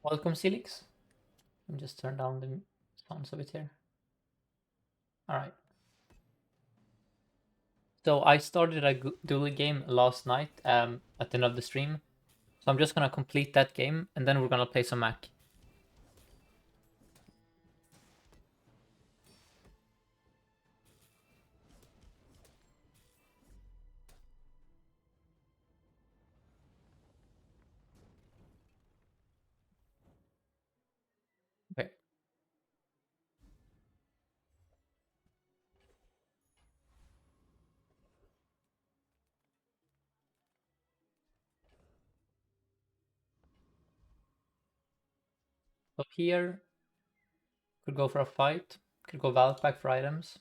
Welcome, Silix. Let me just turn down the sounds a bit here. All right. So I started a duel game last night at the end of the stream. So I'm just gonna complete that game and then we're gonna play some Mac. Okay. So here, could go for a fight. Could go Valve pack for items.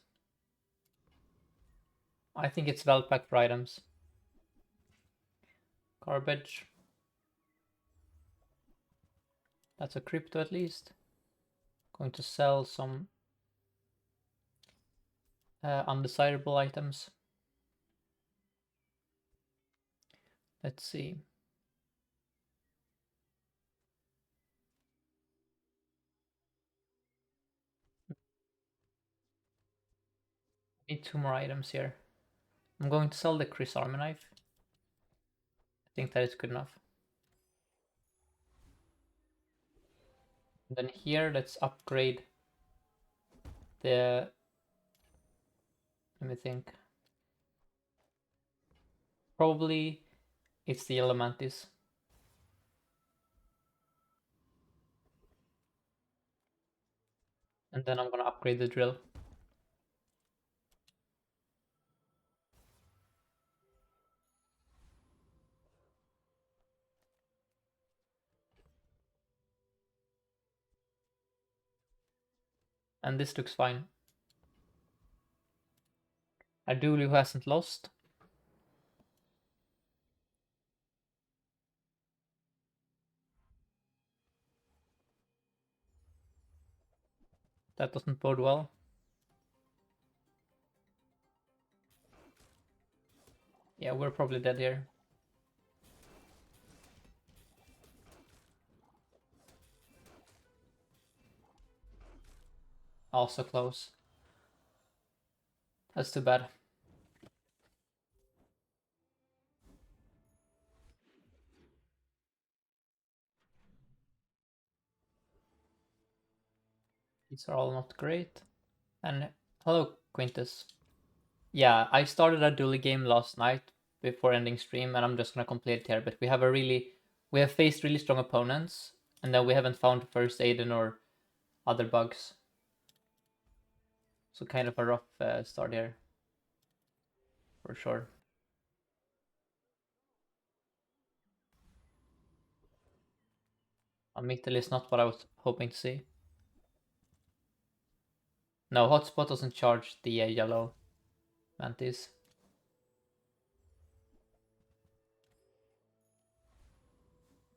I think it's Valve pack for items. Garbage. That's a crypto at least. Going to sell some undesirable items. Let's see. Need 2 more items here. I'm going to sell the Chris Army knife. I think that is good enough. And then here, let's upgrade the. Let me think. Probably it's the Yellow Mantis. And then I'm gonna upgrade the drill. And this looks fine. A duel who hasn't lost. That doesn't bode well. Yeah, we're probably dead here. Also close. That's too bad. These are all not great. And hello, Quintus. Yeah, I started a duel game last night before ending stream, and I'm just gonna complete it here. But we have faced really strong opponents, and then we haven't found first aid or other bugs. So kind of a rough start here, for sure. Admittedly, is not what I was hoping to see. No, hotspot doesn't charge the yellow mantis.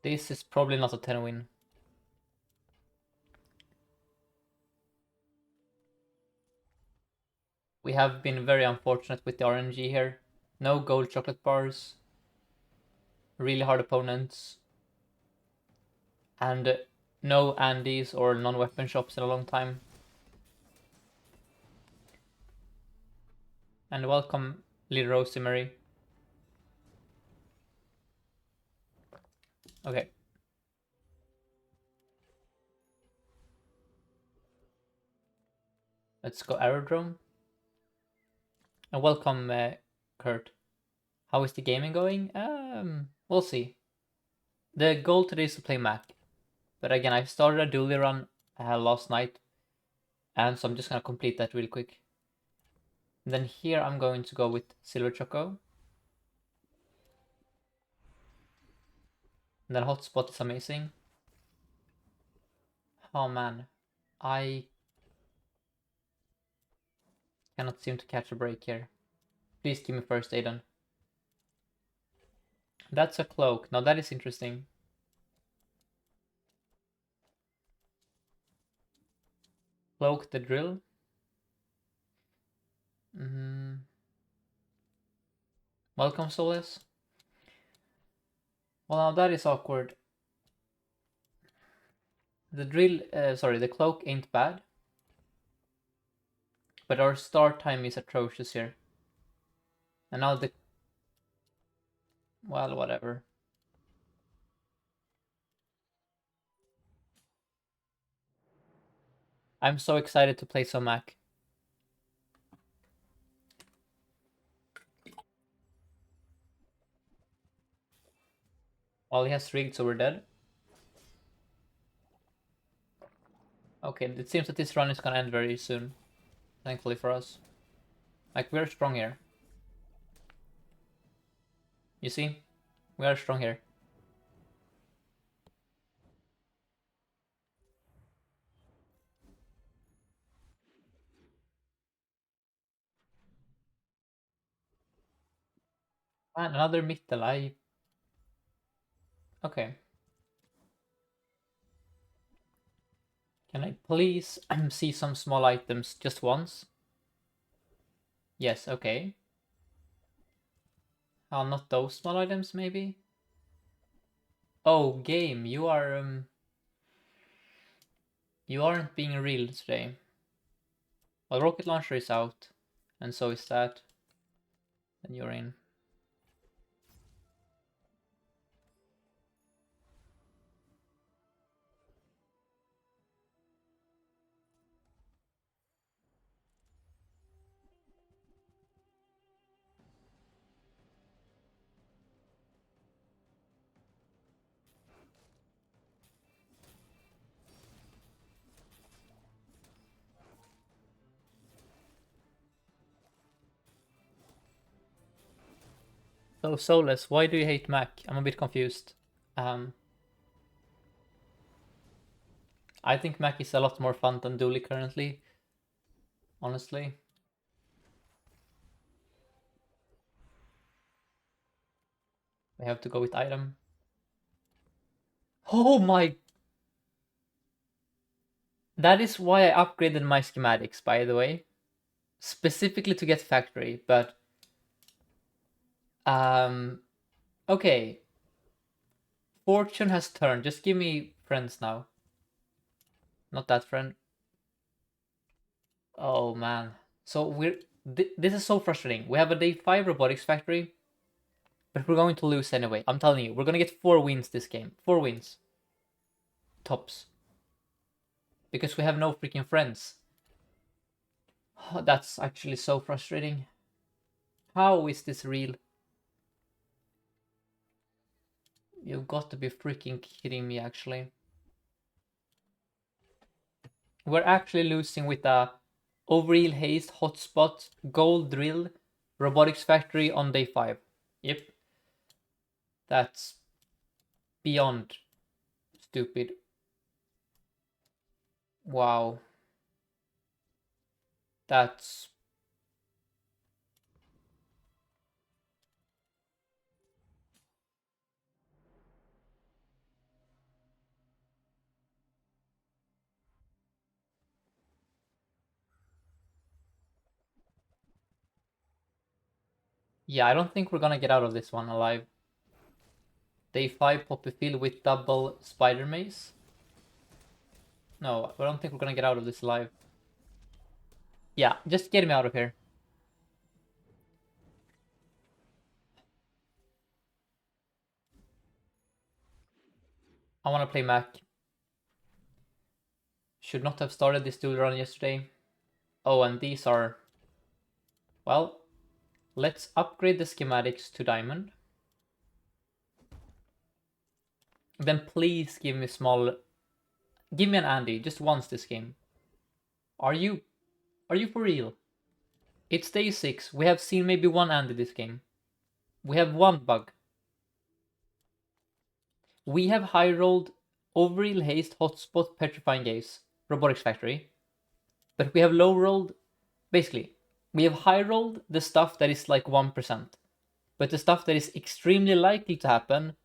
This is probably not a 10 win. We have been very unfortunate with the RNG here. No gold chocolate bars. Really hard opponents. And no Andes or non-weapon shops in a long time. And welcome, little Rosemary. Okay. Let's go aerodrome. And welcome, Kurt. How is the gaming going? We'll see. The goal today is to play Mac. But again, I started a dually run last night. And so I'm just going to complete that real quick. And then here I'm going to go with Silver Choco. And then Hotspot is amazing. Oh man, I cannot seem to catch a break here. Please give me first aid on. That's a cloak. Now that is interesting. Cloak the drill. Welcome, Solis. Well, now that is awkward. The cloak ain't bad, but our start time is atrocious here. And now well, whatever. I'm so excited to play some Mac. All he has rigged, so we're dead. Okay, it seems that this run is gonna end very soon. Thankfully for us. Like, we're strong here. You see? We are strong here. Man, another Mittel. Okay. Can I please see some small items just once? Yes, okay. Oh, not those small items, maybe? Oh, game, you aren't being real today. Well, rocket launcher is out, and so is that. Then you're in. So, Soulless, why do you hate Mac? I'm a bit confused. Um, I think Mac is a lot more fun than Dooley currently, honestly. We have to go with item. Oh my! That is why I upgraded my schematics, by the way. Specifically to get factory, but... Okay. Fortune has turned. Just give me friends now. Not that friend. Oh man. So this is so frustrating. We have a day 5 robotics factory, but we're going to lose anyway. I'm telling you, we're gonna get 4 wins this game. 4 wins. Tops. Because we have no freaking friends. Oh, that's actually so frustrating. How is this real? You've got to be freaking kidding me, actually. We're actually losing with a overheal haste, hotspot, gold drill, robotics factory on day 5. Yep. That's beyond stupid. Wow. That's... Yeah, I don't think we're gonna get out of this one alive. Day 5 Poppy Field with double spider maze. No, I don't think we're gonna get out of this alive. Yeah, just get me out of here. I wanna play Mac. Should not have started this dual run yesterday. Oh, and these are... Well, let's upgrade the schematics to diamond. Then please give me small... Give me an Andy, just once this game. Are you for real? It's day 6. We have seen maybe one Andy this game. We have one bug. We have high rolled Overheal Haste, Hotspot, Petrifying Gaze, Robotics Factory. But we have low rolled... Basically, we have high rolled the stuff that is like 1%. But the stuff that is extremely likely to happen,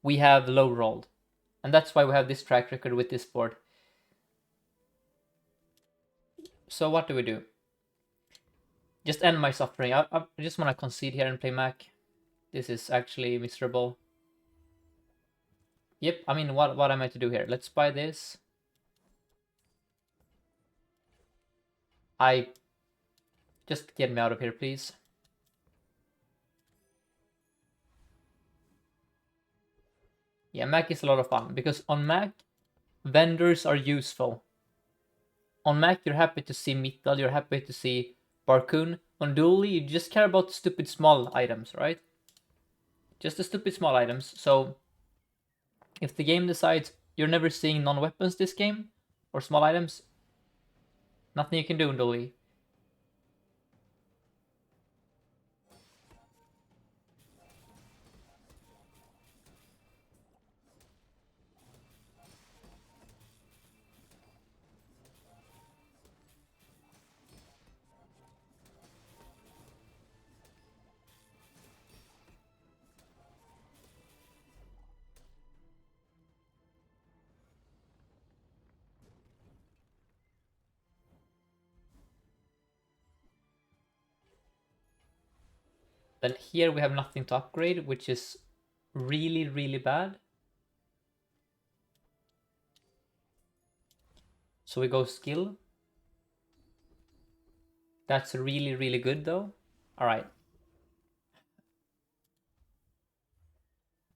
we have low rolled. And that's why we have this track record with this board. So what do we do? Just end my suffering. I just want to concede here and play Mac. This is actually miserable. Yep, I mean, what am I to do here? Let's buy this. I just get me out of here, please. Yeah, Mac is a lot of fun because on Mac, vendors are useful. On Mac, you're happy to see Mittal, you're happy to see Barcoon. On Dually, you just care about stupid small items, right? Just the stupid small items. So if the game decides you're never seeing non-weapons this game, or small items, nothing you can do in Dually. Then here we have nothing to upgrade, which is really, really bad. So we go skill. That's really, really good though. All right.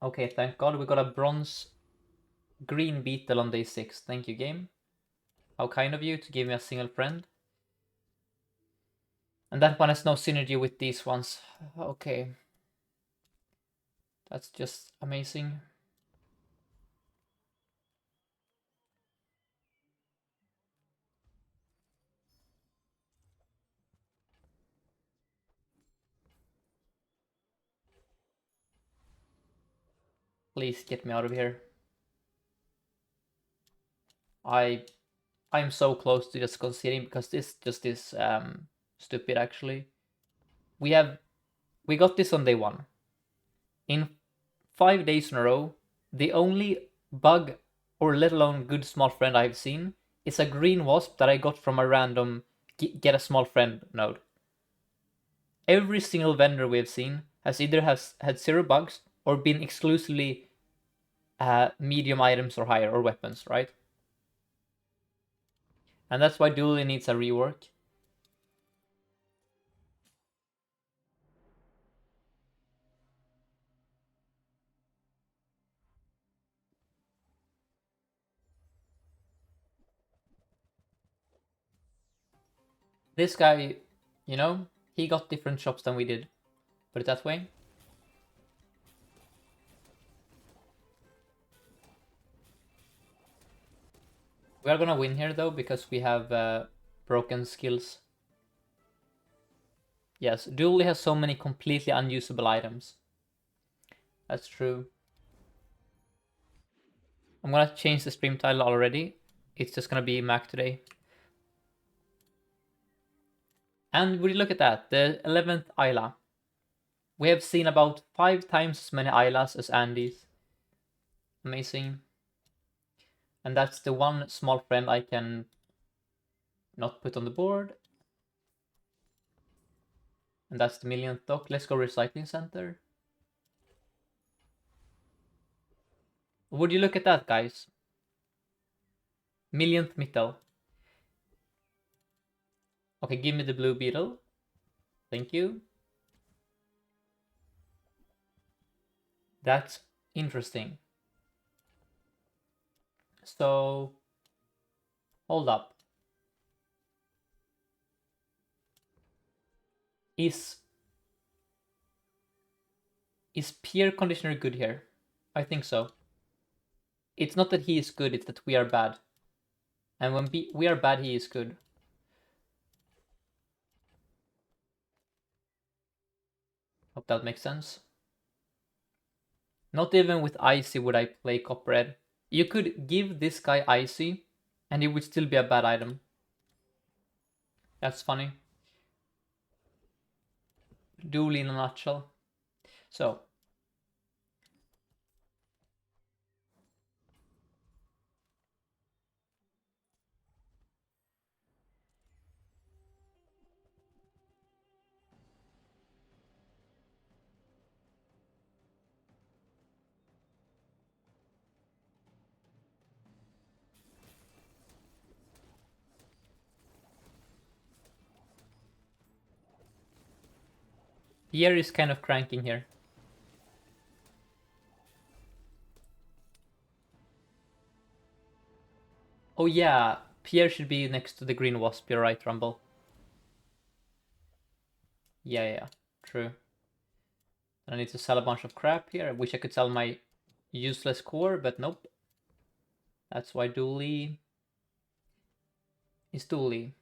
Okay, thank God we got a bronze green beetle on day 6. Thank you, game. How kind of you to give me a single friend. And that one has no synergy with these ones. Okay. That's just amazing. Please get me out of here. I'm so close to just conceding because this just is stupid actually. We got this on day 1. In 5 days in a row, the only bug or let alone good small friend I've seen is a green wasp that I got from a random get a small friend node. Every single vendor we've seen has either had 0 bugs or been exclusively medium items or higher or weapons, right? And that's why Dually needs a rework. This guy, you know, he got different shops than we did. Put it that way. We are gonna win here though because we have broken skills. Yes, Dually has so many completely unusable items. That's true. I'm gonna change the stream title already. It's just gonna be Mac today. And would you look at that, the 11th Isla. We have seen about 5 times as many Islas as Andy's. Amazing. And that's the one small friend I can not put on the board. And that's the millionth dock. Let's go recycling center. Would you look at that, guys? Millionth Mittel. Okay, give me the blue beetle. Thank you. That's interesting. So, hold up. Is peer conditioner good here? I think so. It's not that he is good, it's that we are bad. And when we are bad, he is good. Hope that makes sense. Not even with Icy would I play Copperhead. You could give this guy Icy, and it would still be a bad item. That's funny. Dually in a nutshell. So, Pierre is kind of cranking here. Oh yeah, Pierre should be next to the green wasp. You're right, Rumble. Yeah, true. I need to sell a bunch of crap here. I wish I could sell my useless core, but nope. That's why Dooley is Dooley.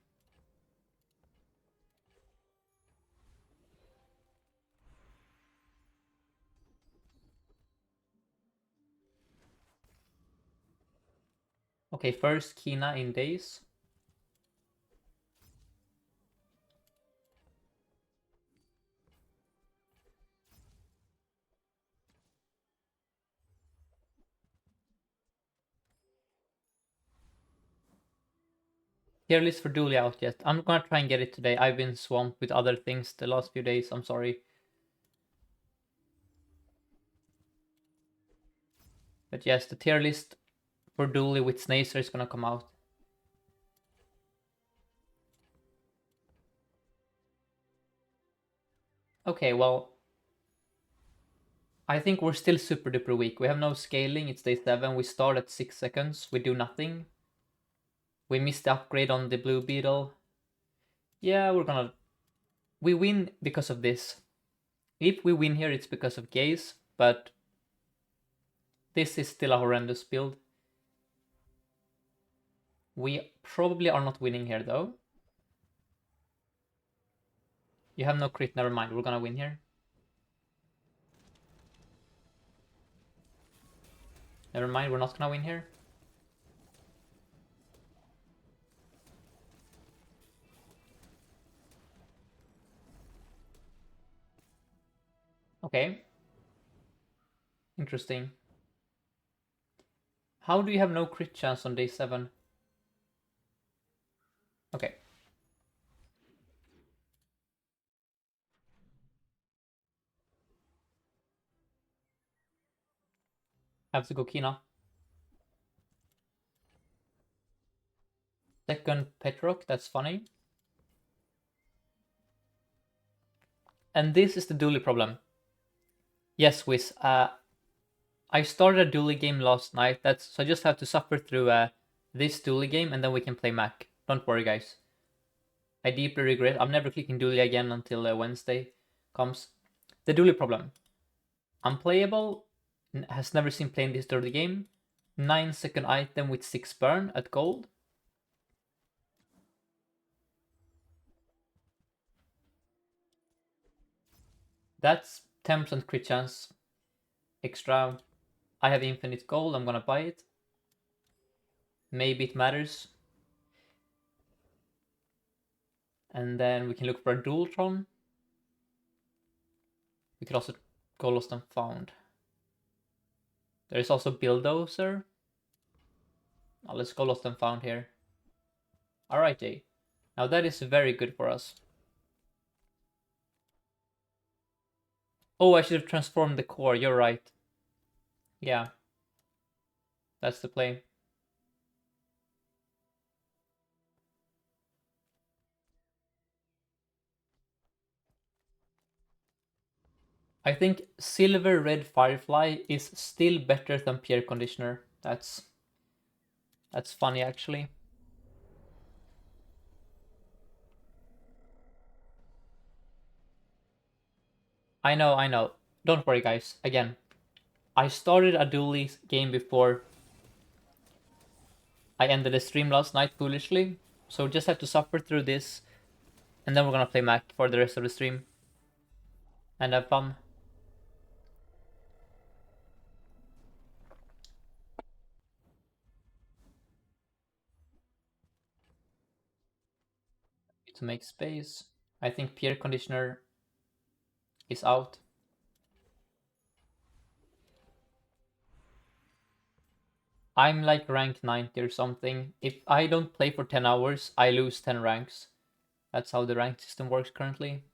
Okay, first Kina in days. Tier list for Dooley out yet. I'm gonna try and get it today. I've been swamped with other things the last few days. I'm sorry. But yes, the tier list for Dooley with Snacer is gonna come out. Okay, well, I think we're still super duper weak. We have no scaling. It's day 7. We start at 6 seconds. We do nothing. We missed the upgrade on the blue beetle. Yeah, we win because of this. If we win here, it's because of Gaze, but this is still a horrendous build. We probably are not winning here though. You have no crit, never mind. We're gonna win here. Never mind, we're not gonna win here. Okay. Interesting. How do you have no crit chance on day 7? Okay. Have to go Kina. Second Petrock, that's funny. And this is the Dooley problem. Yes, Wiz. I started a Dooley game last night. So I just have to suffer through this Dooley game and then we can play Mac. Don't worry, guys. I deeply regret. I'm never clicking Dooley again until Wednesday comes. The Dooley problem. Unplayable. Has never seen play in this dirty game. 9-second item with 6 burn at gold. That's 10% crit chance extra. I have infinite gold. I'm gonna buy it. Maybe it matters. And then we can look for a Dualtron. We could also go lost and found. There is also Bulldozer. Now let's go lost and found here. Alrighty. Now that is very good for us. Oh, I should have transformed the core. You're right. Yeah. That's the play. I think Silver Red Firefly is still better than Pierre Conditioner. That's funny actually. I know. Don't worry guys. Again, I started a dually game before I ended the stream last night foolishly. So just have to suffer through this and then we're gonna play Mac for the rest of the stream. And have fun. To make space. I think Pierre Conditioner is out. I'm like rank 90 or something. If I don't play for 10 hours, I lose 10 ranks. That's how the rank system works currently.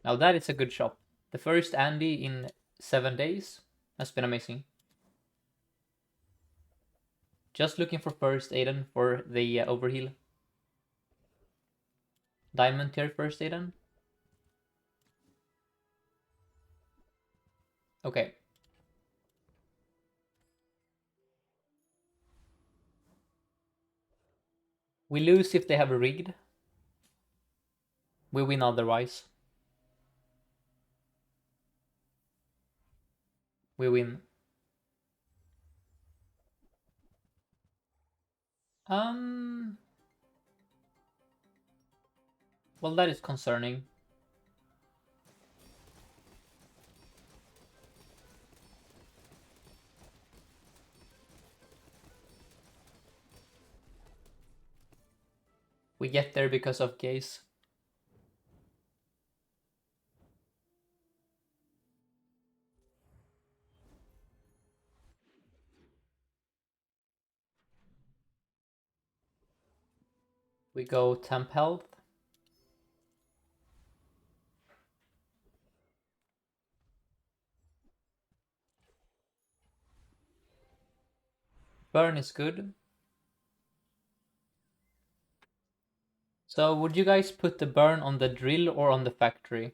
Now that is a good shop. The first Andy in 7 days has been amazing. Just looking for first Aiden for the overheal. Diamond tier first Aiden. Okay. We lose if they have a rigged. We win otherwise. We win. Um. Well, that is concerning. We get there because of Gaze. We go temp health. Burn is good. So would you guys put the burn on the drill or on the factory?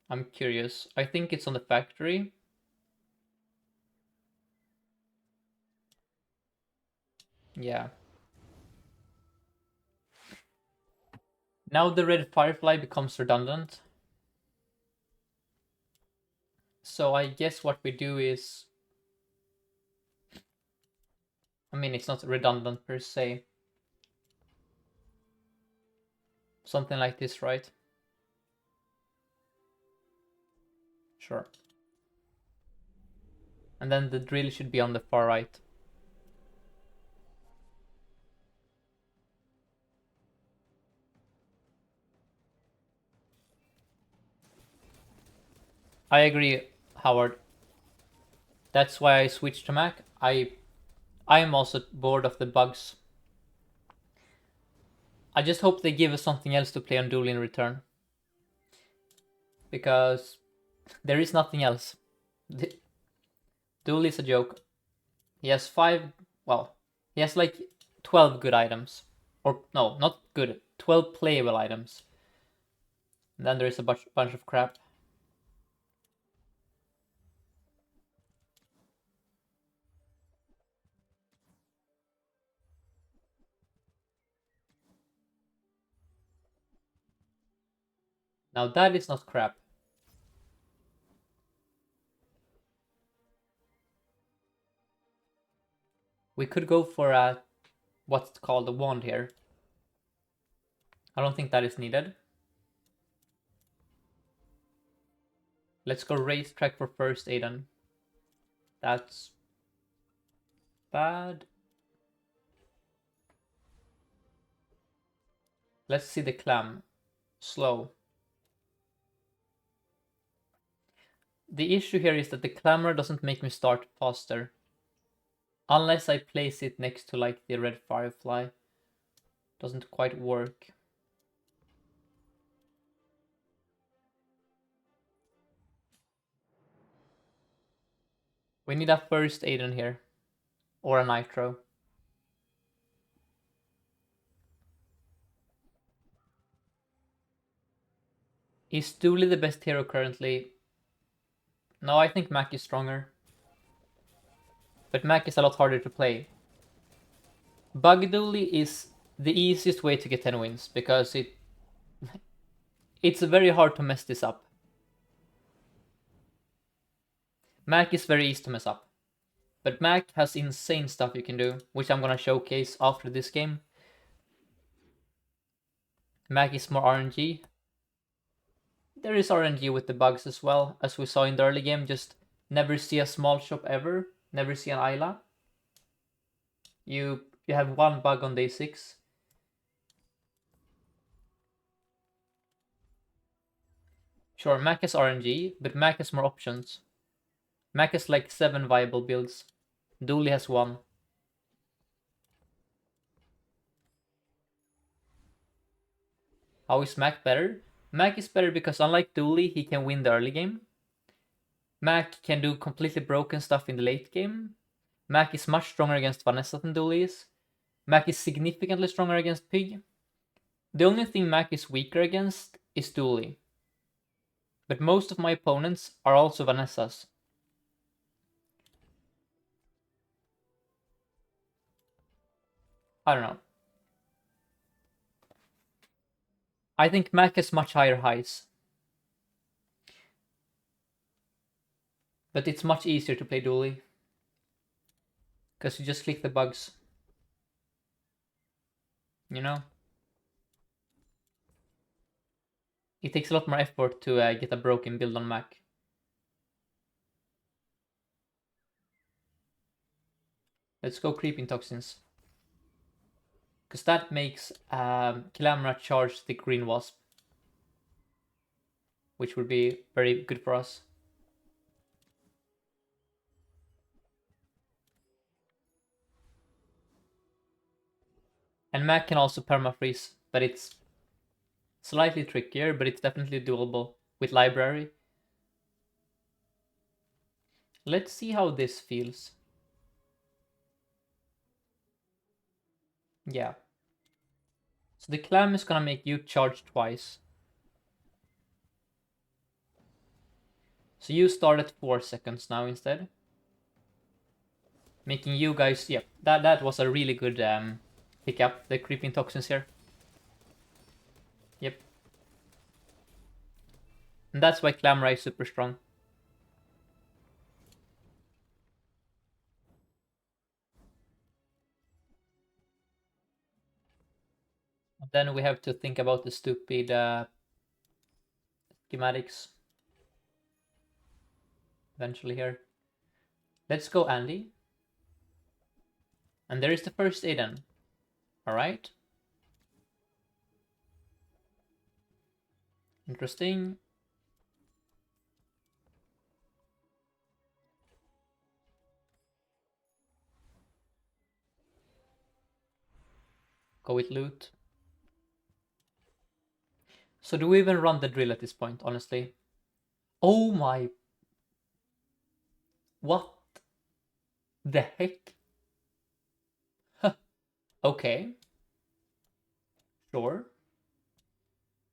I'm curious. I think it's on the factory. Yeah. Now the red firefly becomes redundant. So I guess what we do is... I mean, it's not redundant per se. Something like this, right? Sure. And then the drill should be on the far right. I agree, Howard. That's why I switched to Mac. I am also bored of the bugs. I just hope they give us something else to play on Duel in return. Because there is nothing else. Duel is a joke. He has well, he has like 12 good items. Or, no, not good, 12 playable items. And then there is a bunch of crap. Now that is not crap. We could go for a, what's called a wand here. I don't think that is needed. Let's go racetrack for first Aiden. That's bad. Let's see the clam. Slow. The issue here is that the clamor doesn't make me start faster. Unless I place it next to like the red firefly. Doesn't quite work. We need a first Aiden here. Or a nitro. Is Dooley the best hero currently? No, I think Mac is stronger. But Mac is a lot harder to play. Bug Dooley is the easiest way to get 10 wins because it's very hard to mess this up. Mac is very easy to mess up. But Mac has insane stuff you can do, which I'm gonna showcase after this game. Mac is more RNG. There is RNG with the bugs as well, as we saw in the early game. Just never see a small shop ever. Never see an Isla. You have one bug on day 6. Sure, Mac has RNG, but Mac has more options. Mac has like 7 viable builds. Dooley has 1. How is Mac better? Mac is better because unlike Dooley, he can win the early game. Mac can do completely broken stuff in the late game. Mac is much stronger against Vanessa than Dooley is. Mac is significantly stronger against Pig. The only thing Mac is weaker against is Dooley. But most of my opponents are also Vanessas. I don't know. I think Mac has much higher highs. But it's much easier to play Dooley. Because you just click the bugs. You know? It takes a lot more effort to get a broken build on Mac. Let's go Creeping Toxins. Because that makes Calamra charge the Green Wasp. Which would be very good for us. And Mac can also permafreeze, but it's slightly trickier, but it's definitely doable with Library. Let's see how this feels. Yeah. So the Clam is gonna make you charge twice. So you start at 4 seconds now instead. Making you guys, yeah, that was a really good pickup, the Creeping Toxins here. Yep. And that's why Clamra is super strong. Then we have to think about the stupid schematics eventually here. Let's go Andy. And there is the first Aiden. Alright. Interesting. Go with loot. So do we even run the drill at this point, honestly? Oh my... What the heck? Okay. Sure.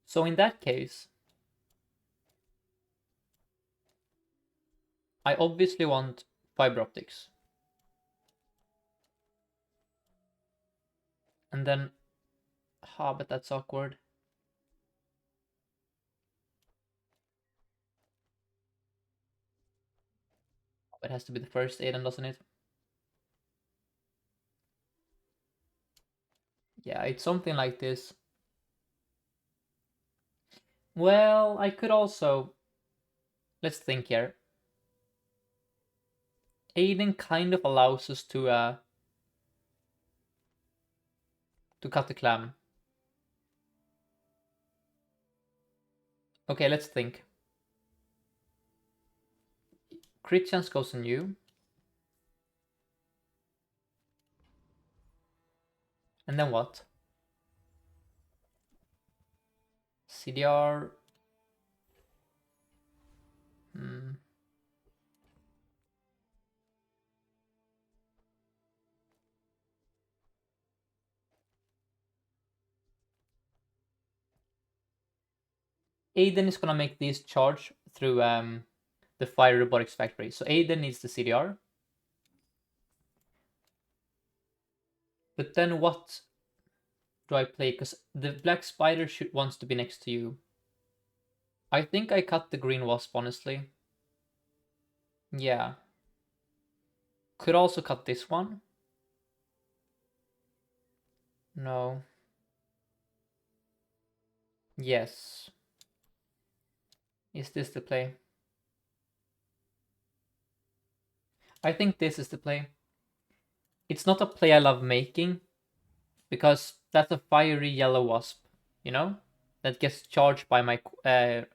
So in that case, I obviously want fiber optics. And then... but that's awkward. It has to be the first Aiden, doesn't it? Yeah, it's something like this. Well, I could also... Let's think here. Aiden kind of allows us to cut the clam. Okay, let's think. Crit chance goes on you. And then what? CDR. Hmm. Aiden is gonna make these charge through the Fire Robotics Factory. So Aiden needs the CDR. But then what do I play? Because the Black Spider wants to be next to you. I think I cut the Green Wasp, honestly. Yeah. Could also cut this one. No. Yes. Is this the play? I think this is the play. It's not a play I love making, because that's a fiery yellow wasp, you know? That gets charged by my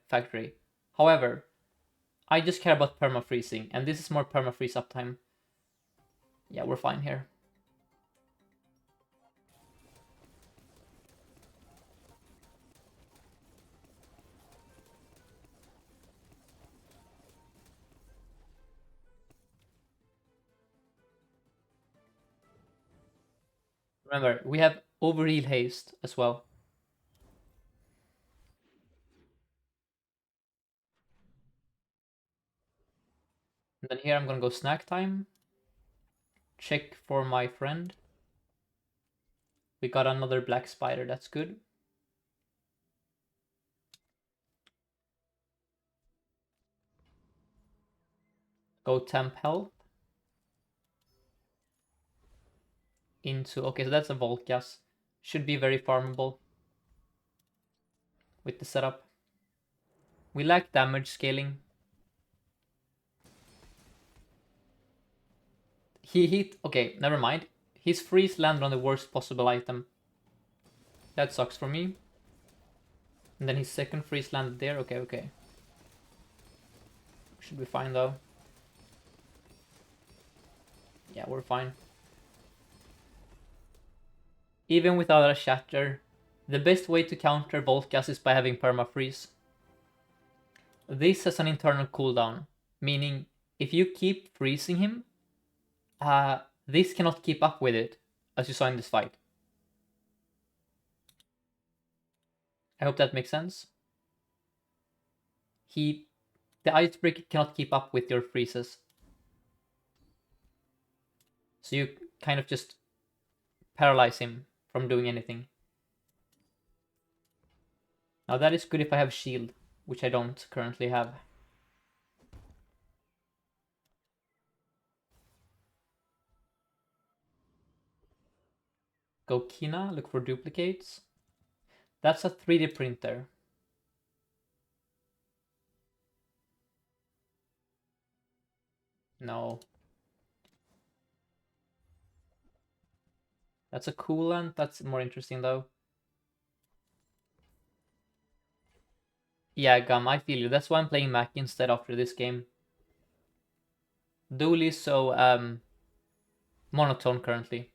factory. However, I just care about perma-freezing, and this is more perma-freeze uptime. Yeah, we're fine here. Remember, we have overheal haste as well. And then here I'm gonna go snack time. Check for my friend. We got another black spider, that's good. Go temp health. Into, okay, so that's a Volcas. Should be very farmable with the setup. We lack damage scaling. He hit, okay, never mind. His freeze landed on the worst possible item. That sucks for me. And then his second freeze landed there, okay. Should be fine though. Yeah, we're fine. Even without a shatter, the best way to counter Volcas is by having permafreeze. This has an internal cooldown, meaning if you keep freezing him, this cannot keep up with it, as you saw in this fight. I hope that makes sense. The icebreaker cannot keep up with your freezes. So you kind of just paralyze him from doing anything. Now that is good if I have shield, which I don't currently have. Go Kina, look for duplicates. That's a 3D printer. No. That's a coolant, that's more interesting though. Yeah, Gum, I feel you. That's why I'm playing Mac instead after this game. Duel is so monotone currently.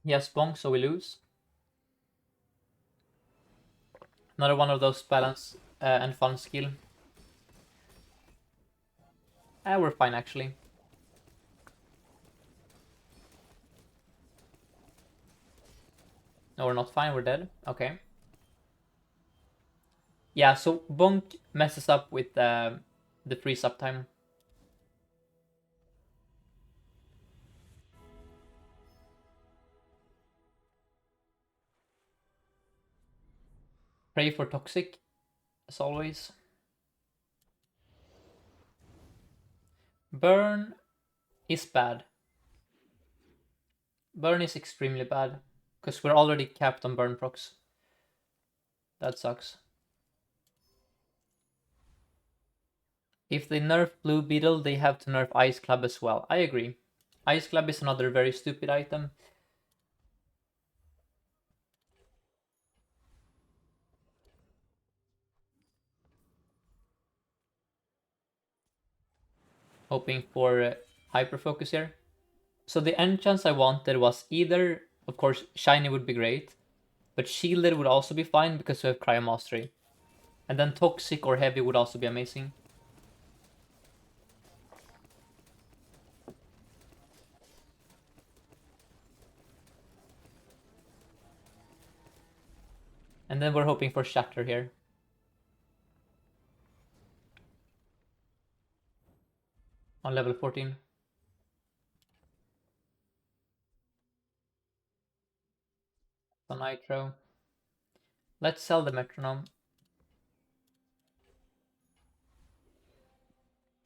He has Bonk, so we lose. Another one of those balance and fun skill. We're fine actually. No, we're not fine, we're dead. Okay. Yeah, so Bonk messes up with the freeze up time. Pray for Toxic, as always. Burn is bad. Burn is extremely bad. Because we're already capped on burn procs. That sucks. If they nerf Blue Beetle, they have to nerf Ice Club as well. I agree. Ice Club is another very stupid item. Hoping for hyper focus here. So the enchants I wanted was either, of course, Shiny would be great, but Shielded would also be fine because we have Cryo Mastery. And then Toxic or Heavy would also be amazing. And then we're hoping for Shatter here. On level 14. So Nitro. Let's sell the Metronome.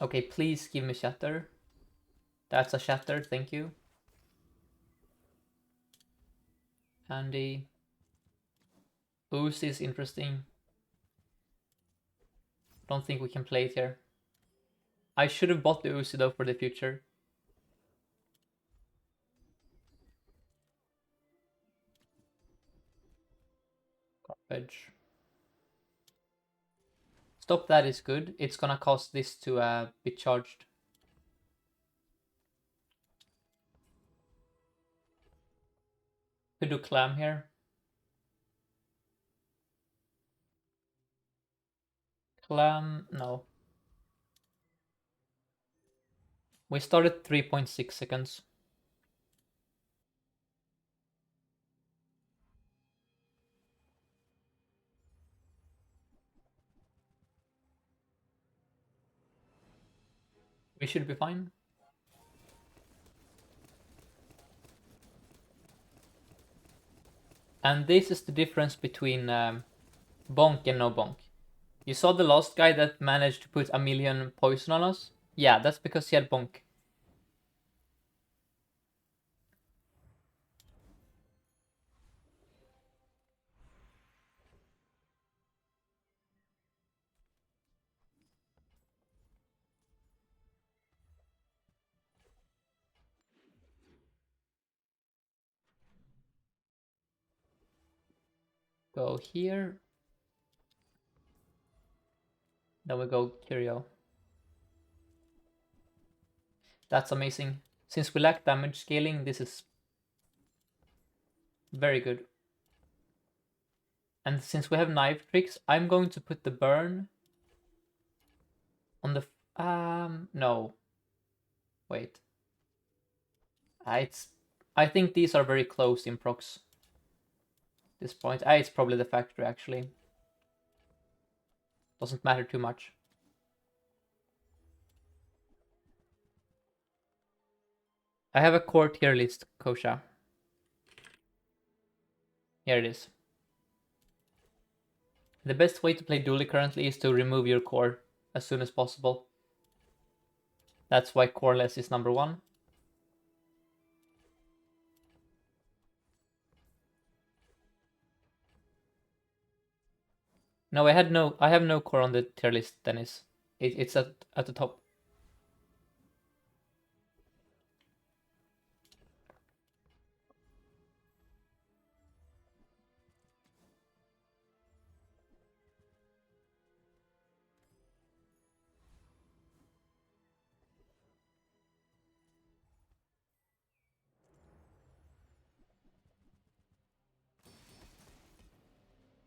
Okay, please give me Shatter. That's a Shatter, thank you. Andy. Ooze is interesting. Don't think we can play it here. I should have bought the Uzi though for the future. Garbage. Stop that is good. It's gonna cause this to be charged. Could do Clam here. Clam, no. We started 3.6 seconds. We should be fine. And this is the difference between bonk and no bonk. You saw the last guy that managed to put a million poison on us? Yeah, that's because he had bonk. Go here. Then we go Curio. That's amazing. Since we lack damage scaling, this is very good. And since we have knife tricks, I'm going to put the burn on the... no. Wait. It's... I think these are very close in procs. This point. It's probably the factory, actually. Doesn't matter too much. I have a core tier list, Kosha. Here it is. The best way to play Dually currently is to remove your core as soon as possible. That's why coreless is number one. No, I have no core on the tier list, Dennis. It's at the top.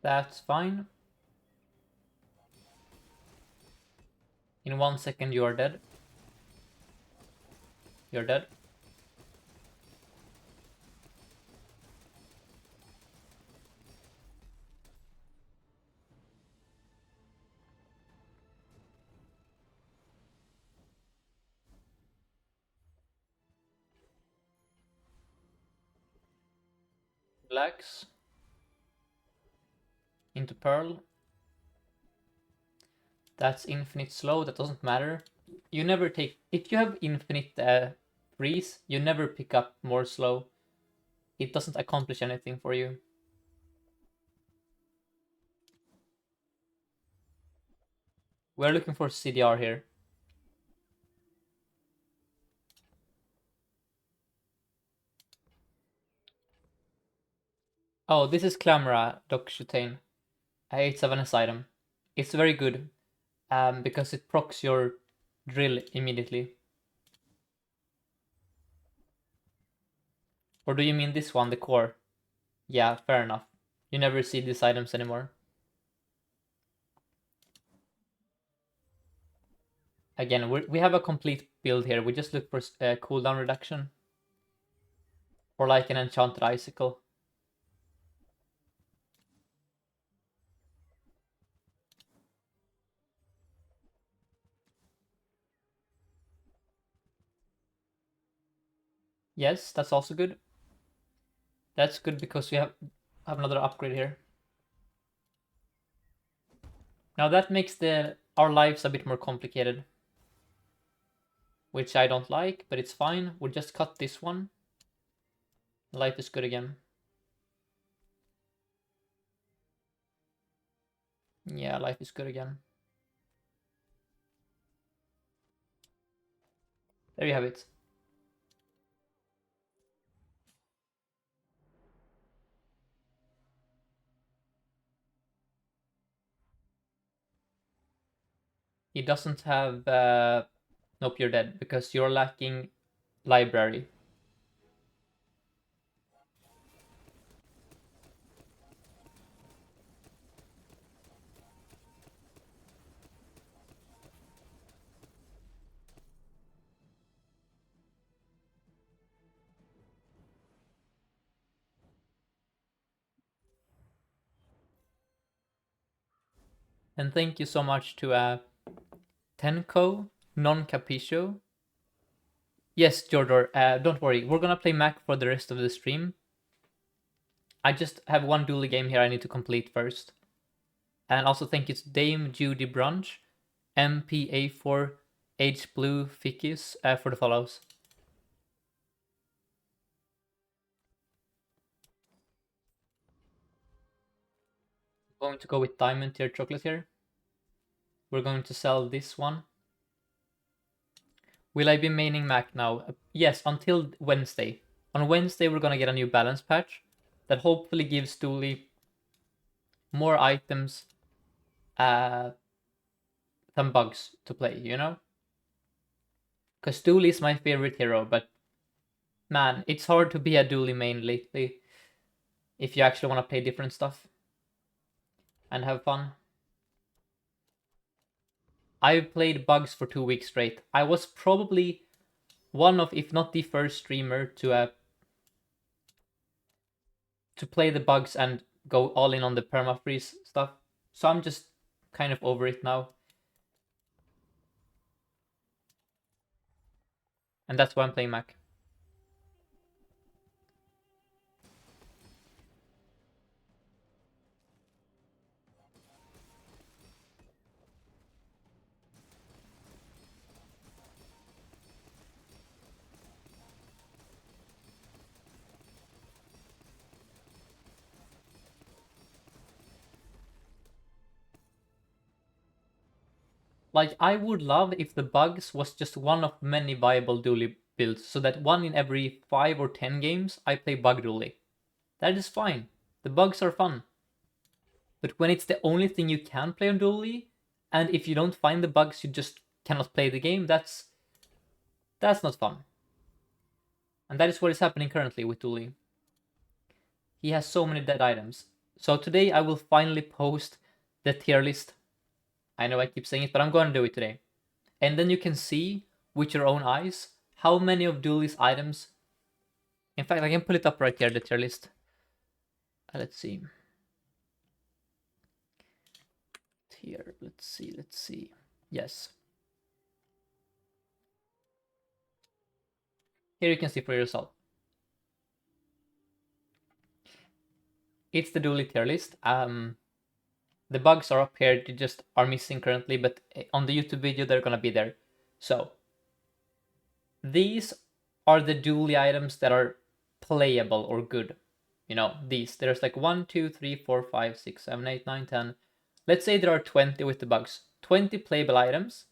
That's fine. In 1 second you are dead. You're dead. Relax. Into Pearl. That's infinite slow, that doesn't matter. You never take... If you have infinite freeze, you never pick up more slow. It doesn't accomplish anything for you. We're looking for CDR here. Oh, this is Clamora, Docshutane. It's a Venice item. It's very good because it procs your drill immediately. Or do you mean this one, the core? Yeah, fair enough. You never see these items anymore. Again, we have a complete build here. We just look for cooldown reduction. Or like an enchanted icicle. Yes, that's also good. That's good because we have another upgrade here. Now that makes our lives a bit more complicated. Which I don't like, but it's fine. We'll just cut this one. Life is good again. Yeah, life is good again. There you have it. He doesn't have... nope, you're dead, because you're lacking library. And thank you so much to Tenko Non Capiscio. Yes, Jordor, don't worry. We're gonna play Mac for the rest of the stream. I just have one dually game here I need to complete first. And also thank you to Dame Judy Brunch, MPA4, H Blue Ficus for the follows. I'm going to go with diamond tier chocolate here. We're going to sell this one. Will I be maining Mac now? Yes, until Wednesday. On Wednesday, we're gonna get a new balance patch that hopefully gives Dooley more items than bugs to play, you know? Because Dooley is my favorite hero, but man, it's hard to be a Dooley main lately if you actually want to play different stuff and have fun. I've played bugs for 2 weeks straight. I was probably one of, if not the first streamer to play the bugs and go all in on the permafreeze stuff. So I'm just kind of over it now. And that's why I'm playing Mac. Like, I would love if the bugs was just one of many viable dually builds, so that one in every 5 or 10 games I play bug dually. That is fine. The bugs are fun. But when it's the only thing you can play on dually, and if you don't find the bugs, you just cannot play the game, that's not fun. And that is what is happening currently with dually. He has so many dead items. So today I will finally post the tier list. I know I keep saying it, but I'm going to do it today. And then you can see with your own eyes how many of Dooley's items. In fact, I can put it up right here, the tier list. Let's see. Tier, let's see. Yes. Here you can see for yourself. It's the Dooley tier list. The bugs are up here, they just are missing currently, but on the YouTube video they're gonna be there. So these are the Dooley items that are playable or good. You know, these. There's like 1, 2, 3, 4, 5, 6, 7, 8, 9, 10. Let's say there are 20 with the bugs. 20 playable items.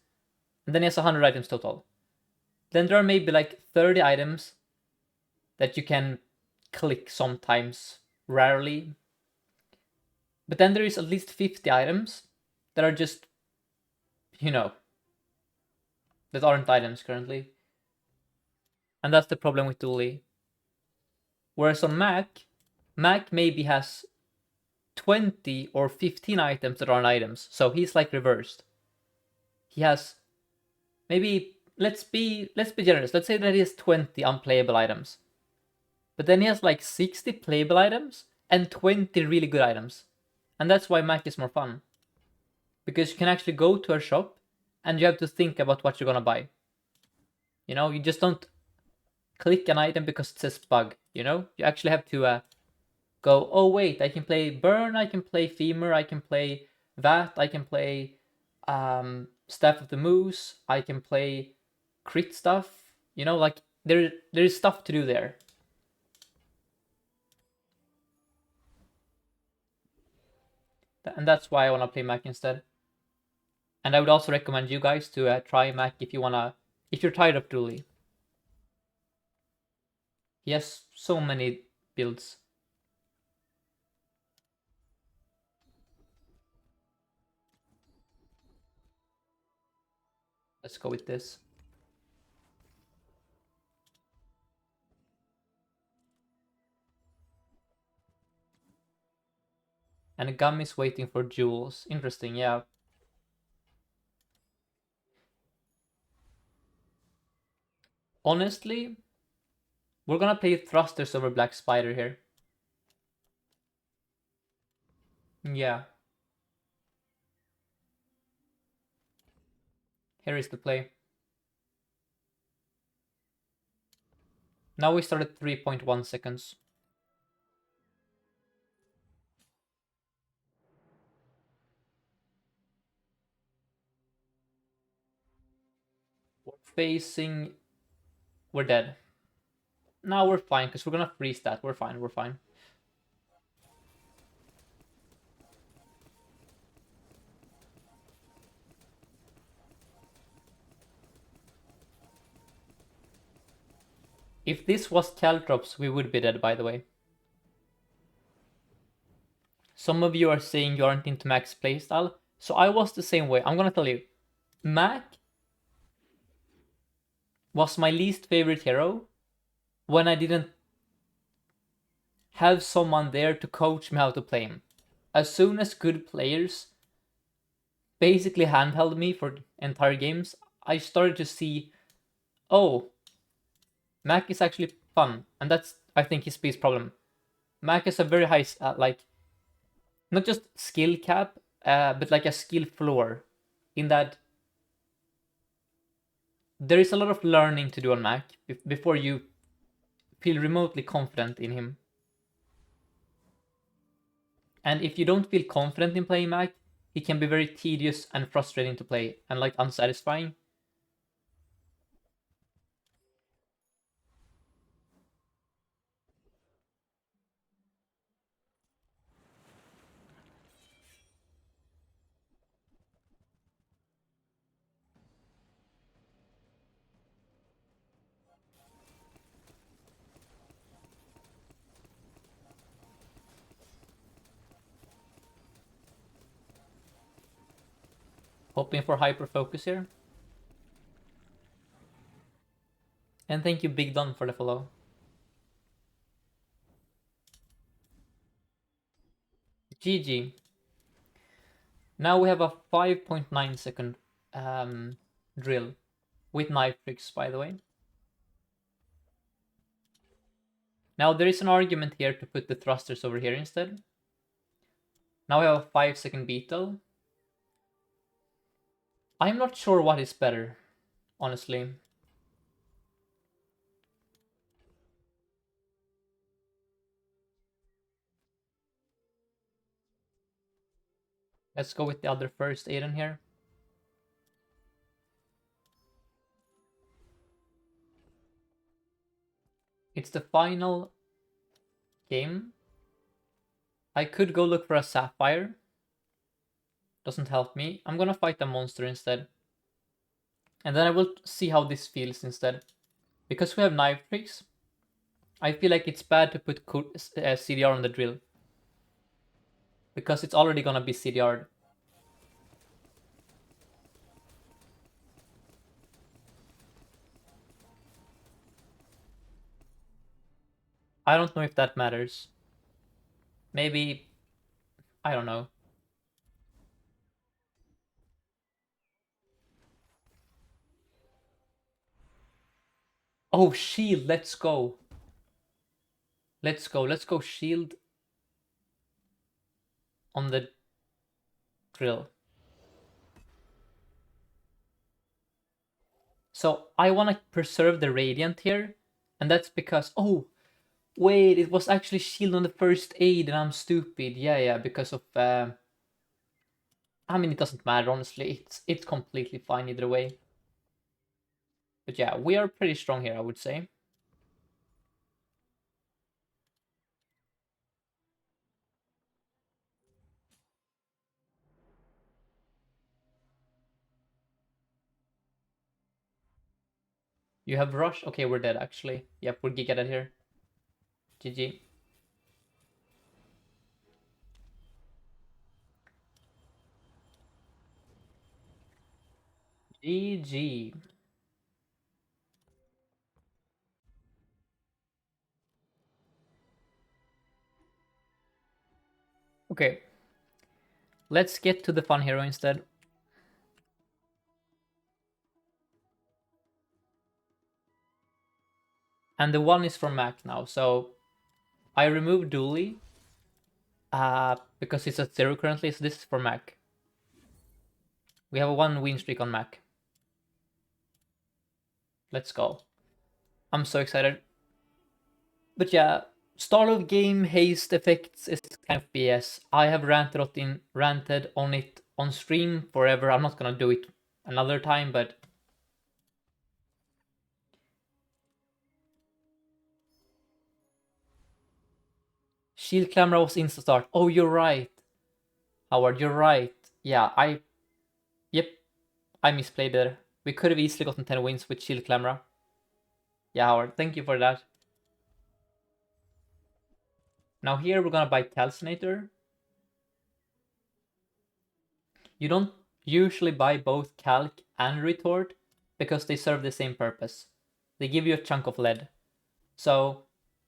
And then he has 100 items total. Then there are maybe like 30 items that you can click sometimes, rarely. But then there is at least 50 items that are just, you know, that aren't items currently. And that's the problem with Dooley. Whereas on Mac maybe has 20 or 15 items that aren't items. So he's like reversed. He has maybe let's be generous. Let's say that he has 20 unplayable items. But then he has like 60 playable items and 20 really good items. And that's why Mac is more fun. Because you can actually go to a shop and you have to think about what you're gonna buy. You know, you just don't click an item because it says bug, you know? You actually have to go, oh wait, I can play Burn, I can play Femur, I can play Vat, I can play Staff of the Moose, I can play crit stuff. You know, like there is stuff to do there. And that's why I want to play Mac instead. And I would also recommend you guys to try Mac if you're tired of Dooley. He has so many builds. Let's go with this. And Gum is waiting for jewels. Interesting, yeah. Honestly, we're gonna play Thrusters over Black Spider here. Yeah. Here is the play. Now we start at 3.1 seconds. We're facing... We're dead. Now we're fine, because we're gonna freeze that. We're fine, we're fine. If this was Caltrops, we would be dead, by the way. Some of you are saying you aren't into Mac's playstyle, so I was the same way. I'm gonna tell you, Mac was my least favorite hero when I didn't have someone there to coach me how to play him. As soon as good players basically handheld me for entire games, I started to see, oh, Mac is actually fun, and that's, I think, his biggest problem. Mac has a very high, like, not just skill cap, but like a skill floor, in that there is a lot of learning to do on Mac before you feel remotely confident in him. And if you don't feel confident in playing Mac, he can be very tedious and frustrating to play, and like unsatisfying. Hoping for hyper focus here. And thank you, Big Don, for the follow. GG. Now we have a 5.9 second drill with knife tricks, by the way. Now there is an argument here to put the thrusters over here instead. Now we have a 5-second beetle. I'm not sure what is better, honestly. Let's go with the other first Aiden here. It's the final game. I could go look for a sapphire. Doesn't help me. I'm gonna fight a monster instead. And then I will see how this feels instead. Because we have knife tricks, I feel like it's bad to put CDR on the drill. Because it's already gonna be CDR'd. I don't know if that matters. Maybe, I don't know. Oh, shield, let's go. Let's go shield on the drill. So I want to preserve the radiant here, and that's because, oh, wait, it was actually shield on the first aid and I'm stupid. Yeah, because of, I mean, it doesn't matter, honestly. It's completely fine either way. But yeah, we are pretty strong here, I would say. You have rush? Okay, we're dead, actually. Yep, we're giga dead here. GG. GG. Okay. Let's get to the fun hero instead. And the one is from Mac now, so I removed Dooley because it's at 0 currently, so this is for Mac. We have a 1 win streak on Mac. Let's go. I'm so excited. But yeah, start of game haste effects is kind of BS. I have ranted on it on stream forever. I'm not gonna do it another time, but shield clamor was insta start. Oh, you're right, Howard. You're right. Yeah, yep, I misplayed there. We could have easily gotten 10 wins with shield clamor. Yeah, Howard. Thank you for that. Now here we're gonna buy Calcinator. You don't usually buy both Calc and Retort because they serve the same purpose. They give you a chunk of lead. So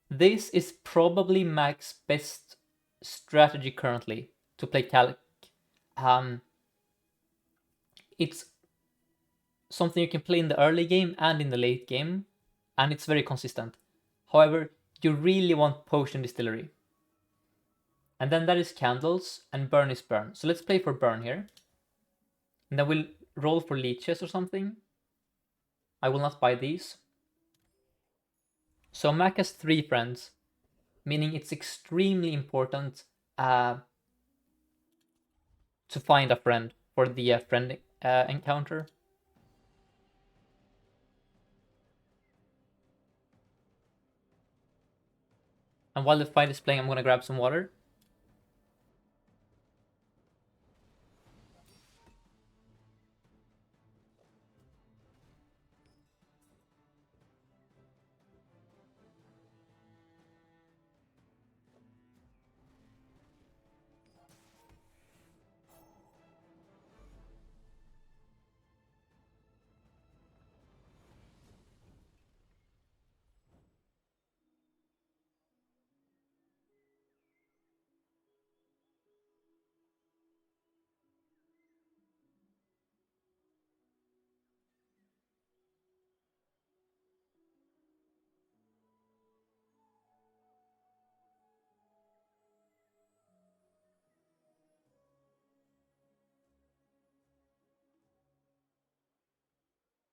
this is probably Mac's best strategy currently to play Calc. Um, it's something you can play in the early game and in the late game, and it's very consistent. However, you really want Potion Distillery. And then that is Candles, and Burn is Burn. So let's play for Burn here. And then we'll roll for Leeches or something. I will not buy these. So Mac has 3 friends, meaning it's extremely important to find a friend for the friend encounter. And while the fight is playing, I'm gonna grab some water.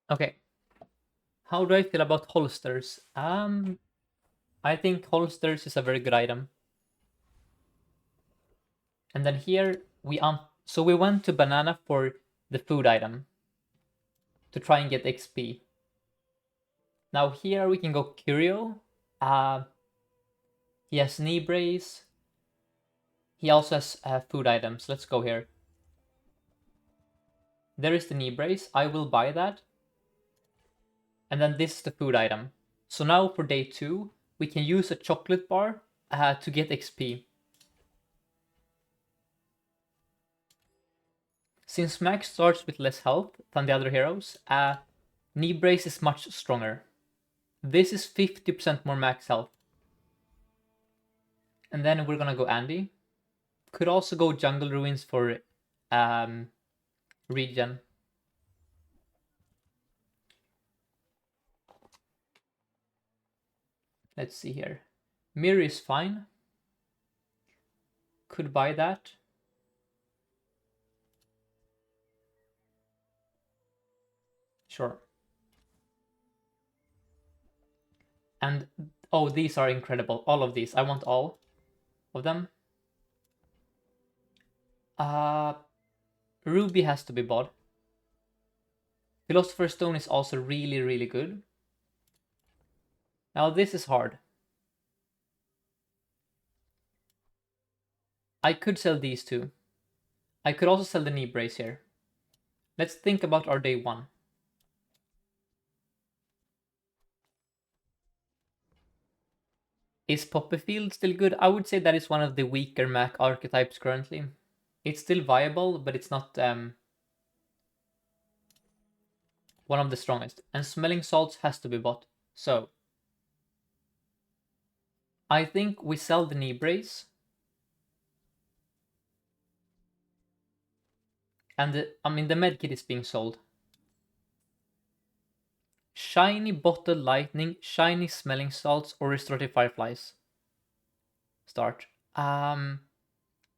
Okay. How do I feel about holsters? I think holsters is a very good item. And then here so we went to banana for the food item to try and get XP. Now here we can go Curio. He has knee brace. He also has food items. Let's go here. There is the knee brace. I will buy that. And then this is the food item. So now for day 2, we can use a chocolate bar to get XP. Since Max starts with less health than the other heroes, knee brace is much stronger. This is 50% more max health. And then we're gonna go Andy. Could also go Jungle Ruins for regen. Let's see here. Mirror is fine. Could buy that. Sure. And oh, these are incredible. All of these. I want all of them. Uh, Ruby has to be bought. Philosopher's Stone is also really, really good. Now this is hard. I could sell these two. I could also sell the knee brace here. Let's think about our day 1. Is Poppyfield still good? I would say that is one of the weaker Mac archetypes currently. It's still viable, but it's not one of the strongest. And Smelling Salts has to be bought. So, I think we sell the knee brace. And the medkit is being sold. Shiny Bottle Lightning, Shiny Smelling Salts, or Restorative Fireflies. Start.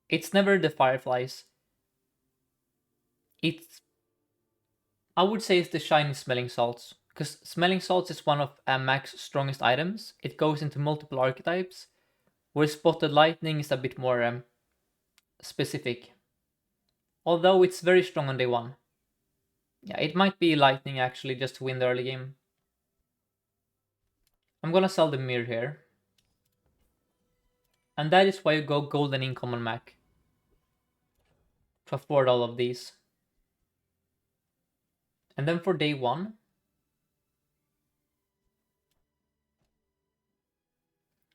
It's never the Fireflies. It's I would say it's the Shiny Smelling Salts Because Smelling Salts is one of Mac's strongest items. It goes into multiple archetypes, where Spotted Lightning is a bit more specific. Although it's very strong on day one. Yeah, it might be Lightning actually, just to win the early game. I'm gonna sell the Mirror here. And that is why you go Golden Income on Mac. To afford all of these. And then for day one,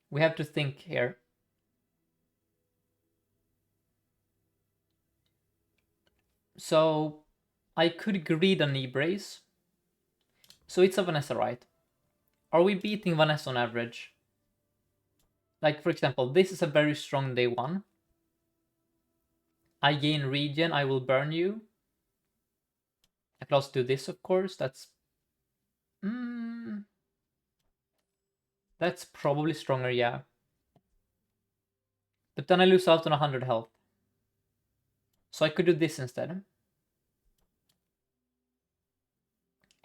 we have to think here. So I could greed on knee brace. So it's a Vanessa, right? Are we beating Vanessa on average? Like, for example, this is a very strong day one. I gain regen, I will burn you. I can also do this, of course. That's probably stronger, yeah. But then I lose out on 100 health. So I could do this instead.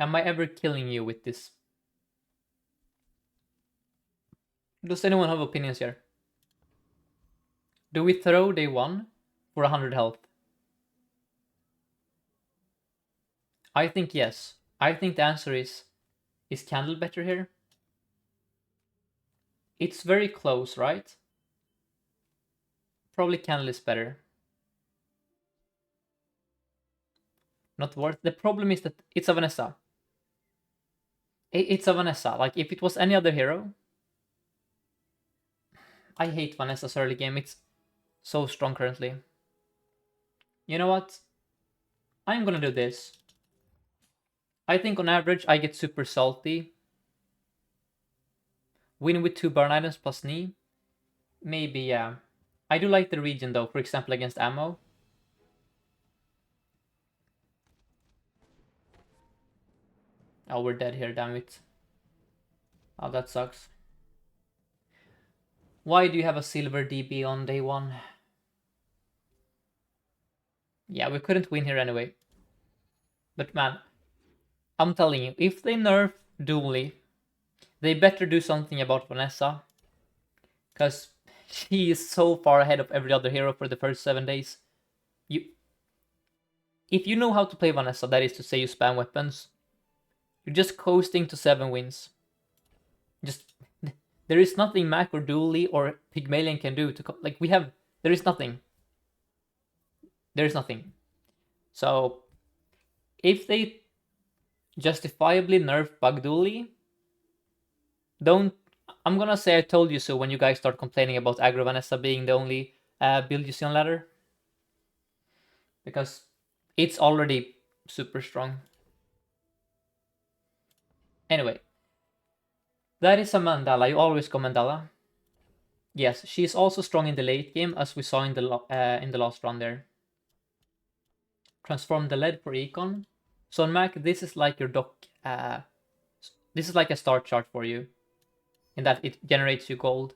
Am I ever killing you with this? Does anyone have opinions here? Do we throw day one for 100 health? I think yes. I think the answer is Candle better here? It's very close, right? Probably Candle is better. Not worth. The problem is that it's a Vanessa. It's a Vanessa. Like, if it was any other hero... I hate Vanessa's early game. It's so strong currently. You know what? I'm gonna do this. I think on average I get super salty. Win with 2 burn items plus knee. Maybe, yeah. I do like the regen though, for example against ammo. Oh, we're dead here, damn it. Oh, that sucks. Why do you have a silver DB on day one? Yeah, we couldn't win here anyway. But man, I'm telling you, if they nerf Dooley, they better do something about Vanessa. Because she is so far ahead of every other hero for the first 7 days. If you know how to play Vanessa, that is to say you spam weapons, you're just coasting to 7 wins. Just there is nothing Mac or Dooley or Pygmalion can do to like we have. There is nothing. There is nothing. So if they justifiably nerf Bug Dooley, don't. I'm gonna say I told you so when you guys start complaining about Aggro Vanessa being the only build you see on ladder, because it's already super strong. Anyway, that is a Mandala. You always go Mandala. Yes, she is also strong in the late game, as we saw in the last run there. Transform the lead for econ. So on Mac, this is like your doc. This is like a start chart for you, in that it generates you gold.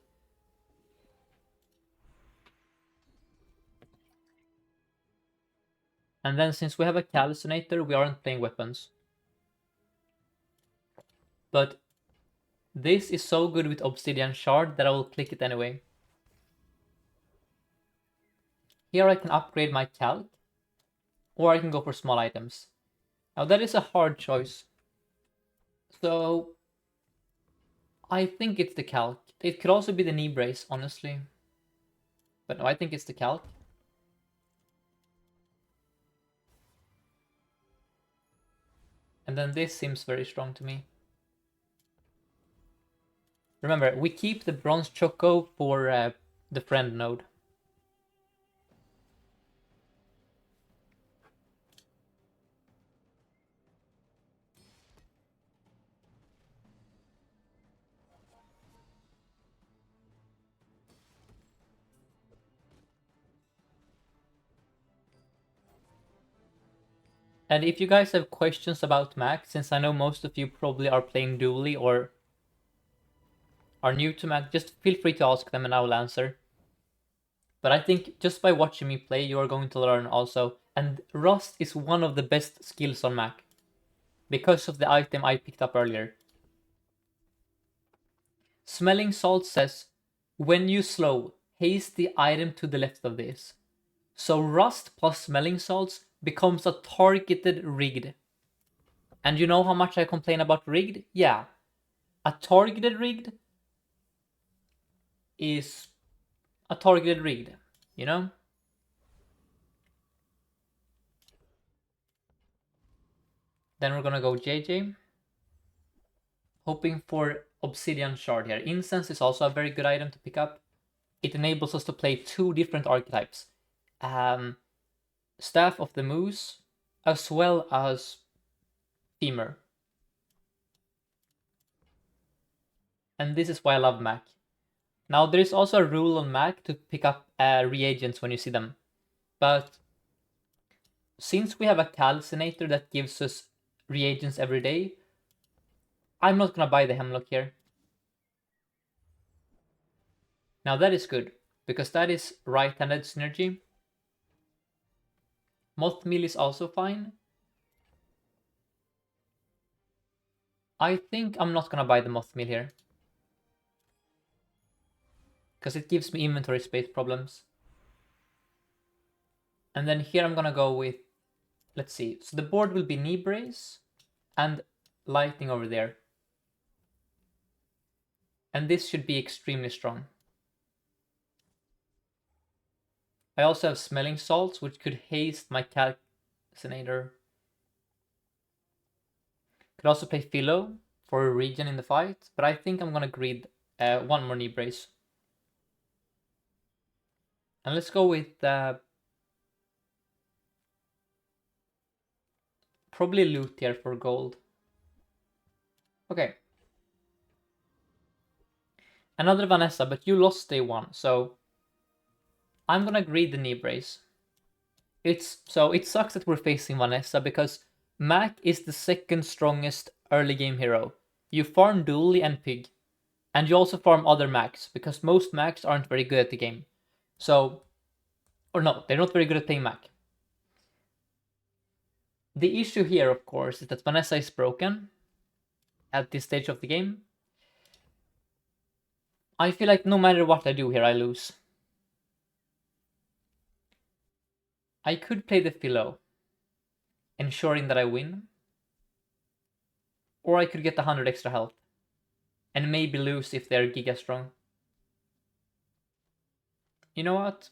And then since we have a Calcinator, we aren't playing weapons. But this is so good with Obsidian Shard that I will click it anyway. Here I can upgrade my Calc, or I can go for small items. Now that is a hard choice. So I think it's the Calc. It could also be the knee brace, honestly. But no, I think it's the Calc. And then this seems very strong to me. Remember, we keep the Bronze Choco for the friend node. And if you guys have questions about Mac, since I know most of you probably are playing dually or are new to Mac, just feel free to ask them and I will answer. But I think just by watching me play, you are going to learn also. And Rust is one of the best skills on Mac. because of the item I picked up earlier. Smelling Salt says, when you slow, haste the item to the left of this. So Rust plus Smelling Salts becomes a targeted rigged. And you know how much I complain about rigged? Yeah. A targeted rigged is a targeted rigged, you know? Then we're gonna go JJ. Hoping for Obsidian Shard here. Incense is also a very good item to pick up. It enables us to play two different archetypes. Staff of the Moose, as well as Femur. And this is why I love Mac. Now there is also a rule on Mac to pick up reagents when you see them. But since we have a calcinator that gives us reagents every day, I'm not gonna buy the Hemlock here. Now that is good, because that is right-handed synergy. Moth Meal is also fine. I think I'm not gonna buy the Moth Meal here. Because it gives me inventory space problems. And then here I'm gonna go with, let's see, so the board will be Knee Brace and Lightning over there. And this should be extremely strong. I also have Smelling Salts, which could haste my Calcinator. Could also play Philo for a regen in the fight, but I think I'm gonna greed one more Knee Brace. And let's go with probably Loot here for gold. Okay. Another Vanessa, but you lost day one, so I'm gonna greed the Knee Brace. It sucks that we're facing Vanessa because Mac is the second strongest early game hero. You farm Dooley and Pig, and you also farm other Macs because most Macs aren't very good at the game. So, or no, they're not very good at playing Mac. The issue here, of course, is that Vanessa is broken at this stage of the game. I feel like no matter what I do here, I lose. I could play the Philo, ensuring that I win. Or I could get 100 extra health. And maybe lose if they're giga strong. You know what?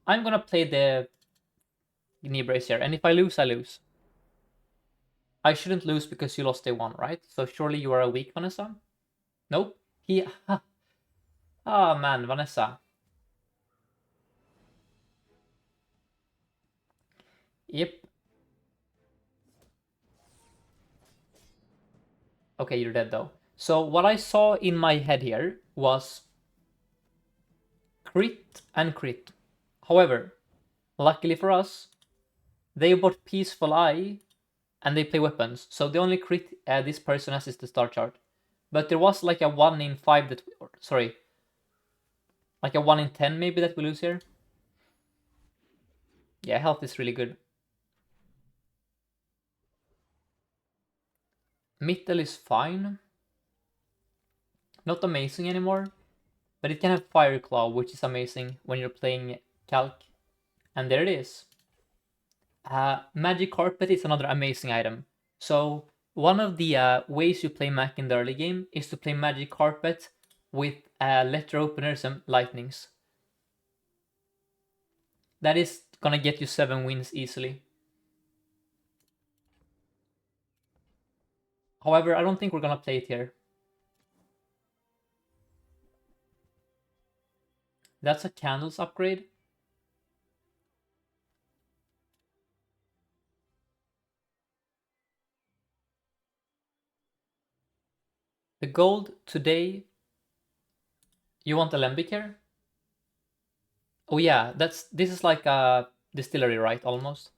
I'm gonna play the Knee Brace here, and if I lose, I lose. I shouldn't lose because you lost day one, right? So surely you are a weak Vanessa? Nope. Ah, man, Vanessa. Yep. Okay, you're dead though. So what I saw in my head here was crit and crit. However, luckily for us, they bought Peaceful Eye and they play weapons. So the only crit this person has is the star chart. But there was like a 1 in 5 that, sorry, like a 1 in 10 maybe that we lose here. Yeah, health is really good. Mittel is fine. Not amazing anymore. But it can have Fire Claw, which is amazing when you're playing Calc. And there it is. Magic Carpet is another amazing item. So one of the ways you play Mac in the early game is to play Magic Carpet with letter openers and lightnings. That is gonna get you 7 wins easily. However, I don't think we're gonna play it here. That's a Candles upgrade. The gold today. You want Alembic here? Oh yeah, this is like a distillery, right? Almost.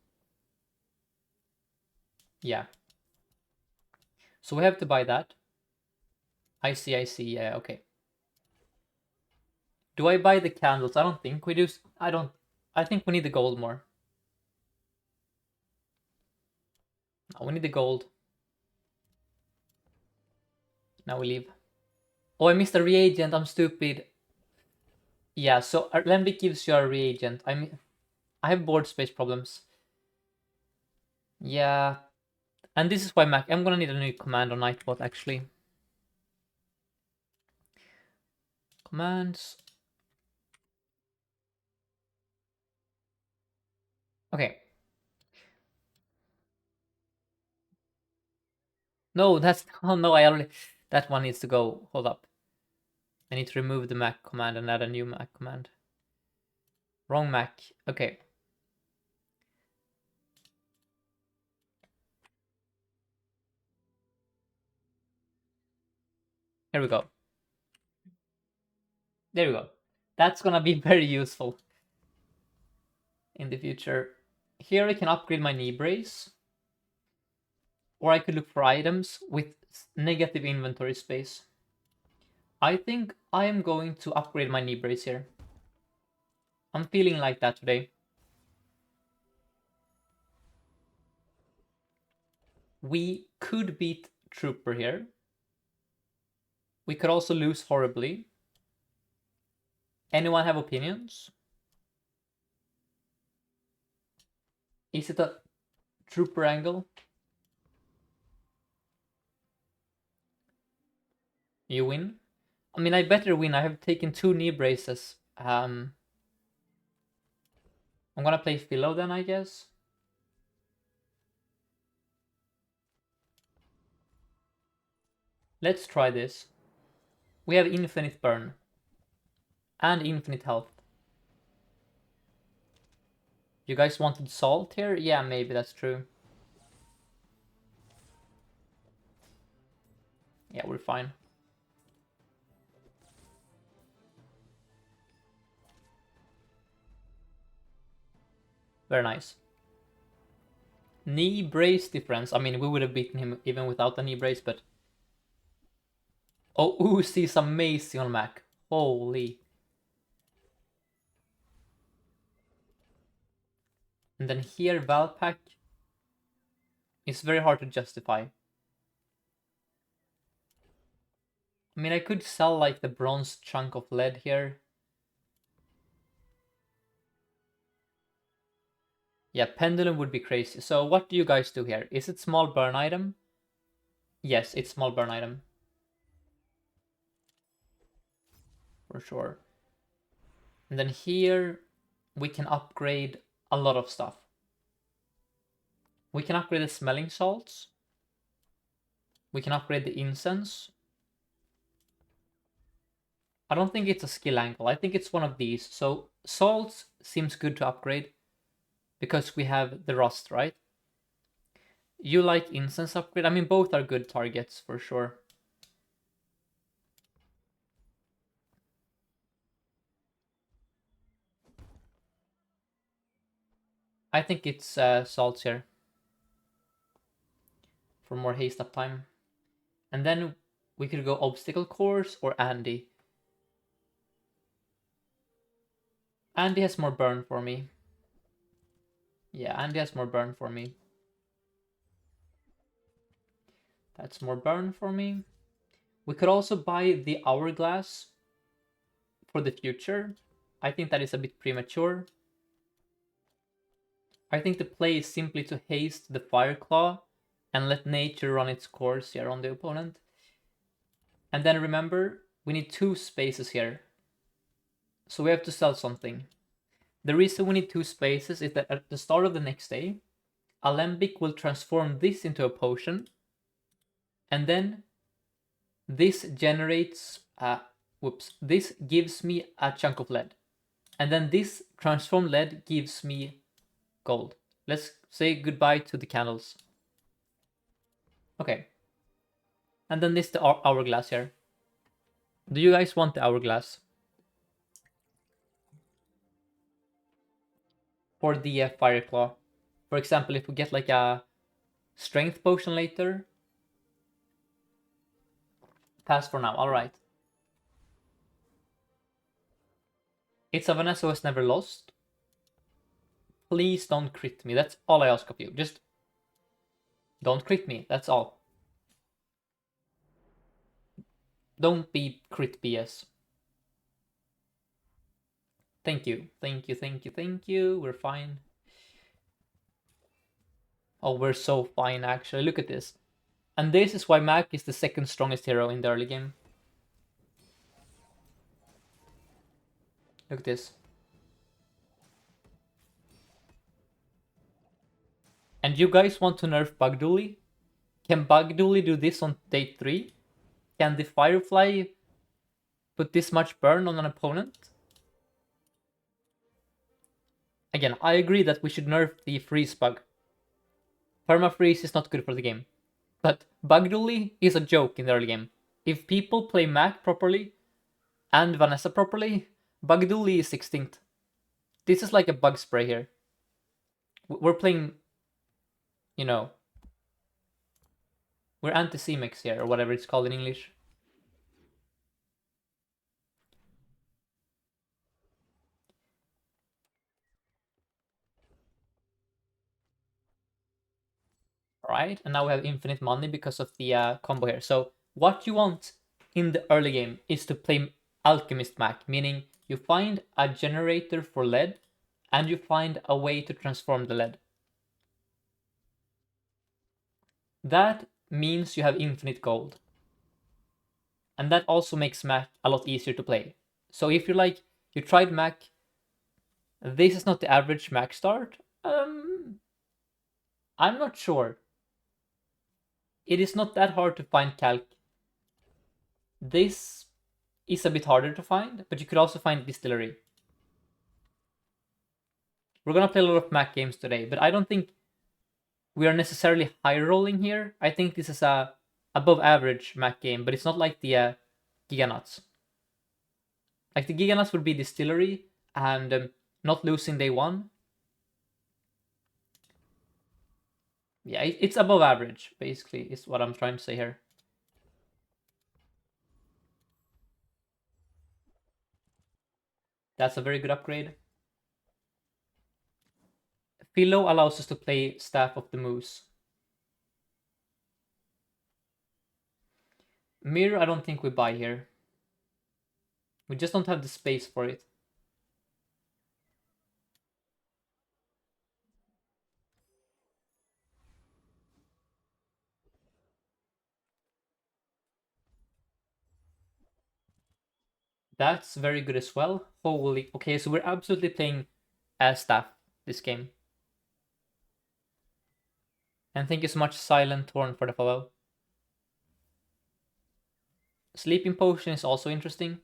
Yeah. So we have to buy that. I see, yeah, okay. Do I buy the candles? I don't think we do. I think we need the gold more. No, we need the gold. Now we leave. Oh, I missed a reagent. I'm stupid. Yeah, so Alembic gives you a reagent. I have board space problems. Yeah, and this is why Mac. I'm gonna need a new command on Nightbot actually. Commands. Okay. No, that's oh no. I already that one needs to go. Hold up. I need to remove the Mac command and add a new Mac command. Wrong Mac. Okay. Here we go. There we go. That's gonna be very useful in the future. Here I can upgrade my knee brace, or I could look for items with negative inventory space. I think I am going to upgrade my knee brace here. I'm feeling like that today. We could beat Trooper here. We could also lose horribly. Anyone have opinions? Is it a Trooper angle? You win? I mean, I better win. I have taken 2 knee braces. I'm gonna play Philo then, I guess. Let's try this. We have infinite burn. And infinite health. You guys wanted salt here? Yeah, maybe that's true. Yeah, we're fine. Very nice. Knee brace difference. I mean, we would have beaten him even without the knee brace, but... Oh, Uzi's amazing on Mac. Holy. And then here, Valpack is very hard to justify. I mean, I could sell like the bronze chunk of lead here. Yeah, Pendulum would be crazy. So what do you guys do here? Is it small burn item? Yes, it's small burn item. For sure. And then here, we can upgrade a lot of stuff. We can upgrade the smelling salts. We can upgrade the incense. I don't think it's a skill angle. I think it's one of these. So salts seems good to upgrade because we have the rust, right? You like incense upgrade? I mean, both are good targets for sure. I think it's salts here for more haste up time. And then we could go obstacle course or Andy. Andy has more burn for me. Yeah, Andy has more burn for me. That's more burn for me. We could also buy the hourglass for the future. I think that is a bit premature. I think the play is simply to haste the Fireclaw and let nature run its course here on the opponent. And then remember, we need 2 spaces here. So we have to sell something. The reason we need 2 spaces is that at the start of the next day, Alembic will transform this into a potion. And then this generates, this gives me a chunk of lead. And then this transformed lead gives me gold. Let's say goodbye to the candles. Okay. And then this the hourglass here. Do you guys want the hourglass? For the Fireclaw. For example, if we get like a strength potion later. Pass for now, alright. It's a Vanessa who has never lost. Please don't crit me, that's all I ask of you. Just don't crit me, that's all. Don't be crit BS. Thank you, thank you, thank you, thank you. We're fine. Oh, we're so fine actually. Look at this. And this is why Mac is the second strongest hero in the early game. Look at this. And you guys want to nerf Bugdooley? Can Bugdooley do this on day 3? Can the Firefly put this much burn on an opponent? Again, I agree that we should nerf the freeze bug. Permafreeze is not good for the game. But Bugdooley is a joke in the early game. If people play Mac properly and Vanessa properly, Bugdooley is extinct. This is like a bug spray here. We're playing, you know, we're anti-Cemix here, or whatever it's called in English. Alright, and now we have infinite money because of the combo here. So what you want in the early game is to play Alchemist Mac, meaning you find a generator for lead, and you find a way to transform the lead. That means you have infinite gold. And that also makes Mac a lot easier to play. So if you tried Mac, this is not the average Mac start. I'm not sure. It is not that hard to find calc. This is a bit harder to find, but you could also find distillery. We're gonna play a lot of Mac games today, but I don't think we are necessarily high rolling here. I think this is a above average Mac game, but it's not like the Giganuts. Like the Giganuts would be distillery and not losing day 1. Yeah, it's above average, basically, is what I'm trying to say here. That's a very good upgrade. Philo allows us to play Staff of the Moose. Mirror, I don't think we buy here. We just don't have the space for it. That's very good as well. Holy, okay, so we're absolutely playing as Staff this game. And thank you so much, Silent Horn, for the follow. Sleeping Potion is also interesting.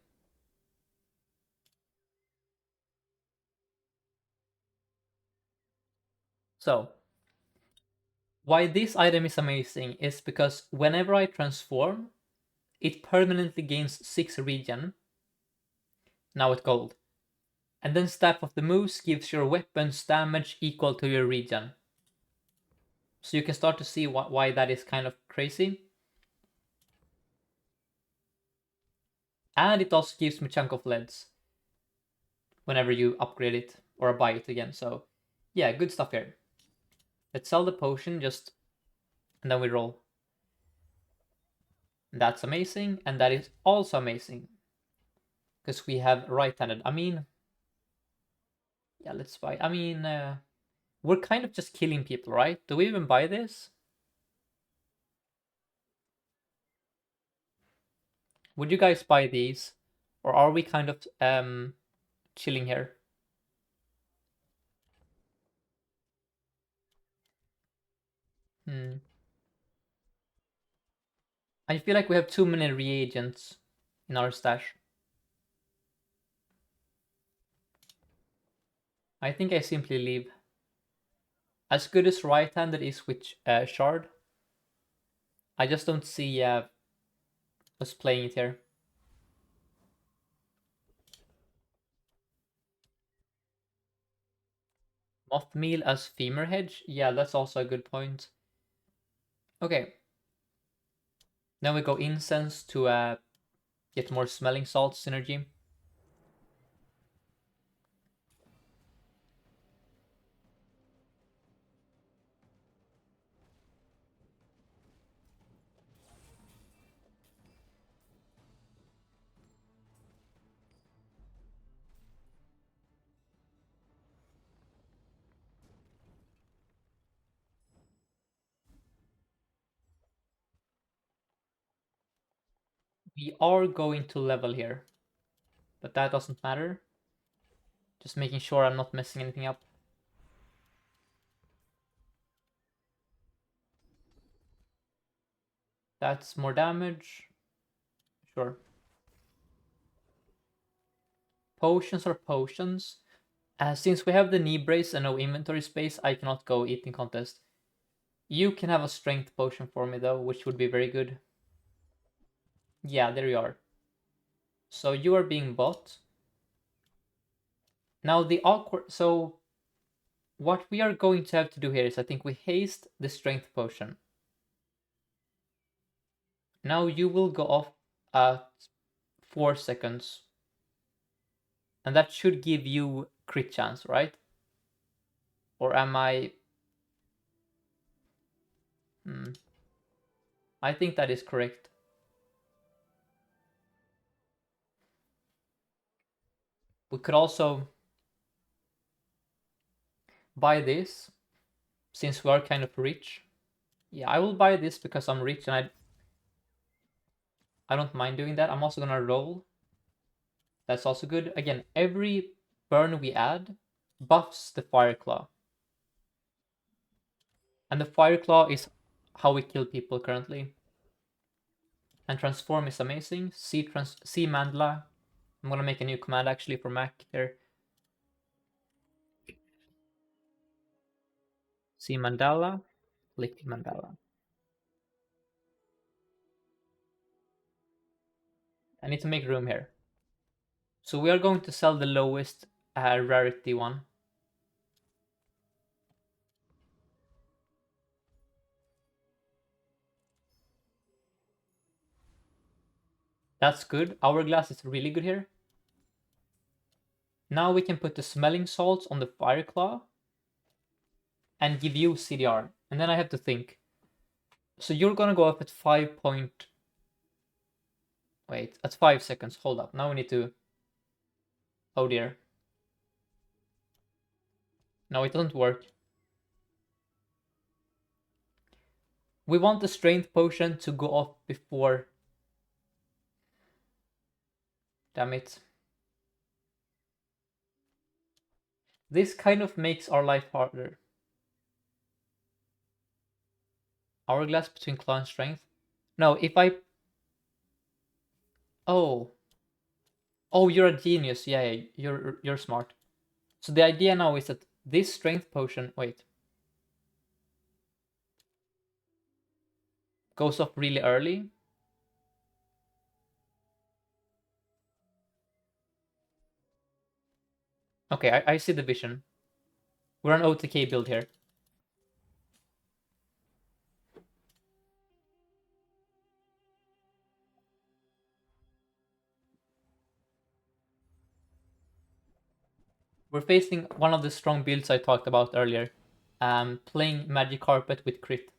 So, why this item is amazing is because whenever I transform, it permanently gains 6 regen. Now at gold. And then Staff of the Moose gives your weapons damage equal to your regen. So you can start to see why that is kind of crazy. And it also gives me chunk of leads whenever you upgrade it or buy it again. So yeah, good stuff here. Let's sell the potion and then we roll. That's amazing, and that is also amazing. Because we have right-handed. I mean, yeah, let's buy. I mean, we're kind of just killing people, right? Do we even buy this? Would you guys buy these? Or are we kind of chilling here? Hmm. I feel like we have too many reagents in our stash. I think I simply leave. As good as right-handed is with Shard, I just don't see us playing it here. Mothmeal as femur hedge? Yeah, that's also a good point. Okay. Then we go incense to get more smelling salt synergy. We are going to level here, but that doesn't matter. Just making sure I'm not messing anything up. That's more damage. Sure. Potions are potions. Since we have the knee brace and no inventory space, I cannot go eating contest. You can have a strength potion for me though, which would be very good. Yeah, there you are. So you are being bought. Now the awkward. So what we are going to have to do here is I think we haste the strength potion. Now you will go off at 4 seconds. And that should give you crit chance, right? Or am I... Hmm. I think that is correct. We could also buy this, since we are kind of rich. Yeah, I will buy this because I'm rich and I don't mind doing that. I'm also gonna roll. That's also good. Again, every burn we add buffs the Fire Claw. And the Fire Claw is how we kill people currently. And Transform is amazing. See Mandala. I'm gonna make a new command actually for Mac here. See Mandala, click Mandala. I need to make room here. So we are going to sell the lowest rarity one. That's good. Hourglass is really good here. Now we can put the smelling salts on the Fire Claw and give you CDR. And then I have to think. So you're gonna go up at 5 point... Wait, at 5 seconds. Hold up. Now we need to... Oh dear. No, it doesn't work. We want the strength potion to go off before... Damn it. This kind of makes our life harder. Hourglass between claw and strength. No, if I... Oh. Oh, you're a genius. Yeah, yeah, you're smart. So the idea now is that this strength potion... Wait. Goes off really early. Okay, I see the vision. We're an OTK build here. We're facing one of the strong builds I talked about earlier. Playing Magic Carpet with crit.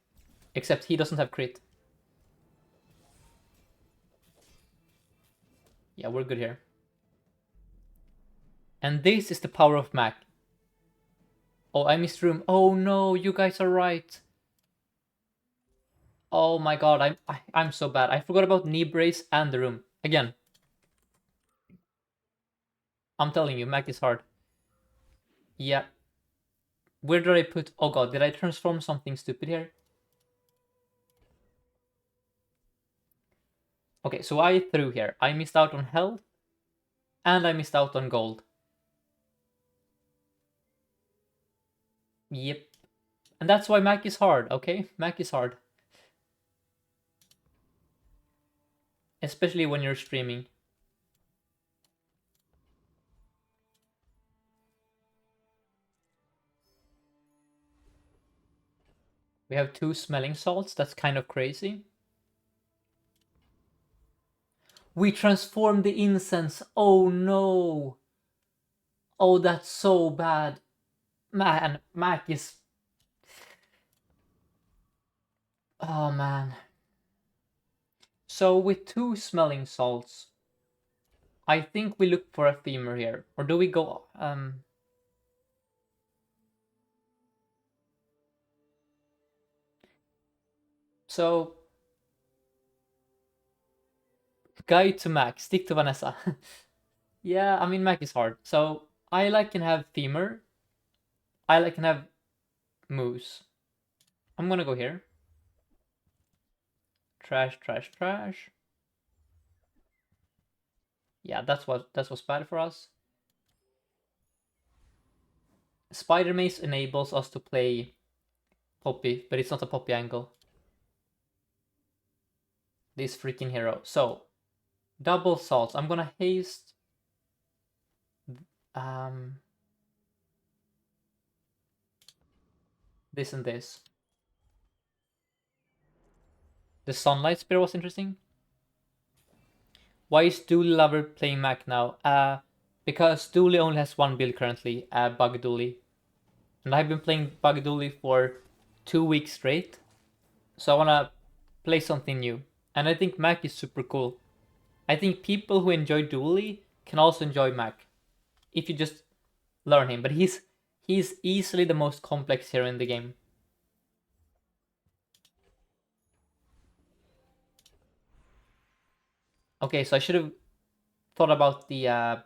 Except he doesn't have crit. Yeah, we're good here. And this is the power of Mac. Oh, I missed room. Oh no, you guys are right. Oh my god, I'm so bad. I forgot about knee brace and the room. Again. I'm telling you, Mac is hard. Yeah. Where did I put... Oh god, did I transform something stupid here? Okay, so I threw here. I missed out on health. And I missed out on gold. Yep. And that's why Mac is hard, okay? Mac is hard. Especially when you're streaming. We have 2 smelling salts. That's kind of crazy. We transformed the incense. Oh no. Oh, that's so bad. Man, Mac is... Oh man. So with 2 smelling salts, I think we look for a femur here. Or do we go... So Guide to Mac. Stick to Vanessa. Yeah, I mean Mac is hard. So I like can have femur. I like can have moose. I'm gonna go here. Trash, trash, trash. Yeah, that's what's bad for us. Spider Maze enables us to play Poppy, but it's not a Poppy angle. This freaking hero. So double salts. I'm gonna haste. Um, this and this. The Sunlight Spear was interesting. Why is Dooley Lover playing Mac now? Because Dooley only has one build currently, Bug Dooley. And I've been playing Bug Dooley for 2 weeks straight. So I wanna play something new. And I think Mac is super cool. I think people who enjoy Dooley can also enjoy Mac. If you just learn him. But he's easily the most complex hero in the game. Okay, so I should have thought about the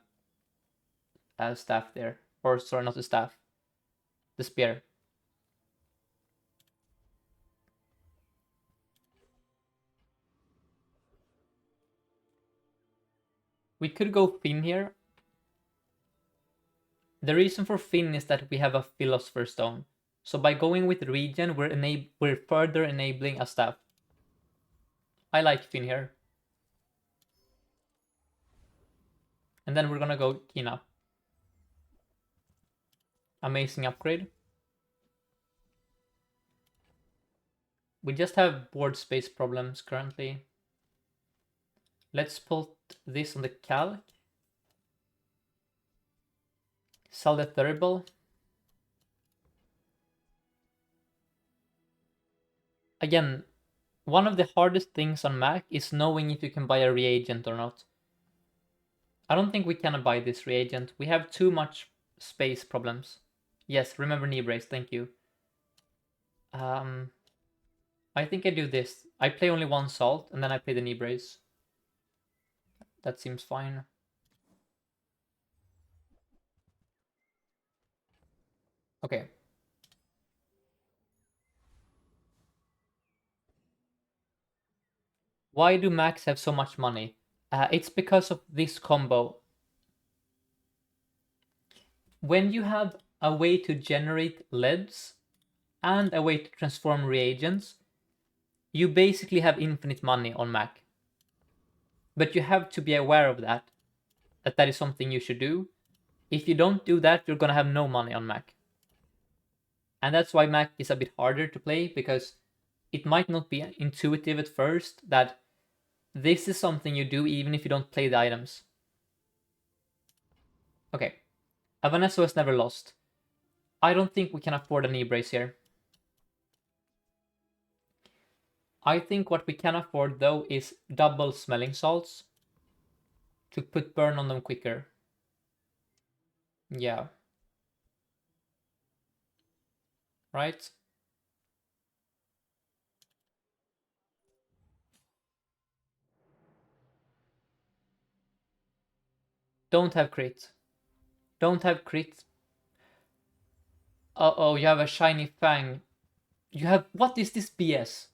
staff there. Or sorry, not the staff. The spear. We could go Finn here. The reason for Finn is that we have a Philosopher's Stone. So by going with Regen, we're further enabling a staff. I like Finn here. And then we're gonna go Kina. Amazing upgrade. We just have board space problems currently. Let's put this on the calc. Sell the Thurible. Again, one of the hardest things on Mac is knowing if you can buy a reagent or not. I don't think we can buy this reagent. We have too much space problems. Yes, remember knee brace, thank you. I think I do this. I play only one salt and then I play the knee brace. That seems fine. Okay. Why do Macs have so much money? It's because of this combo. When you have a way to generate leads and a way to transform reagents, you basically have infinite money on Mac. But you have to be aware of that is something you should do. If you don't do that, you're gonna have no money on Mac. And that's why Mac is a bit harder to play, because it might not be intuitive at first that this is something you do even if you don't play the items. Okay, Vanessa has never lost. I don't think we can afford a knee brace here. I think what we can afford though is double smelling salts to put burn on them quicker. Yeah. Right? Don't have crit. Don't have crit. Uh-oh, you have a shiny fang. You have... What is this BS?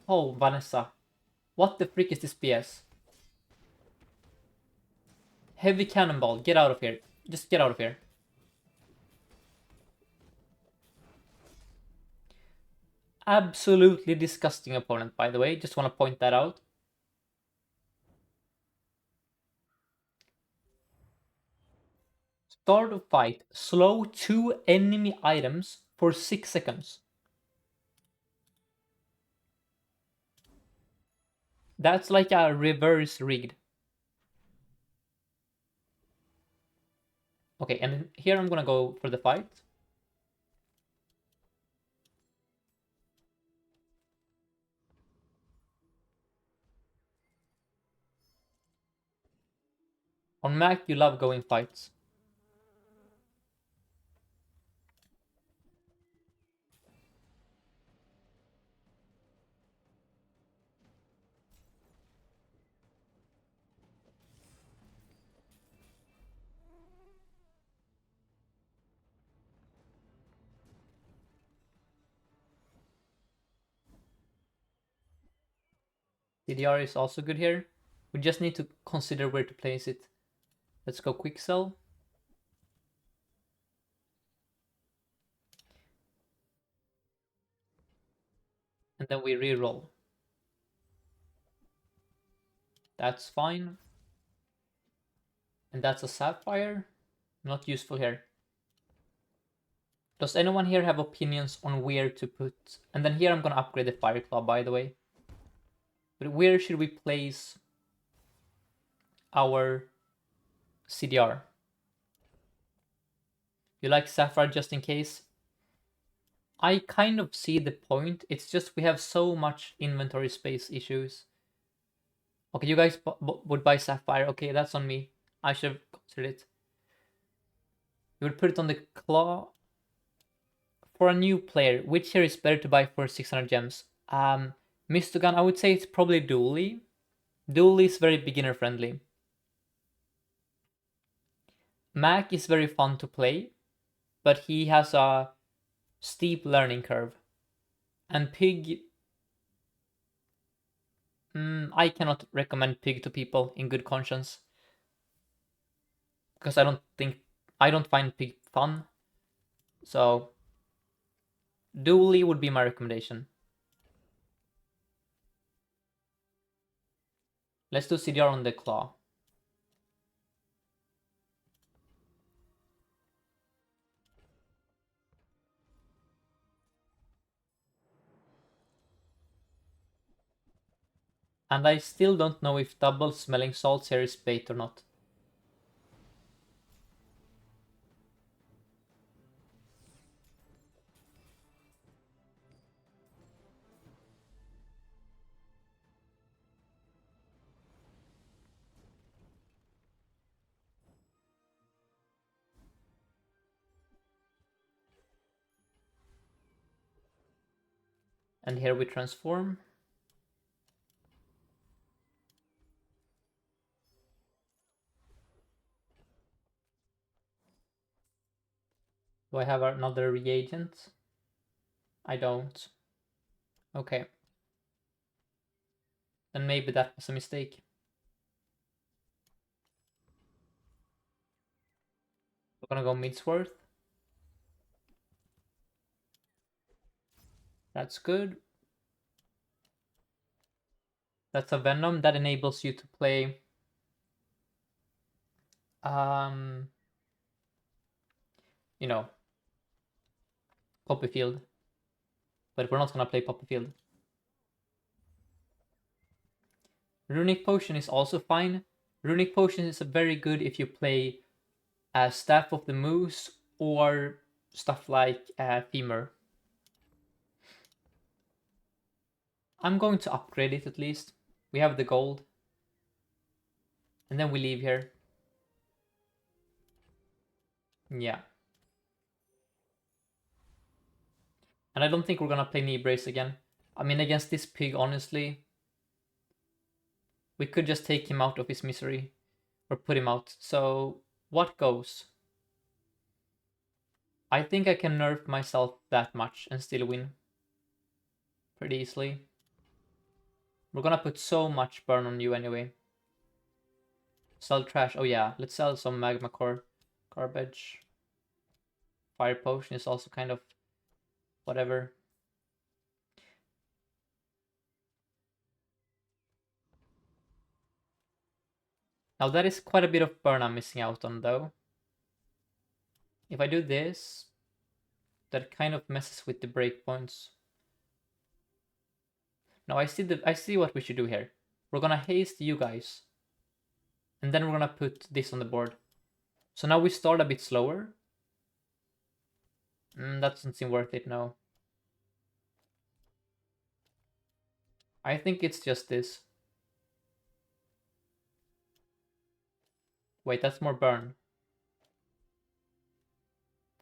Oh, Vanessa. What the frick is this BS? Heavy cannonball. Get out of here. Just get out of here. Absolutely disgusting opponent, by the way. Just want to point that out. Start of fight. Slow 2 enemy items for 6 seconds. That's like a reverse rigged. Okay, and here I'm gonna go for the fight. On Mac, you love going fights. CDR is also good here. We just need to consider where to place it. Let's go quick sell. And then we re-roll. That's fine. And that's a sapphire. Not useful here. Does anyone here have opinions on where to put? And then here I'm gonna upgrade the fire claw, by the way. But where should we place our CDR? You like sapphire just in case? I kind of see the point. It's just we have so much inventory space issues. Okay, you guys would buy sapphire. Okay, that's on me. I should have considered it. You would put it on the claw. For a new player, which here is better to buy for 600 gems? Mr. Gun, I would say it's probably Dooley. Dooley is very beginner friendly. Mac is very fun to play, but he has a steep learning curve. And Pig, I cannot recommend Pig to people in good conscience because I don't find Pig fun. So Dooley would be my recommendation. Let's do CDR on the claw. And I still don't know if double smelling salts here is bait or not. And here we transform. Do I have another reagent? I don't. Okay. Then maybe that was a mistake. We're gonna go Midsworth. That's good. That's a Venom that enables you to play um you know, Poppy Field. But we're not gonna play Poppy Field. Runic Potion is also fine. Runic Potion is very good if you play Staff of the Moose or stuff like Femur. I'm going to upgrade it at least. We have the gold. And then we leave here. Yeah. And I don't think we're gonna play Knee Brace again. I mean, against this pig, honestly, we could just take him out of his misery. Or put him out. So, what goes? I think I can nerf myself that much and still win. Pretty easily. We're gonna put so much burn on you anyway. Sell trash. Oh yeah, let's sell some magma core garbage. Fire potion is also kind of whatever. Now that is quite a bit of burn I'm missing out on though. If I do this, that kind of messes with the breakpoints. Now I see what we should do here. We're gonna haste you guys. And then we're gonna put this on the board. So now we start a bit slower. That doesn't seem worth it, no. I think it's just this. Wait, that's more burn.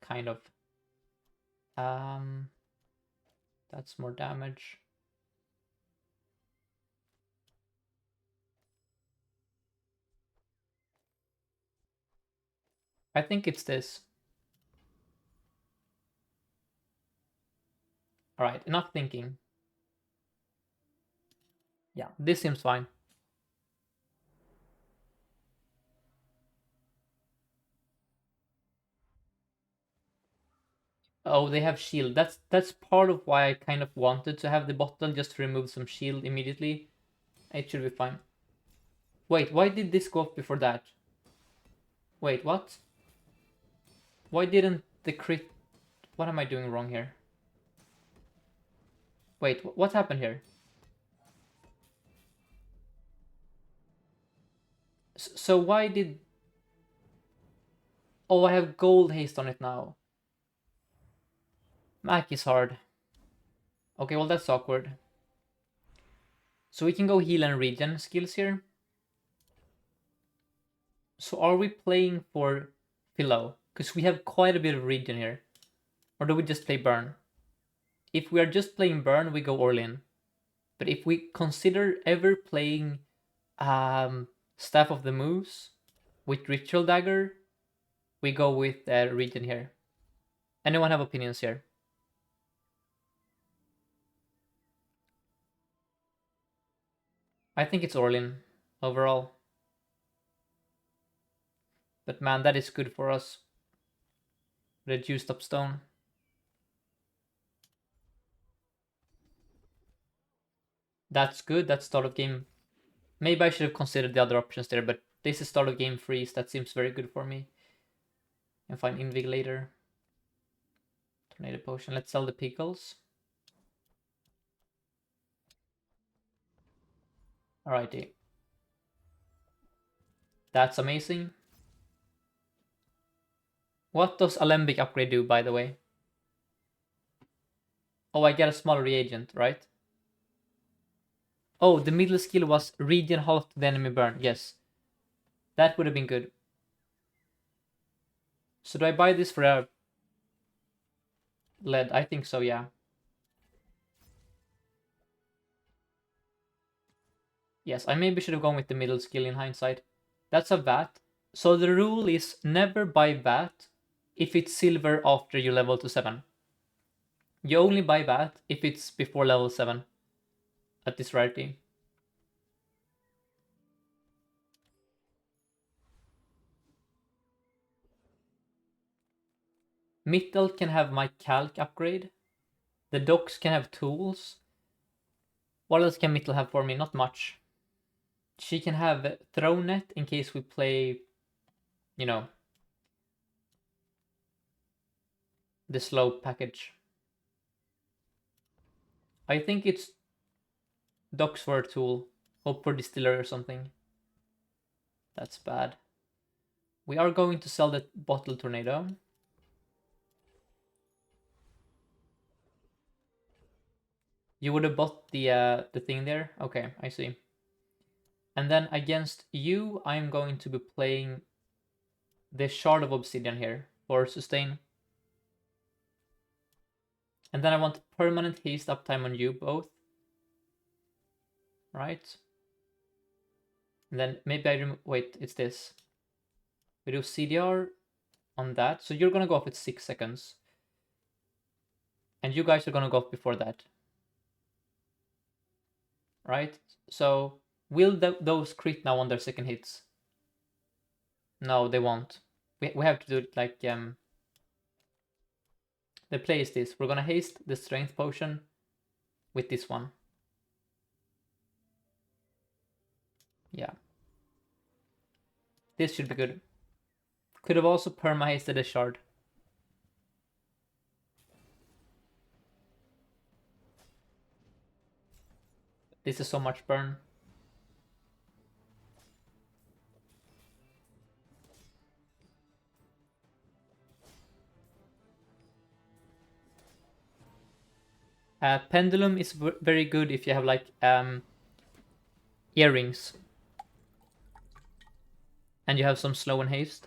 Kind of. That's more damage. I think it's this. Alright, enough thinking. Yeah, this seems fine. Oh, they have shield. That's part of why I kind of wanted to have the bottle, just to remove some shield immediately. It should be fine. Wait, why did this go off before that? Wait, what? Why didn't the crit... What am I doing wrong here? Wait, what happened here? So why did... Oh, I have gold haste on it now. Mac is hard. Okay, well that's awkward. So we can go heal and regen skills here. So are we playing for pillow? Because we have quite a bit of regen here. Or do we just play burn? If we are just playing burn, we go all in. But if we consider ever playing Staff of the Moose with Ritual Dagger, we go with regen here. Anyone have opinions here? I think it's Orlin overall. But man, that is good for us. Reduced up stone. That's good. That's start of game. Maybe I should have considered the other options there, but this is start of game freeze. That seems very good for me. And find Invig later. Tornado potion. Let's sell the pickles. Alrighty. That's amazing. What does Alembic upgrade do, by the way? Oh, I get a small reagent, right? Oh, the middle skill was regen half the enemy burn. Yes. That would have been good. So do I buy this for a lead? I think so, yeah. Yes, I maybe should have gone with the middle skill in hindsight. That's a VAT. So the rule is never buy VAT if it's silver after you level to 7. You only buy VAT if it's before level 7 at this rarity. Mittel can have my calc upgrade. The docks can have tools. What else can Mittel have for me? Not much. She can have throw net in case we play, you know, the slow package. I think it's docks for a tool. Hope for distiller or something. That's bad. We are going to sell the bottle tornado. You would have bought the thing there? Okay, I see. And then against you, I'm going to be playing the Shard of Obsidian here for sustain. And then I want permanent haste uptime on you both. Right? And then maybe I wait, it's this. We do CDR on that. So you're gonna go off with 6 seconds. And you guys are gonna go off before that. Right? So will those crit now on their second hits? No, they won't. We have to do it like the play is this. We're gonna haste the strength potion with this one. Yeah. This should be good. Could have also perma hasted a shard. This is so much burn. Pendulum is very good if you have like earrings. And you have some slow and haste.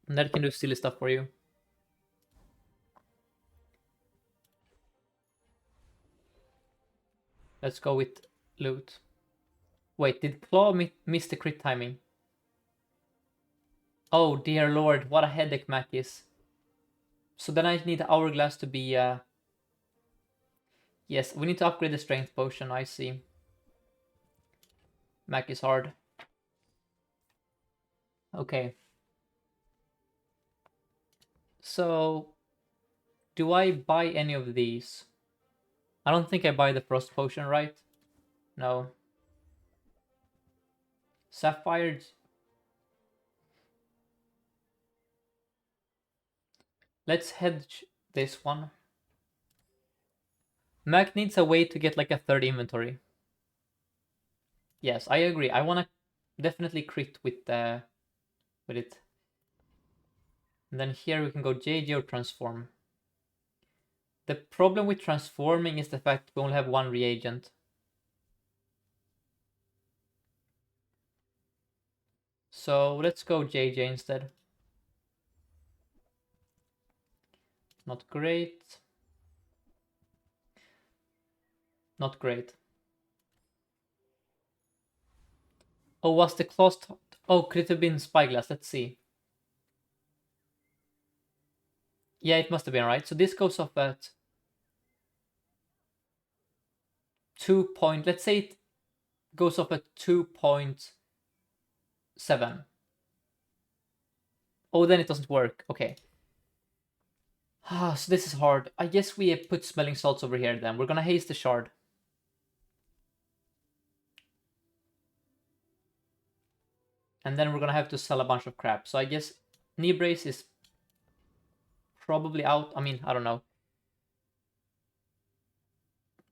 And that can do silly stuff for you. Let's go with loot. Wait, did Claw miss the crit timing? Oh dear lord, what a headache Mac is. So then I need the hourglass to be Yes, we need to upgrade the strength potion, I see. Mac is hard. Okay. So, do I buy any of these? I don't think I buy the frost potion, right? No. Sapphire. Let's hedge this one. Mac needs a way to get like a third inventory. Yes, I agree. I want to definitely crit with it. And then here we can go JJ or transform. The problem with transforming is the fact we only have one reagent. So let's go JJ instead. Not great. Not great. Oh, was the claws... Oh, could it have been Spyglass? Let's see. Yeah, it must have been, right? So this goes off at 2 point... Let's say it goes off at 2.7. Oh, then it doesn't work. Okay. Ah, so this is hard. I guess we put smelling salts over here then. We're gonna haste the shard. And then we're gonna have to sell a bunch of crap. So I guess knee brace is probably out. I mean, I don't know.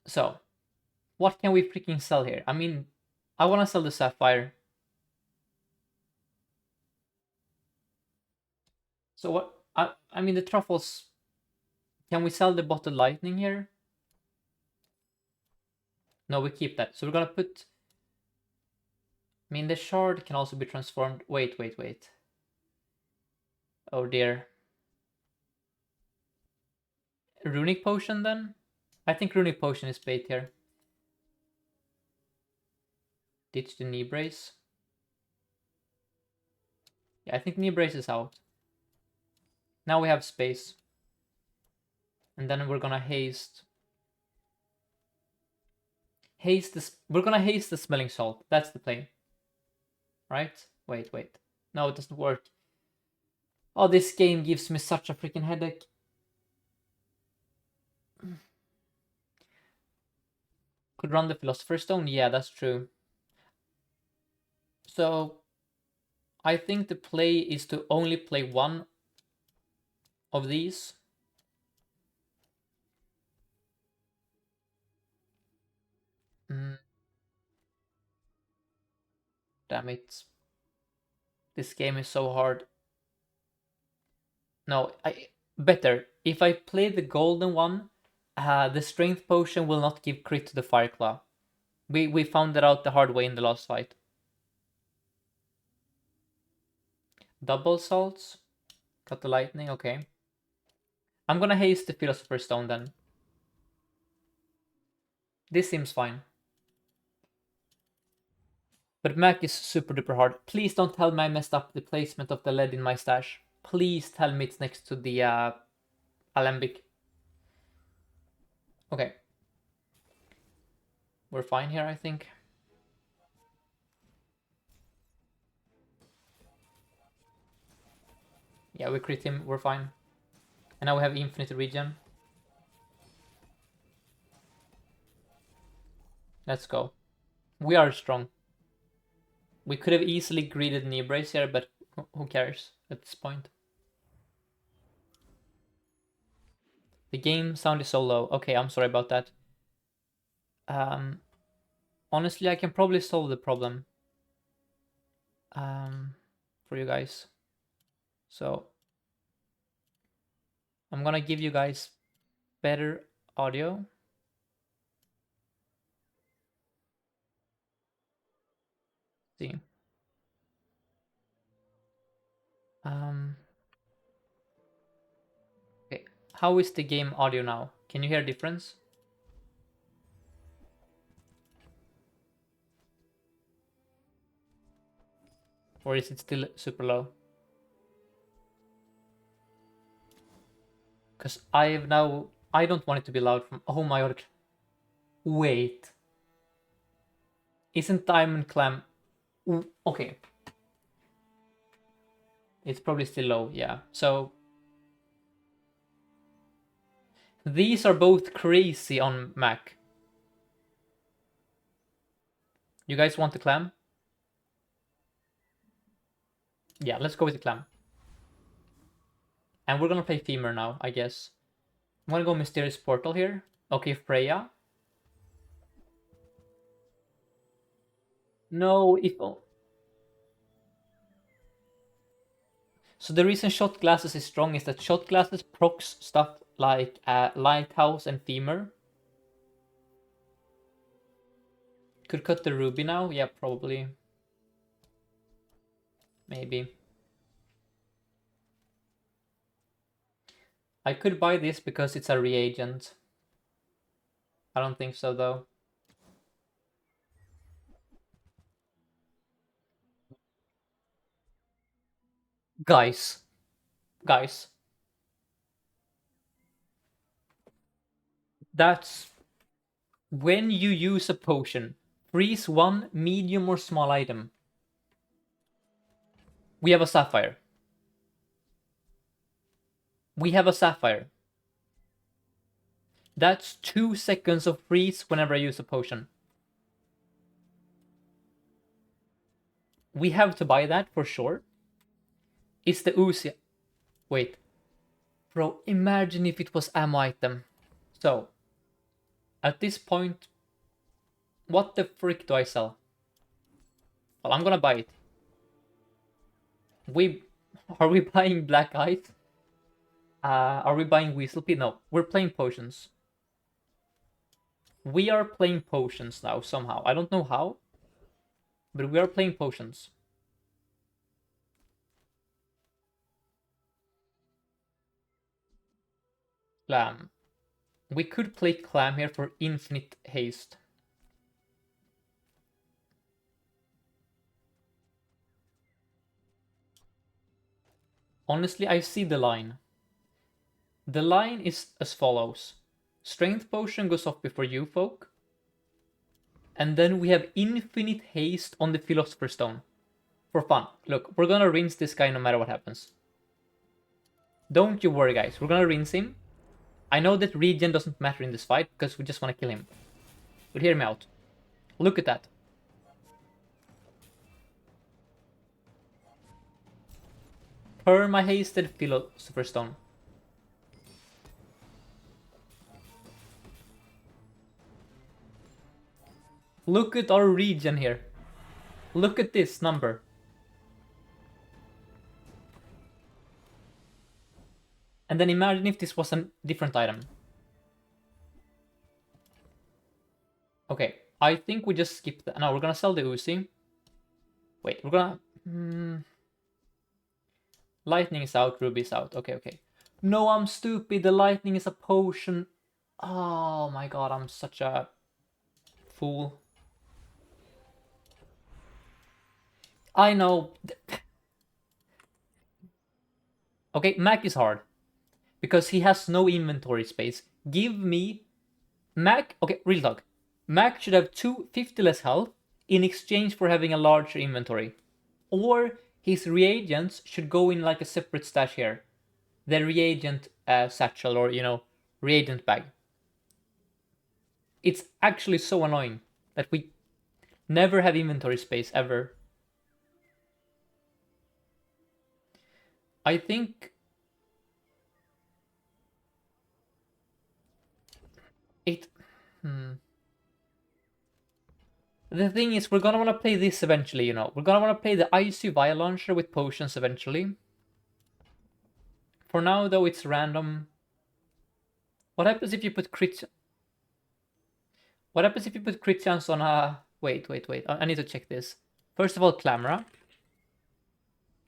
So, what can we freaking sell here? I mean, I want to sell the sapphire. So what? I mean, the truffles. Can we sell the bottled lightning here? No, we keep that. So we're gonna put... I mean, the shard can also be transformed. Wait. Oh dear. Runic potion then? I think runic potion is bait here. Ditch the knee brace. Yeah, I think knee brace is out. Now we have space. And then we're gonna haste. We're gonna haste the smelling salt. That's the play. Right? Wait. No, it doesn't work. Oh, this game gives me such a freaking headache. Could run the Philosopher's Stone? Yeah, that's true. So, I think the play is to only play one of these. Damn it. This game is so hard. No, better. If I play the golden one, the strength potion will not give crit to the Fireclaw. We found that out the hard way in the last fight. Double salts. Cut the lightning, okay. I'm gonna haste the Philosopher's Stone then. This seems fine. But Mac is super duper hard. Please don't tell me I messed up the placement of the lead in my stash. Please tell me it's next to the alembic. Okay. We're fine here, I think. Yeah, we crit him, we're fine. And now we have infinite regen. Let's go. We are strong. We could have easily greeted knee brace here, but who cares at this point? The game sound is so low. Okay, I'm sorry about that. Honestly, I can probably solve the problem for you guys. So I'm gonna give you guys better audio. See. Okay. How is the game audio now? Can you hear a difference? Or is it still super low? Because I don't want it to be loud from... Oh my god. Wait. Isn't Diamond Clam... Okay. It's probably still low, yeah. So... These are both crazy on Mac. You guys want the Clam? Yeah, let's go with the Clam. And we're gonna play Femur now, I guess. I'm gonna go Mysterious Portal here. Okay, Freya. No, if... So the reason Shot Glasses is strong is that Shot Glasses procs stuff like Lighthouse and Femur. Could cut the Ruby now? Yeah, probably. Maybe. I could buy this because it's a reagent. I don't think so, though. Guys. Guys. That's... When you use a potion, freeze one medium or small item. We have a Sapphire. We have a Sapphire. That's 2 seconds of freeze whenever I use a potion. We have to buy that for sure. It's the Uzi. Wait. Bro, imagine if it was ammo item. So, at this point, what the frick do I sell? Well, I'm gonna buy it. Are we buying Black Eyes? Are we buying Weaselpy? No, we're playing potions. We are playing potions now somehow. I don't know how, but we are playing potions. Clam. We could play Clam here for infinite haste. Honestly, I see the line. The line is as follows. Strength potion goes off before you folk. And then we have infinite haste on the Philosopher's Stone. For fun. Look, we're gonna rinse this guy no matter what happens. Don't you worry, guys. We're gonna rinse him. I know that regen doesn't matter in this fight because we just want to kill him. But hear me out. Look at that. Perma-hasted Philosopher's Stone. Look at our regen here. Look at this number. And then imagine if this was a different item. Okay, I think we just skip that. No, we're gonna sell the Uzi. Wait, we're gonna... Lightning is out, Ruby is out. Okay, okay. No, I'm stupid. The lightning is a potion. Oh my god, I'm such a fool. I know. Okay, Mac is hard. Because he has no inventory space. Give me... Mac... Okay, real talk. Mac should have 250 less health in exchange for having a larger inventory. Or his reagents should go in like a separate stash here. The reagent satchel or, you know, reagent bag. It's actually so annoying that we never have inventory space ever. I think it... The thing is, we're gonna want to play this eventually, you know. We're gonna want to play the ICU Via Launcher with potions eventually. For now, though, it's random. What happens if you put crit... What happens if you put crit chance on a... Wait. I need to check this. First of all, Clamora.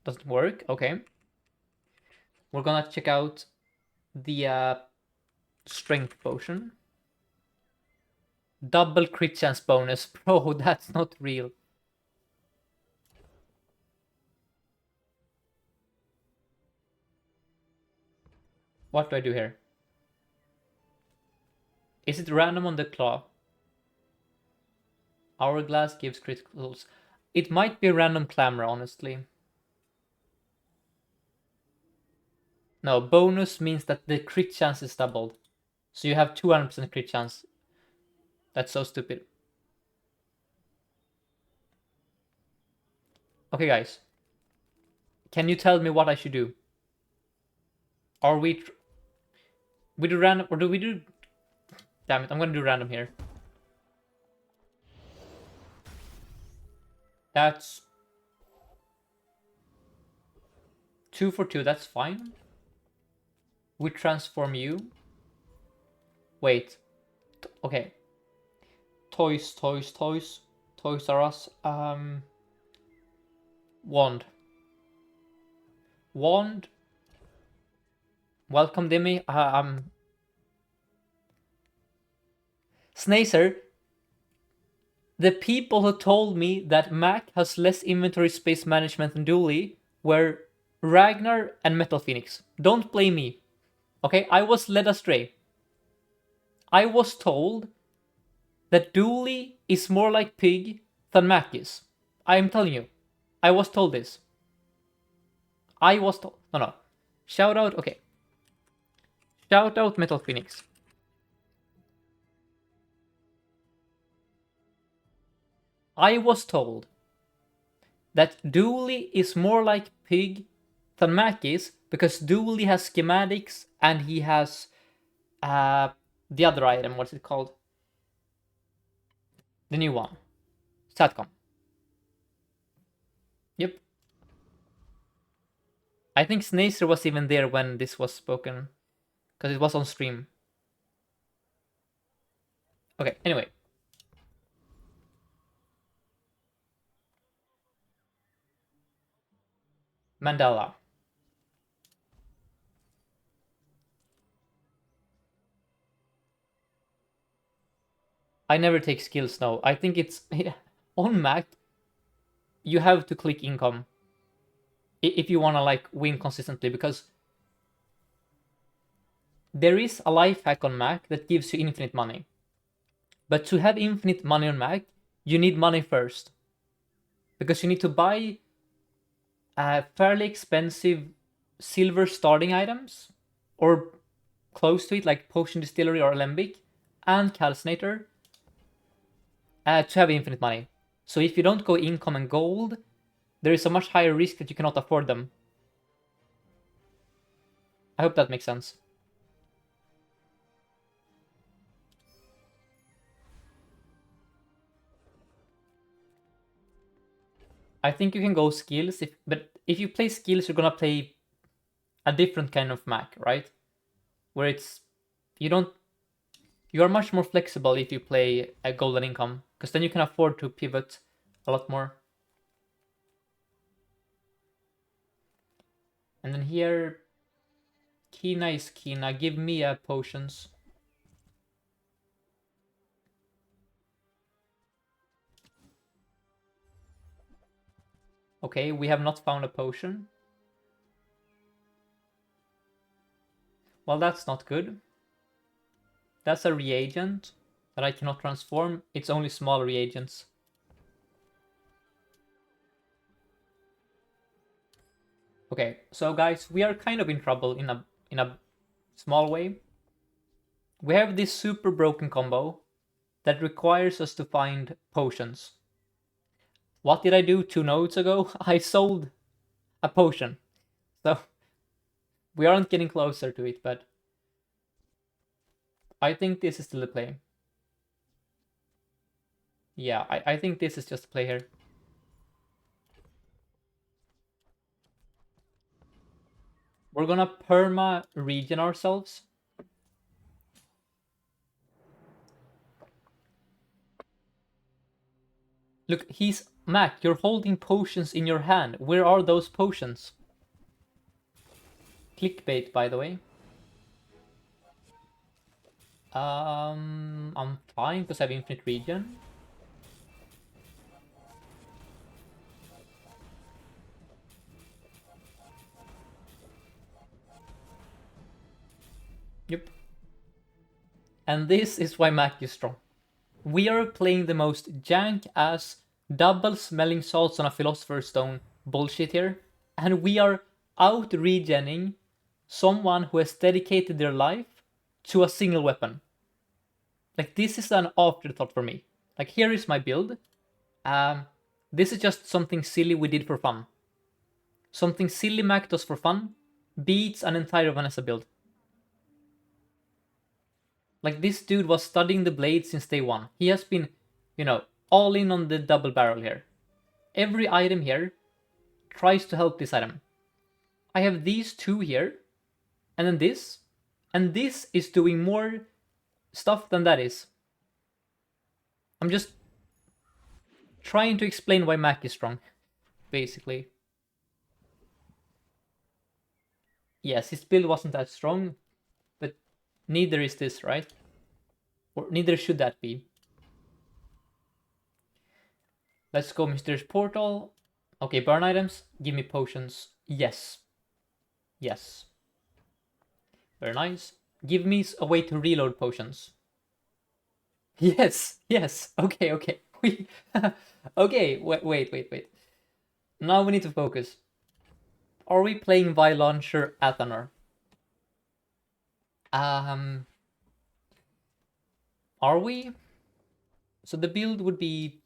Doesn't work. Okay. We're gonna check out the strength potion. Double crit chance bonus. Bro, that's not real. What do I do here? Is it random on the claw? Hourglass gives criticals. It might be random clamor, honestly. No, bonus means that the crit chance is doubled. So you have 200% crit chance. That's so stupid. Okay, guys. Can you tell me what I should do? Are we do random, or do we do... Damn it, I'm gonna do random here. That's 2 for 2, that's fine. We transform you. Wait. Okay. Toys. Toys R Us. Wand. Wand. Welcome, Dimmy. Snacer. The people who told me that Mac has less inventory space management than Dooley were Ragnar and Metal Phoenix. Don't blame me. Okay, I was led astray. I was told that Dooley is more like Pig than Mac is. I am telling you. I was told this. I was told. No. Shout out. Okay. Shout out Metal Phoenix. I was told that Dooley is more like Pig than Mac is because Dooley has schematics and he has the other item. What's it called? The new one. Satcom. Yep. I think Snacer was even there when this was spoken because it was on stream. Okay, anyway. Mandela. I never take skills now. I think it's on Mac. You have to click income if you want to like win consistently, because there is a life hack on Mac that gives you infinite money. But to have infinite money on Mac, you need money first, because you need to buy fairly expensive silver starting items or close to it, like Potion Distillery or Alembic and Calcinator, to have infinite money. So if you don't go income and gold, there is a much higher risk that you cannot afford them. I hope that makes sense. I think you can go skills, but if you play skills, you're gonna play a different kind of Mac, right? Where it's you are much more flexible if you play a golden income, because then you can afford to pivot a lot more. And then here, Kina is Kina. Give me a potions. Okay, we have not found a potion. Well, that's not good. That's a reagent that I cannot transform. It's only small reagents. Okay, so guys, we are kind of in trouble in a small way. We have this super broken combo that requires us to find potions. What did I do 2 nodes ago? I sold a potion. So we aren't getting closer to it, but I think this is still the play. Yeah, I think this is just a play here. We're gonna perma regen ourselves. Look, Mac, you're holding potions in your hand. Where are those potions? Clickbait, by the way. I'm fine because I have infinite regen. Yep. And this is why Mac is strong. We are playing the most jank ass double smelling salts on a philosopher's stone bullshit here, and we are out regenning someone who has dedicated their life to a single weapon. Like, this is an afterthought for me. Like, here is my build. Um, this is just something silly we did for fun. Something silly Mac does for fun beats an entire Vanessa build. Like, this dude was studying the blade since day one. He has been, all in on the double barrel here. Every item here tries to help this item. I have these two here, and then this, and this is doing more stuff than that is. I'm just trying to explain why Mac is strong, basically. Yes, his build wasn't that strong, but neither is this, right? Or neither should that be. Let's go Mysterious Portal. Okay, burn items. Give me potions. Yes. Yes. Very nice. Give me a way to reload potions. Yes. Yes. Okay. Okay. We. Okay. Wait. Now we need to focus. Are we playing Vi Launcher Athanor? Um. Are we? So the build would be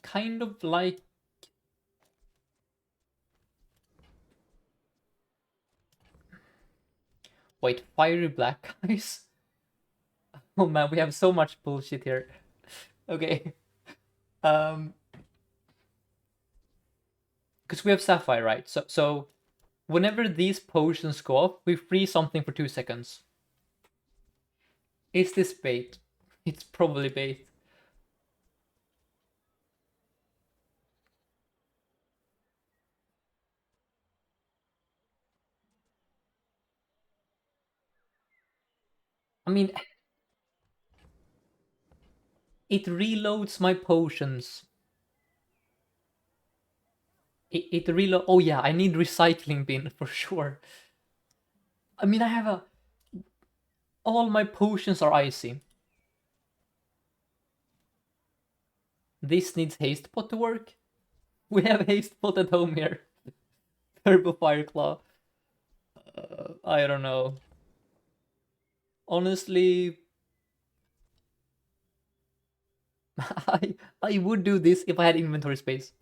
kind of like. Wait, fiery black guys? Oh man, we have so much bullshit here. Okay. Um. Because we have Sapphire, right? So whenever these potions go off, we freeze something for 2 seconds. Is this bait? It's probably bait. I mean, it reloads my potions. It reload. Oh yeah, I need recycling bin for sure. I mean, I have a. All my potions are icy. This needs haste pot to work. We have haste pot at home here. Turbo Fire Claw. I don't know. Honestly, I would do this if I had inventory space.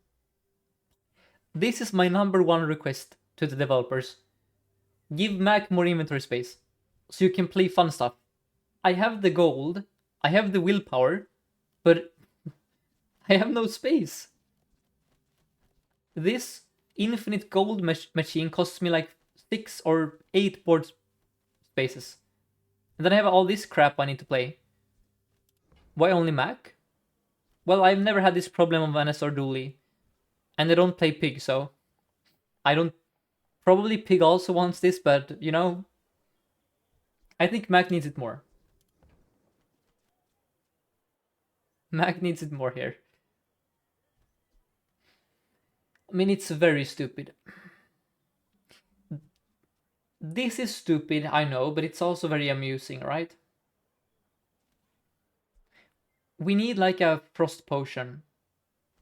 This is my number one request to the developers. Give Mac more inventory space so you can play fun stuff. I have the gold, I have the willpower, but I have no space. This infinite gold machine costs me like 6 or 8 board spaces. And then I have all this crap I need to play. Why only Mac? Well, I've never had this problem on Vanessa or Dooley. And I don't play Pig, so I don't. Probably Pig also wants this, but I think Mac needs it more. Mac needs it more here. I mean, it's very stupid. This is stupid, I know, but it's also very amusing, right? We need like a frost potion.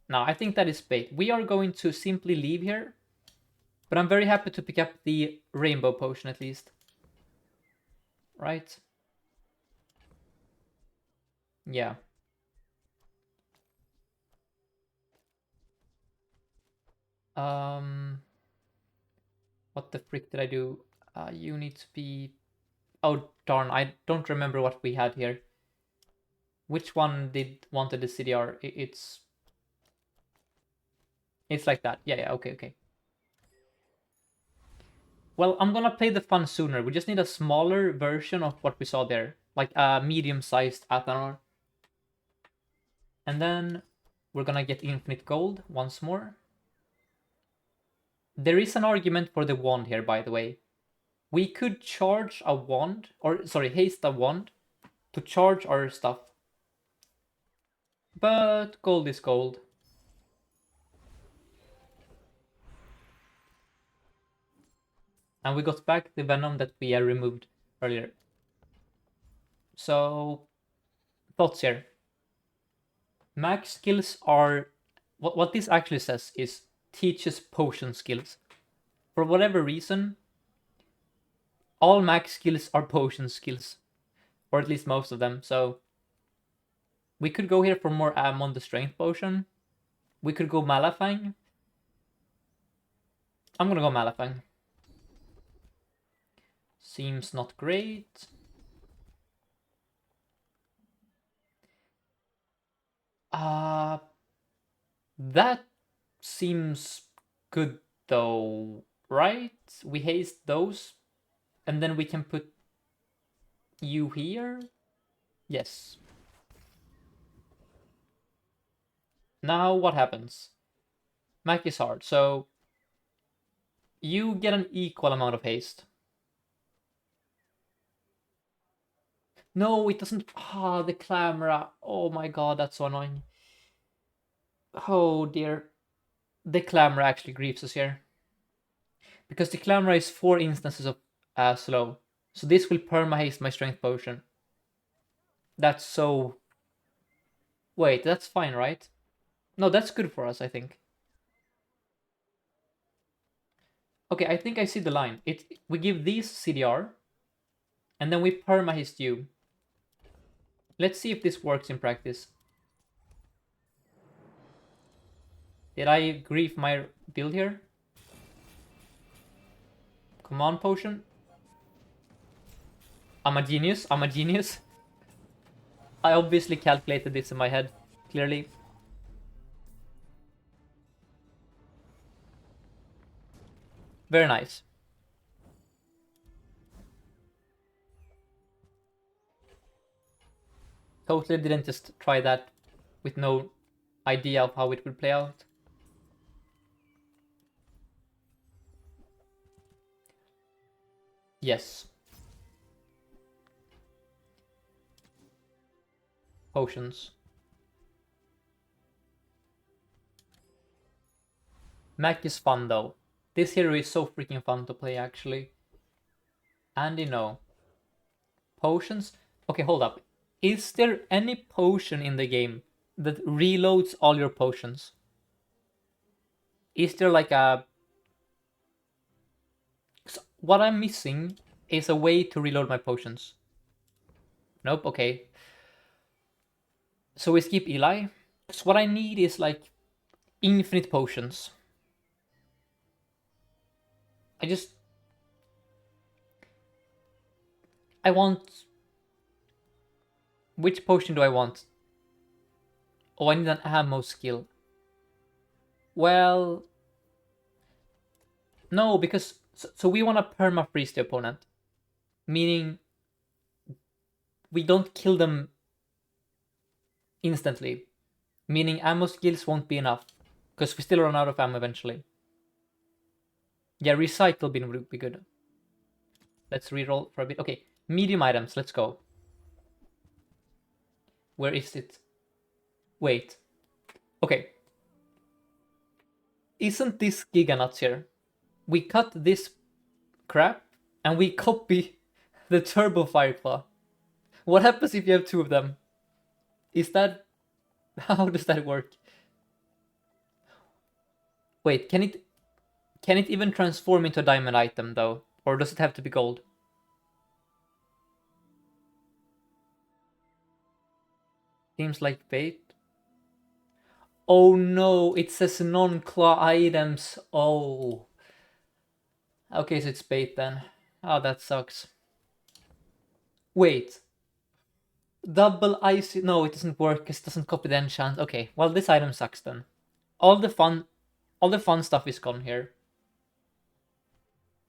Now, I think that is bait. We are going to simply leave here, but I'm very happy to pick up the rainbow potion at least. Right? Yeah. Um, what the frick did I do? You need to be. Oh darn! I don't remember what we had here. Which one did wanted the CDR? It's like that. Yeah. Okay. Well, I'm gonna play the fun sooner. We just need a smaller version of what we saw there, like a medium-sized Athanor. And then we're gonna get infinite gold once more. There is an argument for the wand here, by the way. We could charge a wand, or sorry, haste a wand to charge our stuff. But gold is gold. And we got back the venom that we had removed earlier. So thoughts here. Max skills are... What this actually says is teaches potion skills. For whatever reason, all max skills are potion skills. Or at least most of them, so... We could go here for more ammo on the strength potion. We could go Malafang. I'm gonna go Malafang. Seems not great. That seems good though, right? We haste those, and then we can put you here. Yes. Now what happens? Mac is hard, so you get an equal amount of haste. No, it doesn't. Ah, the camera. Oh my god, that's so annoying. Oh dear. The clamor actually grieves us here. Because the clamor is 4 instances of slow. So this will perma-haste my strength potion. That's so... Wait, that's fine, right? No, that's good for us, I think. Okay, I think I see the line. We give these CDR, and then we perma-haste you. Let's see if this works in practice. Did I grief my build here? Command potion. I'm a genius. I'm a genius. I obviously calculated this in my head, clearly. Very nice. Totally didn't just try that with no idea of how it would play out. Yes. Potions. Mac is fun though. This hero is so freaking fun to play actually. Andy, no. Potions? Okay, hold up. Is there any potion in the game that reloads all your potions? Is there like a... What I'm missing is a way to reload my potions. Nope, okay. So we skip Eli. So what I need is like infinite potions. I want... Which potion do I want? Oh, I need an ammo skill. Well... No, because... So we want to perma-freeze the opponent. Meaning... We don't kill them instantly. Meaning ammo skills won't be enough. Because we still run out of ammo eventually. Yeah, recycle bin would be good. Let's reroll for a bit. Okay, medium items, let's go. Where is it? Wait. Okay. Isn't this Giga Nuts here? We cut this crap and we copy the Turbo Fireclaw. What happens if you have 2 of them? Is that... How does that work? Wait, can it even transform into a diamond item though? Or does it have to be gold? Seems like bait. Oh no, it says non-claw items. Oh. Okay, so it's bait then. Oh, that sucks. Wait. Double icy... No, it doesn't work because it doesn't copy the enchant. Okay, well this item sucks then. All the fun stuff is gone here.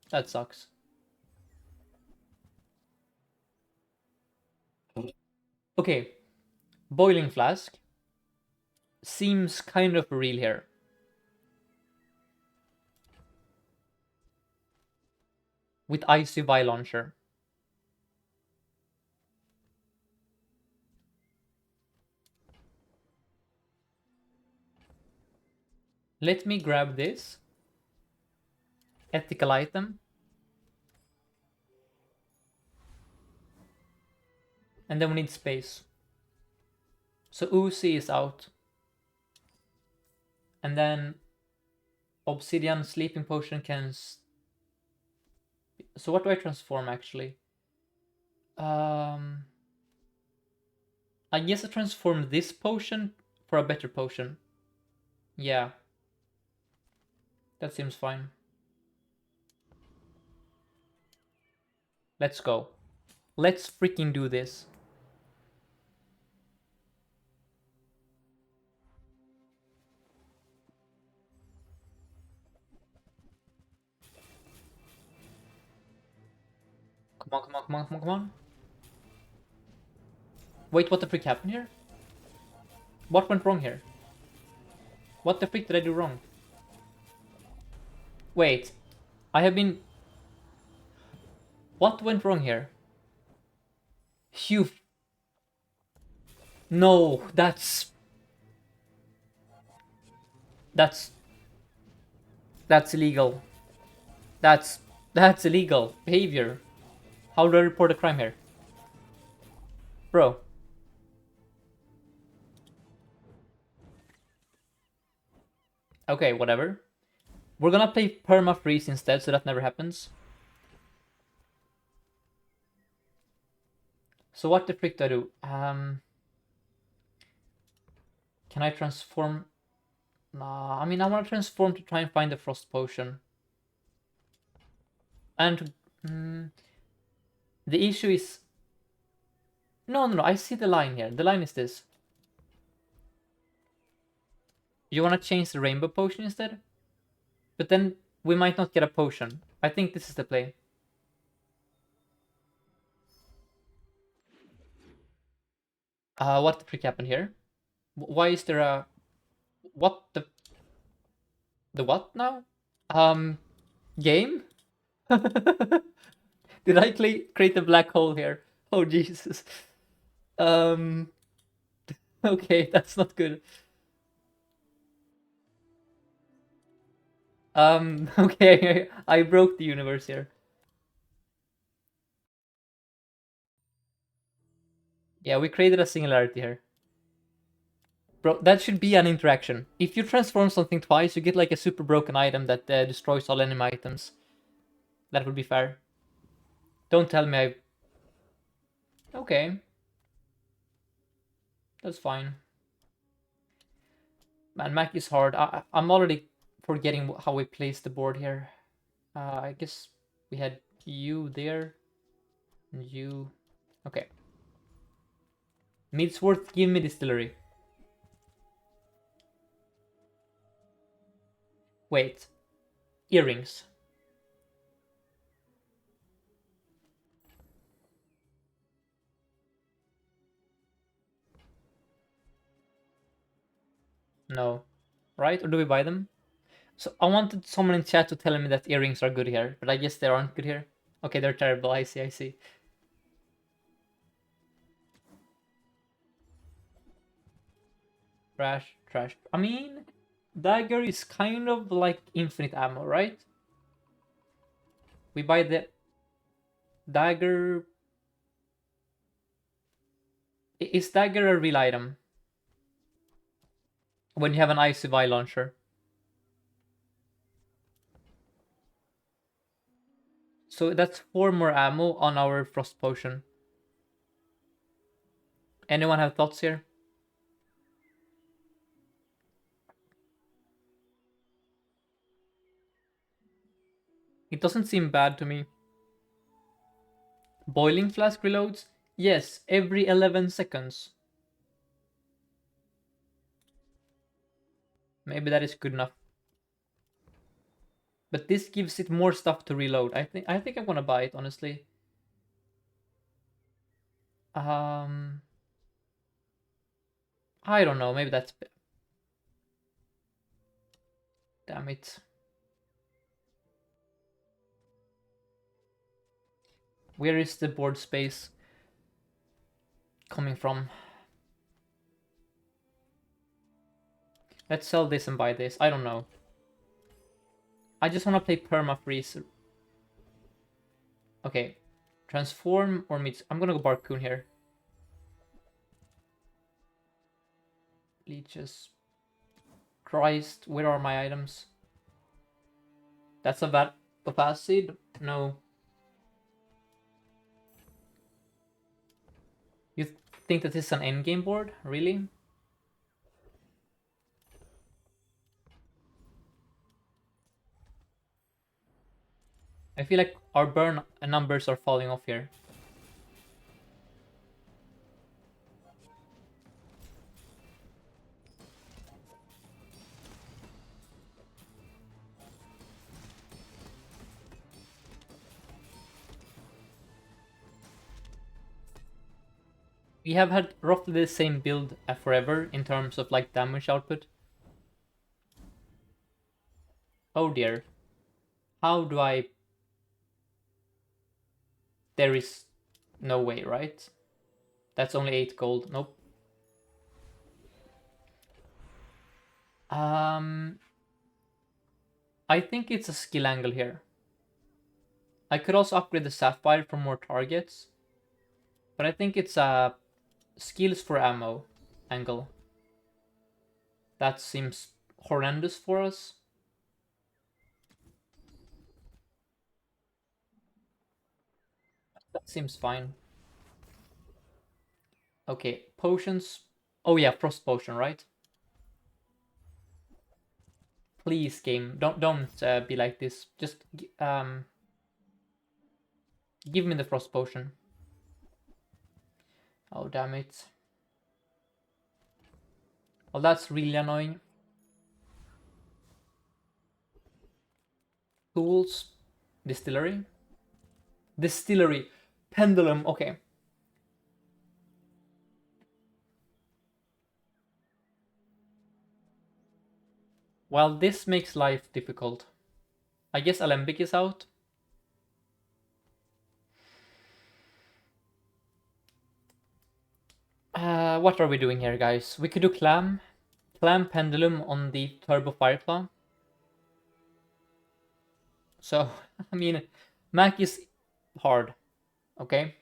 That sucks. Okay. Boiling Flask. Seems kind of real here. With Icy Vi Launcher. Let me grab this. Ethical item. And then we need space. So Uzi is out. And then Obsidian Sleeping Potion can... So what do I transform actually? I guess I transform this potion for a better potion. Yeah. That seems fine. Let's go. Let's freaking do this. Come on, come on, come on, come on, come on. Wait, what the frick happened here? What went wrong here? What the frick did I do wrong? Wait. I have been... What went wrong here? Phew. No, that's... That's illegal. That's illegal behavior. How do I report a crime here? Bro. Okay, whatever. We're gonna play perma freeze instead, so that never happens. So what the frick do I do? Can I transform? Nah, I mean I want to transform to try and find the frost potion. And the issue is... No, I see the line here. The line is this. You want to change the rainbow potion instead? But then we might not get a potion. I think this is the play. What the frick happened here? Why is there a... What the... The what now? Game? Did I create a black hole here? Oh, Jesus. Okay, that's not good. Okay, I broke the universe here. Yeah, we created a singularity here. Bro, that should be an interaction. If you transform something twice, you get like a super broken item that destroys all enemy items. That would be fair. Don't tell me I... Okay. That's fine. Man, Mac is hard. I'm already forgetting how we place the board here. I guess we had you there. And you... Okay. Midsworth, give me distillery. Wait. Earrings. No. Right? Or do we buy them? So I wanted someone in chat to tell me that earrings are good here, but I guess they aren't good here. Okay, they're terrible. I see, I see. Trash, trash. I mean, dagger is kind of like infinite ammo, right? We buy the dagger. Is dagger a real item? When you have an ICY launcher. So that's 4 more ammo on our frost potion. Anyone have thoughts here? It doesn't seem bad to me. Boiling flask reloads? Yes, every 11 seconds. Maybe that is good enough. But this gives it more stuff to reload. I think I'm gonna buy it, honestly. I don't know, maybe that's... Damn it. Where is the board space coming from? Let's sell this and buy this. I don't know. I just want to play perma freeze. Okay. Transform or meets... I'm gonna go Barcoon here. Leeches. Christ, where are my items? That's a bad opacity? No. You think that this is an endgame board? Really? I feel like our burn numbers are falling off here. We have had roughly the same build forever in terms of like damage output. Oh dear. How do I... There is no way, right? That's only 8 gold. Nope. Um, I think it's a skill angle here. I could also upgrade the Sapphire for more targets. But I think it's a skills for ammo angle. That seems horrendous for us. That seems fine. Okay, potions. Oh yeah, frost potion, right? Please, game, don't be like this. Just give me the frost potion. Oh damn it. Well, that's really annoying. Tools, distillery, pendulum. Okay. Well, this makes life difficult. I guess Alembic is out. What are we doing here, guys? We could do Clam. Clam Pendulum on the Turbo Fireclaw. So, I mean, Mac is hard, okay?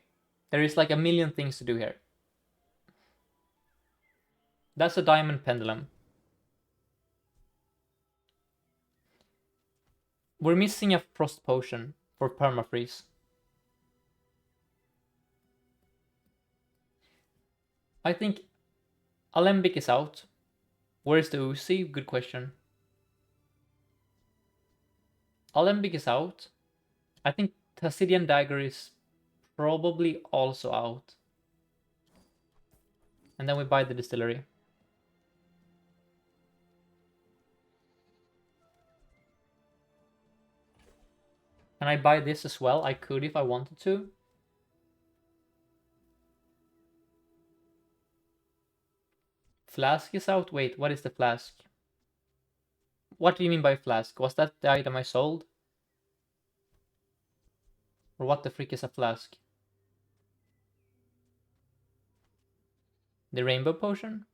There is like a million things to do here. That's a Diamond Pendulum. We're missing a Frost Potion for Permafreeze. I think Alembic is out. Where's the Uzi? Good question. Alembic is out. I think Tassidian Dagger is probably also out. And then we buy the distillery. Can I buy this as well? I could if I wanted to. Flask is out? Wait, what is the flask? What do you mean by flask? Was that the item I sold? Or what the frick is a flask? The rainbow potion?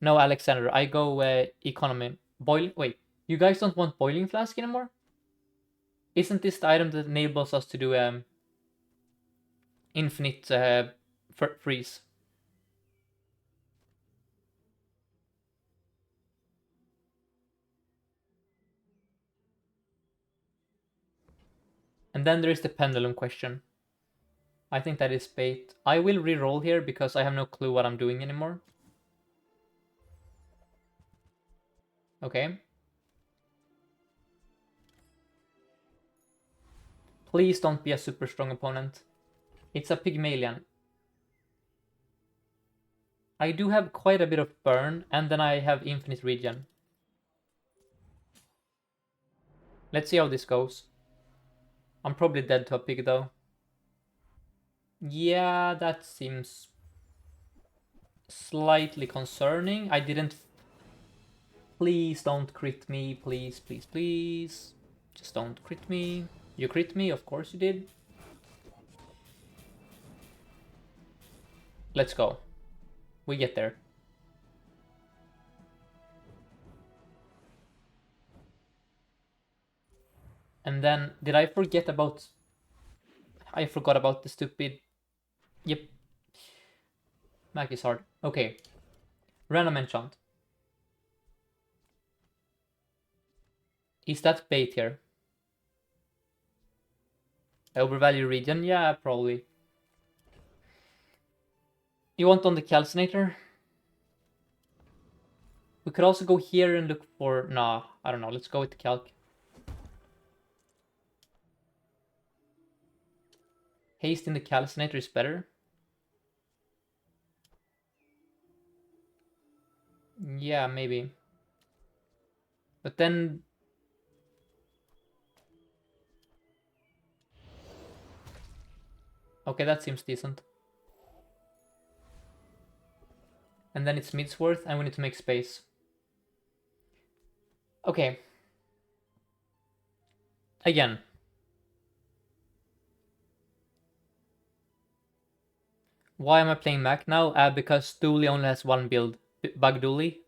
No, Alexander, I go economy. Boiling. Wait, you guys don't want boiling flask anymore? Isn't this the item that enables us to do infinite freeze? And then there is the pendulum question. I think that is bait. I will re-roll here because I have no clue what I'm doing anymore. Okay. Please don't be a super strong opponent. It's a Pygmalion. I do have quite a bit of burn, and then I have infinite regen. Let's see how this goes. I'm probably dead to a pig though. Yeah, that seems slightly concerning. I didn't... Please don't crit me, please, please, please. Just don't crit me. You crit me, of course you did. Let's go. We get there. And then, did I forget about... I forgot about the stupid... Yep. Mac is hard. Okay. Random enchant. Is that bait here? Overvalue region? Yeah, probably. You want on the calcinator? We could also go here and look for... Nah, I don't know. Let's go with the calc. Haste in the calcinator is better. Yeah, maybe. But then... Okay, that seems decent. And then it's Midsworth, and we need to make space. Okay. Again. Why am I playing Mac now? Because Dooley only has one build, Bug Dooley.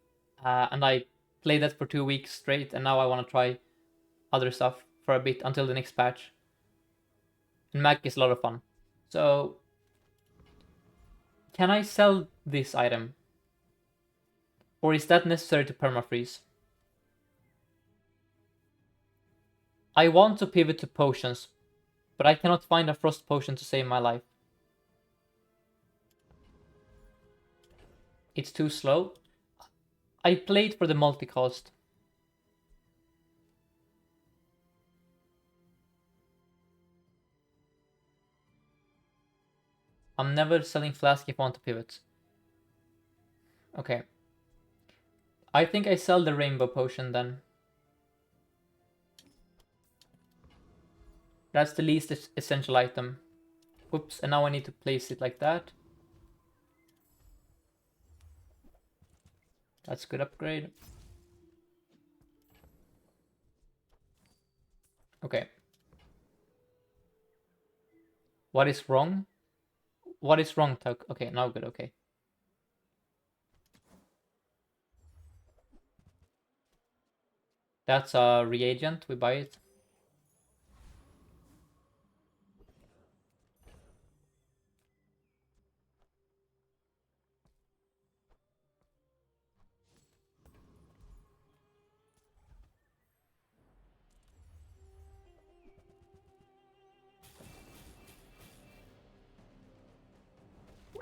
And I played that for 2 weeks straight, and now I want to try other stuff for a bit until the next patch. And Mac is a lot of fun. So, can I sell this item? Or is that necessary to permafreeze? I want to pivot to potions, but I cannot find a frost potion to save my life. It's too slow. I played for the multicast. I'm never selling flask if I want to pivot. Okay. I think I sell the rainbow potion then. That's the least essential item. Oops, and now I need to place it like that. That's good upgrade. Okay. What is wrong? What is wrong, Tuck? Okay, now good, okay. That's a reagent, we buy it.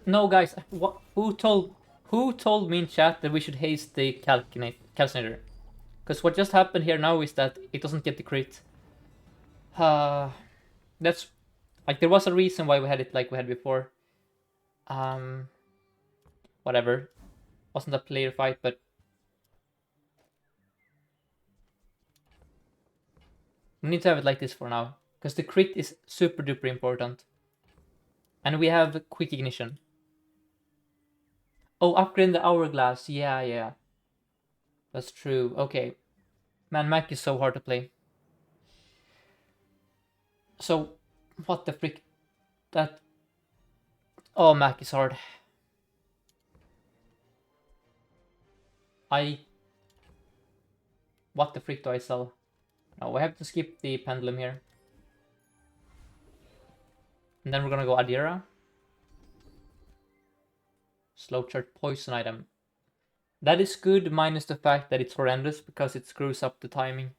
No, guys, what? Who told me in chat that we should haste the calcinator? Because what just happened here now is that it doesn't get the crit. That's like there was a reason why we had it like we had before. Um, Whatever. Wasn't a player fight, but we need to have it like this for now because the crit is super duper important, and we have quick ignition. Oh, upgrade the hourglass. Yeah, yeah. That's true. Okay. Man, Mac is so hard to play. So, what the frick? That... Oh, Mac is hard. I... What the frick do I sell? No, we have to skip the pendulum here. And then we're gonna go Adira. Slow charge poison item. That is good minus the fact that it's horrendous because it screws up the timing.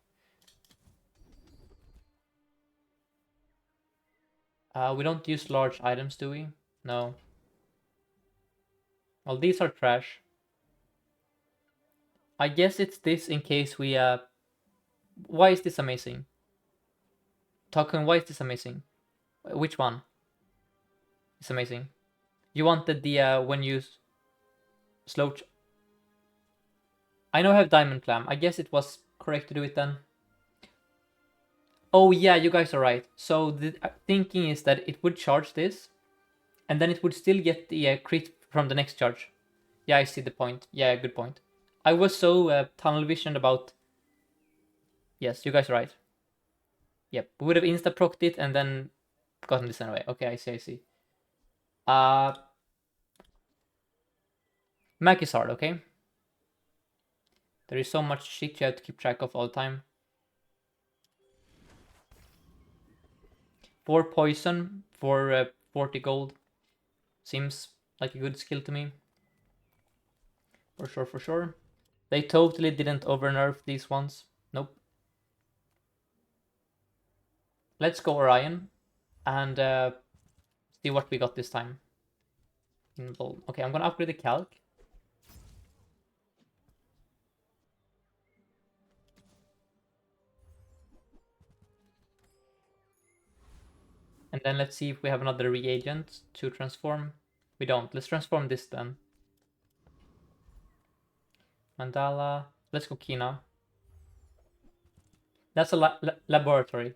We don't use large items, do we? No. Well, these are trash. I guess it's this in case we... Why is this amazing? Talking, why is this amazing? Which one is amazing? You wanted the when you slow... I know I have Diamond Clam. I guess it was correct to do it then. Oh yeah, you guys are right. So the thinking is that it would charge this, and then it would still get the crit from the next charge. Yeah, I see the point. Yeah, good point. I was so tunnel visioned about... Yes, you guys are right. Yep, we would have insta-procced it and then gotten this anyway. Okay, I see, I see. Mac is hard, okay? There is so much shit you have to keep track of all the time. 4 poison for 40 gold. Seems like a good skill to me. For sure, for sure. They totally didn't overnerf these ones. Nope. Let's go Orion and see what we got this time. Okay, I'm gonna upgrade the calc. And then let's see if we have another reagent to transform. We don't. Let's transform this then. Mandala. Let's go Kina. That's a laboratory.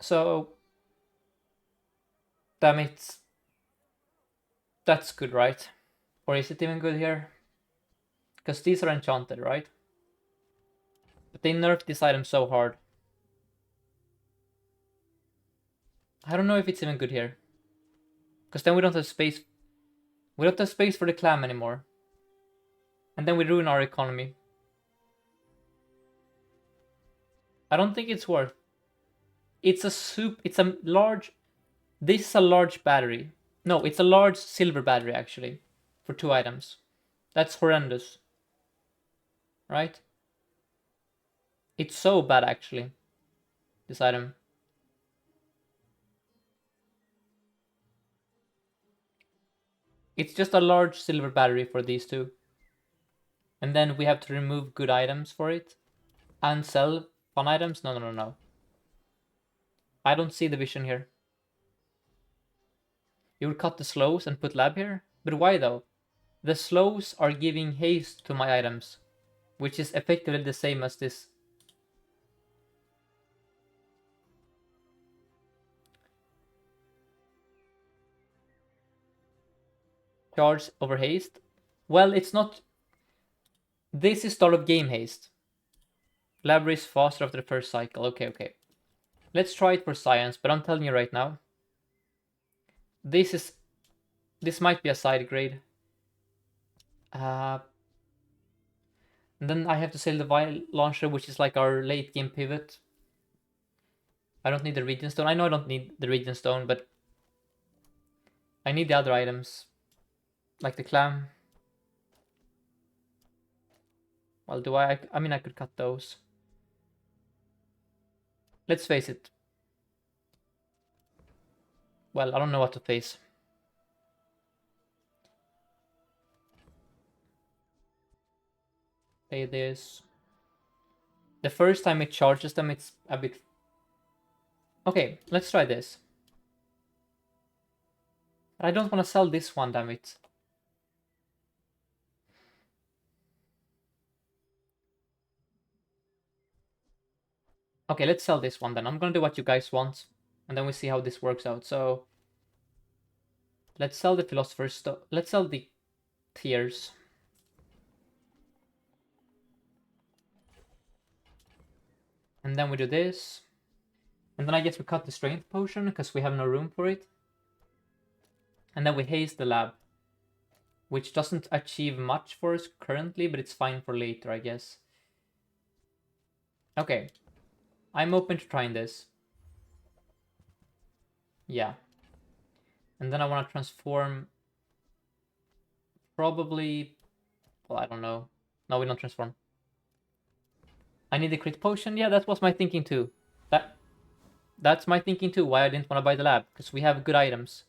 So, damn it. That's good, right? Or is it even good here? Because these are enchanted, right? But they nerfed this item so hard. I don't know if it's even good here. Because then we don't have space. We don't have space for the clam anymore. And then we ruin our economy. I don't think it's worth. It's a large. This is a large battery. No, it's a large silver battery actually. For 2 items. That's horrendous. Right? It's so bad actually. This item. It's just a large silver battery for these 2. And then we have to remove good items for it. And sell fun items? No. I don't see the vision here. You would cut the slows and put lab here? But why though? The slows are giving haste to my items. Which is effectively the same as this. Charge over haste? Well, it's not. This is start of game haste. Library is faster after the first cycle. Okay. Let's try it for science, but I'm telling you right now. This might be a side grade. And then I have to sell the vial launcher, which is like our late game pivot. I don't need the Regen Stone. I know I don't need the Regen Stone, but I need the other items. Like the clam. Well, do I? I mean, I could cut those. Let's face it. Well, I don't know what to face. Play this. The first time it charges them, it's a bit... Okay, let's try this. I don't want to sell this one, damn it. Okay, let's sell this one then. I'm gonna do what you guys want. And then we see how this works out. So... Let's sell the Philosopher's Stone. Let's sell the Tears. And then we do this. And then I guess we cut the Strength Potion because we have no room for it. And then we haste the lab. Which doesn't achieve much for us currently, but it's fine for later, I guess. Okay. I'm open to trying this. Yeah. And then I want to transform... Probably... Well, I don't know. No, we don't transform. I need a crit potion? Yeah, that was my thinking too. That's my thinking too, why I didn't want to buy the lab. Because we have good items.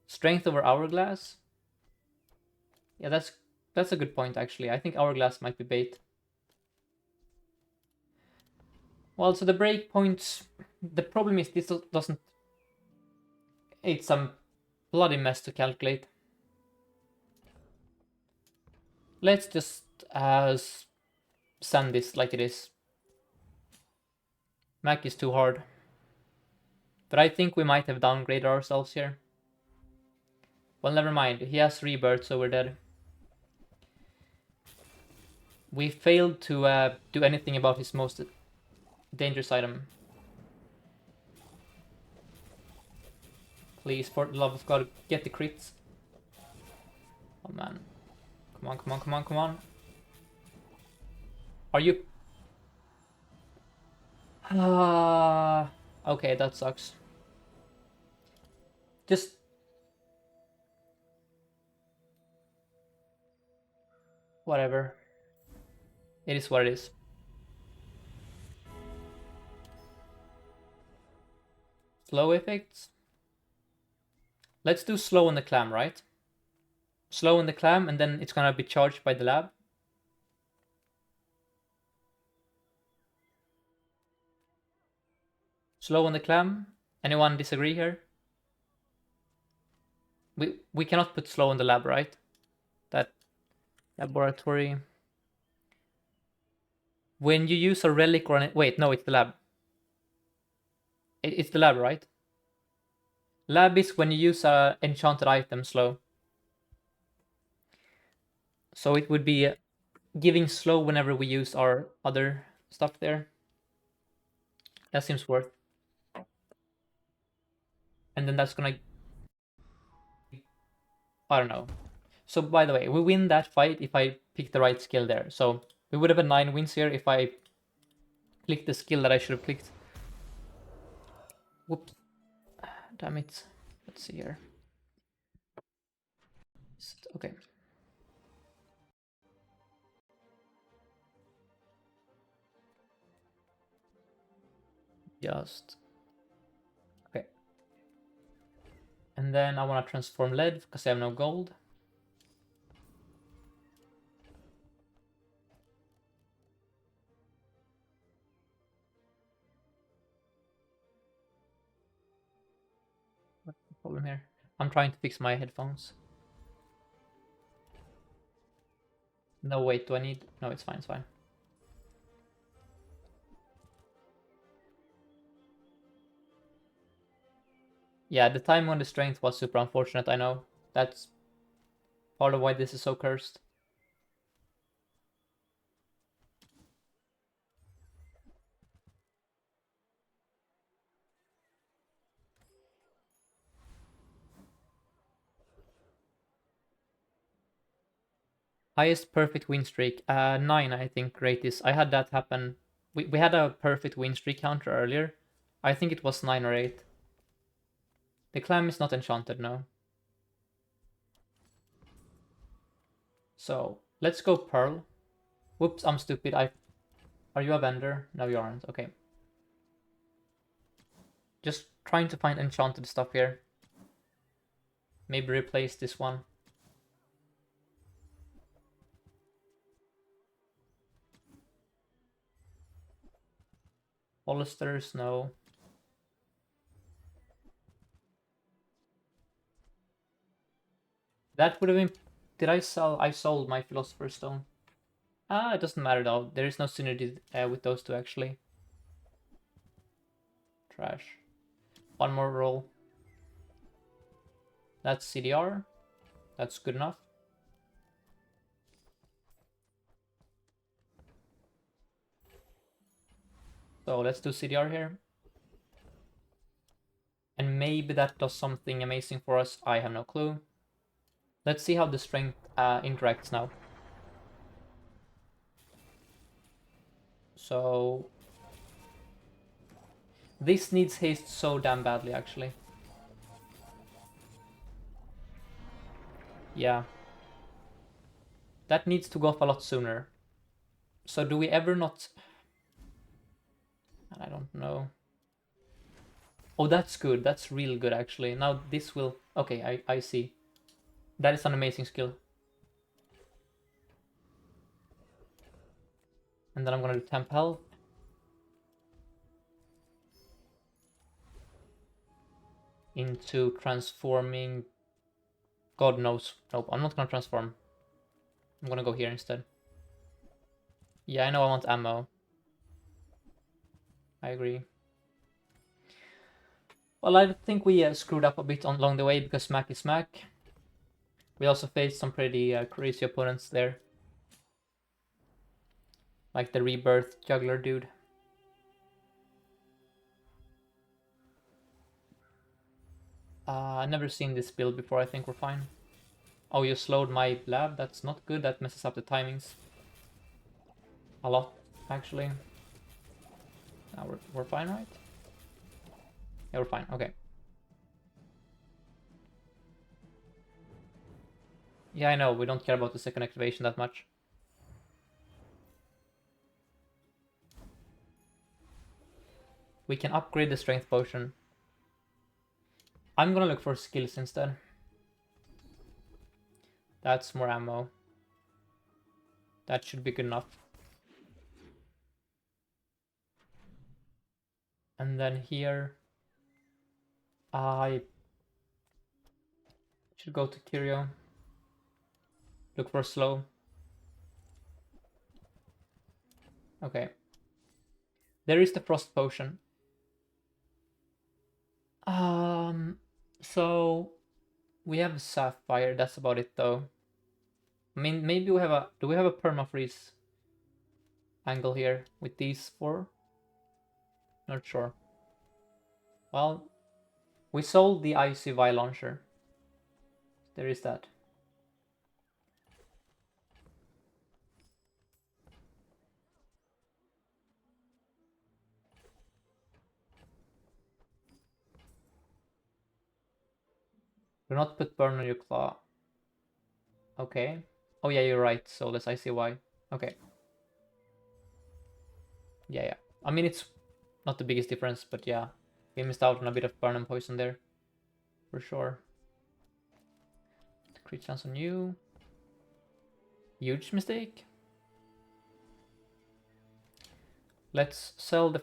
Strength over Hourglass? Yeah, that's a good point actually. I think Hourglass might be bait. Well, so the breakpoints... The problem is this doesn't... It's some bloody mess to calculate. Let's just send this like it is. Mac is too hard. But I think we might have downgraded ourselves here. Well, never mind. He has rebirth, so we're dead. We failed to do anything about his most dangerous item. Please, for the love of God, get the crits. Oh man. Come on. Are you... Okay, that sucks. Just Whatever. It is what it is. Slow effects. Let's do slow on the clam, right? Slow on the clam, and then it's gonna be charged by the lab. Slow on the clam. Anyone disagree here? We cannot put slow on the lab, right? That laboratory. When you use a relic or wait, no, it's the lab. It's the lab, right? Lab is when you use a enchanted item slow. So it would be giving slow whenever we use our other stuff there. That seems worth. And then that's gonna, I don't know. So by the way, we win that fight if I pick the right skill there. So we would have 9 wins here if I clicked the skill that I should have clicked. Whoops. Damn it. Let's see here. Okay. Just. Okay. And then I want to transform lead because I have no gold. What's the problem here? I'm trying to fix my headphones. No, wait, do I need... No, it's fine, it's fine. Yeah, the time on the strength was super unfortunate, I know. That's part of why this is so cursed. Highest perfect win streak. 9, I think, rate is. I had that happen. We had a perfect win streak counter earlier. I think it was 9 or 8. The clam is not enchanted, no. So, let's go Pearl. Whoops, I'm stupid. Are you a vendor? No, you aren't. Okay. Just trying to find enchanted stuff here. Maybe replace this one. Holisters, no. That would have been... Did I sell? I sold my Philosopher's Stone. Ah, it doesn't matter though. There is no synergy with those two actually. Trash. One more roll. That's CDR. That's good enough. So let's do CDR here. And maybe that does something amazing for us. I have no clue. Let's see how the strength interacts now. So this needs haste so damn badly, actually. Yeah. That needs to go off a lot sooner. So do we ever not... I don't know. Oh, that's good. That's real good, actually. Now this will... Okay, I see. That is an amazing skill. And then I'm gonna do temp health. Into transforming... God knows. Nope, I'm not gonna transform. I'm gonna go here instead. Yeah, I know I want ammo. I agree. Well, I think we screwed up a bit along the way because Smack is Smack. We also faced some pretty crazy opponents there. Like the Rebirth Juggler dude. I've never seen this build before, I think we're fine. Oh, you slowed my lab? That's not good, that messes up the timings. A lot, actually. Now we're fine, right? Yeah, we're fine, okay. Yeah, I know, we don't care about the second activation that much. We can upgrade the strength potion. I'm gonna look for skills instead. That's more ammo. That should be good enough. And then here, I should go to Curio. Look for slow. Okay. There is the frost potion. So we have sapphire. That's about it, though. I mean, maybe we have a. Do we have a permafreeze angle here with these four? Not sure. Well, we sold the icy vial launcher. There is that. Do not put burn on your claw. Okay. Oh yeah, you're right. So let's icy why. Okay. Yeah. I mean, it's not the biggest difference, but yeah, we missed out on a bit of burn and poison there, for sure. Crit chance on you. Huge mistake. Let's sell the.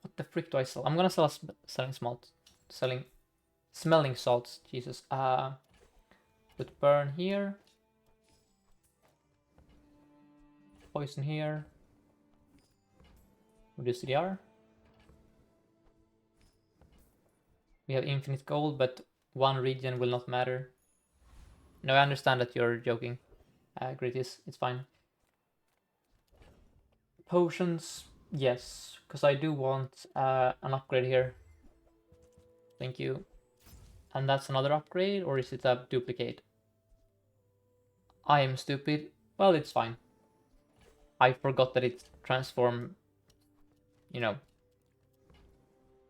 What the frick do I sell? I'm gonna sell selling smalt, smelling salts. Jesus. Put burn here. Poison here. Reduce CDR. We have infinite gold, but one region will not matter. No, I understand that you're joking. Gritis, it's fine. Potions, yes, because I do want an upgrade here. Thank you. And that's another upgrade, or is it a duplicate? I am stupid. Well, it's fine. I forgot that it transform, you know.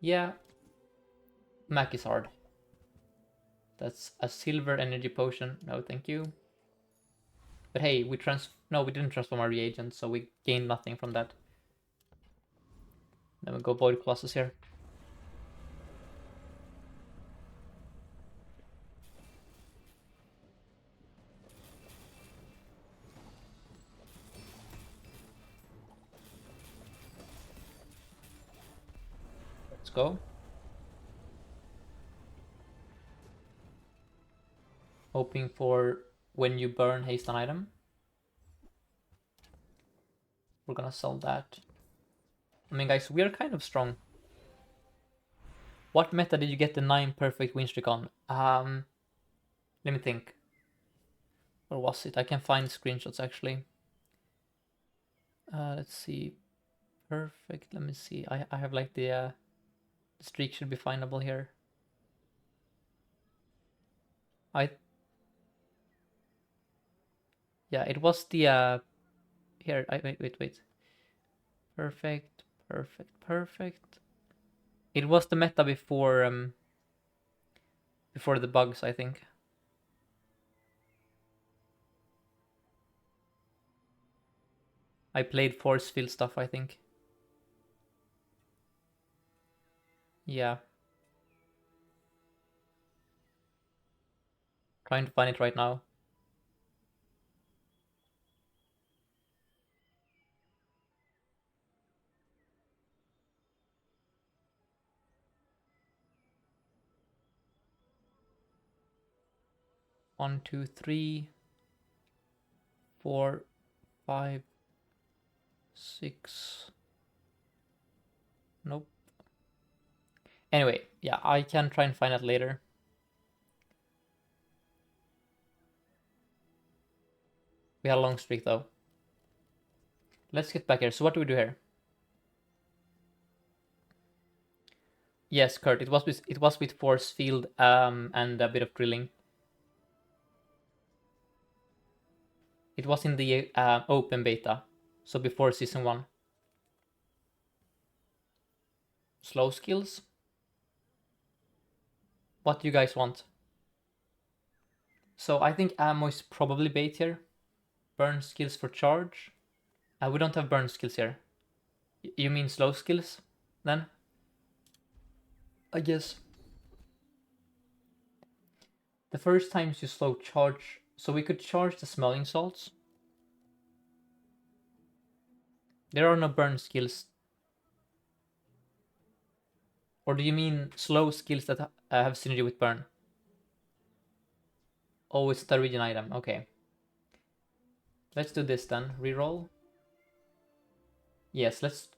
Yeah, Mac is hard. That's a silver energy potion. No, thank you. But hey, we didn't transform our reagent, so we gained nothing from that. Then we go Void Colossus here. Let's go. Hoping for when you burn haste an item. We're gonna sell that. I mean, guys, we are kind of strong. What meta did you get the 9 perfect win streak on? Let me think. Or was it? I can find screenshots actually. Let's see. Perfect. Let me see. I have like the streak should be findable here. Yeah, it was the here. Wait. Perfect. It was the meta before the bugs, I think. I played force field stuff, I think. Yeah. Trying to find it right now. One, two, three, 4, 5, 6. Nope. Anyway, yeah, I can try and find it later. We had a long streak though. Let's get back here. So what do we do here? Yes, Kurt, it was with force field and a bit of drilling. It was in the open beta, so before season 1. Slow skills. What do you guys want? So I think ammo is probably bait here. Burn skills for charge. We don't have burn skills here. You mean slow skills then? I guess. The first times you slow charge, so we could charge the smelling salts. There are no burn skills. Or do you mean slow skills that have synergy with burn? Oh, it's the region item. Okay. Let's do this then. Reroll. Yes, let's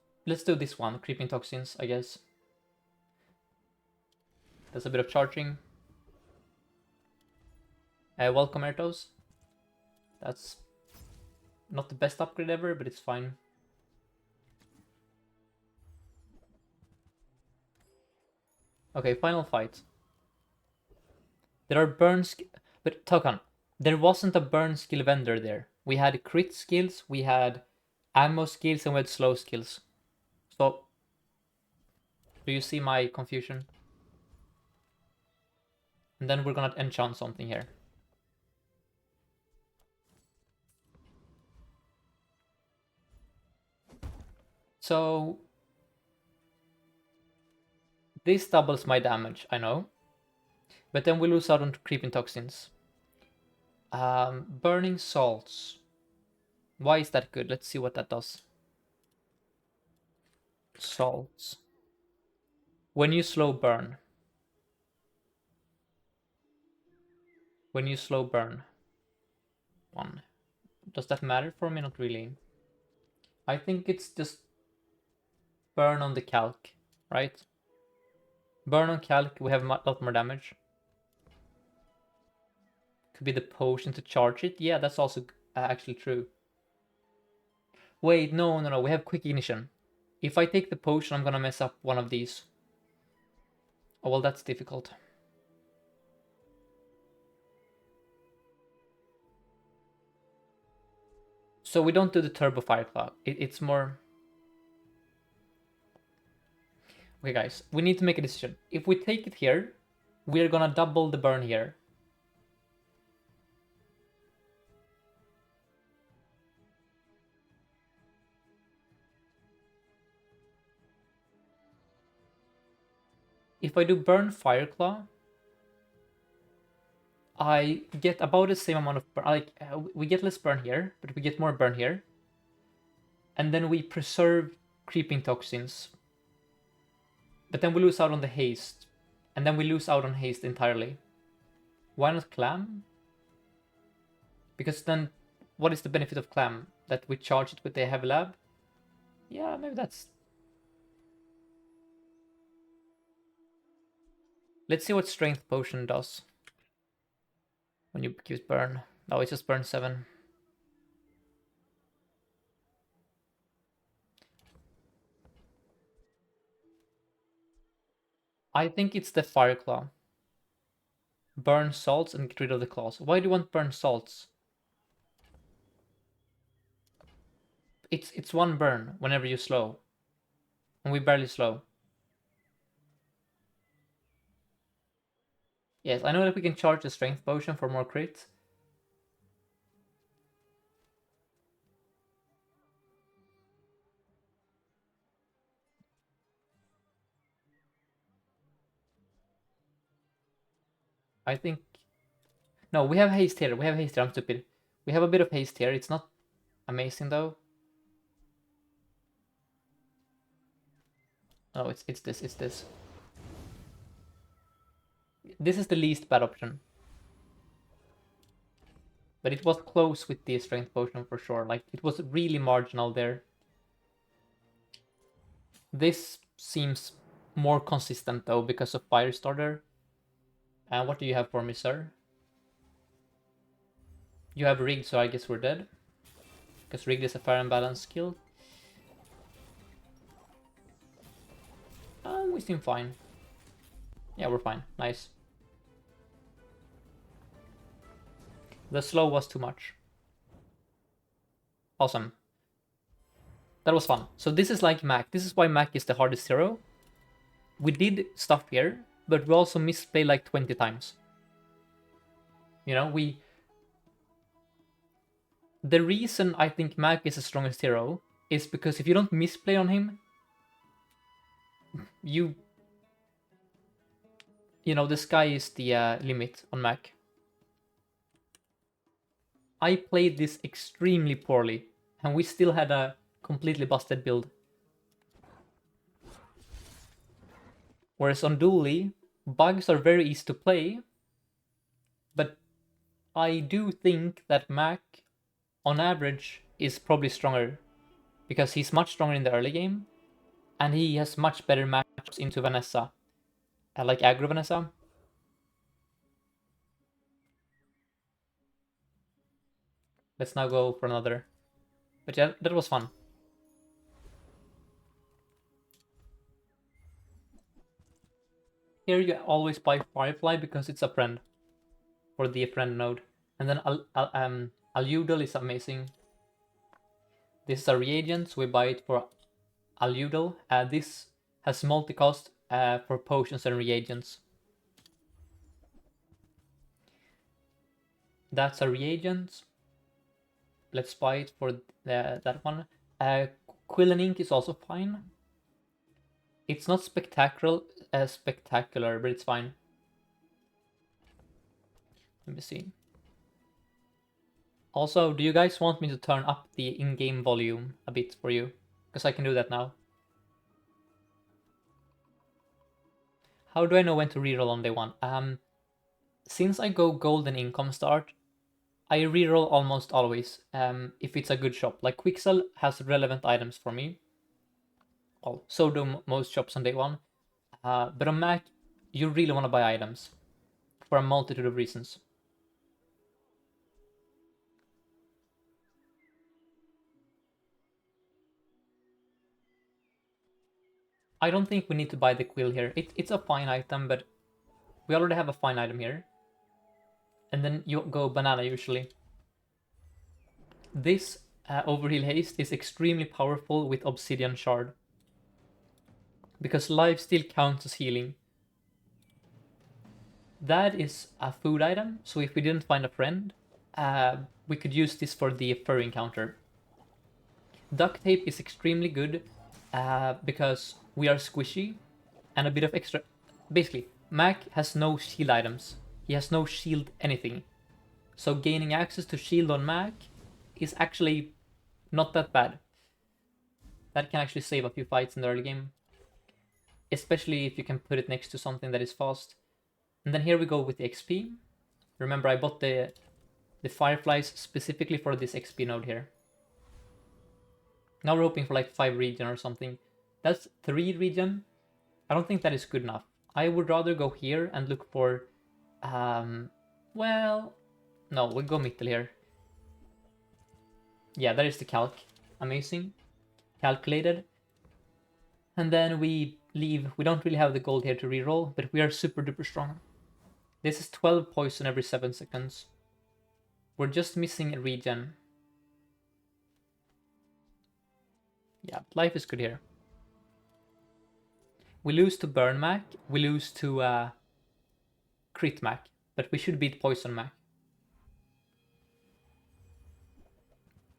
do this one. Creeping toxins, I guess. There's a bit of charging. Welcome, Ertos. That's not the best upgrade ever, but it's fine. Okay, final fight. There are burn but Tokan, there wasn't a burn skill vendor there. We had crit skills, we had ammo skills, and we had slow skills. So, do you see my confusion? And then we're gonna enchant something here. So, this doubles my damage, I know. But then we lose out on creeping toxins. Burning salts. Why is that good? Let's see what that does. Salts. When you slow burn. When you slow burn. 1. Does that matter for me? Not really. I think it's just burn on the calc, right? Burn on calc, we have a lot more damage. Could be the potion to charge it. Yeah, that's also actually true. Wait, no, we have quick ignition. If I take the potion, I'm gonna mess up one of these. Oh, well, that's difficult. So we don't do the turbo fireclaw. It's more... Okay, guys, we need to make a decision. If we take it here, we're gonna double the burn here. If I do burn fireclaw, I get about the same amount of burn. Like, we get less burn here, but we get more burn here. And then we preserve creeping toxins. But then we lose out on the haste. And then we lose out on haste entirely. Why not clam? Because then, what is the benefit of clam? That we charge it with the heavy lab? Yeah, maybe that's... Let's see what strength potion does. When you use burn. No, it just burns 7. I think it's the fire claw. Burn salts and get rid of the claws. Why do you want burn salts? It's one burn whenever you slow. And we barely slow. Yes, I know that we can charge the strength potion for more crits. I think... No, we have haste here. We have haste here. I'm stupid. We have a bit of haste here. It's not amazing though. No, it's this. It's this. This is the least bad option. But it was close with the strength potion for sure. Like, it was really marginal there. This seems more consistent though because of Firestarter. And what do you have for me, sir? You have rigged, so I guess we're dead. Because rigged is a fair and balanced skill. We seem fine. Yeah, we're fine. Nice. The slow was too much. Awesome. That was fun. So this is like Mac. This is why Mac is the hardest hero. We did stuff here, but we also misplay like 20 times. You know, we... The reason I think Mac is the strongest hero is because if you don't misplay on him, you the sky is the limit on Mac. I played this extremely poorly, and we still had a completely busted build. Whereas on Dually, bugs are very easy to play, but I do think that Mac, on average, is probably stronger, because he's much stronger in the early game, and he has much better matchups into Vanessa, like aggro Vanessa. Let's now go for another. But yeah, that was fun. Here you always buy Firefly because it's a friend, for the friend node. And then Aludel is amazing. This is a reagent, so we buy it for Aludel. This has multi-cost for potions and reagents. That's a reagent. Let's buy it for that one. Quill and Ink is also fine. It's not spectacular, but it's fine. Let me see. Also, do you guys want me to turn up the in-game volume a bit for you? Because I can do that now. How do I know when to reroll on day one? Since I go golden income start, I reroll almost always. If it's a good shop, like Quixel has relevant items for me. Well, so do most shops on day one. But on Mac, you really want to buy items for a multitude of reasons. I don't think we need to buy the quill here. It's a fine item, but we already have a fine item here. And then you go banana usually. This overheal haste is extremely powerful with obsidian shard, because life still counts as healing. That is a food item, so if we didn't find a friend, we could use this for the fur encounter. Duct tape is extremely good because we are squishy and a bit of extra. Basically, Mac has no shield items. He has no shield anything. So gaining access to shield on Mac is actually not that bad. That can actually save a few fights in the early game. Especially if you can put it next to something that is fast. And then here we go with the XP. Remember, I bought the Fireflies specifically for this XP node here. Now we're hoping for like 5 regen or something. That's 3 regen. I don't think that is good enough. I would rather go here and look for... well... No, we'll go Mittel here. Yeah, that is the calc. Amazing. Calculated. And then we leave. We don't really have the gold here to reroll, but we are super duper strong. This is 12 poison every 7 seconds. We're just missing a regen. Yeah, life is good here. We lose to Burn Mac, we lose to Crit Mac, but we should beat Poison Mac.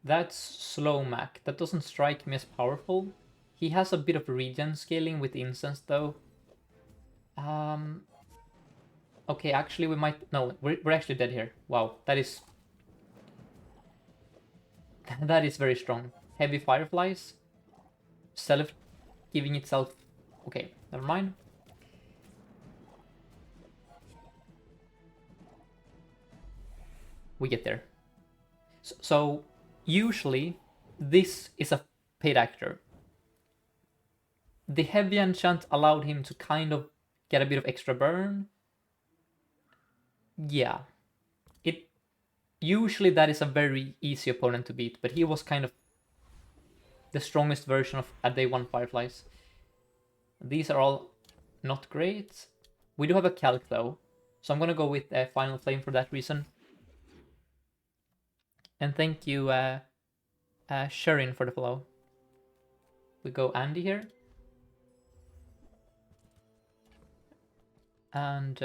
That's Slow Mac. That doesn't strike me as powerful. He has a bit of regen scaling with Incense though. Okay, actually we might... No, we're actually dead here. Wow, that is... that is very strong. Heavy Fireflies. Self giving itself... Okay, never mind. We get there. So usually this is a paid actor. The heavy enchant allowed him to kind of get a bit of extra burn. Yeah. Usually that is a very easy opponent to beat, but he was kind of the strongest version of a day 1 Fireflies. These are all not great. We do have a calc though, so I'm gonna go with Final Flame for that reason. And thank you, Sherin, for the follow. We go Andy here. And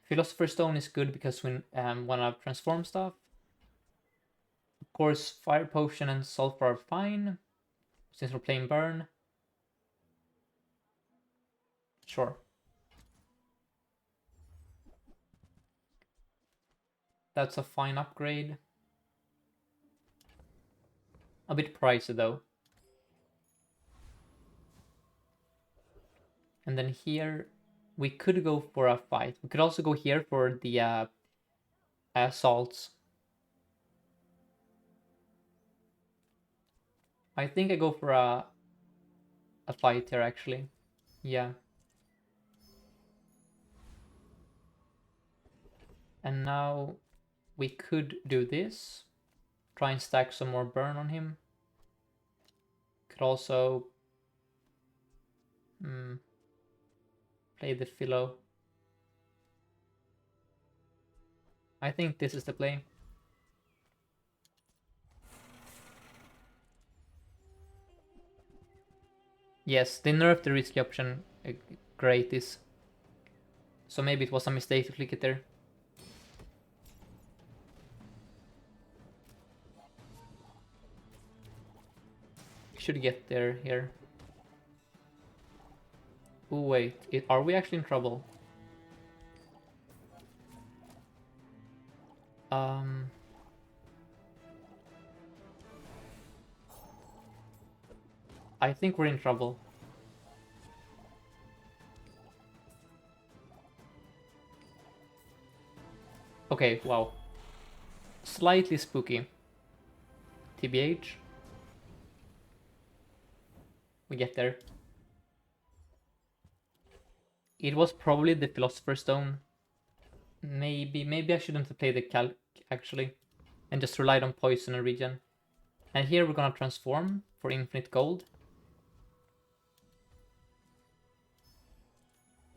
Philosopher's Stone is good because we want to transform stuff. Of course, Fire Potion and Sulfur are fine, since we're playing Burn. Sure. That's a fine upgrade. A bit pricey though. And then here, we could go for a fight. We could also go here for the assaults. I think I go for a fight here actually. Yeah. And now we could do this. Try and stack some more burn on him. Could also play the Philo. I think this is the play. Yes, they nerfed the risky option great is. So maybe it was a mistake to click it there. Should get there here. Oh wait, are we actually in trouble? I think we're in trouble. Okay, wow. Slightly spooky. TBH. We get there. It was probably the Philosopher's Stone. Maybe I shouldn't have played the Calc, actually. And just relied on Poison and Regen. And here we're gonna transform for infinite gold.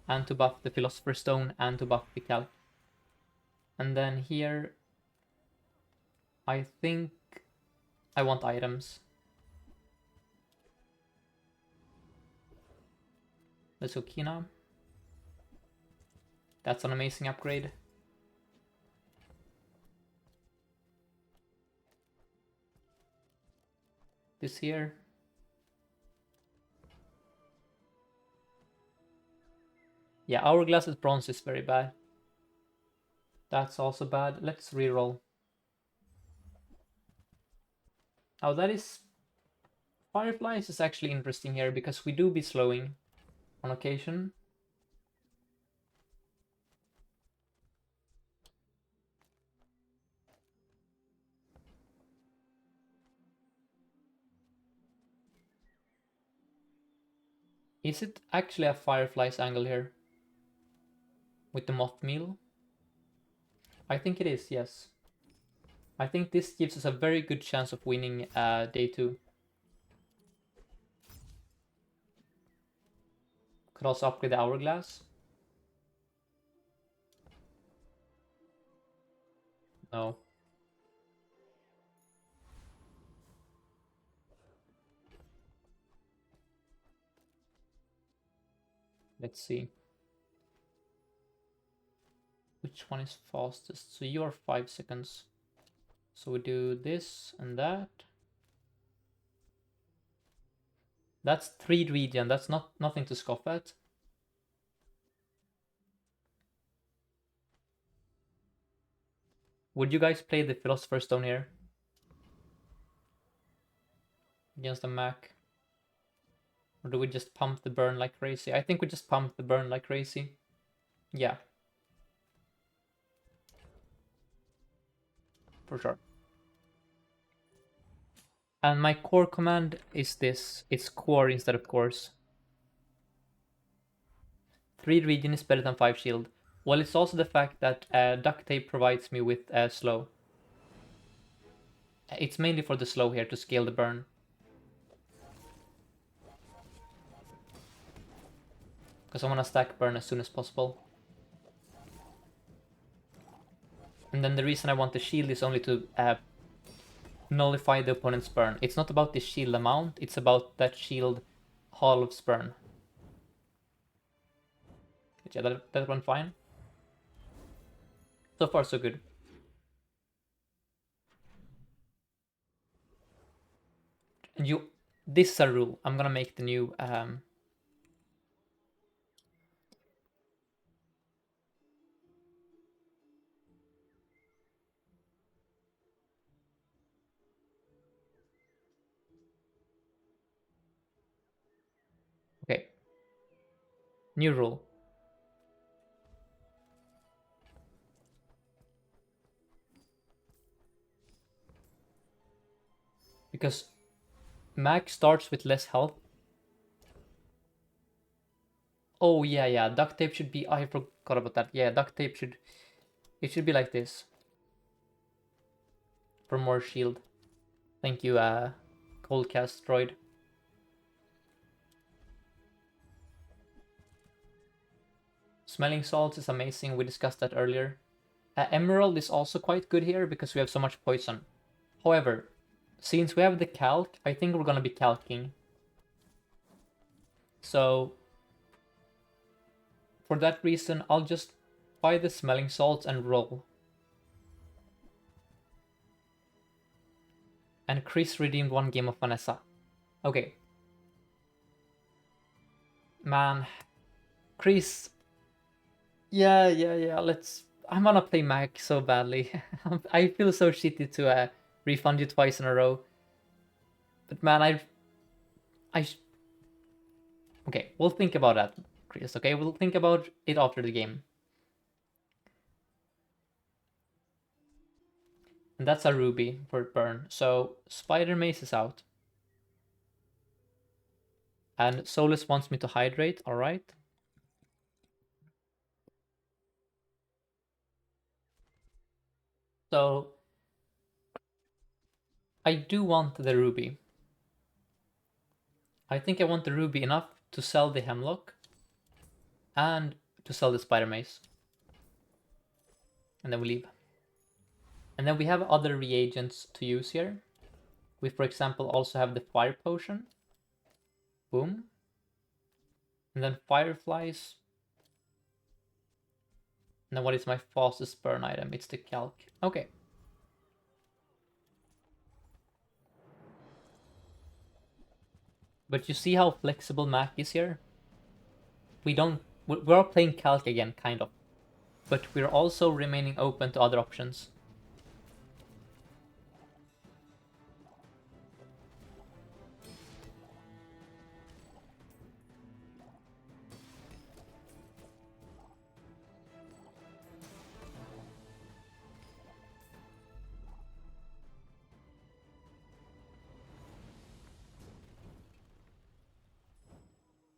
And to buff the Philosopher's Stone and to buff the Calc. And then here, I think I want items. The Tsukina. That's an amazing upgrade. This here. Yeah, Hourglass's bronze is very bad. That's also bad. Let's reroll. Oh, that is... Fireflies is actually interesting here because we do be slowing on occasion. Is it actually a Fireflies angle here? With the moth meal? I think it is, yes. I think this gives us a very good chance of winning day 2. Could also upgrade the Hourglass. No. Let's see. Which one is fastest? So you are 5 seconds. So we do this and that. That's 3 regen. That's nothing to scoff at. Would you guys play the Philosopher's Stone here? Against the Mac? Or do we just pump the burn like crazy? I think we just pump the burn like crazy. Yeah. For sure. And my core command is this. It's core instead of course. 3 regen is better than 5 shield. Well, it's also the fact that duct tape provides me with slow. It's mainly for the slow here to scale the burn. Because I want to stack burn as soon as possible. And then the reason I want the shield is only to nullify the opponent's burn. It's not about the shield amount, it's about that shield halves burn. But yeah, that went fine. So far so good. And this is a rule. I'm gonna make the new New rule. Because Mac starts with less health. Oh yeah, yeah. Duct tape should be. I forgot about that. Yeah, duct tape should. It should be like this for more shield. Thank you, Coldcast Droid. Smelling salts is amazing. We discussed that earlier. Emerald is also quite good here because we have so much poison. However, since we have the calc, I think we're gonna be calking. So for that reason, I'll just buy the smelling salts and roll. And Chris redeemed one game of Vanessa. Okay. Man. Chris. Yeah. I'm gonna play Mac so badly. I feel so shitty to refund you twice in a row. But man, I. Okay, we'll think about that, Chris. Okay, we'll think about it after the game. And that's a ruby for burn. So Spider Mace is out. And Solus wants me to hydrate, alright. So I do want the ruby. I think I want the ruby enough to sell the hemlock and to sell the spider mace. And then we leave. And then we have other reagents to use here. We, for example, also have the fire potion. Boom. And then fireflies. And then what is my fastest burn item? It's the calc. Okay. But you see how flexible Mac is here? We're playing calc again, kind of. But we're also remaining open to other options.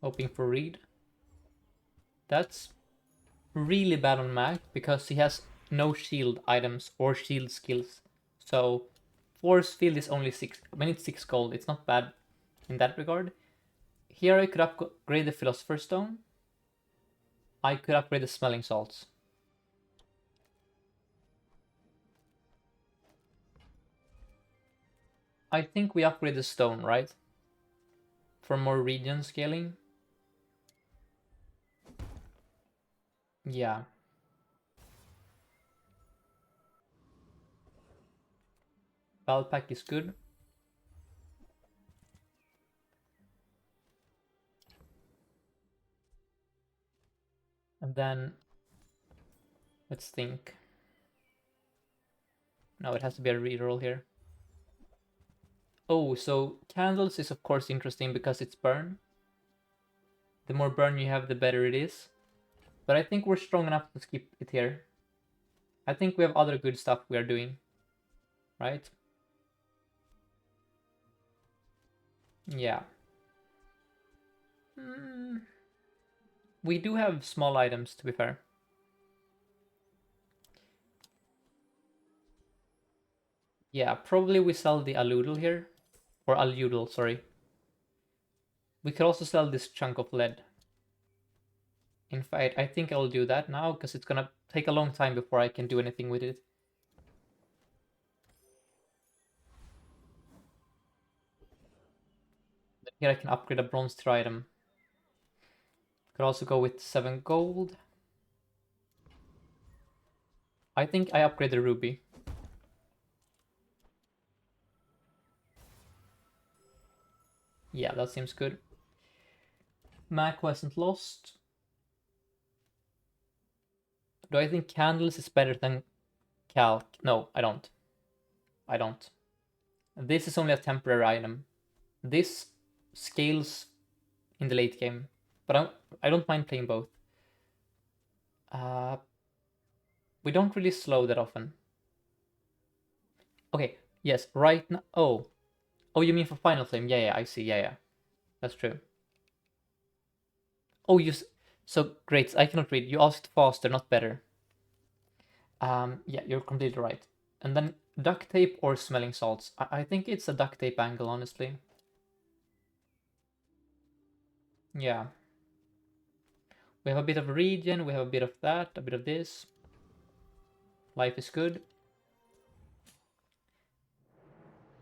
Hoping for read. That's really bad on Mac because he has no shield items or shield skills. So force field is only 6. When it's 6 gold, it's not bad in that regard. Here I could upgrade the Philosopher's Stone. I could upgrade the Smelling Salts. I think we upgrade the stone, right? For more region scaling. Yeah. Valpack is good. And then let's think. No, it has to be a reroll here. Oh, so candles is of course interesting because it's burn. The more burn you have, the better it is. But I think we're strong enough to skip it here. I think we have other good stuff we are doing. Right? Yeah. We do have small items, to be fair. Yeah, probably we sell the aludel here. Or aludel, sorry. We could also sell this chunk of lead. In fact, I think I'll do that now, because it's gonna take a long time before I can do anything with it. Here I can upgrade a bronze tier item. Could also go with 7 gold. I think I upgrade the ruby. Yeah, that seems good. Mac wasn't lost. Do I think candles is better than calc? No, I don't. I don't. This is only a temporary item. This scales in the late game. But I don't mind playing both. We don't really slow that often. Okay, yes, right now. Oh, you mean for Final Flame? Yeah, I see. Yeah, that's true. Oh, so great. I cannot read. You asked faster, not better. Yeah, you're completely right. And then duct tape or smelling salts. I think it's a duct tape angle, honestly. Yeah. We have a bit of regen, we have a bit of that, a bit of this. Life is good.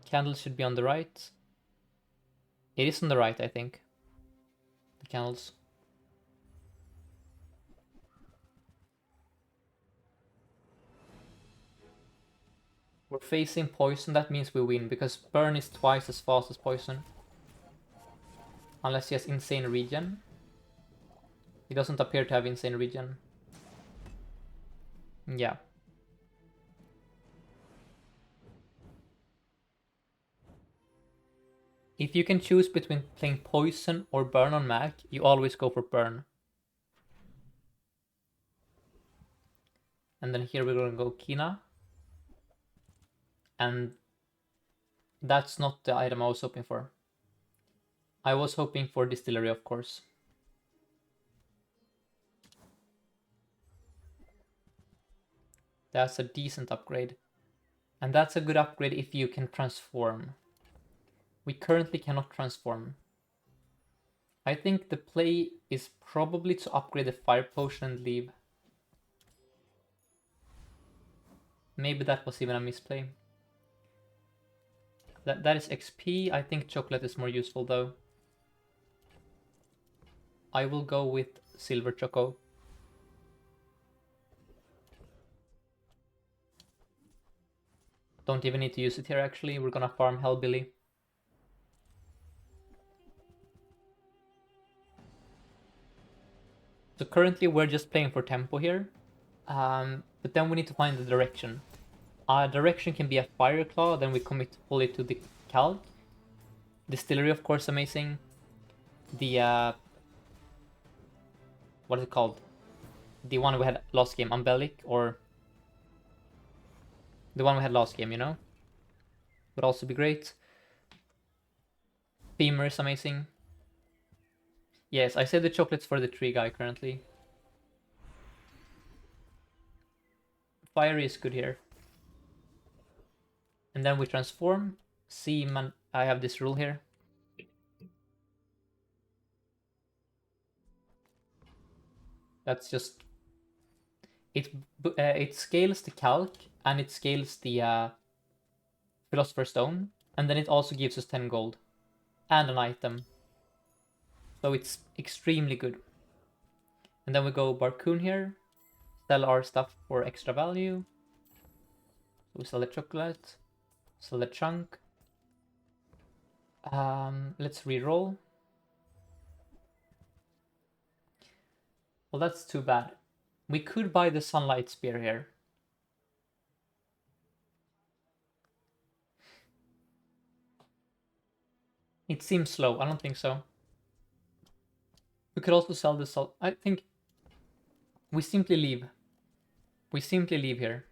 Candles should be on the right. It is on the right, I think. The candles. We're facing poison, that means we win, because burn is twice as fast as poison. Unless he has insane regen. He doesn't appear to have insane regen. Yeah. If you can choose between playing poison or burn on Mac, you always go for burn. And then here we're gonna go Kina. And that's not the item I was hoping for. I was hoping for distillery, of course. That's a decent upgrade. And that's a good upgrade if you can transform. We currently cannot transform. I think the play is probably to upgrade the fire potion and leave. Maybe that was even a misplay. That is XP. I think chocolate is more useful though. I will go with silver choco. Don't even need to use it here actually. We're gonna farm Hellbilly. So currently we're just playing for tempo here. But then we need to find the direction. Direction can be a fire claw, then we commit fully to the calc. Distillery, of course, amazing. The what is it called? The one we had last game, Umbellic, or the one we had last game, you know? Would also be great. Femur is amazing. Yes, I saved the chocolates for the tree guy currently. Fiery is good here. And then we transform. See, man, I have this rule here. That's just it scales the calc and it scales the philosopher's stone, and then it also gives us 10 gold and an item. So it's extremely good. And then we go Barcoon here, sell our stuff for extra value. So we sell the chocolate, sell the chunk. Let's re-roll. Well, that's too bad. We could buy the sunlight spear here. It seems slow. I don't think so. We could also sell this. I think we simply leave. We simply leave here.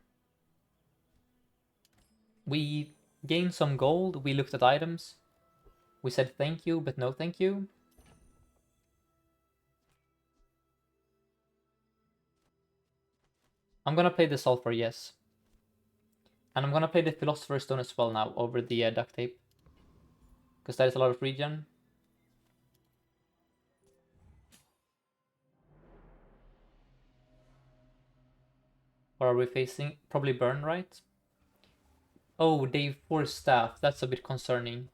We gained some gold. We looked at items. We said thank you, but no thank you. I'm gonna play the sulfur, yes. And I'm gonna play the philosopher's stone as well now over the duct tape. Because that is a lot of regen. Or are we facing? Probably burn, right? Oh, day 4 staff. That's a bit concerning.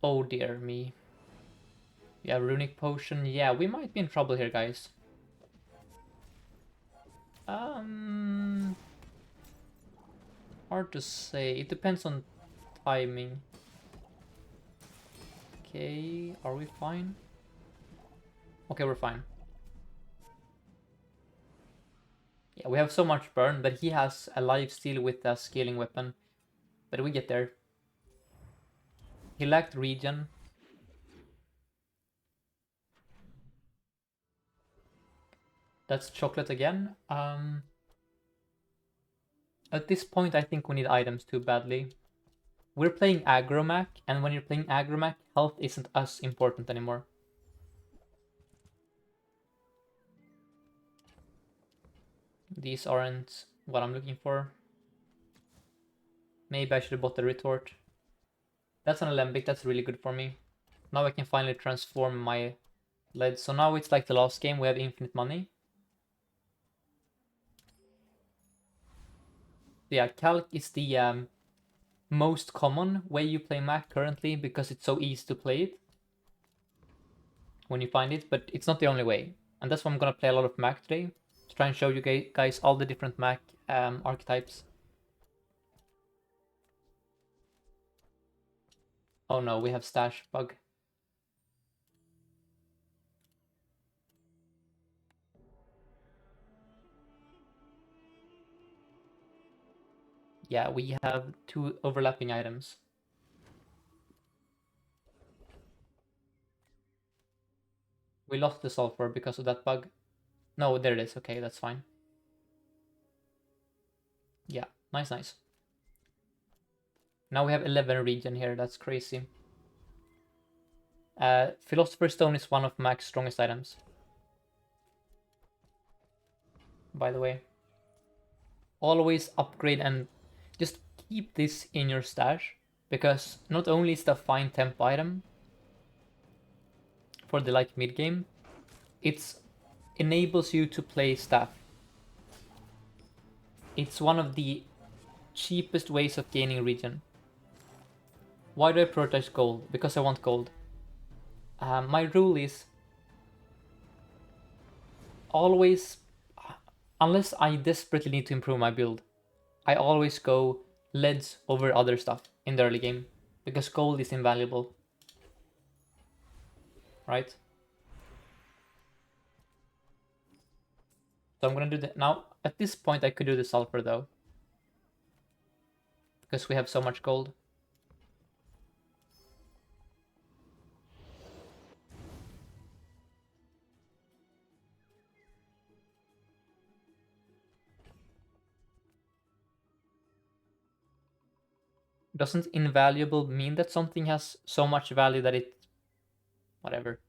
Oh dear me. Yeah, runic potion. Yeah, we might be in trouble here, guys. Hard to say. It depends on timing. Okay, are we fine? Okay, we're fine. Yeah, we have so much burn, but he has a lifesteal with a scaling weapon. But we get there. He lacked regen. That's chocolate again. At this point, I think we need items too badly. We're playing Agromac, and when you're playing Agromac, health isn't as important anymore. These aren't what I'm looking for. Maybe I should have bought the retort. That's an alembic, that's really good for me. Now I can finally transform my lead. So now it's like the last game, we have infinite money. Yeah, calc is the most common way you play Mac currently because it's so easy to play it when you find it, but it's not the only way. And that's why I'm gonna play a lot of Mac today, to try and show you guys all the different Mac archetypes. Oh no, we have stash bug. Yeah, we have 2 overlapping items. We lost the sulfur because of that bug. No, there it is. Okay, that's fine. Yeah, nice, nice. Now we have 11 regen here. That's crazy. Philosopher's Stone is one of Mac's strongest items, by the way. Always upgrade and just keep this in your stash, because not only is it a fine temp item for the like mid game, it enables you to play staff. It's one of the cheapest ways of gaining regen. Why do I prioritize gold? Because I want gold. My rule is always, unless I desperately need to improve my build, I always go leads over other stuff in the early game, because gold is invaluable, right? So I'm gonna do that now. At this point, I could do the sulfur though, because we have so much gold. Doesn't invaluable mean that something has so much value that it, whatever.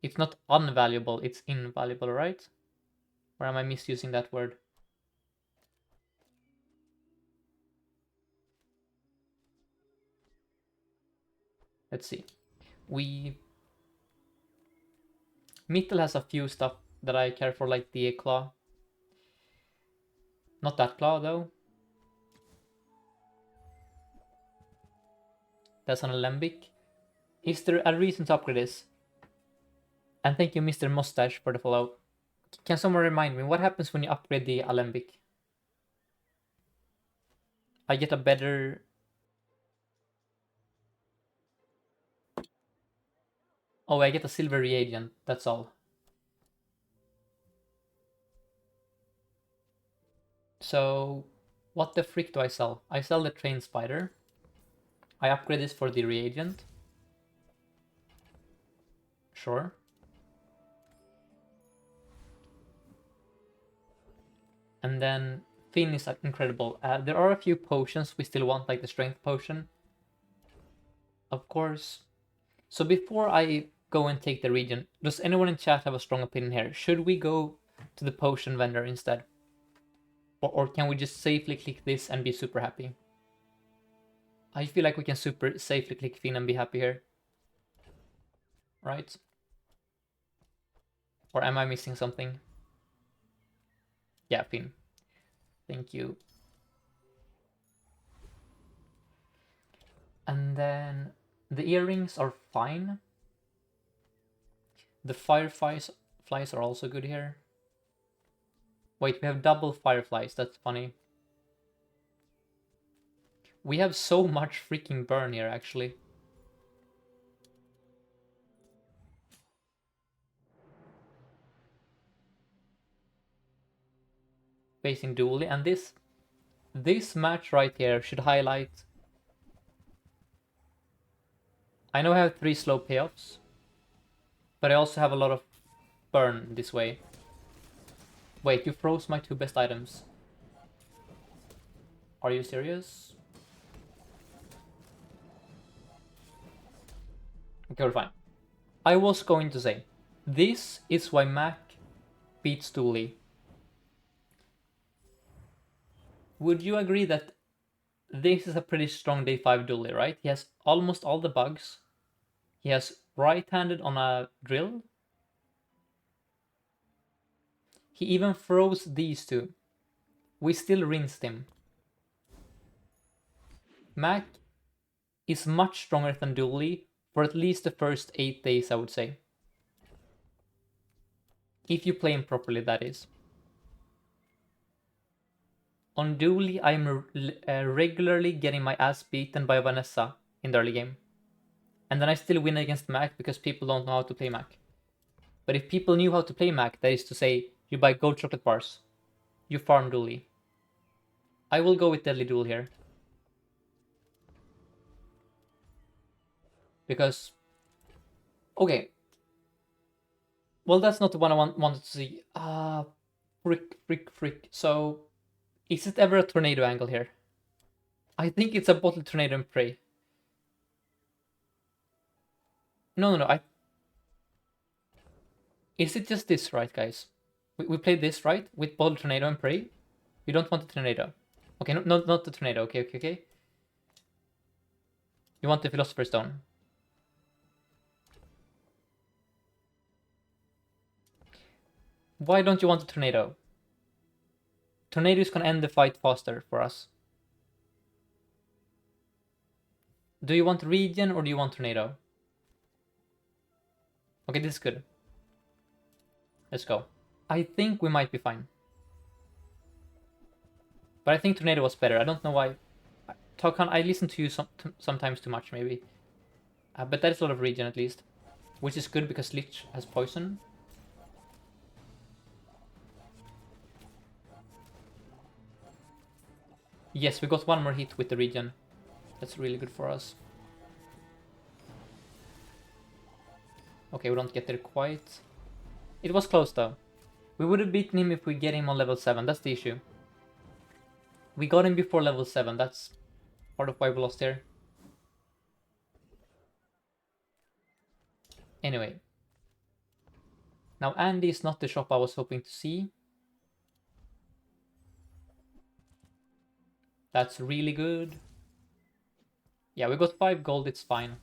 It's not unvaluable, it's invaluable, right? Or am I misusing that word? Let's see. Mittel has a few stuff that I care for, like the claw. Not that claw though. That's an alembic. Is there a reason to upgrade this? And thank you, Mr. Mustache, for the follow. Can someone remind me, what happens when you upgrade the alembic? I get a better... Oh, I get a silver reagent, that's all. So, what the frick do I sell? I sell the train spider. I upgrade this for the reagent. Sure. And then Finn is incredible. There are a few potions we still want, like the strength potion. Of course. So before I go and take the region, does anyone in chat have a strong opinion here? Should we go to the potion vendor instead? Or can we just safely click this and be super happy? I feel like we can super safely click Finn and be happy here. Right? Or am I missing something? Yeah, Finn. Thank you. And then the earrings are fine. The fireflies are also good here. Wait, we have double fireflies. That's funny. We have so much freaking burn here, actually. Facing dually, and this match right here should highlight. I know I have 3 slow payoffs, But I also have a lot of burn this way. Wait, you froze my 2 best items. Are you serious? Okay, we're fine. I was going to say, this is why Mac beats Dooley. Would you agree that this is a pretty strong day 5 Dooley, right? He has almost all the bugs. He has right-handed on a drill. He even froze these two. We still rinsed him. Mac is much stronger than Dooley for at least the first 8 days, I would say. If you play him properly, that is. On Dooley, I'm regularly getting my ass beaten by Vanessa in the early game. And then I still win against Mac because people don't know how to play Mac. But if people knew how to play Mac, that is to say, you buy gold chocolate bars, you farm Dooley. I will go with Deadly Duel here. Because, okay. Well, that's not the one I wanted to see. Frick. So, is it ever a tornado angle here? I think it's a bottle tornado and prey. No. Is it just this, right, guys? We played this, right? With bottle tornado and prey? You don't want the tornado. Okay, no, not the tornado. Okay. You want the Philosopher's Stone. Why don't you want the tornado? Tornado is gonna end the fight faster for us. Do you want Regen or do you want Tornado? Okay, this is good. Let's go. I think we might be fine. But I think Tornado was better. I don't know why. Tarkan, I listen to you sometimes too much, maybe. But that is a lot of Regen at least. Which is good because Lich has poison. Yes, we got one more hit with the Regen. That's really good for us. Okay, we don't get there quite. It was close though. We would have beaten him if we get him on level 7, that's the issue. We got him before level 7, that's part of why we lost here. Anyway. Now Andy is not the shop I was hoping to see. That's really good. Yeah, we got 5 gold, it's fine.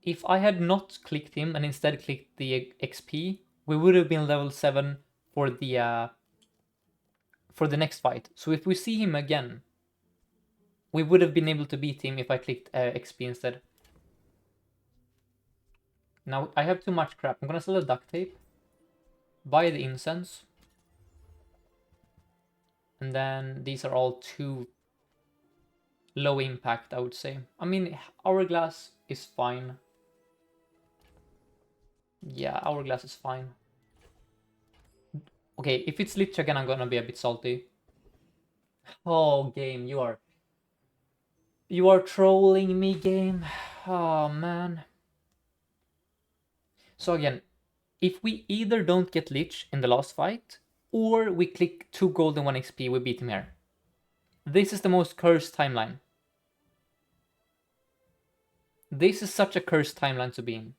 If I had not clicked him and instead clicked the XP, we would have been level 7 for the next fight. So if we see him again, we would have been able to beat him if I clicked XP instead. Now I have too much crap. I'm gonna sell the duct tape, buy the incense, and then these are all too low impact, I would say. I mean, hourglass is fine. Yeah, hourglass is fine. Okay, if it's Lich again, I'm gonna be a bit salty. Oh, game, you are trolling me, game. Oh, man. So again, if we either don't get Lich in the last fight, or we click 2 gold and 1 XP, we beat him here. This is the most cursed timeline. This is such a cursed timeline to be in.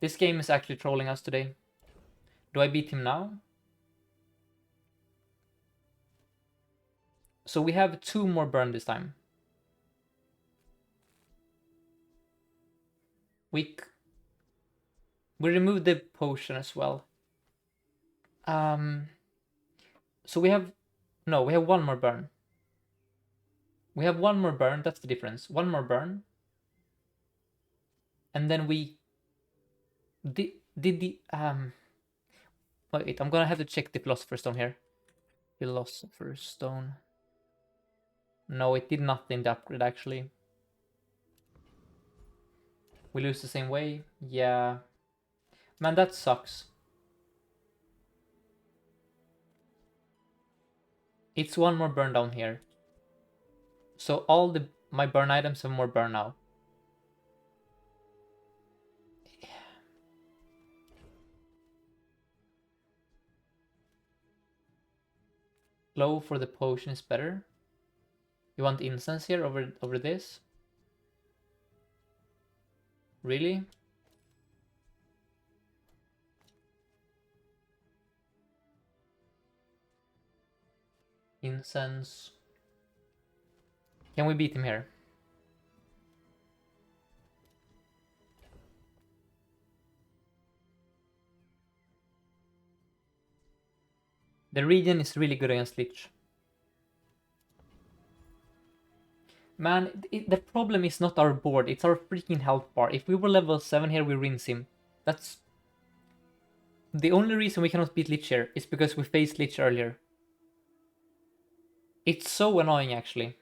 This game is actually trolling us today. Do I beat him now? So we have 2 more burn this time. We remove the potion as well. So we have 1 more burn. We have 1 more burn, that's the difference. 1 more burn. And then we did the wait, I'm gonna have to check the Philosopher's Stone here. Philosopher's Stone. No, it did nothing, the upgrade actually. We lose the same way? Yeah. Man, that sucks. It's 1 more burn down here. So all my burn items have more burn now. Glow for the potion is better. You want incense here over this? Really? Incense. Can we beat him here? The region is really good against Lich. Man, the problem is not our board, it's our freaking health bar. If we were level 7 here, we rinse him. That's... The only reason we cannot beat Lich here is because we faced Lich earlier. It's so annoying, actually.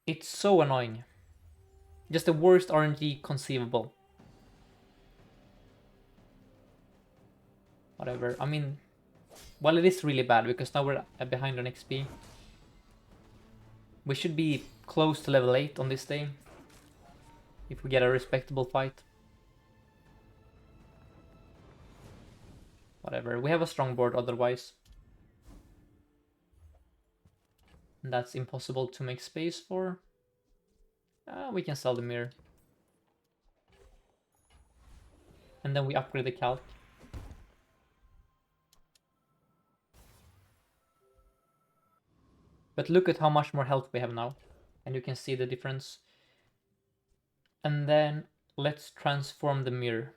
It's so annoying. Just the worst RNG conceivable. Whatever, I mean... Well, it is really bad, because now we're behind on XP. We should be close to level 8 on this day. If we get a respectable fight. Whatever, we have a strong board otherwise. And that's impossible to make space for. We can sell the mirror. And then we upgrade the calc. But look at how much more health we have now. And you can see the difference. And then let's transform the mirror.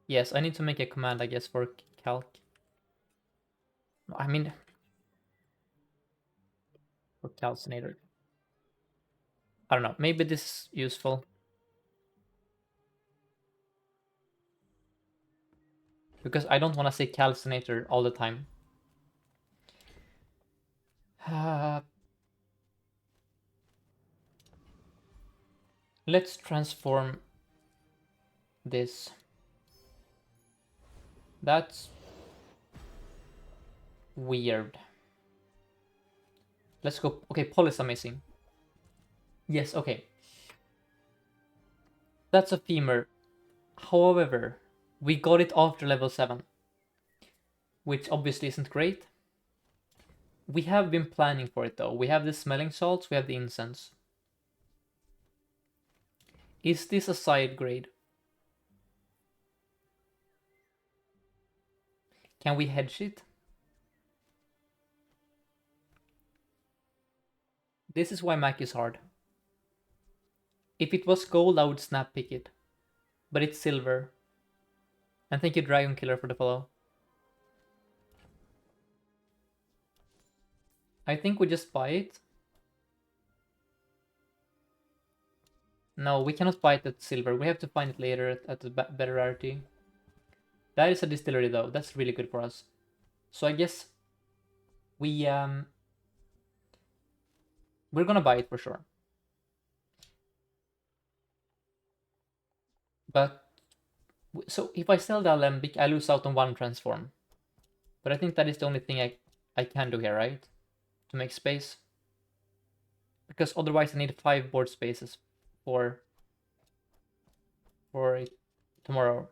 Yes, I need to make a command, I guess, for calc. I mean... For calcinator. I don't know, maybe this is useful. Because I don't want to say calcinator all the time. Let's transform this. That's weird. Let's go. Okay, Pol is amazing. Yes, okay. That's a femur. However, we got it after level 7. Which obviously isn't great. We have been planning for it though. We have the smelling salts, we have the incense. Is this a side grade? Can we hedge it? This is why Mac is hard. If it was gold, I would snap pick it. But it's silver. And thank you, Dragon Killer, for the follow. I think we just buy it. No, we cannot buy it at silver. We have to find it later at a better rarity. That is a distillery though. That's really good for us. So I guess we're gonna buy it for sure. But so if I sell the Alembic, I lose out on 1 transform. But I think that is the only thing I can do here, right? To make space. Because otherwise I need 5 board spaces for tomorrow.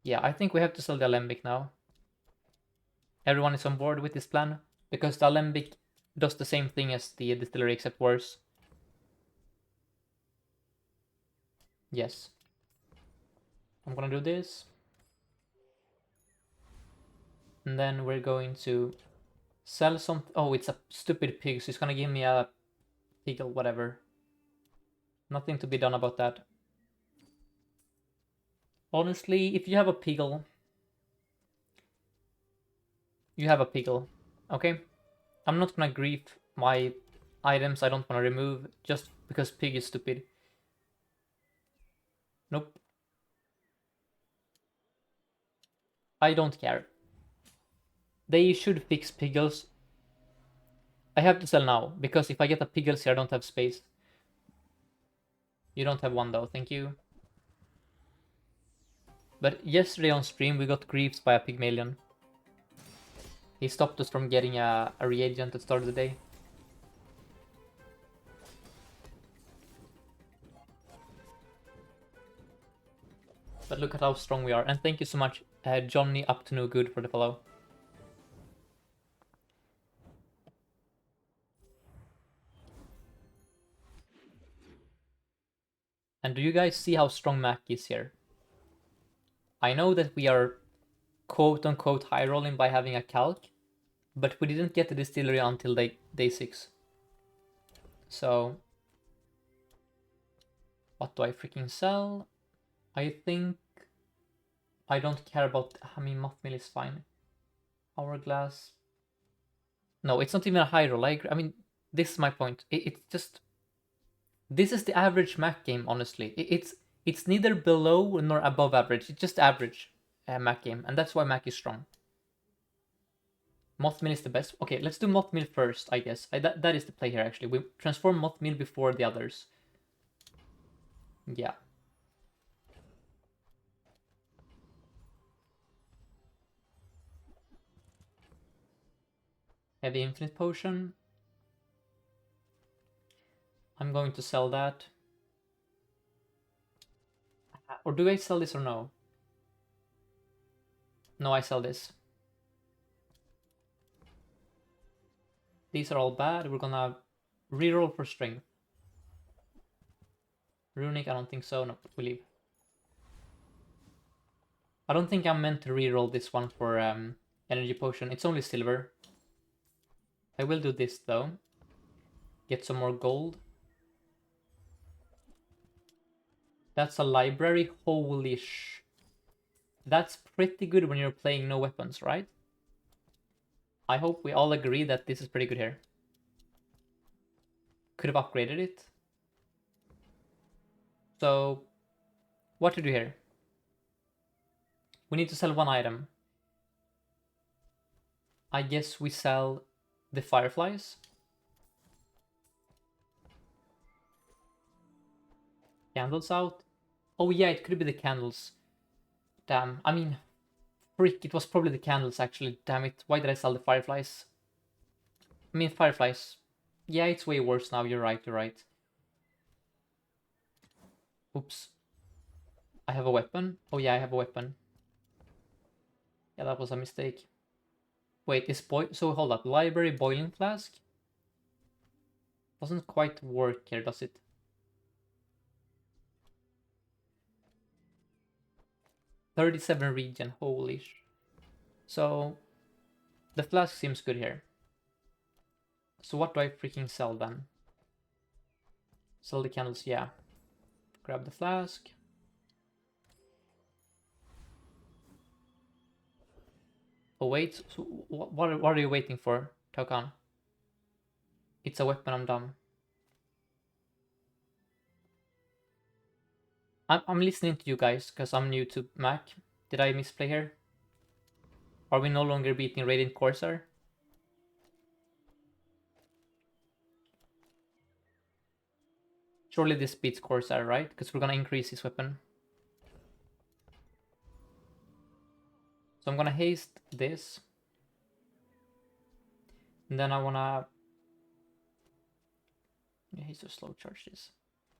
Yeah, I think we have to sell the Alembic now. Everyone is on board with this plan? Because the Alembic does the same thing as the distillery except worse. Yes. I'm gonna do this. And then we're going to sell some... Oh, it's a stupid pig, so it's gonna give me a pig or whatever. Nothing to be done about that. Honestly, if you have a piggle, you have a piggle, okay? I'm not gonna grief my items I don't want to remove just because pig is stupid. Nope. I don't care. They should fix piggles. I have to sell now, because if I get a piggles here, I don't have space. You don't have one though, thank you. But yesterday on stream, we got griefed by a Pygmalion. He stopped us from getting a reagent at the start of the day. But look at how strong we are. And thank you so much, Johnny Up to No Good, for the follow. And do you guys see how strong Mac is here? I know that we are quote-unquote high rolling by having a calc, but we didn't get the distillery until day 6. So, what do I freaking sell? I think I don't care about... I mean, moth mill is fine. Hourglass. No, it's not even a high roll. I mean, this is my point. It's just... This is the average Mac game, honestly. It's neither below nor above average. It's just average Mac game, and that's why Mac is strong. Mothmill is the best. Okay, let's do Mothmill first, I guess. That is the play here, actually. We transform Mothmill before the others. Yeah. Heavy Infinite Potion. I'm going to sell that. Or do I sell this or no? No, I sell this. These are all bad. We're gonna reroll for strength. Runic, I don't think so. No, we leave. I don't think I'm meant to reroll this one for energy potion. It's only silver. I will do this though. Get some more gold. That's a library. Holy sh... That's pretty good when you're playing no weapons, right? I hope we all agree that this is pretty good here. Could have upgraded it. So, what to do here? We need to sell one item. I guess we sell the fireflies. Candles out. Oh yeah, it could be the candles. Damn, I mean, frick, it was probably the candles actually. Damn it, why did I sell the fireflies? I mean, fireflies. Yeah, it's way worse now, you're right, you're right. Oops. I have a weapon? Oh yeah, I have a weapon. Yeah, that was a mistake. Wait, is so hold up, library boiling flask? Doesn't quite work here, does it? $37 regen, holy sh... So, the flask seems good here. So what do I freaking sell then? Sell the candles, yeah. Grab the flask. Oh wait, so what are you waiting for, Taukan? It's a weapon, I'm dumb. I'm listening to you guys, because I'm new to Mac. Did I misplay here? Are we no longer beating Radiant Corsair? Surely this beats Corsair, right? Because we're gonna increase his weapon. So I'm gonna haste this. And then I wanna... Yeah, haste to slow charge this.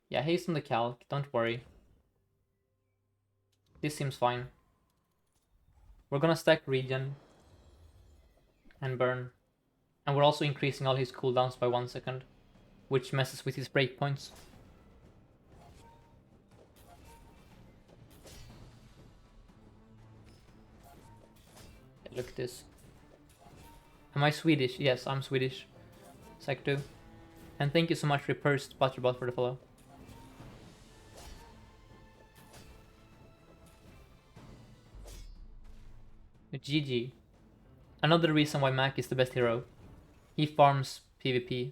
Yeah, haste on the calc, don't worry. This seems fine. We're gonna stack regen and burn. And we're also increasing all his cooldowns by 1 second, which messes with his breakpoints. Look at this. Am I Swedish? Yes, I'm Swedish. Sec 2. And thank you so much, Repursed Butterbot, for the follow. GG. Another reason why Mac is the best hero. He farms PvP.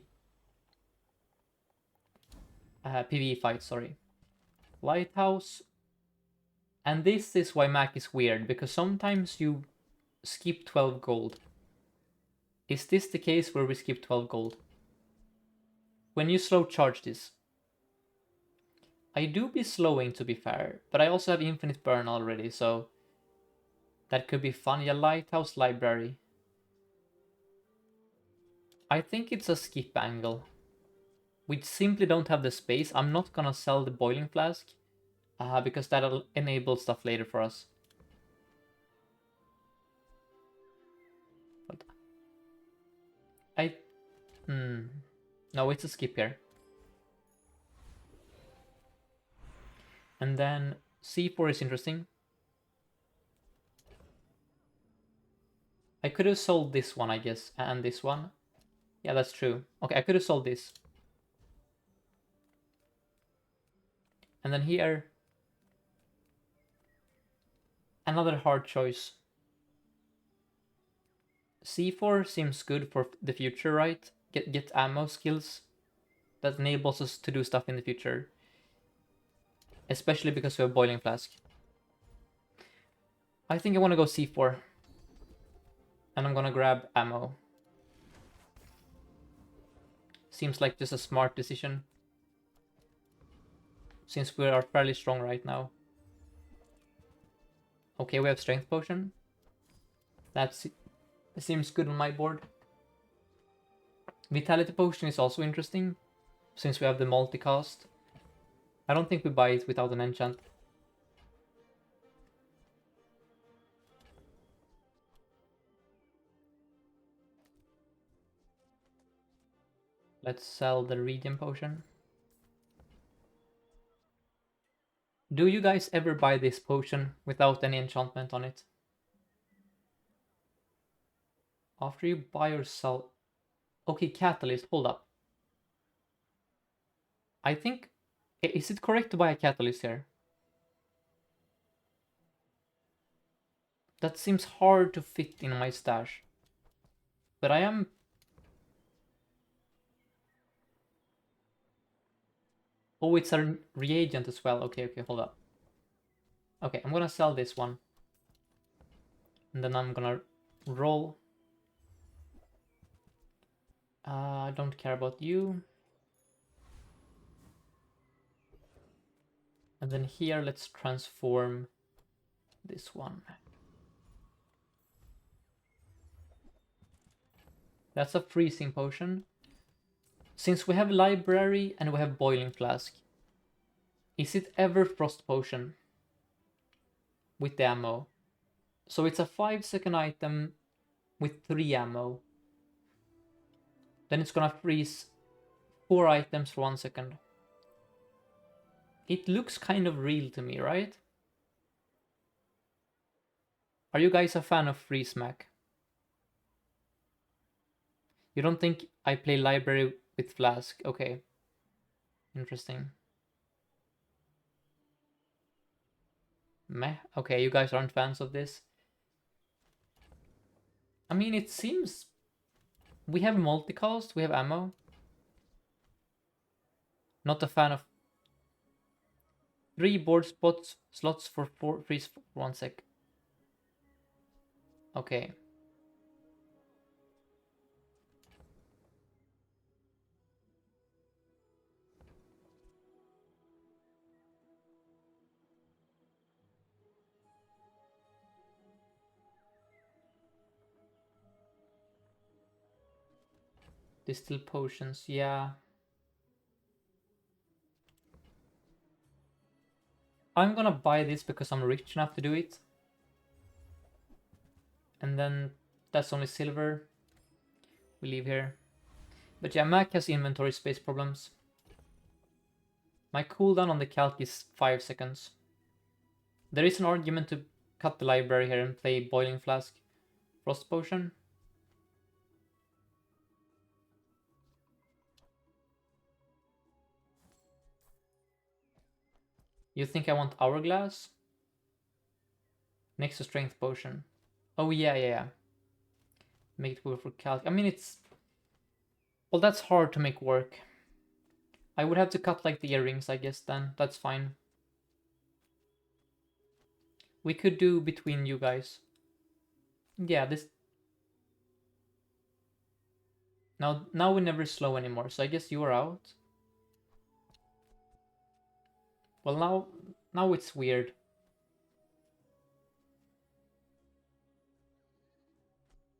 PvE fights, sorry. Lighthouse. And this is why Mac is weird, because sometimes you skip 12 gold. Is this the case where we skip 12 gold? When you slow charge this. I do be slowing, to be fair, but I also have infinite burn already, so that could be fun. Yeah, Lighthouse Library. I think it's a skip angle. We simply don't have the space. I'm not gonna sell the boiling flask because that'll enable stuff later for us. But I... No, it's a skip here. And then C4 is interesting. I could have sold this one, I guess, and this one. Yeah, that's true. Okay, I could have sold this. And then here, another hard choice. C4 seems good for the future, right? Get ammo skills that enables us to do stuff in the future. Especially because we have boiling flask. I think I want to go C4. And I'm gonna grab ammo. Seems like just a smart decision. Since we are fairly strong right now. Okay, we have strength potion. That seems good on my board. Vitality potion is also interesting, since we have the multicast. I don't think we buy it without an enchant. Let's sell the regen potion. Do you guys ever buy this potion without any enchantment on it? After you buy or sell... Okay, catalyst, hold up. I think... Is it correct to buy a catalyst here? That seems hard to fit in my stash. But I am... Oh, it's a reagent as well. Okay, hold up. Okay, I'm gonna sell this one. And then I'm gonna roll. I don't care about you. And then here, let's transform this one. That's a freezing potion. Since we have library and we have boiling flask, is it ever frost potion with the ammo? So it's a 5-second item with 3 ammo. Then it's gonna freeze 4 items for 1 second. It looks kind of real to me, right? Are you guys a fan of freeze mac? You don't think I play library with flask? Okay. Interesting. Meh. Okay, you guys aren't fans of this. I mean, it seems... We have multicast, we have ammo. Not a fan of... 3 board slots for 4 freeze for 1 sec. Okay. Distill potions, yeah. I'm gonna buy this because I'm rich enough to do it. And then that's only silver. We leave here. But yeah, Mac has inventory space problems. My cooldown on the calc is 5 seconds. There is an argument to cut the library here and play Boiling Flask Frost Potion. You think I want Hourglass? Next to Strength Potion. Oh yeah. Make it work for calc. I mean, it's... Well, that's hard to make work. I would have to cut like the earrings, I guess, then. That's fine. We could do between you guys. Yeah, this... Now we never slow anymore, so I guess you're out. Well, now it's weird.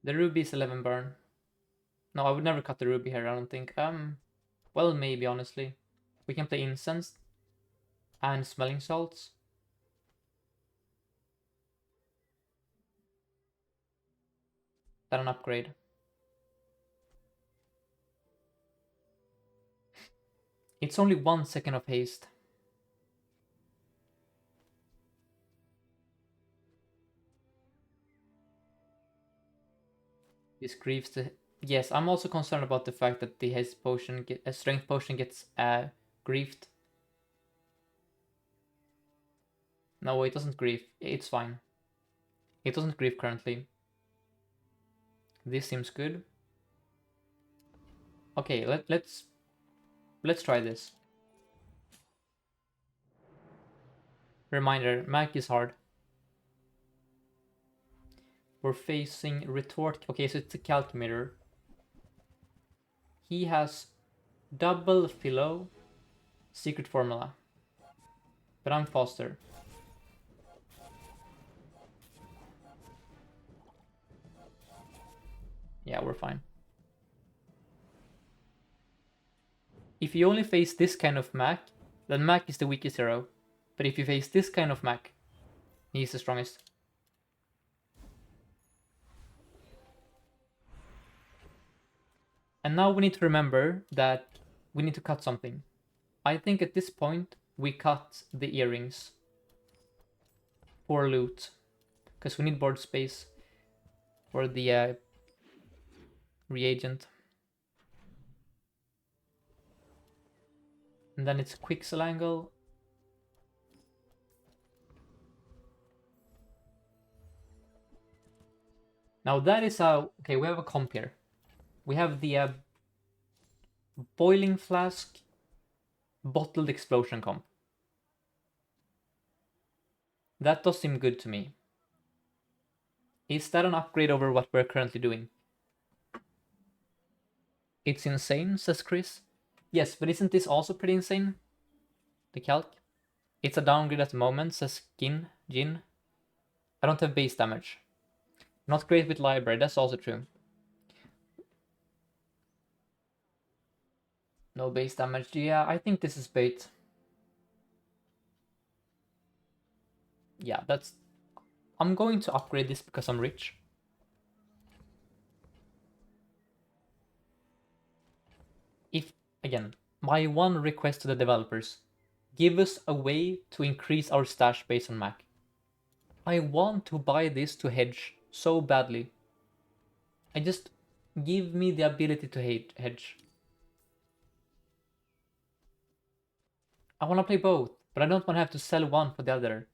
The ruby is 11 burn. No, I would never cut the ruby here, I don't think. Well, maybe, honestly. We can play incense and smelling salts. That an upgrade. It's only 1 second of haste. This grieves the... Yes, I'm also concerned about the fact that the haste potion, a strength potion gets griefed. No, it doesn't grief. It's fine. It doesn't grief currently. This seems good. Okay, let's try this. Reminder, Mac is hard. We're facing retort. Okay, so it's a calculator. He has double philo, secret formula. But I'm faster. Yeah, we're fine. If you only face this kind of Mac, then Mac is the weakest hero. But if you face this kind of Mac, he's the strongest. And now we need to remember that we need to cut something. I think at this point we cut the earrings for loot, because we need board space for the reagent. And then it's Quixel angle. Now that is a... Okay, we have a comp here. We have the boiling flask bottled explosion comp. That does seem good to me. Is that an upgrade over what we're currently doing? It's insane, says Chris. Yes, but isn't this also pretty insane? The calc? It's a downgrade at the moment, says Jin. I don't have base damage. Not great with library, that's also true. No base damage. Yeah, I think this is bait. Yeah, that's... I'm going to upgrade this because I'm rich. If, again, my one request to the developers, give us a way to increase our stash base on Mac. I want to buy this to hedge so badly. I just... give me the ability to hedge. I want to play both, but I don't want to have to sell one for the other.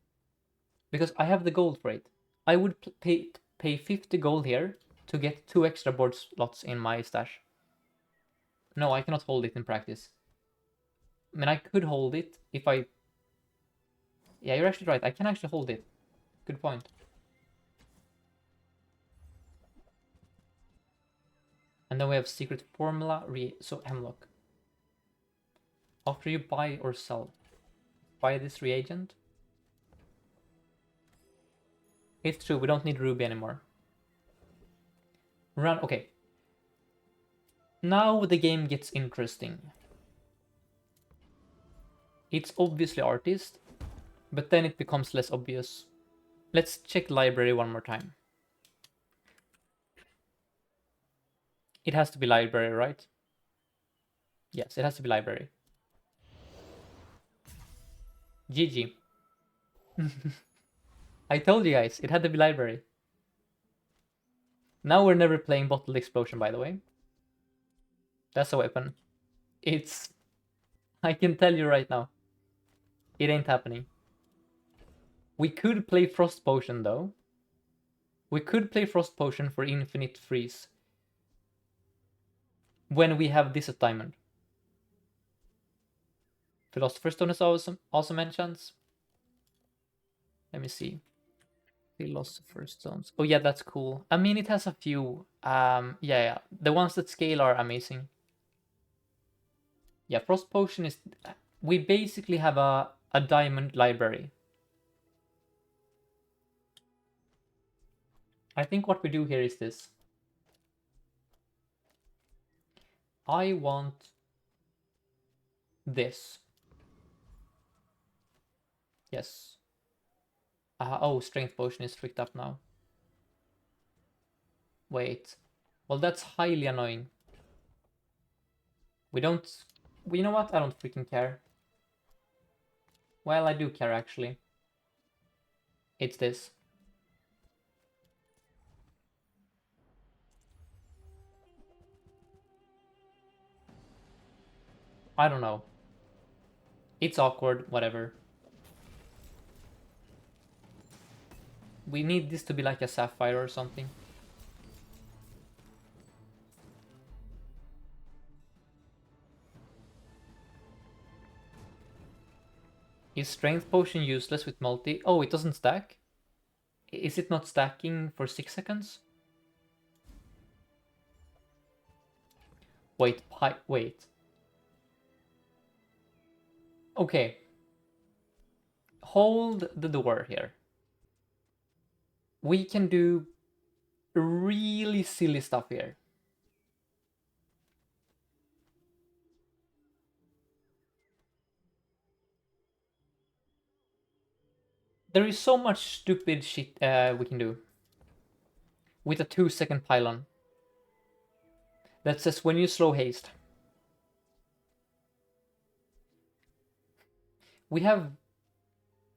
Because I have the gold for it. I would pay 50 gold here to get 2 extra board slots in my stash. No, I cannot hold it in practice. I mean, I could hold it if I... Yeah, you're actually right. I can actually hold it. Good point. And then we have secret formula, so Hemlock. After you buy or sell, buy this reagent. It's true, we don't need ruby anymore. Run, okay. Now the game gets interesting. It's obviously artist, but then it becomes less obvious. Let's check library one more time. It has to be library, right? Yes, it has to be library. GG. I told you guys, it had to be library. Now we're never playing bottled explosion, by the way. That's a weapon. It's... I can tell you right now. It ain't happening. We could play Frost Potion, though. We could play Frost Potion for infinite freeze. When we have this at diamond. Philosopher's Stone is also mentioned. Let me see. Philosopher's Stones. Oh yeah, that's cool. I mean, it has a few. Yeah. The ones that scale are amazing. Yeah, Frost Potion is... We basically have a diamond library. I think what we do here is this. I want this. Yes. Oh, strength potion is tricked up now. Wait. Well, that's highly annoying. We don't... You know what? I don't freaking care. Well, I do care, actually. It's this. I don't know. It's awkward, whatever. We need this to be like a sapphire or something. Is strength potion useless with multi? Oh, it doesn't stack? Is it not stacking for 6 seconds? Wait, wait. Okay. Hold the door here. We can do really silly stuff here. There is so much stupid shit we can do. With a 2-second pylon. That says when you slow haste. We have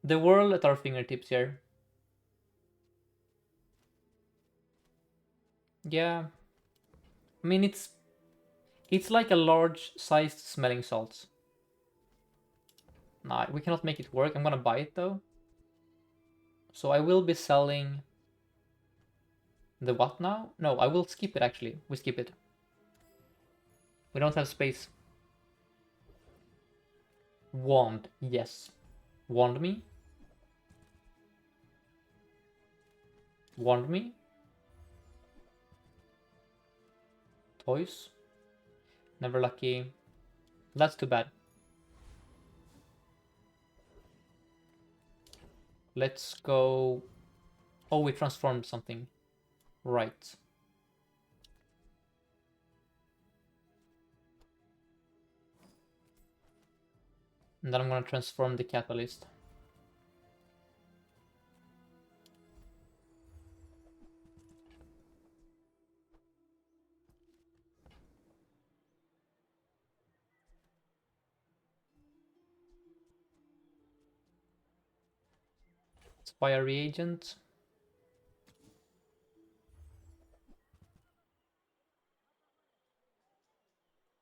the world at our fingertips here. Yeah. I mean, it's like a large-sized smelling salts. Nah, we cannot make it work. I'm gonna buy it though. So I will be selling the what now? No, I will skip it actually. We skip it. We don't have space. Wand, yes. Wand me? Wand me? Toys? Never lucky. That's too bad. Let's go... Oh, we transformed something. Right. And then I'm gonna transform the catalyst. Let's buy a reagent.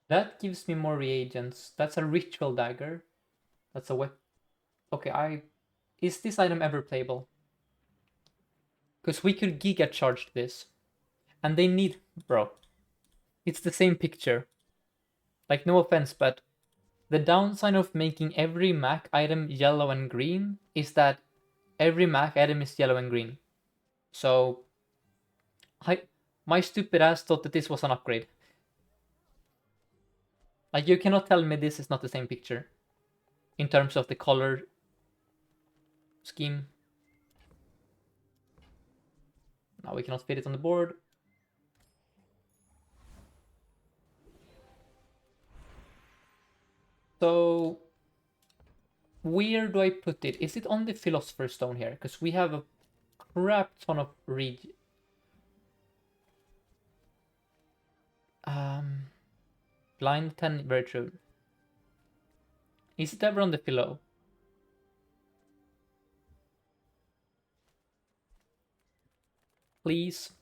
That gives me more reagents. That's a ritual dagger. That's a weapon. Okay, Is this item ever playable? Because we could giga charge this. And they need... Bro. It's the same picture. Like, no offense, but... The downside of making every Mac item yellow and green is that every Mac item is yellow and green. So... My stupid ass thought that this was an upgrade. Like, you cannot tell me this is not the same picture. In terms of the color scheme. Now we cannot fit it on the board. So, where do I put it? Is it on the Philosopher's Stone here? Because we have a crap ton of blind 10, very true. Is it ever on the Philo? Please.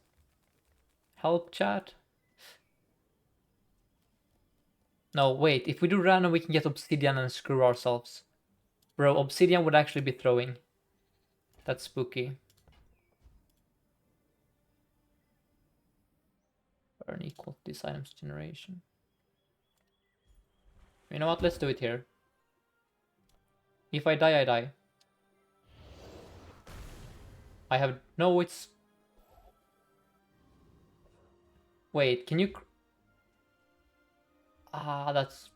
Help chat. No, wait. If we do random, we can get obsidian and screw ourselves. Bro, obsidian would actually be throwing. That's spooky. Burn equal to this item's generation. You know what? Let's do it here. If I die, I die. I have... No, it's... Wait, can you... Ah, that's...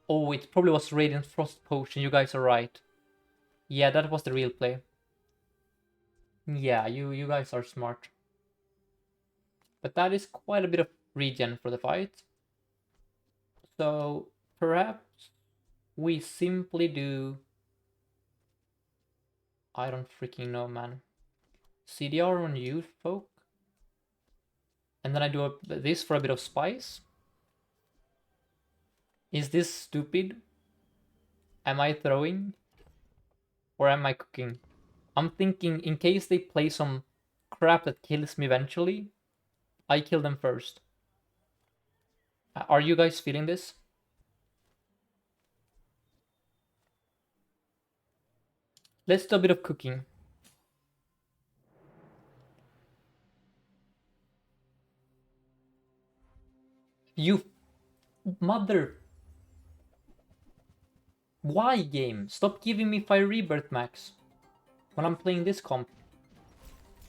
Oh, it probably was Radiant Frost Potion. You guys are right. Yeah, that was the real play. Yeah, you guys are smart. But that is quite a bit of regen for the fight. So perhaps we simply do... I don't freaking know, man. CDR on you folk. And then I do this for a bit of spice. Is this stupid? Am I throwing? Or am I cooking? I'm thinking in case they play some crap that kills me eventually, I kill them first. Are you guys feeling this? Let's do a bit of cooking. You mother... Why, game? Stop giving me Fire Rebirth Max when I'm playing this comp.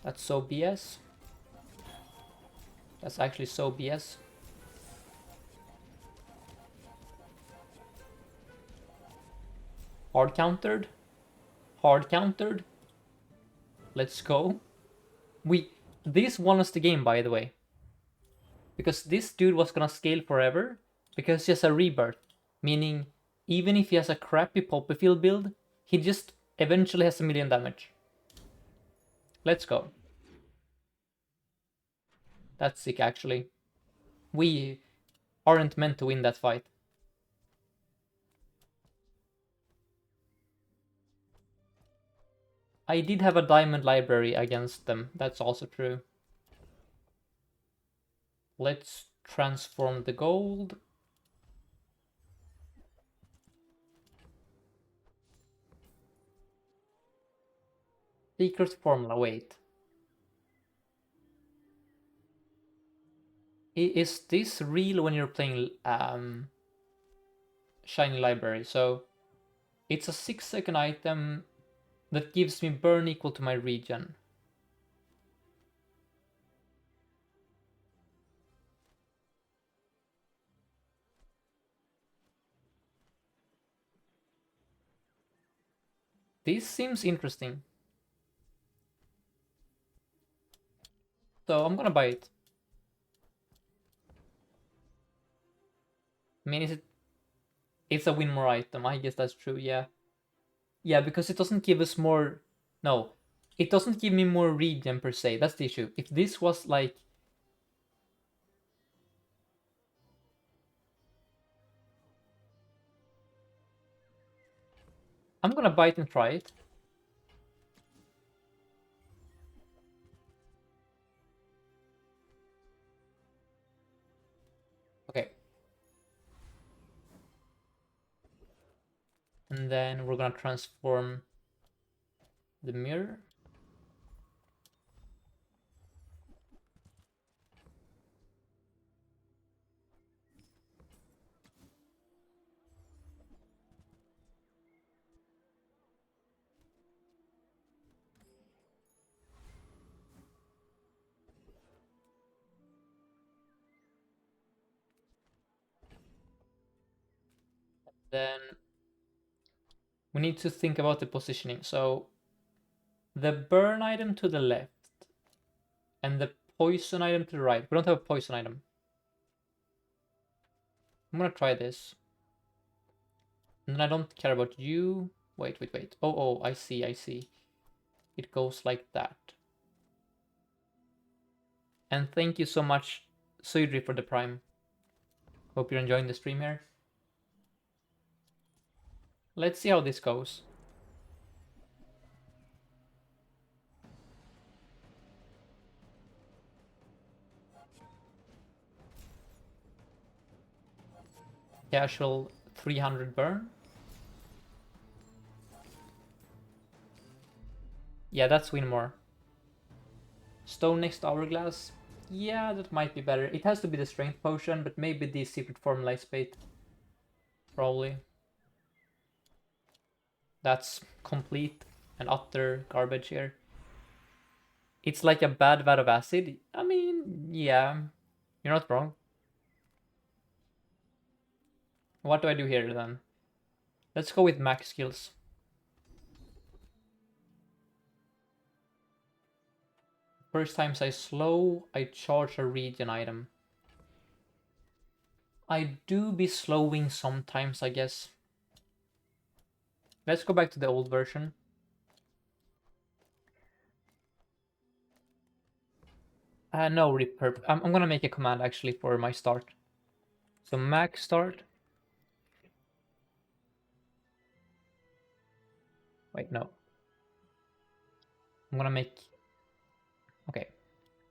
That's so BS. That's actually so BS. Hard countered. Hard countered. Let's go. This won us the game, by the way. Because this dude was gonna scale forever because he has a rebirth. Meaning, even if he has a crappy Poppy Field build, he just eventually has a million damage. Let's go. That's sick, actually. We aren't meant to win that fight. I did have a diamond library against them. That's also true. Let's transform the gold. Secret formula, wait. Is this real when you're playing Shiny Library? So it's a 6-second item that gives me burn equal to my regen. This seems interesting. So I'm gonna buy it. I mean, it's a win more item. I guess that's true, yeah. Yeah, because it doesn't give us more... No, it doesn't give me more regen per se. That's the issue. If this was like... I'm gonna buy it and try it. Okay. And then we're gonna transform the mirror. Then we need to think about the positioning. So the burn item to the left and the poison item to the right. We don't have a poison item. I'm gonna try this. And then I don't care about you. Wait, wait, wait. Oh, I see, I see. It goes like that. And thank you so much, Suidri, for the prime. Hope you're enjoying the stream here. Let's see how this goes. Casual 300 burn. Yeah, that's win more. Stone next hourglass. Yeah, that might be better. It has to be the strength potion, but maybe the secret formula is bait. Probably. That's complete and utter garbage here. It's like a bad vat of acid. I mean, yeah, you're not wrong. What do I do here then? Let's go with max skills. First times I slow, I charge a regen item. I do be slowing sometimes, I guess. Let's go back to the old version. No repurp. I'm gonna make a command actually for my start. So max start. Wait, no. I'm gonna make. Okay.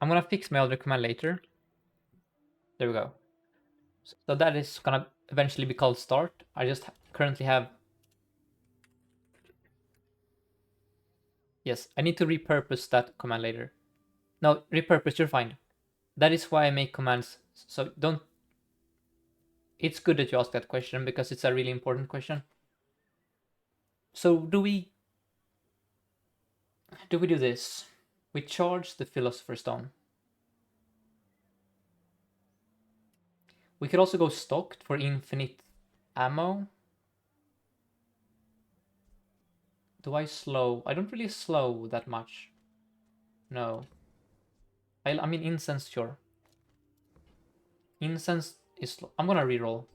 I'm gonna fix my other command later. There we go. So that is gonna eventually be called start. I just currently have. Yes, I need to repurpose that command later. No, repurpose, you're fine. That is why I make commands. So don't. It's good that you ask that question because it's a really important question. So do we do this? We charge the Philosopher's Stone. We could also go stocked for infinite ammo. Do I slow? I don't really slow that much. No. I mean incense, sure. Incense is slow. I'm gonna reroll.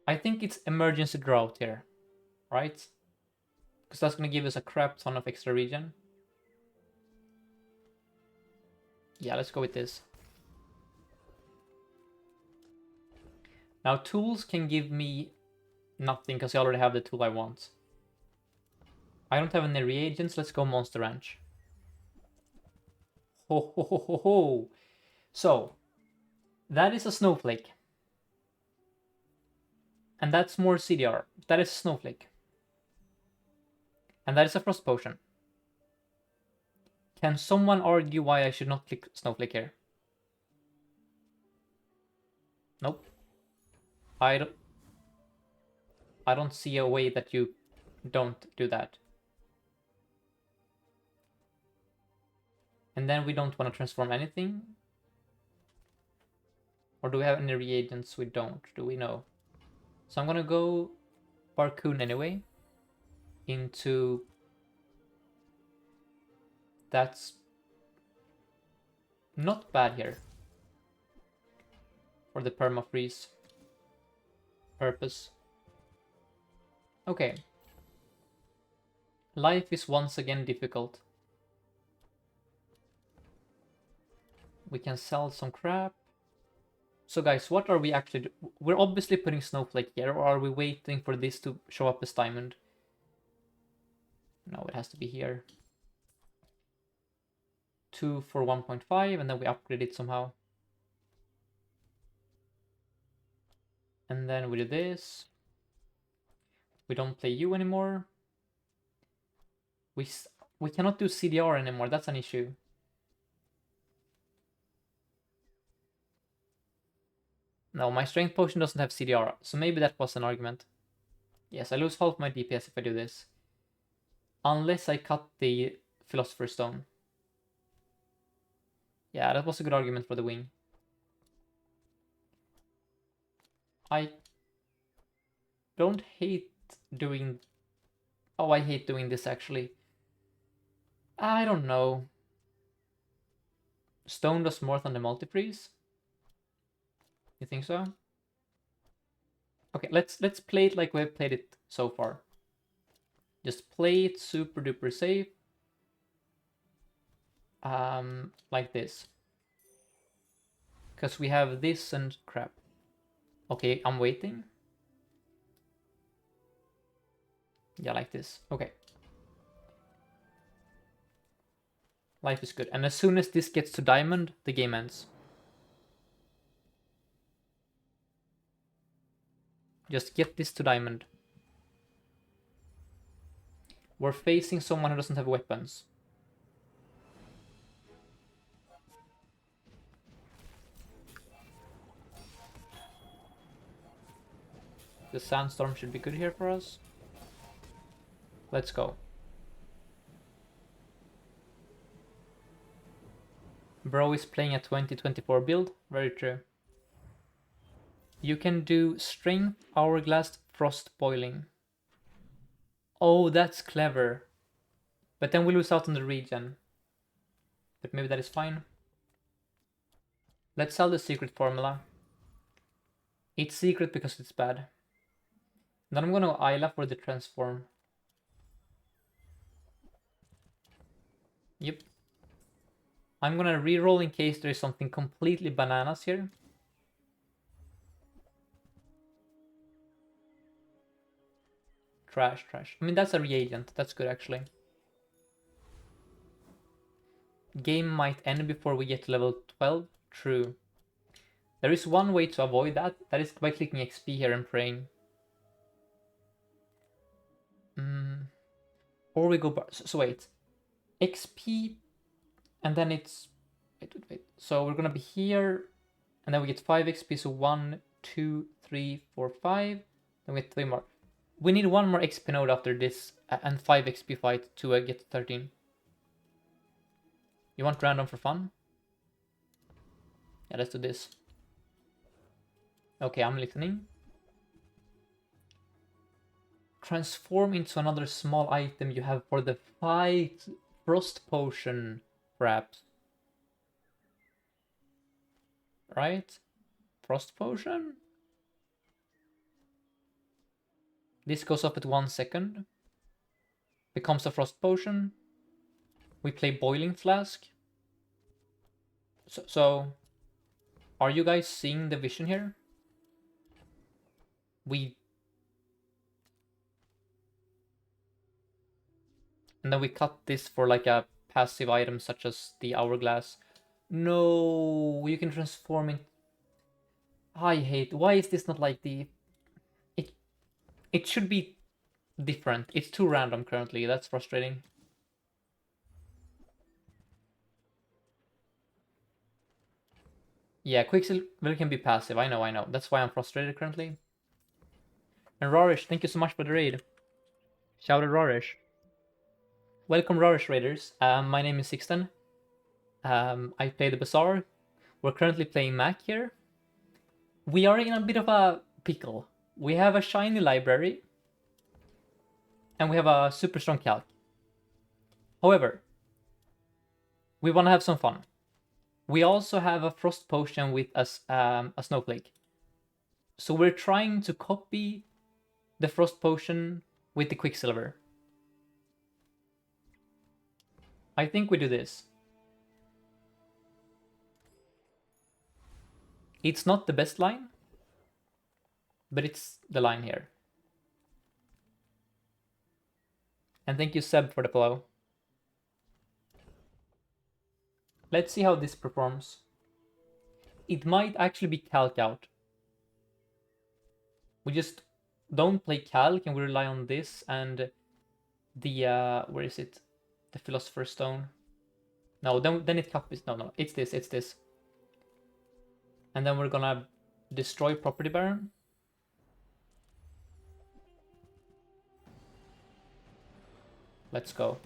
I think it's emergency drought here, right? Because that's gonna give us a crap ton of extra regen. Yeah, let's go with this. Now tools can give me nothing because I already have the tool I want. I don't have any reagents. Let's go Monster Ranch. Ho ho ho ho ho. So that is a snowflake. And that's more CDR. That is snowflake. And that is a frost potion. Can someone argue why I should not click snowflake here? Nope. I don't see a way that you don't do that. And then we don't want to transform anything. Or do we have any reagents? We don't. Do we know? So I'm gonna go Barcoon anyway. Into... That's not bad here. For the permafreeze purpose. Okay. Life is once again difficult. We can sell some crap. So guys, what are we actually We're obviously putting snowflake here, or are we waiting for this to show up as diamond? No, it has to be here. 2 for 1.5, and then we upgrade it somehow. And then we do this. We don't play you anymore. We cannot do CDR anymore, that's an issue. No, my strength potion doesn't have CDR, so maybe that was an argument. Yes, I lose half my DPS if I do this. Unless I cut the Philosopher's Stone. Yeah, that was a good argument for the wing. I don't hate doing... Oh, I hate doing this actually. I don't know. Stone does more than the multi-freeze? You think so? Okay, let's play it like we've played it so far. Just play it super duper safe. Like this. Because we have this and crap. Okay, I'm waiting. Yeah, like this. Okay. Life is good. And as soon as this gets to diamond, the game ends. Just get this to diamond. We're facing someone who doesn't have weapons. The sandstorm should be good here for us. Let's go. Bro is playing a 2024 build. Very true. You can do strength, hourglass, frost boiling. Oh, that's clever. But then we lose out on the regen. but maybe that is fine. Let's sell the secret formula. It's secret because it's bad. Then I'm gonna Isla for the transform. Yep. I'm gonna reroll in case there is something completely bananas here. Trash, trash. I mean, that's a reagent. That's good, actually. Game might end before we get to level 12. True. There is one way to avoid that. That is by clicking XP here and praying. Or we go... So wait. XP... And then it's... Wait. So we're gonna be here... And then we get 5 XP, so 1, 2, 3, 4, 5. Then we get 3 more. We need 1 more XP node after this, and 5 XP fight to get to 13. You want random for fun? Yeah, let's do this. Okay, I'm listening. Transform into another small item you have for the fight. Frost potion, perhaps. Right? Frost potion? This goes up at 1 second. Becomes a frost potion. We play boiling flask. So are you guys seeing the vision here? And then we cut this for like a passive item such as the hourglass. No, you can transform it. I hate. Why is this not like the? It should be different. It's too random currently. That's frustrating. Yeah, Quicksilver can be passive. I know. That's why I'm frustrated currently. And Rarish, thank you so much for the raid. Shout out Rarish. Welcome Rarish Raiders. My name is Sixten. I play the Bazaar. We're currently playing Mac here. We are in a bit of a pickle. We have a shiny library. And we have a super strong calc. However, we want to have some fun. We also have a frost potion with a snowflake. So we're trying to copy the frost potion with the quicksilver. I think we do this. It's not the best line, but it's the line here. And thank you, Seb, for the follow. Let's see how this performs. It might actually be calc out. We just don't play calc and we rely on this and the, where is it? The Philosopher's Stone. No, then it copies. No, it's this. And then we're gonna destroy Property Baron. Let's go.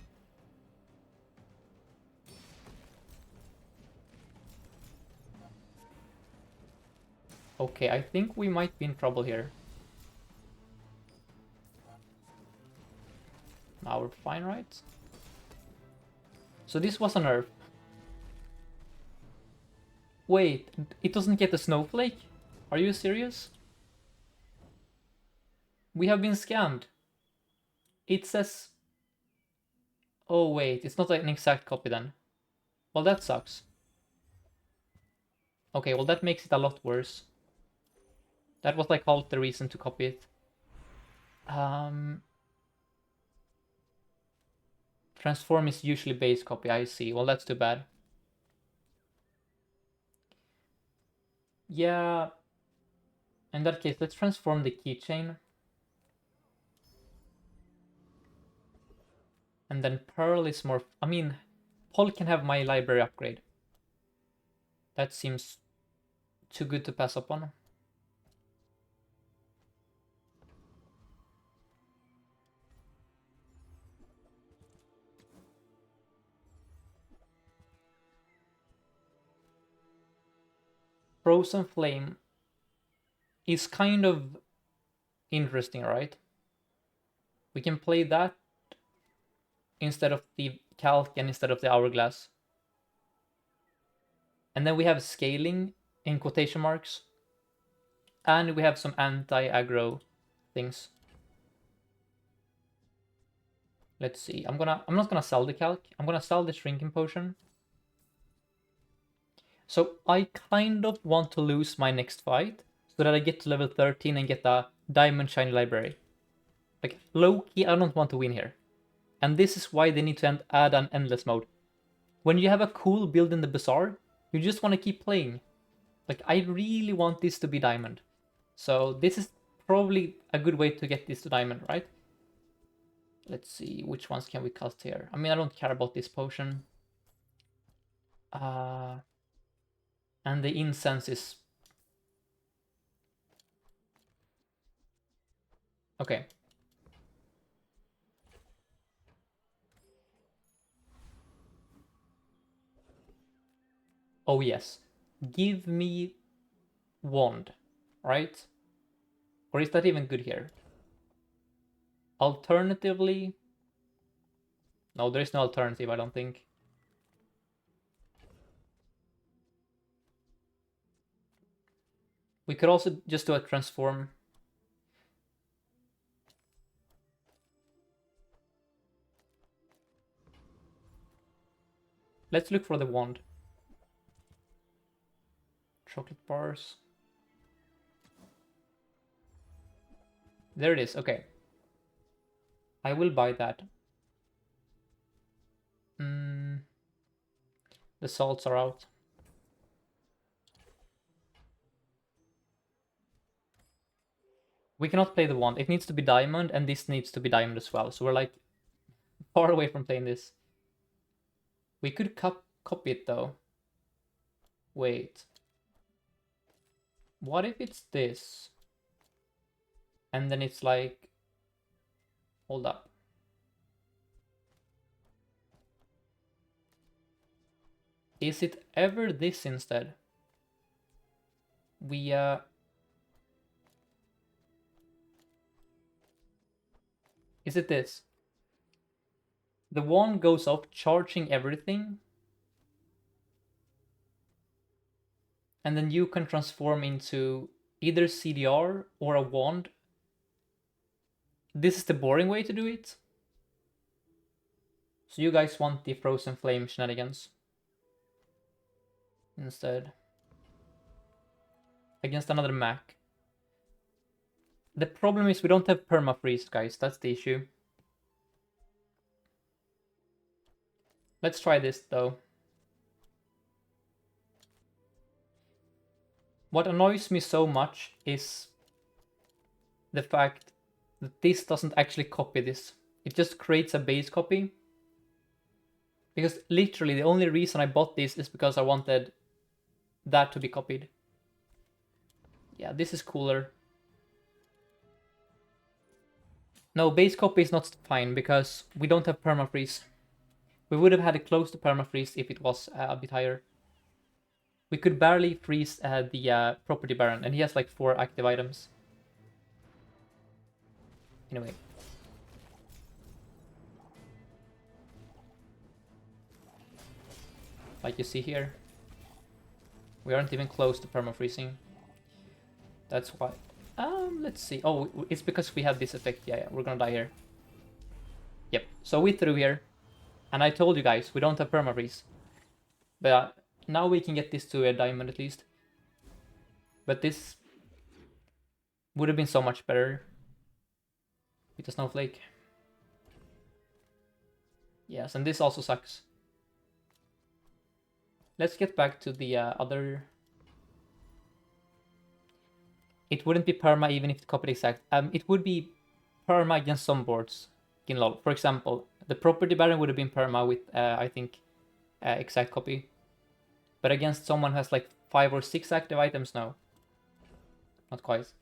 Okay, I think we might be in trouble here. Now we're fine, right? So this was a nerf. Wait, it doesn't get a snowflake? Are you serious? We have been scammed. It says... Oh wait, it's not an exact copy then. Well, that sucks. Okay, well that makes it a lot worse. That was like all the reason to copy it. Transform is usually base copy, I see. Well, that's too bad. Yeah. In that case, let's transform the keychain. And then Pearl is more... I mean, Paul can have my library upgrade. That seems too good to pass up on. Frozen Flame is kind of interesting, right? We can play that instead of the calc and instead of the hourglass. And then we have scaling in quotation marks. And we have some anti-aggro things. Let's see. I'm not gonna sell the calc. I'm gonna sell the shrinking potion. So I kind of want to lose my next fight so that I get to level 13 and get a diamond shiny library. Like low key, I don't want to win here. And this is why they need to add an endless mode. When you have a cool build in the bazaar, you just want to keep playing. Like I really want this to be diamond. So this is probably a good way to get this to diamond, right? Let's see, which ones can we cast here? I mean, I don't care about this potion. And the incense is... Okay. Oh yes. Give me wand, right? Or is that even good here? Alternatively... No, there is no alternative, I don't think. We could also just do a transform. Let's look for the wand. Chocolate bars. There it is, okay. I will buy that. The salts are out. We cannot play the wand. It needs to be diamond, and this needs to be diamond as well. So we're like far away from playing this. We could copy it though. Wait. What if it's this? And then it's like... Hold up. Is it ever this instead? We, Is it this? The wand goes off charging everything. And then you can transform into either CDR or a wand. This is the boring way to do it. So you guys want the Frozen Flame shenanigans instead. Against another Mac. The problem is we don't have permafreeze, guys. That's the issue. Let's try this though. What annoys me so much is the fact that this doesn't actually copy this. It just creates a base copy. Because literally the only reason I bought this is because I wanted that to be copied. Yeah, this is cooler. No, base copy is not fine because we don't have permafreeze. We would have had it close to permafreeze if it was a bit higher. We could barely freeze the property baron, and he has like 4 active items. Anyway. Like you see here. We aren't even close to permafreezing. That's why. Let's see. Oh, it's because we have this effect. Yeah, we're gonna die here. Yep. So we threw here. And I told you guys, we don't have permafreeze. But now we can get this to a diamond at least. But this would have been so much better with a snowflake. Yes, and this also sucks. Let's get back to the other... It wouldn't be perma even if it copied exact. It would be perma against some boards in LoL. For example, the property baron would have been perma with, I think, exact copy. But against someone who has like 5 or 6 active items, no. Not quite.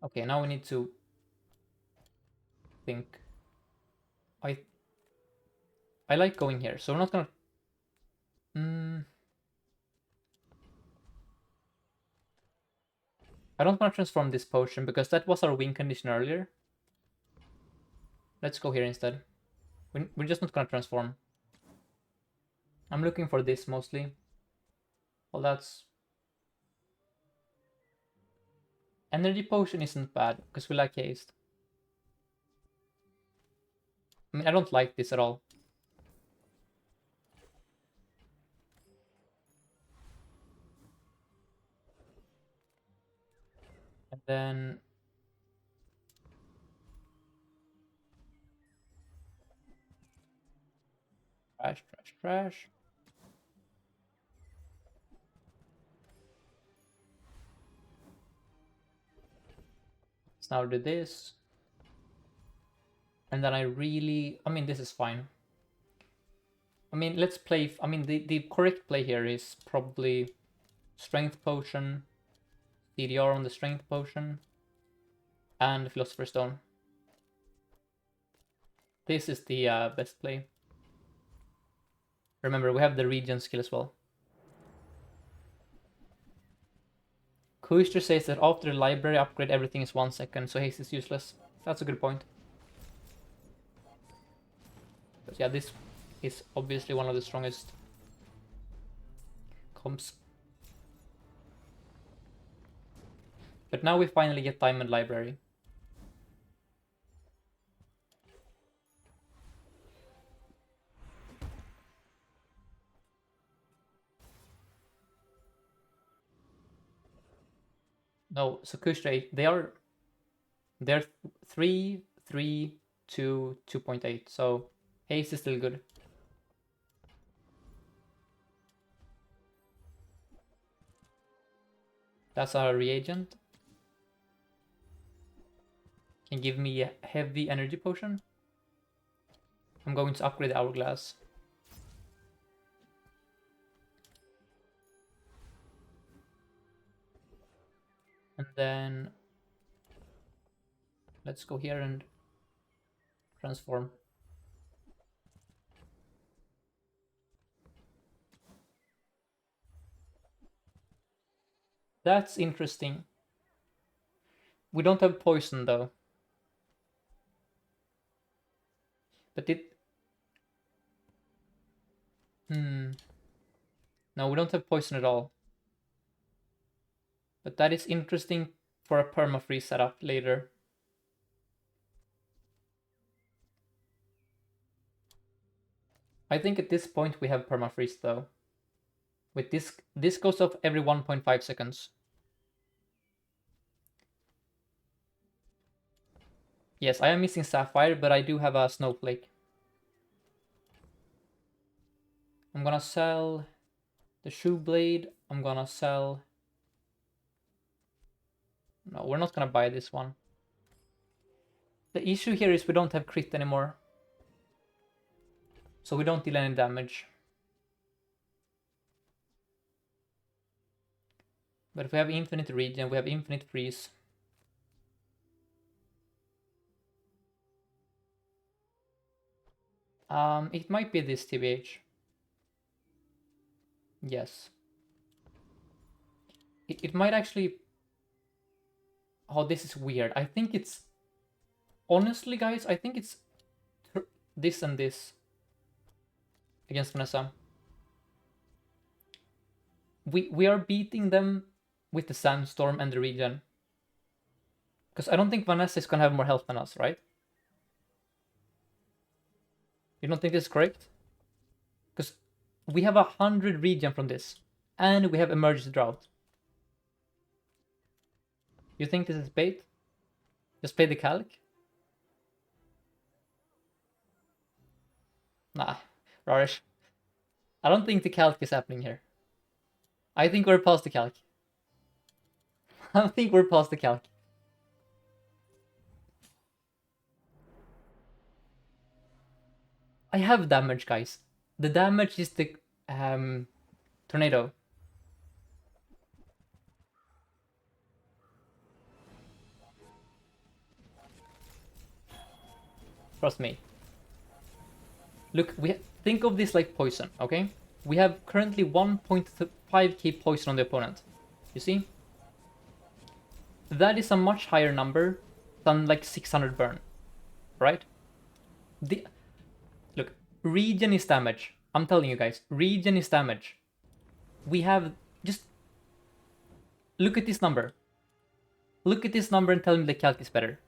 Okay, now we need to think. I like going here, so we're not gonna... I I don't want to transform this potion because that was our win condition earlier. Let's go here instead. We're just not gonna transform. I'm looking for this mostly. Well, that's... Energy potion isn't bad because we like haste. I mean, I don't like this at all. And then... Trash, trash, trash. Let's now do this. And then I mean, this is fine. I mean, let's play... I mean, the correct play here is probably Strength Potion, CDR on the Strength Potion, and Philosopher's Stone. This is the best play. Remember, we have the regen skill as well. Kuister says that after the library upgrade, everything is 1 second, so haste is useless. That's a good point. But yeah, this is obviously one of the strongest comps. But now we finally get Diamond Library. No, so Kuister, they're 3, 3, 2, 2.8, so haste is still good. That's our reagent. Can give me a heavy energy potion. I'm going to upgrade the hourglass. And then let's go here and transform. That's interesting. We don't have poison though. But it... No, we don't have poison at all. But that is interesting for a perma-freeze setup later. I think at this point we have perma-freeze though. With this goes off every 1.5 seconds. Yes, I am missing Sapphire, but I do have a Snowflake. I'm gonna sell the Shoe Blade. I'm gonna sell... No, we're not gonna buy this one. The issue here is we don't have crit anymore. So we don't deal any damage. But if we have infinite regen, we have infinite freeze. It might be this TBH. Yes. It might actually... Oh, this is weird. I think it's... Honestly, guys, I think it's this and this against Vanessa. We are beating them with the Sandstorm and the regen. Because I don't think Vanessa is gonna have more health than us, right? You don't think this is correct? Because we have 100 regen from this. And we have Emergency Drought. You think this is bait? Just play the calc? Nah, Rarish. I don't think the calc is happening here. I think we're past the calc. I think we're past the calc. I have damage, guys. The damage is the tornado. Trust me. Look, think of this like poison, okay? We have currently 1.5k poison on the opponent. You see? That is a much higher number than like 600 burn, right? The Look, regen is damage. I'm telling you guys, regen is damage. We have just look at this number. Look at this number and tell me the calc is better.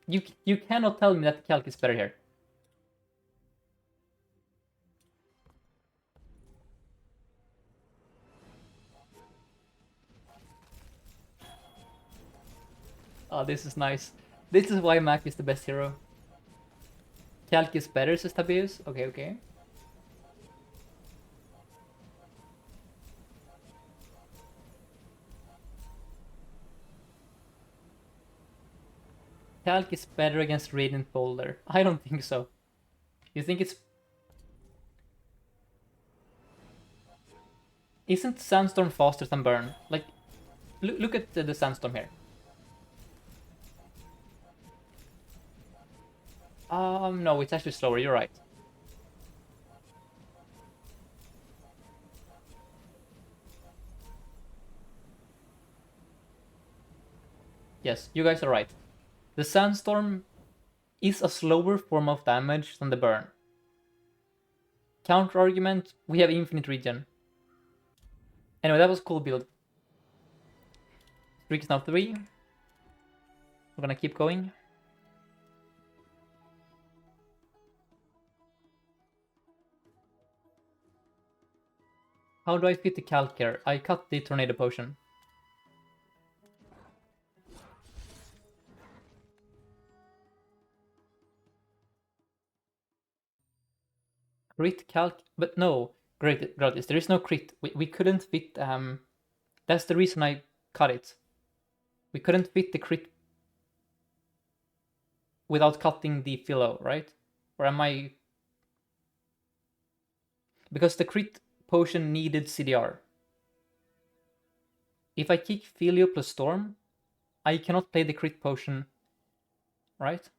You cannot tell me that the calc is better here. Oh, this is nice. This is why Mac is the best hero. Calc is better, says Tabeus. Okay, okay. Calc is better against Radiant Boulder. I don't think so. You think it's... Isn't Sandstorm faster than Burn? Like, look at the Sandstorm here. No, it's actually slower, you're right. Yes, you guys are right. The Sandstorm is a slower form of damage than the Burn. Counter argument, we have infinite regen. Anyway, that was a cool build. Streak is now 3. We're gonna keep going. How do I fit the calc here? I cut the tornado potion. Crit calc, but no, gratis. There is no crit. We couldn't fit. That's the reason I cut it. We couldn't fit the crit without cutting the philo, right? Or am I? Because the crit potion needed CDR. If I kick Philio plus Storm, I cannot play the crit potion, right?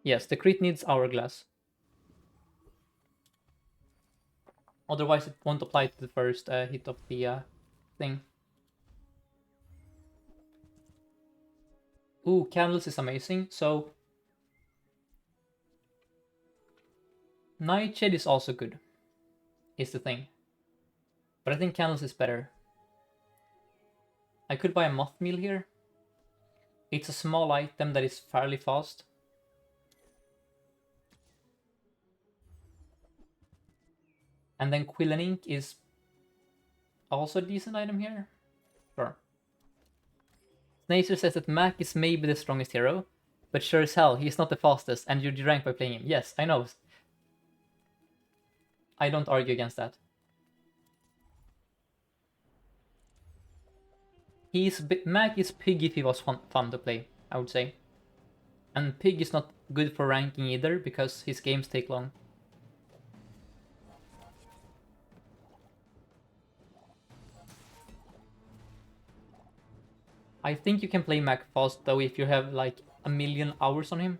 Yes, the crit needs Hourglass. Otherwise, it won't apply to the first hit of the thing. Ooh, Candles is amazing. So, Nightshade is also good, is the thing. But I think Candles is better. I could buy a Moth Meal here. It's a small item that is fairly fast. And then Quill and Ink is also a decent item here. Sure. Snacer says that Mac is maybe the strongest hero, but sure as hell, he's not the fastest, and you derank by playing him. Yes, I know. I don't argue against that. Mac is Pig if he was fun to play, I would say. And Pig is not good for ranking either, because his games take long. I think you can play Mac fast though if you have like a million hours on him.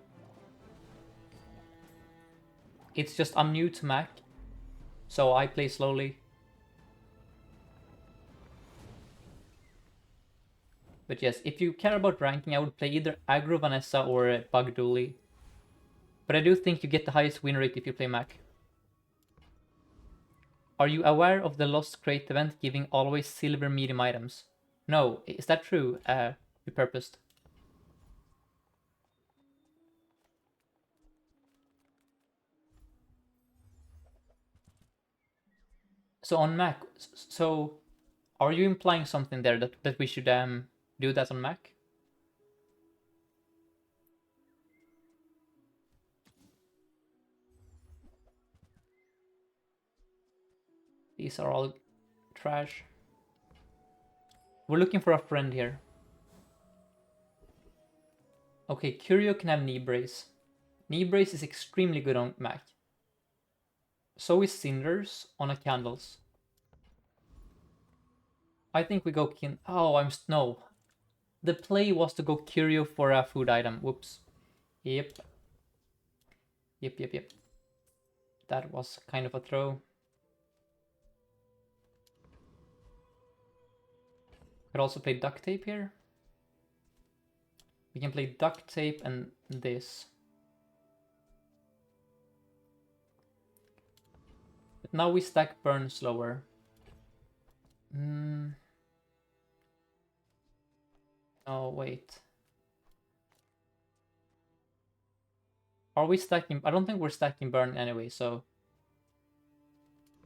It's just I'm new to Mac, so I play slowly. But yes, if you care about ranking, I would play either Aggro Vanessa or Bug Dooley. But I do think you get the highest win rate if you play Mac. Are you aware of the Lost Crate event giving always silver medium items? No, is that true? Repurposed. So on Mac, so are you implying something there that we should do that on Mac? These are all trash. We're looking for a friend here. Okay, Curio can have Knee Brace. Knee Brace is extremely good on Mac. So is Cinders on a Candles. I think we go no. The play was to go Curio for a food item. Whoops. Yep. Yep. That was kind of a throw. Could also play duct tape here. We can play duct tape and this. But now we stack burn slower. Oh, wait. Are we stacking? I don't think we're stacking burn anyway, so...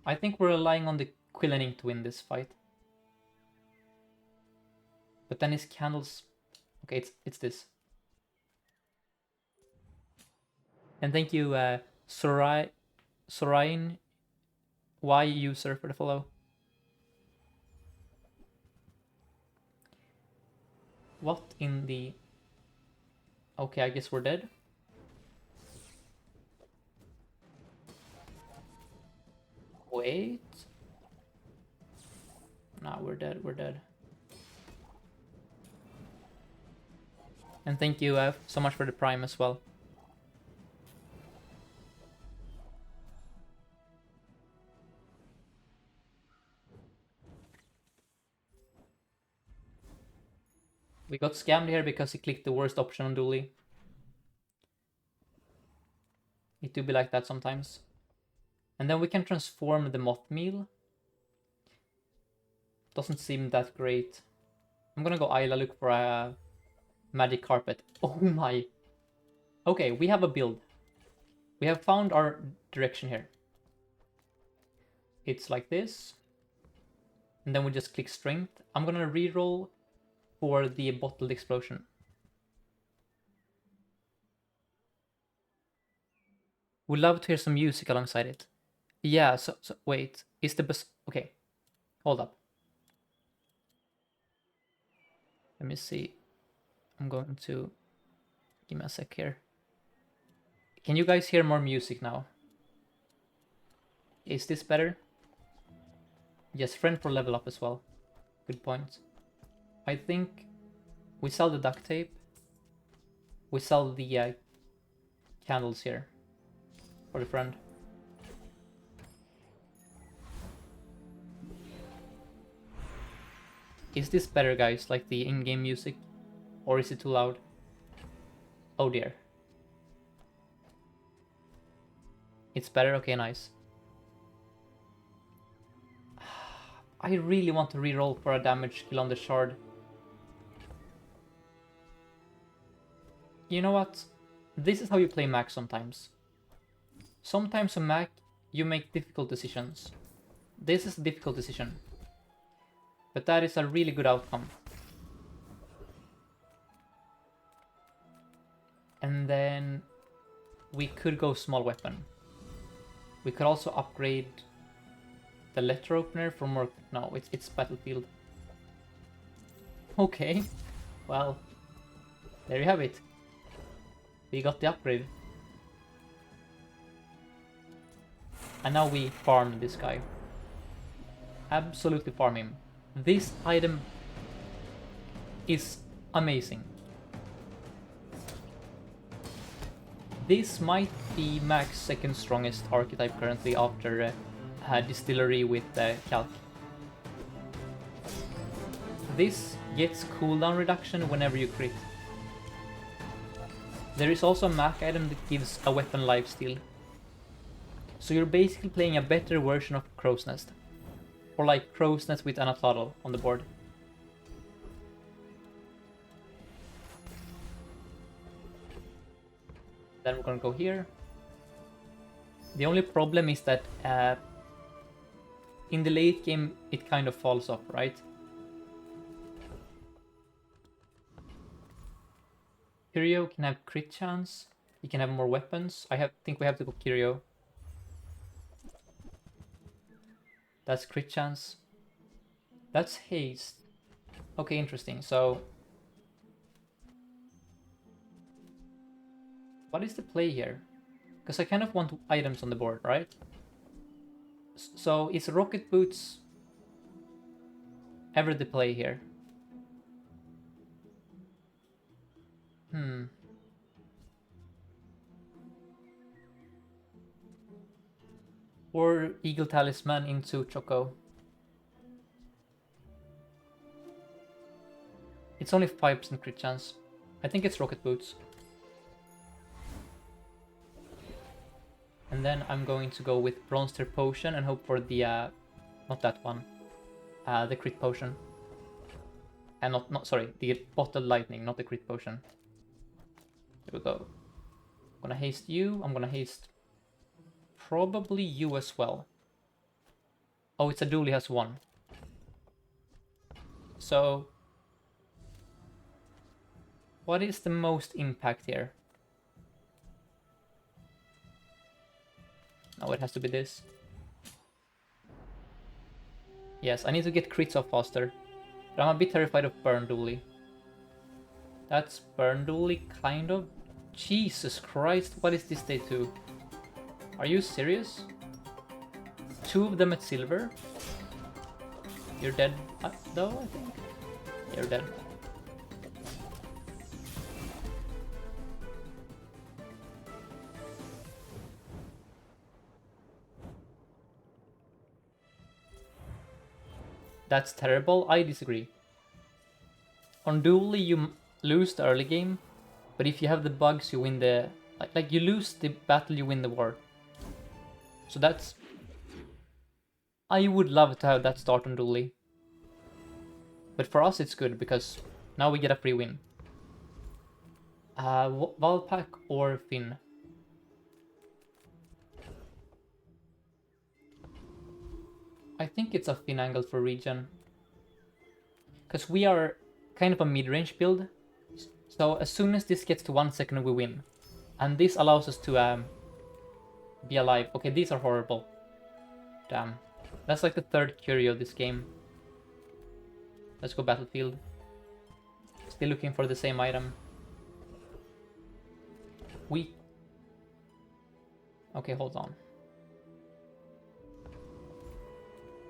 I think we're relying on the Quillening to win this fight. But then his candles... Okay, it's this. And thank you, Sorain Y user for the follow. What in the... Okay, I guess we're dead. Wait. Nah, we're dead, we're dead. And thank you so much for the prime as well. We got scammed here because he clicked the worst option on Dooley. It do be like that sometimes. And then we can transform the moth meal. Doesn't seem that great. I'm gonna go Isla look for a magic carpet. Oh my. Okay, we have a build. We have found our direction here. It's like this. And then we just click strength. I'm gonna reroll for the bottled explosion. Would love to hear some music alongside it. Yeah, so wait, is the best... Okay, hold up. Let me see. I'm going to... Give me a sec here. Can you guys hear more music now? Is this better? Yes, friend for level up as well. Good point. I think we sell the duct tape. We sell the candles here for the friend. Is this better, guys, like the in-game music? Or is it too loud? Oh dear. It's better? Okay, nice. I really want to reroll for a damage kill on the shard. You know what? This is how you play Mac sometimes. Sometimes on Mac, you make difficult decisions. This is a difficult decision. But that is a really good outcome. And then we could go small weapon. We could also upgrade the letter opener for more... No, it's battlefield. Okay, well, there you have it. We got the upgrade. And now we farm this guy. Absolutely farm him. This item is amazing. This might be Mac's second strongest archetype currently after Distillery with Calc. This gets cooldown reduction whenever you crit. There is also a Mac item that gives a weapon lifesteal. So you're basically playing a better version of Crow's Nest. Or like Crow's Nest with Anatlatl on the board. Then we're gonna go here. The only problem is that in the late game it kind of falls off, right? Kirio can have crit chance. He can have more weapons. Think we have to go Kirio. That's crit chance. That's haste. Okay, interesting. So what is the play here? Because I kind of want items on the board, right? So is Rocket Boots ever the play here? Or Eagle Talisman into Choco. It's only 5% crit chance. I think it's Rocket Boots. And then I'm going to go with Bronzer Potion and hope for the, not that one, the crit potion. And sorry, the Bottled Lightning, not the crit potion. There we go. I'm gonna haste you, I'm gonna haste probably you as well. Oh, it's a Dooley has 1. So, what is the most impact here? No, it has to be this. Yes, I need to get crits off faster. But I'm a bit terrified of Burn Dooley. That's Burn Dooley, kind of. Jesus Christ, what is this day 2? Are you serious? 2 of them at silver? You're dead, though, I think? You're dead. That's terrible. I disagree. On Dooley, you lose the early game, but if you have the bugs, you win the... Like you lose the battle, you win the war. So that's... I would love to have that start on Dooley. But for us, it's good, because now we get a free win. Valpak or Finn? I think it's a Finn angle for regen. Because we are kind of a mid-range build. So as soon as this gets to 1 second, we win. And this allows us to be alive. Okay, these are horrible. Damn. That's like the 3rd curio of this game. Let's go Battlefield. Still looking for the same item. Okay, hold on.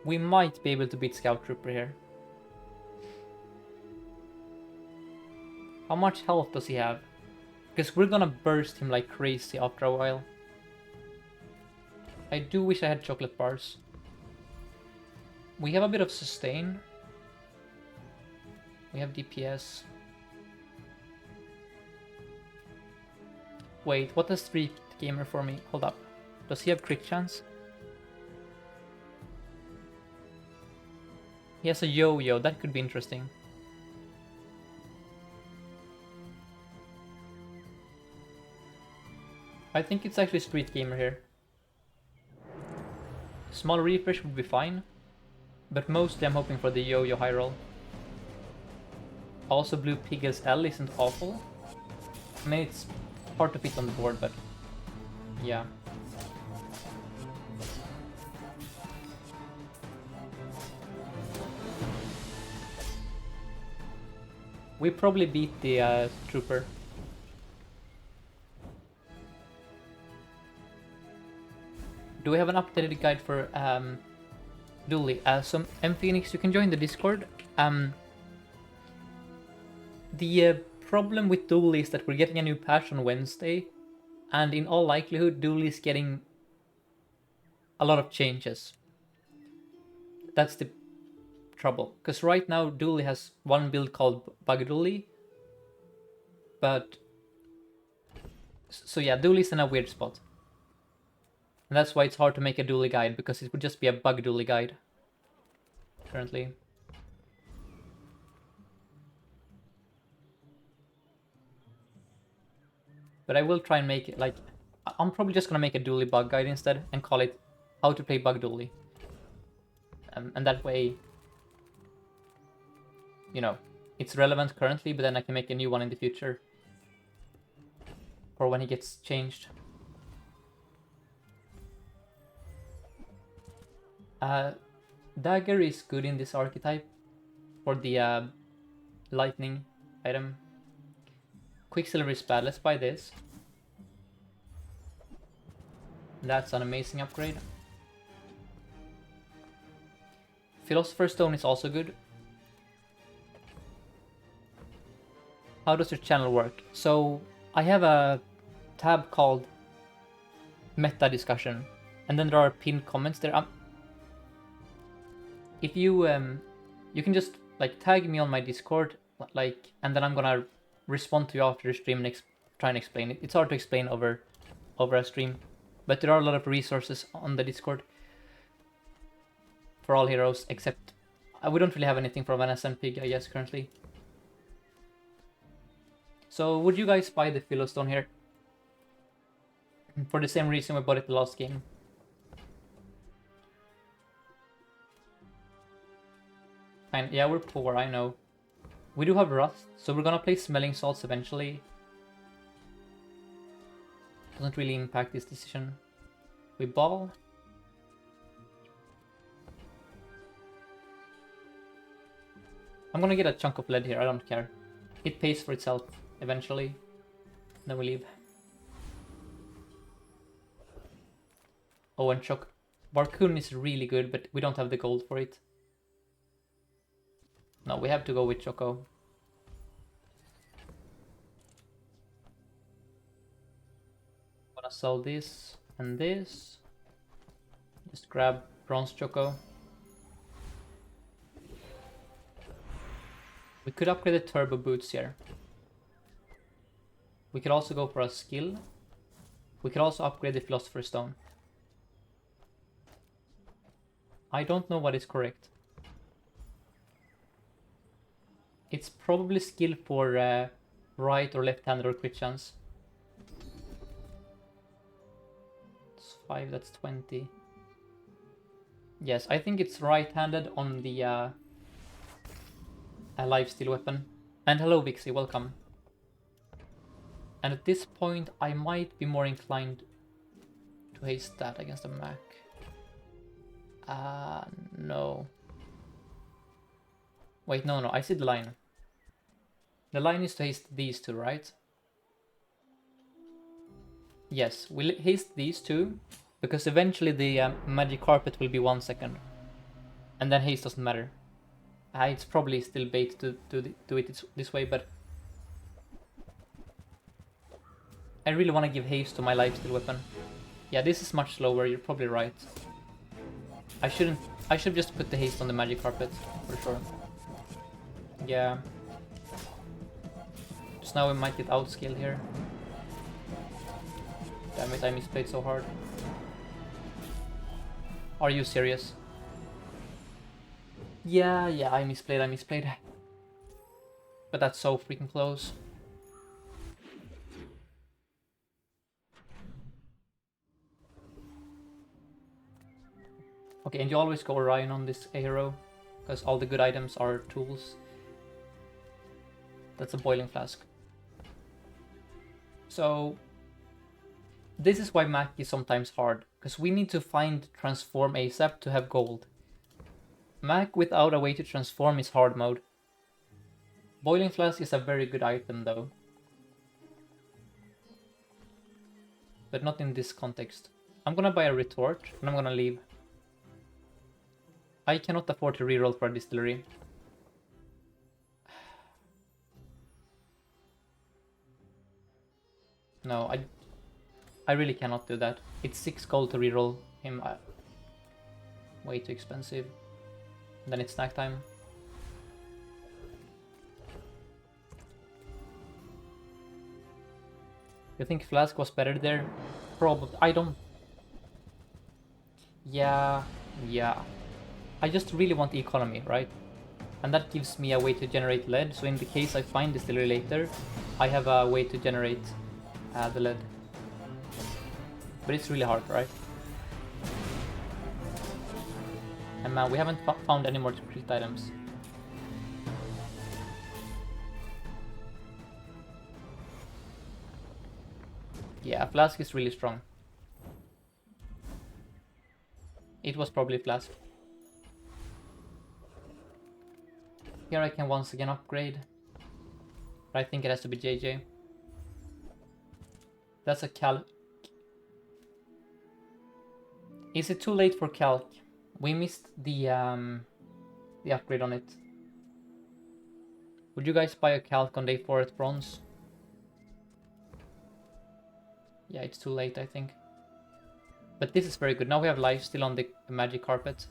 We might be able to beat Scout Trooper here. How much health does he have? Because we're gonna burst him like crazy after a while. I do wish I had chocolate bars. We have a bit of sustain. We have DPS. Wait, what does Street Gamer for me? Hold up. Does he have crit chance? He has a yo-yo, that could be interesting. I think it's actually Street Gamer here. Small refresh would be fine, but mostly I'm hoping for the yo-yo high roll. Also, Blue Piggle's L isn't awful. I mean, it's hard to fit on the board, but yeah. We probably beat the trooper. Do we have an updated guide for Dooley? So Phoenix, you can join the Discord. The problem with Dooley is that we're getting a new patch on Wednesday, and in all likelihood, Dooley is getting a lot of changes. That's the trouble, because right now Dooley has one build called Bug Dooley, but so yeah, Dooley's in a weird spot. And that's why it's hard to make a Dooley guide, because it would just be a Bug Dooley guide currently. But I will try and make it like... I'm probably just gonna make a Dooley bug guide instead and call it How to Play Bug Dooley. And that way, you know, it's relevant currently, but then I can make a new one in the future. Or when he gets changed. Dagger is good in this archetype for the lightning item. Quicksilver is bad, let's buy this. That's an amazing upgrade. Philosopher's Stone is also good. How does your channel work? So I have a tab called Meta Discussion, And then there are pinned comments there. If you you can just like tag me on my Discord, like, and then I'm gonna respond to you after the stream and try and explain it. It's hard to explain over a stream, but there are a lot of resources on the Discord for all heroes, except we don't really have anything for Vanessa and Pig, I guess, currently. So would you guys buy the Philostone here? For the same reason we bought it the last game. Fine, yeah, we're poor, I know. We do have Rust, so we're gonna play Smelling Salts eventually. Doesn't really impact this decision. We ball. I'm gonna get a chunk of lead here, I don't care. It pays for itself eventually. Then we leave. Oh, and Choc. Barcoon is really good, but we don't have the gold for it. No, we have to go with Choco. I'm gonna sell this and this. Just grab Bronze Choco. We could upgrade the Turbo Boots here. We could also go for a skill. We could also upgrade the Philosopher's Stone. I don't know what is correct. It's probably skill for right or left-handed or crit chance. It's 5, that's 20. Yes, I think it's right-handed on the lifesteal weapon. And hello Vixie, welcome. And at this point I might be more inclined to haste that against a Mac. No. Wait, no, I see the line. The line is to haste these two, right? Yes, we'll haste these two, because eventually the magic carpet will be 1 second. And then haste doesn't matter. It's probably still bait to do it this way, but I really want to give haste to my lifesteal weapon. Yeah, this is much slower, you're probably right. I should just put the haste on the magic carpet, for sure. Yeah. Just now we might get outscaled here. Damn it, I misplayed so hard. Are you serious? Yeah, I misplayed. But that's so freaking close. Okay, and you always go Orion on this hero, because all the good items are tools. That's a boiling flask. So this is why Mac is sometimes hard, because we need to find transform ASAP to have gold. Mac without a way to transform is hard mode. Boiling flask is a very good item though. But not in this context. I'm gonna buy a retort and I'm gonna leave. I cannot afford to reroll for a distillery. No, I really cannot do that. It's 6 gold to reroll him. Way too expensive. Then it's snack time. You think Flask was better there? Probably. I don't... Yeah. I just really want economy, right? And that gives me a way to generate lead, so in the case I find distillery later, I have a way to generate the lead. But it's really hard, right? And man, we haven't found any more crit items. Yeah, Flask is really strong. It was probably Flask. Here I can once again upgrade. But I think it has to be JJ. That's a calc. Is it too late for calc? We missed the upgrade on it. Would you guys buy a calc on day 4 at bronze? Yeah, it's too late, I think. But this is very good. Now we have life still on the magic carpet.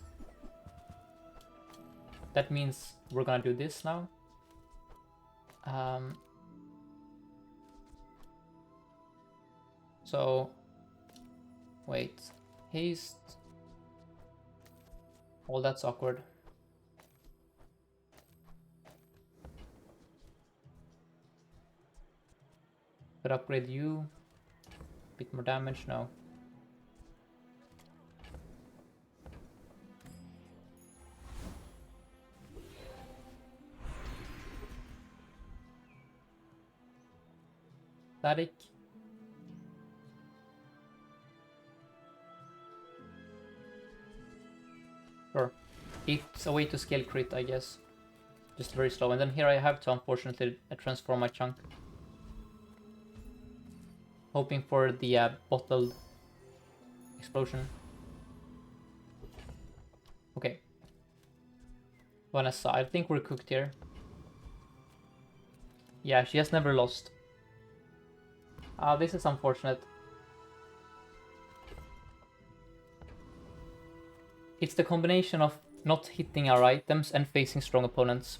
That means we're gonna do this now. So, wait, haste. Oh, that's awkward. Could upgrade you. Bit more damage, no. Static. Sure. It's a way to scale crit, I guess. Just very slow. And then here I have to, unfortunately, transform my chunk. Hoping for the bottled explosion. Okay. Vanessa, I think we're cooked here. Yeah, she has never lost. This is unfortunate. It's the combination of not hitting our items and facing strong opponents.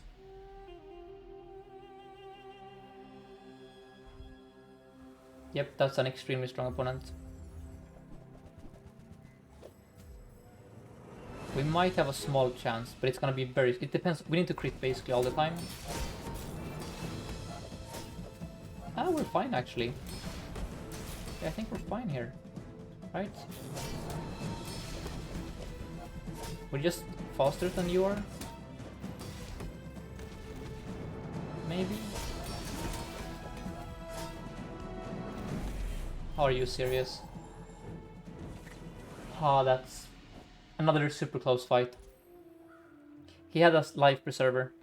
Yep, that's an extremely strong opponent. We might have a small chance, but it's gonna be very... It depends. We need to crit basically all the time. We're fine actually. Yeah, I think we're fine here. Right? We're just faster than you are? Maybe? Are you serious? That's another super close fight. He had a life preserver.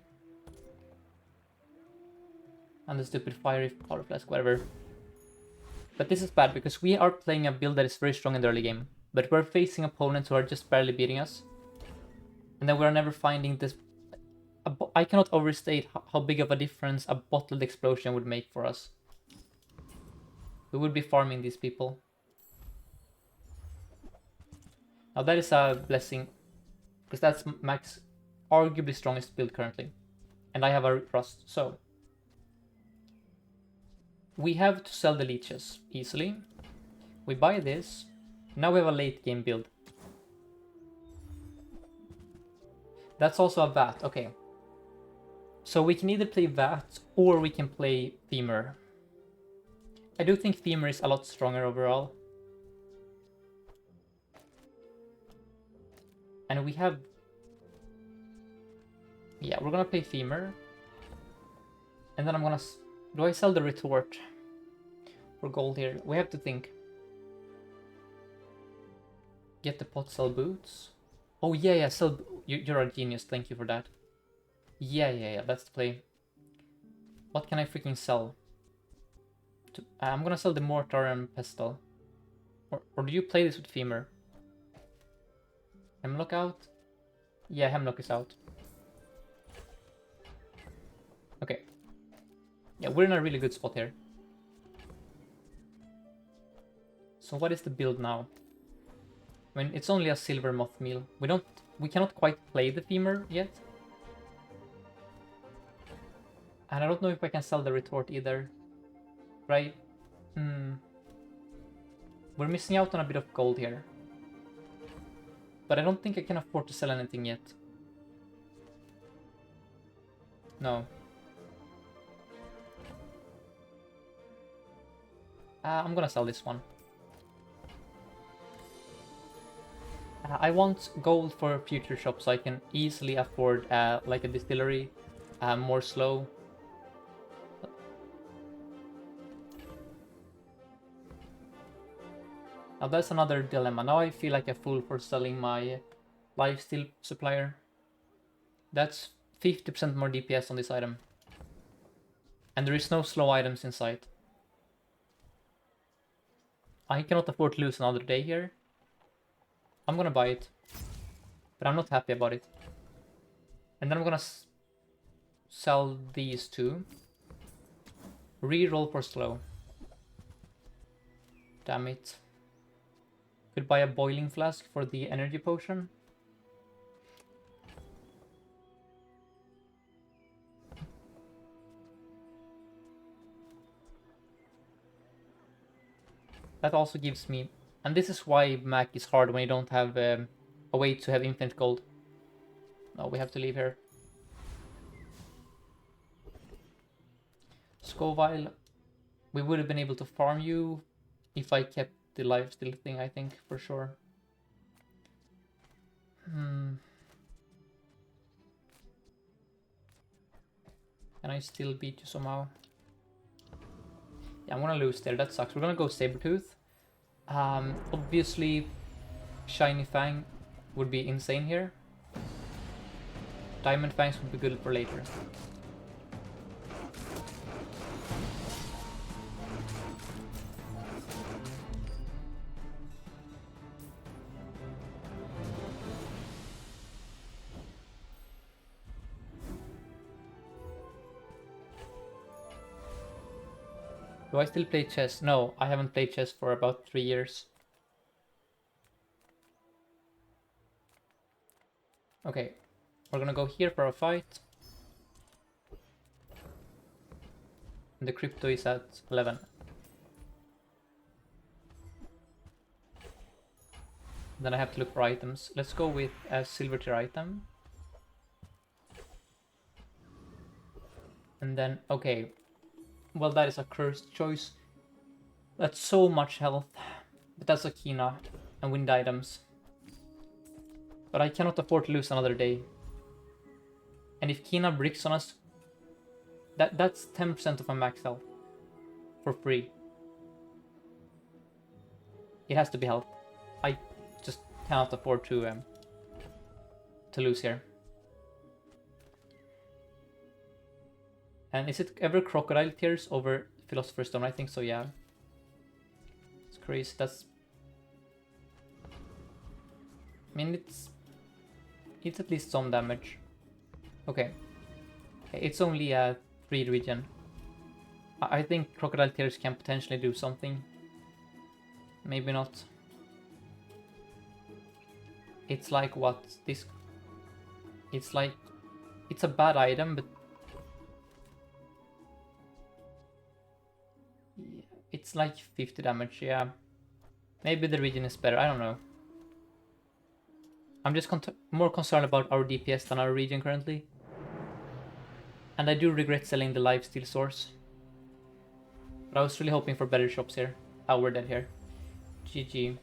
And the stupid fiery power flask, whatever. But this is bad because we are playing a build that is very strong in the early game. But we're facing opponents who are just barely beating us. And then we're never finding this... I cannot overstate how big of a difference a bottled explosion would make for us. We would be farming these people. Now that is a blessing. Because that's Mac's arguably strongest build currently. And I have a Rust, so... We have to sell the leeches easily. We buy this. Now we have a late game build. That's also a VAT, okay. So we can either play VAT or we can play Femur. I do think Femur is a lot stronger overall. And we have... Yeah, we're gonna play Femur. And then I'm gonna... Do I sell the retort for gold here? We have to think. Get the pot, sell boots. Oh yeah, sell... You're a genius, thank you for that. Yeah, that's the play. What can I freaking sell? I'm gonna sell the mortar and pestle. Or do you play this with Femur? Hemlock out? Yeah, Hemlock is out. Okay. Yeah, we're in a really good spot here. So what is the build now? I mean, it's only a silver moth meal. We cannot quite play the Femur yet. And I don't know if I can sell the retort either. Right? We're missing out on a bit of gold here. But I don't think I can afford to sell anything yet. No. I'm gonna sell this one. I want gold for future shops so I can easily afford like a distillery, more slow. Now that's another dilemma. Now I feel like a fool for selling my lifesteal supplier. That's 50% more DPS on this item. And there is no slow items in sight. I cannot afford to lose another day here. I'm gonna buy it. But I'm not happy about it. And then I'm gonna sell these two. Reroll for slow. Damn it. Could buy a boiling flask for the energy potion. That also gives me... And this is why Mac is hard when you don't have a way to have infinite gold. No, we have to leave here. Scoville, we would have been able to farm you if I kept the lifesteal thing, I think, for sure. Can I still beat you somehow? Yeah, I'm gonna lose there, that sucks. We're gonna go Sabretooth. Obviously, Shiny Fang would be insane here. Diamond Fangs would be good for later. Do I still play chess? No, I haven't played chess for about 3 years. Okay, we're gonna go here for a fight. And the crypto is at 11. Then I have to look for items. Let's go with a silver tier item. And then, okay. Well, that is a cursed choice. That's so much health. But that's a Kina and wind items. But I cannot afford to lose another day. And if Kina bricks on us, that's 10% of my max health. For free. It has to be health. I just cannot afford to lose here. And is it ever crocodile tears over Philosopher's Stone? I think so, yeah. It's crazy. That's... I mean, it's at least some damage. Okay. It's only a 3 regen. I think crocodile tears can potentially do something. Maybe not. It's like what? This... It's like... It's a bad item, but... Yeah, it's like 50 damage, yeah. Maybe the regen is better, I don't know. I'm just more concerned about our DPS than our regen currently. And I do regret selling the lifesteal source. But I was really hoping for better shops here. Oh, we're dead here. GG.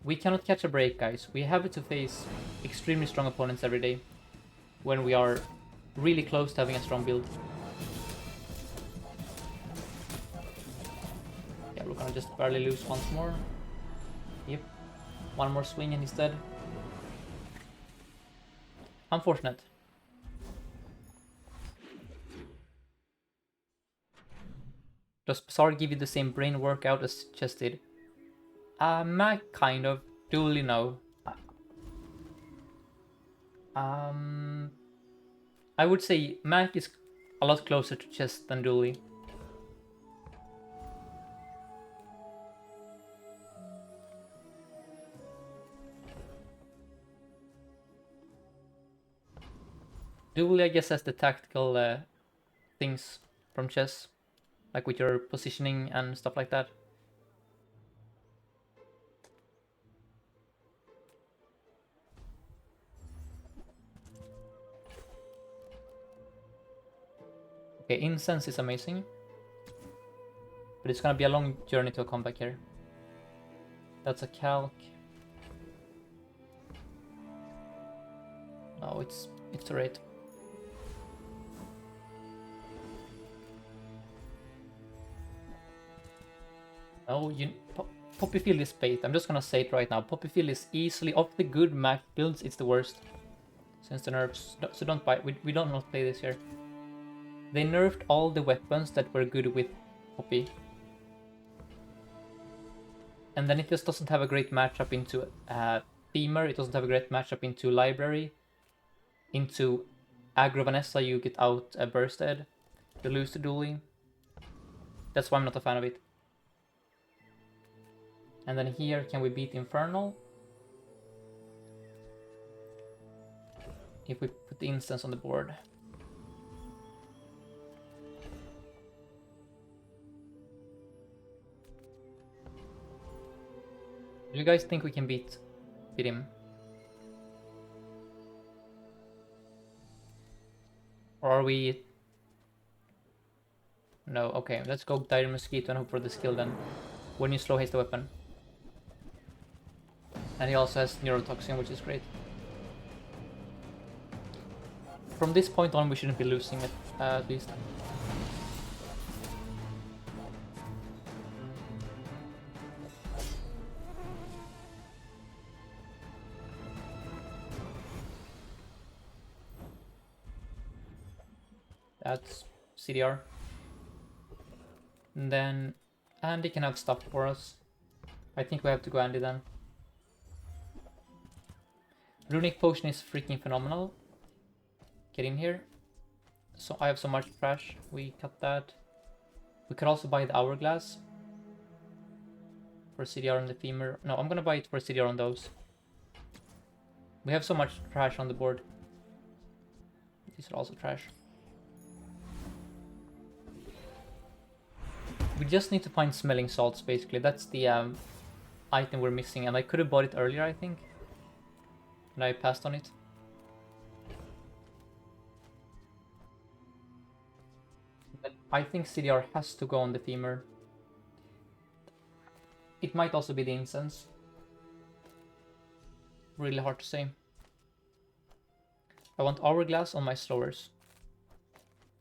We cannot catch a break, guys. We have to face extremely strong opponents every day. When we are really close to having a strong build. Yeah, we're gonna just barely lose once more. Yep. One more swing and he's dead. Unfortunate. Does Bazaar give you the same brain workout as Chess did? Mac, kind of. Dually, no. I would say Mac is a lot closer to Chess than Dually. Dually, I guess, has the tactical things from Chess. Like with your positioning and stuff like that. Okay, Incense is amazing. But it's gonna be a long journey to a comeback here. That's a calc. No, it's alright. No, Poppyfield is bait. I'm just gonna say it right now. Poppyfield is easily, of the good Mac builds, it's the worst. Since the nerfs. So don't buy. We don't not play this here. They nerfed all the weapons that were good with Poppy. And then it just doesn't have a great matchup into Femur. It doesn't have a great matchup into Library. Into Aggro Vanessa, you get out bursted. You lose to Dueling. That's why I'm not a fan of it. And then here, can we beat Infernal? If we put the instance on the board. Do you guys think we can beat him? Or are we... No, okay, let's go Dire Mosquito and hope for the skill then. When you slow haste the weapon. And he also has Neurotoxin, which is great. From this point on, we shouldn't be losing it, at least. That's CDR. And then Andy can have stuff for us. I think we have to go Andy then. Runic Potion is freaking phenomenal. Get in here. So I have so much trash. We cut that. We could also buy the Hourglass. For CDR on the Femur. No, I'm gonna buy it for CDR on those. We have so much trash on the board. These are also trash. We just need to find smelling salts, basically. That's the item we're missing, and I could have bought it earlier, I think. And I passed on it. But I think CDR has to go on the Femur. It might also be the Incense. Really hard to say. I want Hourglass on my slowers.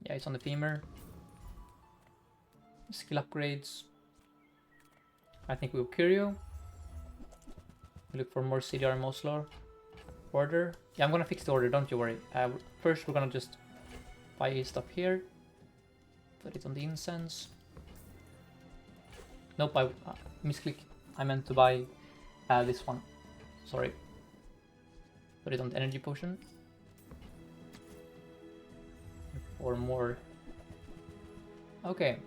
Yeah, it's on the Femur. Skill upgrades. I think we'll Curio. Look for more CDR and Moslar. Order. Yeah, I'm gonna fix the order, don't you worry. First we're gonna just buy stuff here. Put it on the Incense. Nope, I misclick. I meant to buy this one. Sorry. Put it on the Energy Potion. Or more. Okay.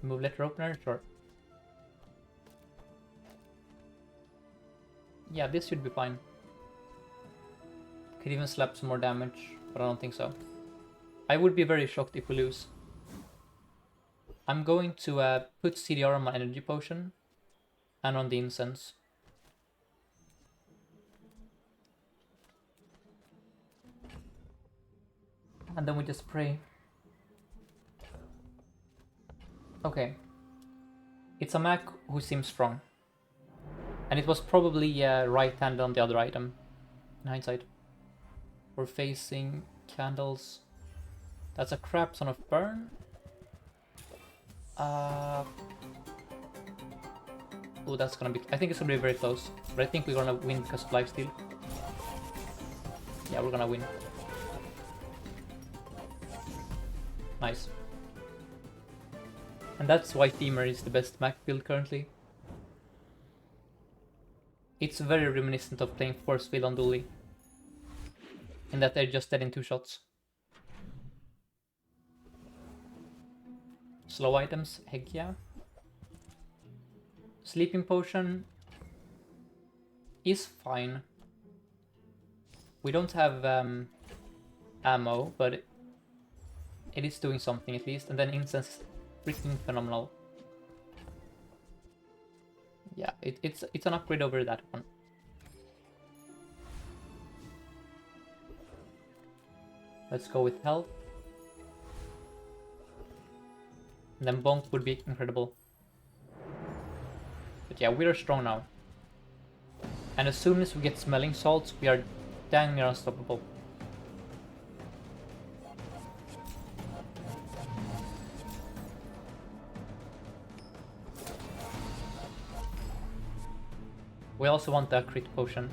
Move letter opener, sure. Yeah, this should be fine. Could even slap some more damage, but I don't think so. I would be very shocked if we lose. I'm going to put CDR on my Energy Potion and on the Incense. And then we just pray. Okay. It's a Mac who seems strong. And it was probably right-handed on the other item, in hindsight. We're facing candles. That's a crap ton of burn. Oh, that's gonna be... I think it's gonna be very close. But I think we're gonna win because of lifesteal. Yeah, we're gonna win. Nice. And that's why Femur is the best Mac build currently. It's very reminiscent of playing Force Field on Dooley. In that they're just dead in 2 shots. Slow items, heck yeah. Sleeping Potion is fine. We don't have ammo, but it is doing something at least. And then Incense is freaking phenomenal. Yeah, it's an upgrade over that one. Let's go with health. And then Bonk would be incredible. But yeah, we are strong now. And as soon as we get Smelling Salts, we are dang near unstoppable. We also want the crit potion.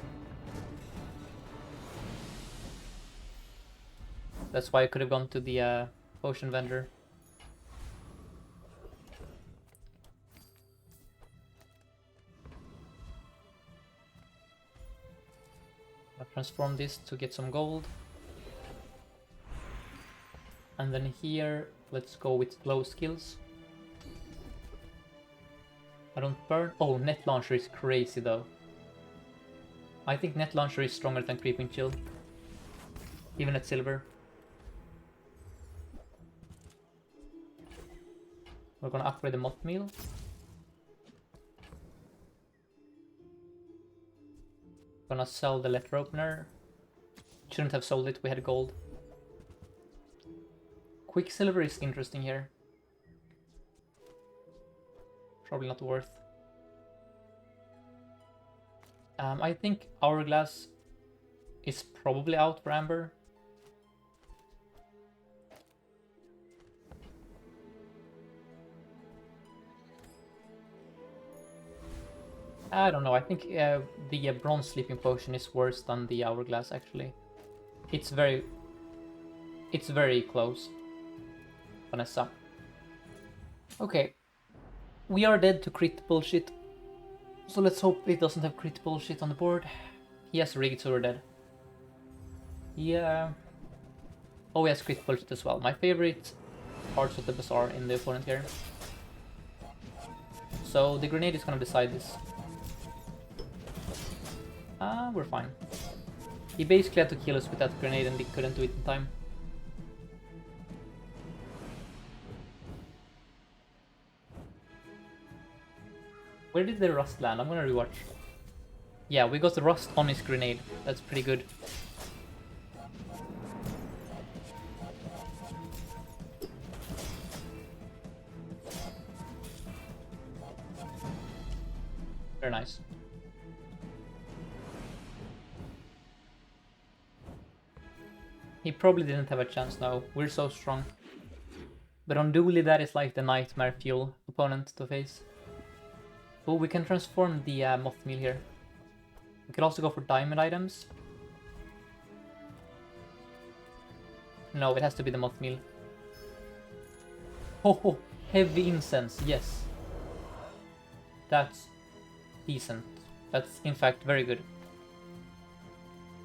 That's why I could have gone to the potion vendor. I'll transform this to get some gold. And then here, let's go with glow skills. I don't burn. Oh, net launcher is crazy though. I think net launcher is stronger than creeping chill. Even at silver. We're gonna upgrade the moth meal. Gonna sell the letter opener. Shouldn't have sold it, we had gold. Quicksilver is interesting here. Probably not worth. I think Hourglass is probably out for Amber. I don't know, I think the Bronze Sleeping Potion is worse than the Hourglass actually. It's very close. Vanessa. Okay. We are dead to crit bullshit. So let's hope it doesn't have crit bullshit on the board. He has rigged, so we're dead. Yeah. Oh, he has crit bullshit as well. My favorite parts of the bazaar in the opponent here. So the grenade is gonna decide this. We're fine. He basically had to kill us with that grenade and he couldn't do it in time. Where did the rust land? I'm gonna rewatch. Yeah, we got the rust on his grenade. That's pretty good. Very nice. He probably didn't have a chance now. We're so strong. But on Dooley, that is like the nightmare fuel opponent to face. Oh, we can transform the moth meal here. We could also go for diamond items. No, it has to be the moth meal. Oh, heavy incense, yes. That's decent. That's in fact very good.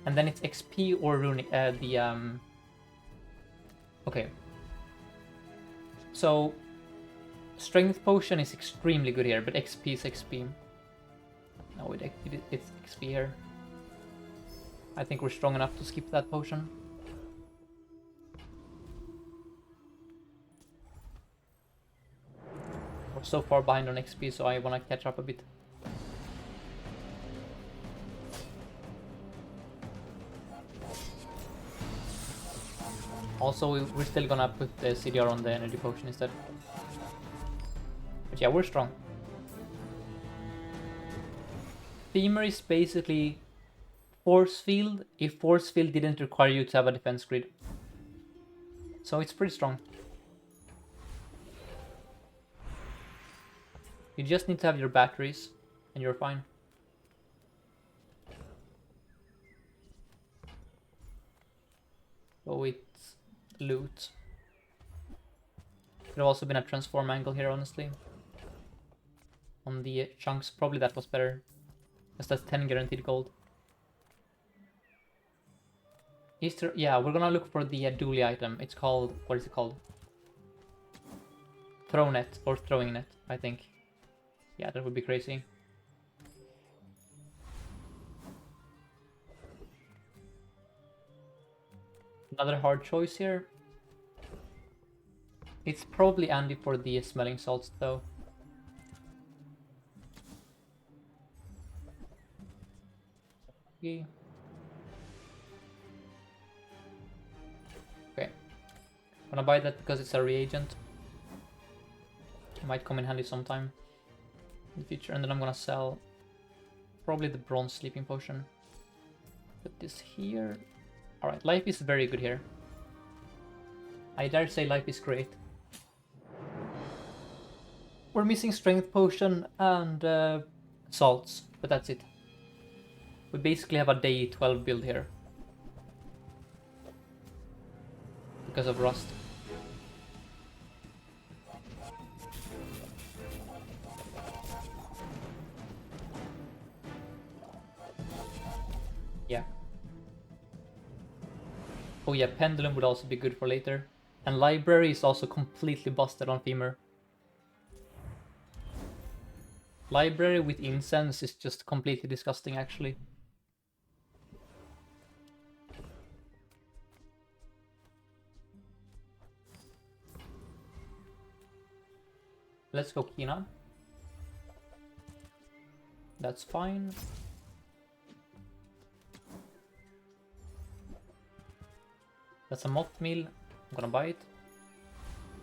And then it's XP or runic. Okay. So strength potion is extremely good here, but XP is XP. No, it's XP here. I think we're strong enough to skip that potion. We're so far behind on XP, so I want to catch up a bit. Also, we're still gonna put the CDR on the energy potion instead. But yeah, we're strong. Femur is basically force field if force field didn't require you to have a defense grid. So it's pretty strong. You just need to have your batteries and you're fine. Oh, it's loot. Could have also been a transform angle here, honestly. On the chunks, probably that was better. Because that's 10 guaranteed gold. Easter, yeah, we're gonna look for the dually item. It's called, what is it called? Throw net or throwing net, I think. Yeah, that would be crazy. Another hard choice here. It's probably Andy for the smelling salts though. Okay. I'm gonna buy that because it's a reagent. It might come in handy sometime in the future. And then I'm gonna sell probably the bronze sleeping potion. Put this here. Alright, life is very good here. I dare say life is great. We're missing strength potion and salts, but that's it. We basically have a day 12 build here. Because of rust. Yeah. Oh yeah, pendulum would also be good for later. And library is also completely busted on femur. Library with incense is just completely disgusting, actually. Let's go Kina. That's fine. That's a moth meal. I'm gonna buy it.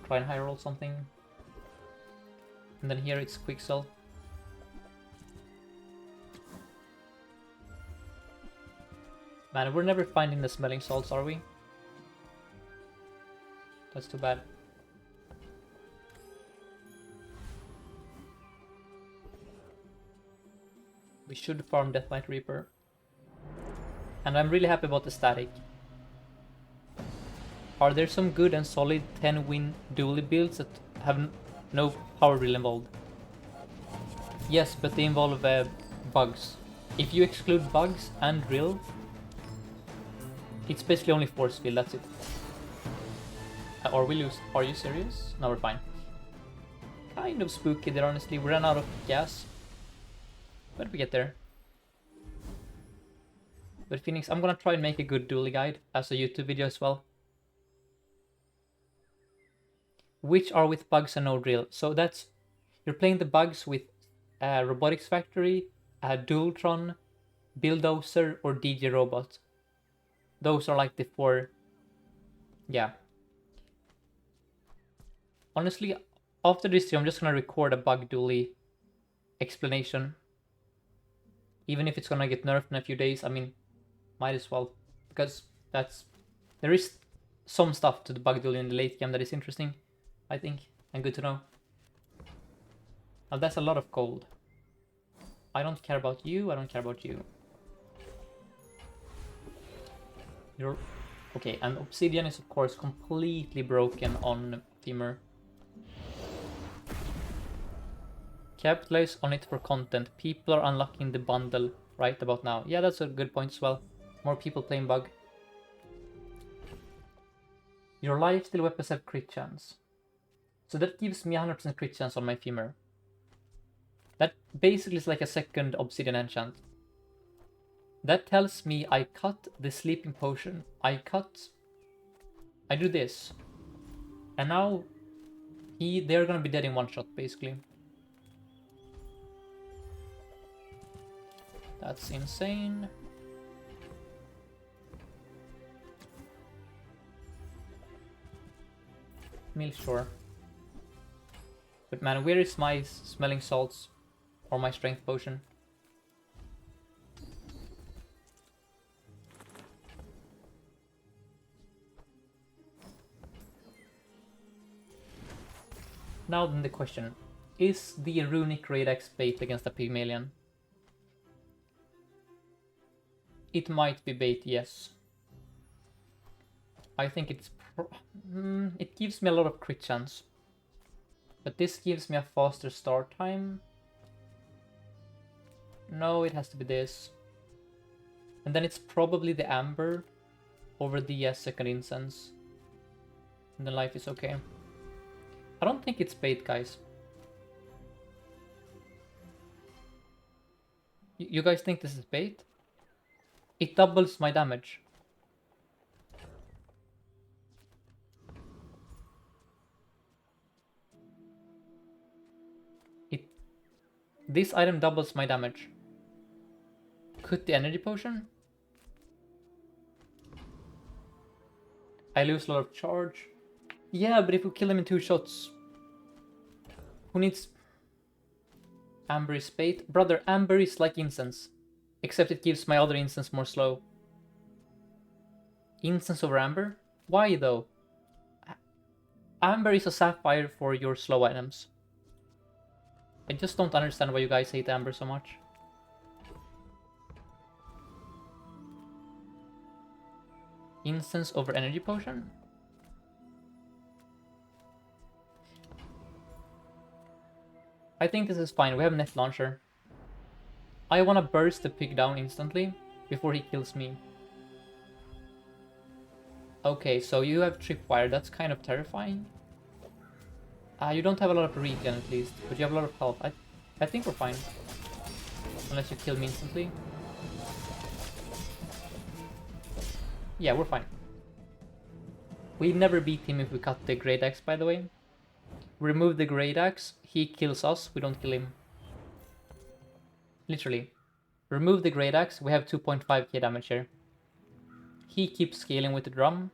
Try and high roll something. And then here it's quick sell. Man, we're never finding the smelling salts, are we? That's too bad. We should farm Death Knight Reaper. And I'm really happy about the static. Are there some good and solid 10-win dually builds that have no power drill involved? Yes, but they involve bugs. If you exclude bugs and drill, it's basically only force field, that's it. Or we lose. Are you serious? No, we're fine. Kind of spooky there, honestly. We ran out of gas. But we get there. But Phoenix, I'm gonna try and make a good dually guide as a YouTube video as well. Which are with bugs and no drill. So that's, you're playing the bugs with Robotics Factory, Dualtron, Bulldozer, or DJ Robot. Those are like the 4. Yeah. Honestly, after this video, I'm just gonna record a bug dually explanation. Even if it's gonna get nerfed in a few days, I mean, might as well. Because there is some stuff to the bug dually in the late game that is interesting, I think, and good to know. Now that's a lot of gold. I don't care about you, I don't care about you. You're... Okay, and Obsidian is of course completely broken on Femur. Capitalize on it for content. People are unlocking the bundle right about now. Yeah, that's a good point as well. More people playing bug. Your lifesteal weapons have crit chance. So that gives me 100% crit chance on my Femur. That basically is like a second Obsidian enchant. That tells me I cut the sleeping potion. I do this. And now they're gonna be dead in one shot, basically. That's insane. Mill, sure. But man, where is my smelling salts or my strength potion? Now then the question, is the runic raid axe bait against a Pygmalion? It might be bait, yes. I think it's it gives me a lot of crit chance. But this gives me a faster start time. No, it has to be this. And then it's probably the amber over the second incense. And then life is okay. I don't think it's bait, guys. You guys think this is bait? It doubles my damage. This item doubles my damage. Could the energy potion? I lose a lot of charge. Yeah, but if we kill him in 2 shots... Who needs... Amber is bait? Brother, amber is like incense. Except it gives my other incense more slow. Incense over amber? Why though? Amber is a sapphire for your slow items. I just don't understand why you guys hate amber so much. Incense over energy potion? I think this is fine. We have net launcher. I want to burst the pig down instantly before he kills me. Okay, so you have tripwire. That's kind of terrifying. You don't have a lot of regen at least, but you have a lot of health. I think we're fine. Unless you kill me instantly. Yeah, we're fine. We never beat him if we cut the Great Axe, by the way. Remove the Great Axe, he kills us, we don't kill him. Literally. Remove the Great Axe, we have 2.5k damage here. He keeps scaling with the drum.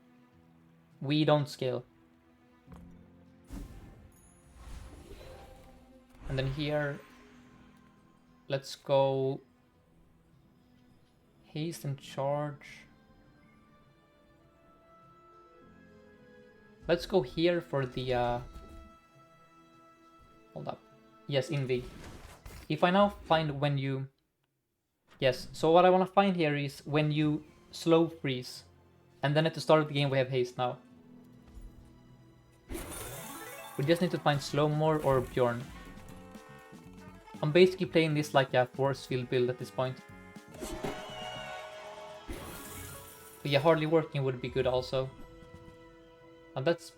We don't scale. And then here, let's go haste and charge. Let's go here for the hold up. Yes, Invig. If I now find when you... Yes, so what I want to find here is when you slow freeze. And then at the start of the game we have haste now. We just need to find Slowmore or Bjorn. I'm basically playing this like a force field build at this point. But yeah, hardly working would be good also. And that's...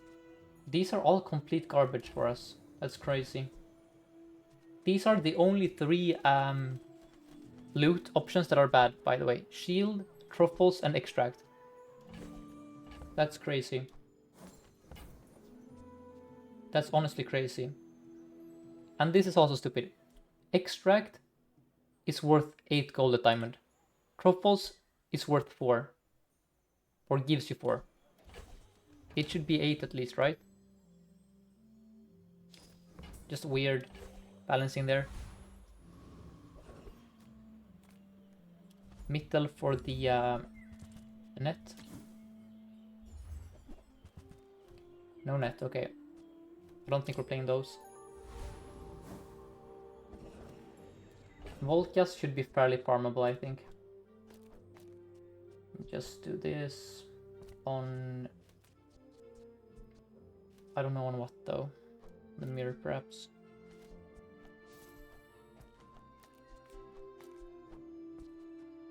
These are all complete garbage for us. That's crazy. These are the only 3 loot options that are bad, by the way. Shield, Truffles, and Extract. That's crazy. That's honestly crazy. And this is also stupid. Extract is worth 8 gold a diamond. Truffles is worth 4. Or gives you 4. It should be 8 at least, right? Just weird balancing there. Mittel for the net. No net, okay. I don't think we're playing those. Volkas should be fairly farmable, I think. Just do this on... I don't know on what though. The mirror perhaps.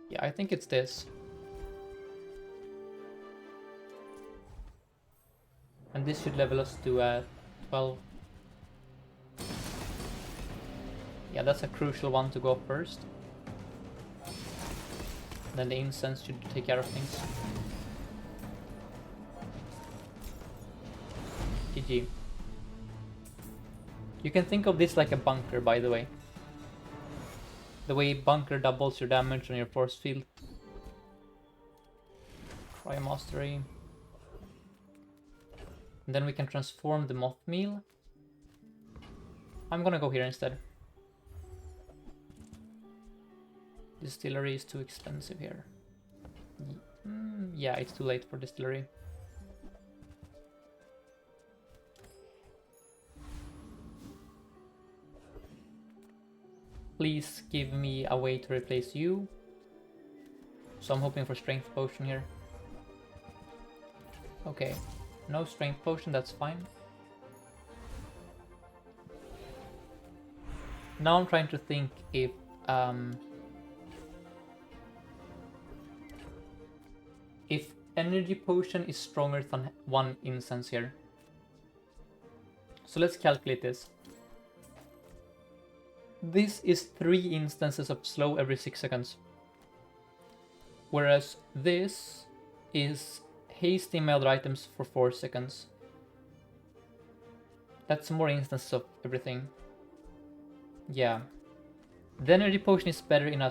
Yeah, I think it's this. And this should level us to 12. Yeah, that's a crucial one to go first. Then the incense should take care of things. GG. You can think of this like a bunker, by the way. The way bunker doubles your damage on your force field. Cry Mastery. And then we can transform the moth meal. I'm gonna go here instead. Distillery is too expensive here. Yeah, it's too late for distillery. Please give me a way to replace you. So I'm hoping for strength potion here. Okay, no strength potion, that's fine. Now I'm trying to think if energy potion is stronger than 1 incense here. So let's calculate this. This is 3 instances of slow every 6 seconds. Whereas this is hasting my other items for 4 seconds. That's more instances of everything. Yeah. The energy potion is better in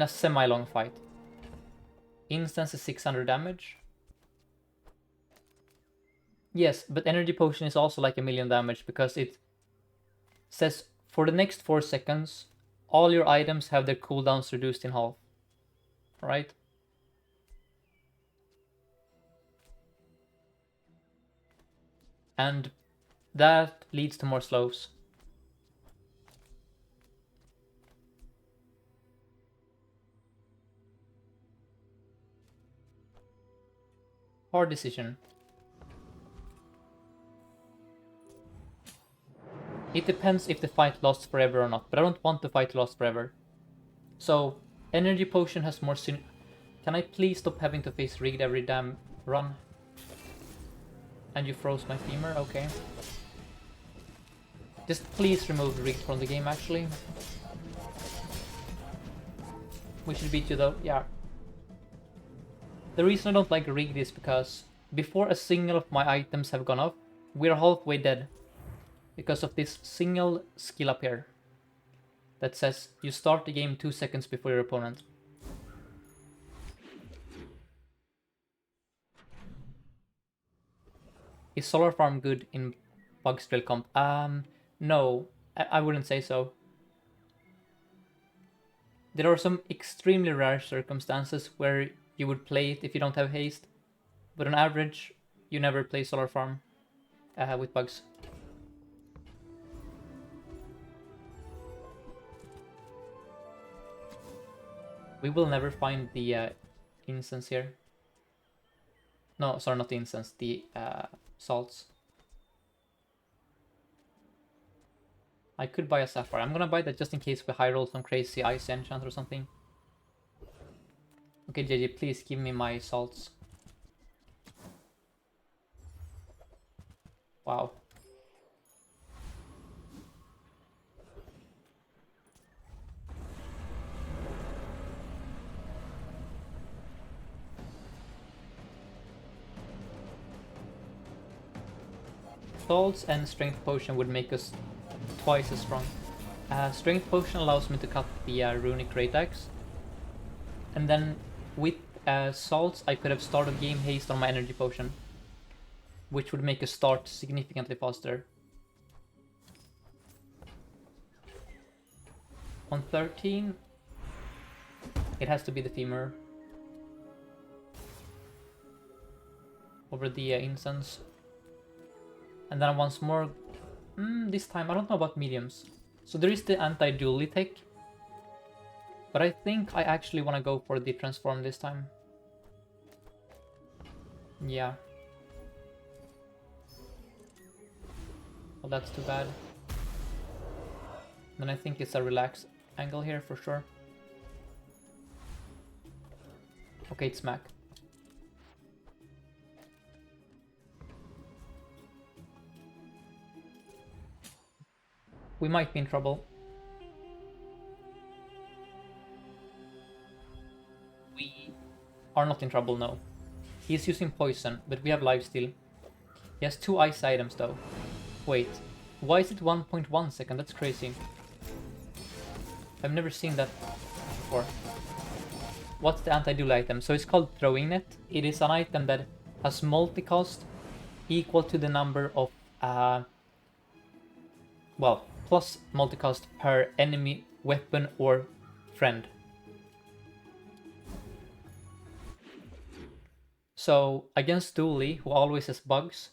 a semi-long fight. Instance is 600 damage. Yes, but energy potion is also like 1,000,000 damage because it says for the next 4 seconds, all your items have their cooldowns reduced in half. Right? And that leads to more slows. Hard decision. It depends if the fight lasts forever or not, but I don't want the fight to last forever. So, energy potion has more syn... Can I please stop having to face rigged every damn run? And you froze my femur, okay. Just please remove the rig from the game, actually. We should beat you though, yeah. The reason I don't like rigged is because before a single of my items have gone off, we're halfway dead. Because of this single skill up here that says you start the game 2 seconds before your opponent. Is Solar Farm good in Bug Trail comp? No, I wouldn't say so. There are some extremely rare circumstances where you would play it if you don't have haste, but on average, you never play Solar Farm with bugs. We will never find the incense here. No, sorry, not the incense, the salts. I could buy a sapphire. I'm gonna buy that just in case we high roll some crazy ice enchant or something. Okay, JJ, please give me my salts. Wow. Salts and strength potion would make us twice as strong. Strength potion allows me to cut the runic great axe. And then with salts I could have started game haste on my energy potion, which would make us start significantly faster. On 13, it has to be the femur over the incense. And then once more, this time I don't know about mediums. So there is the anti-dually tech, but I think I actually want to go for the transform this time. Yeah. Well, that's too bad. Then I think it's a relax angle here for sure. Okay, it's smack. We might be in trouble. We are not in trouble, no. He's using poison, but we have lifesteal. He has 2 ice items though. Wait, why is it 1.1 second? That's crazy. I've never seen that before. What's the anti-dual item? So it's called Throwing Net. It is an item that has multicast equal to the number of well, plus multicast per enemy, weapon, or friend. So against Dooley, who always has bugs,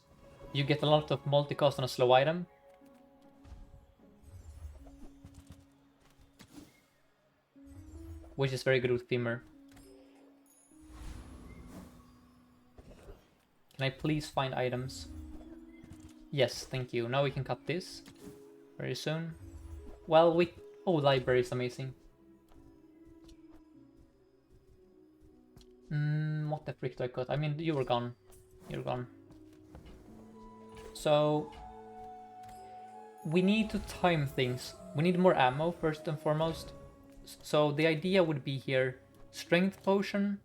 you get a lot of multicast on a slow item. Which is very good with Femur. Can I please find items? Yes, thank you. Now we can cut this very soon. Well, we... Oh, library is amazing. What the frick do I cut? I mean, you were gone. You're gone. So... we need to time things. We need more ammo, first and foremost. So the idea would be here, strength potion.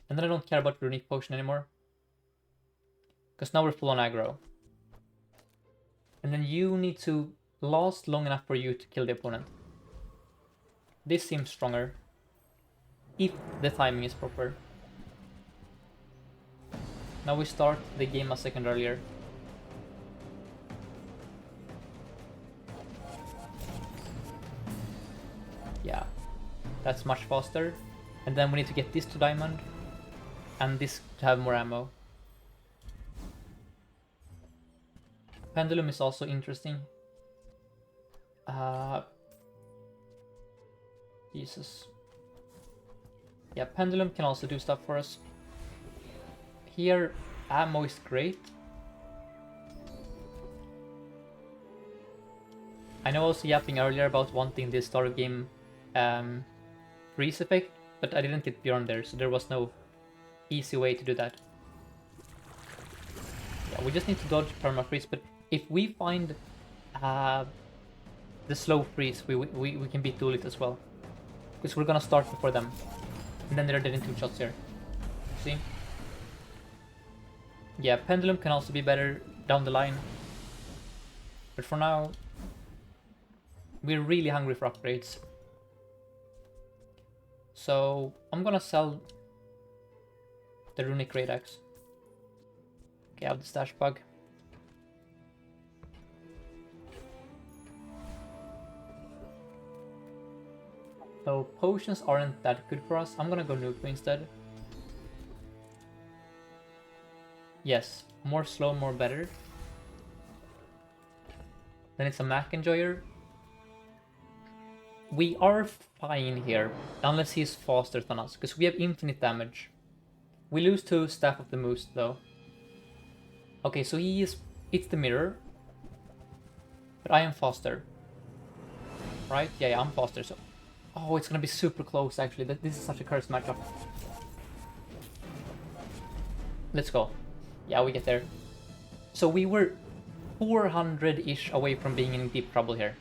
And then I don't care about runic potion anymore. Because now we're full on aggro. And then you need to last long enough for you to kill the opponent. This seems stronger. If the timing is proper. Now we start the game a second earlier. Yeah, that's much faster. And then we need to get this to diamond. And this to have more ammo. Pendulum is also interesting. Jesus. Yeah, Pendulum can also do stuff for us. Here, ammo is great. I know I was yapping earlier about wanting this start of game freeze effect, but I didn't get Bjorn there, so there was no easy way to do that. Yeah, we just need to dodge perma freeze, but if we find the slow freeze, we can beat Duelit as well. Because we're gonna start before them. And then they're dead in 2 shots here. See? Yeah, Pendulum can also be better down the line. But for now, we're really hungry for upgrades. So I'm gonna sell the Runic Great Axe. Okay, I have the stash bug. So potions aren't that good for us. I'm gonna go Nuke instead. Yes, more slow, more better. Then it's a Mac Enjoyer. We are fine here, unless he's faster than us, because we have infinite damage. We lose to Staff of the Moose, though. Okay, so it's the mirror. But I am faster. Right? Yeah, I'm faster, so... Oh, it's gonna be super close, actually. This is such a cursed matchup. Let's go. Yeah, we get there. So we were 400-ish away from being in deep trouble here.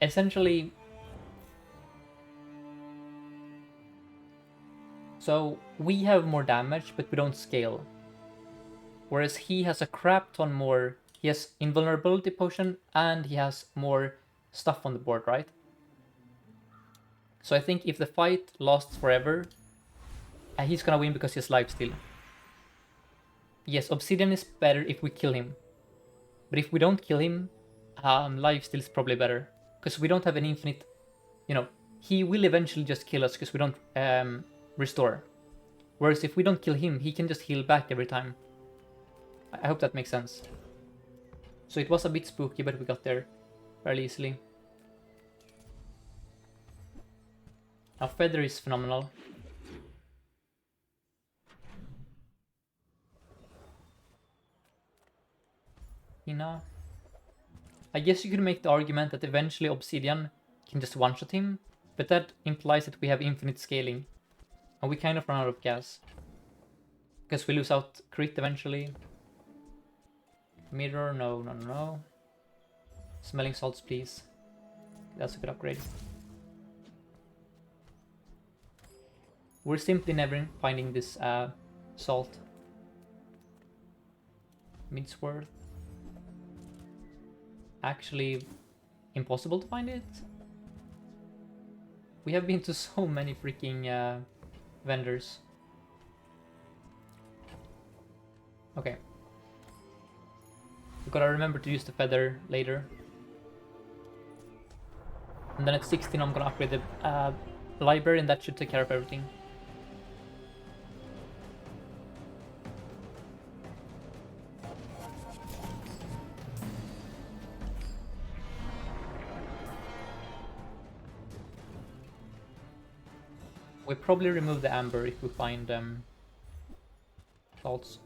Essentially... So, we have more damage, but we don't scale. Whereas he has a crap ton more... He has invulnerability potion, and he has more stuff on the board, right? So I think if the fight lasts forever, he's gonna win because he has lifesteal. Yes, Obsidian is better if we kill him. But if we don't kill him, lifesteal is probably better. Because we don't have an infinite... You know, he will eventually just kill us because we don't restore. Whereas if we don't kill him, he can just heal back every time. I hope that makes sense. So it was a bit spooky, but we got there fairly easily. Now Feather is phenomenal. Hina. I guess you could make the argument that eventually Obsidian can just one-shot him, but that implies that we have infinite scaling. And we kind of run out of gas. Because we lose out crit eventually. Mirror, no. Smelling salts, please. That's a good upgrade. We're simply never finding this salt. Midsworth. Actually, impossible to find it. We have been to so many freaking vendors. Okay. We gotta remember to use the feather later. And then at 16 I'm gonna upgrade the library, and that should take care of everything. We probably remove the amber if we find salts.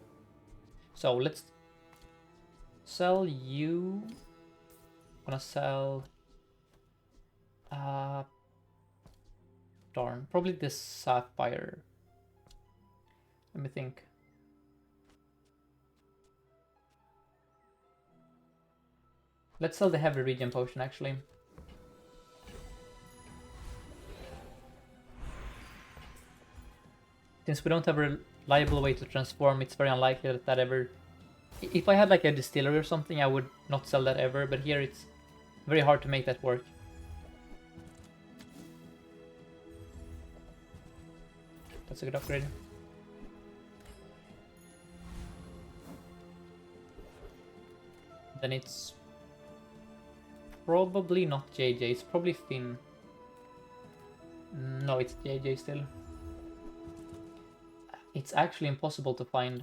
So let's sell you. I'm gonna sell darn, probably this sapphire. Let me think. Let's sell the heavy regen potion actually. Since we don't have a reliable way to transform, it's very unlikely that that ever... If I had like a distillery or something, I would not sell that ever, but here it's very hard to make that work. That's a good upgrade. Then it's probably not JJ, it's probably Finn. No, it's JJ still. It's actually impossible to find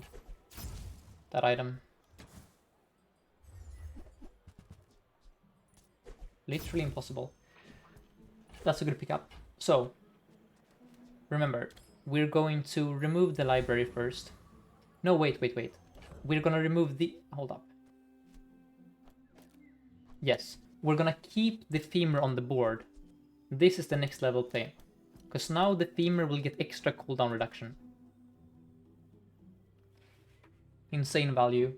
that item. Literally impossible. That's a good pickup. So, remember, we're going to remove the library first. No, wait. We're gonna remove the... Hold up. Yes, we're gonna keep the femur on the board. This is the next level play. Because now the femur will get extra cooldown reduction. Insane value.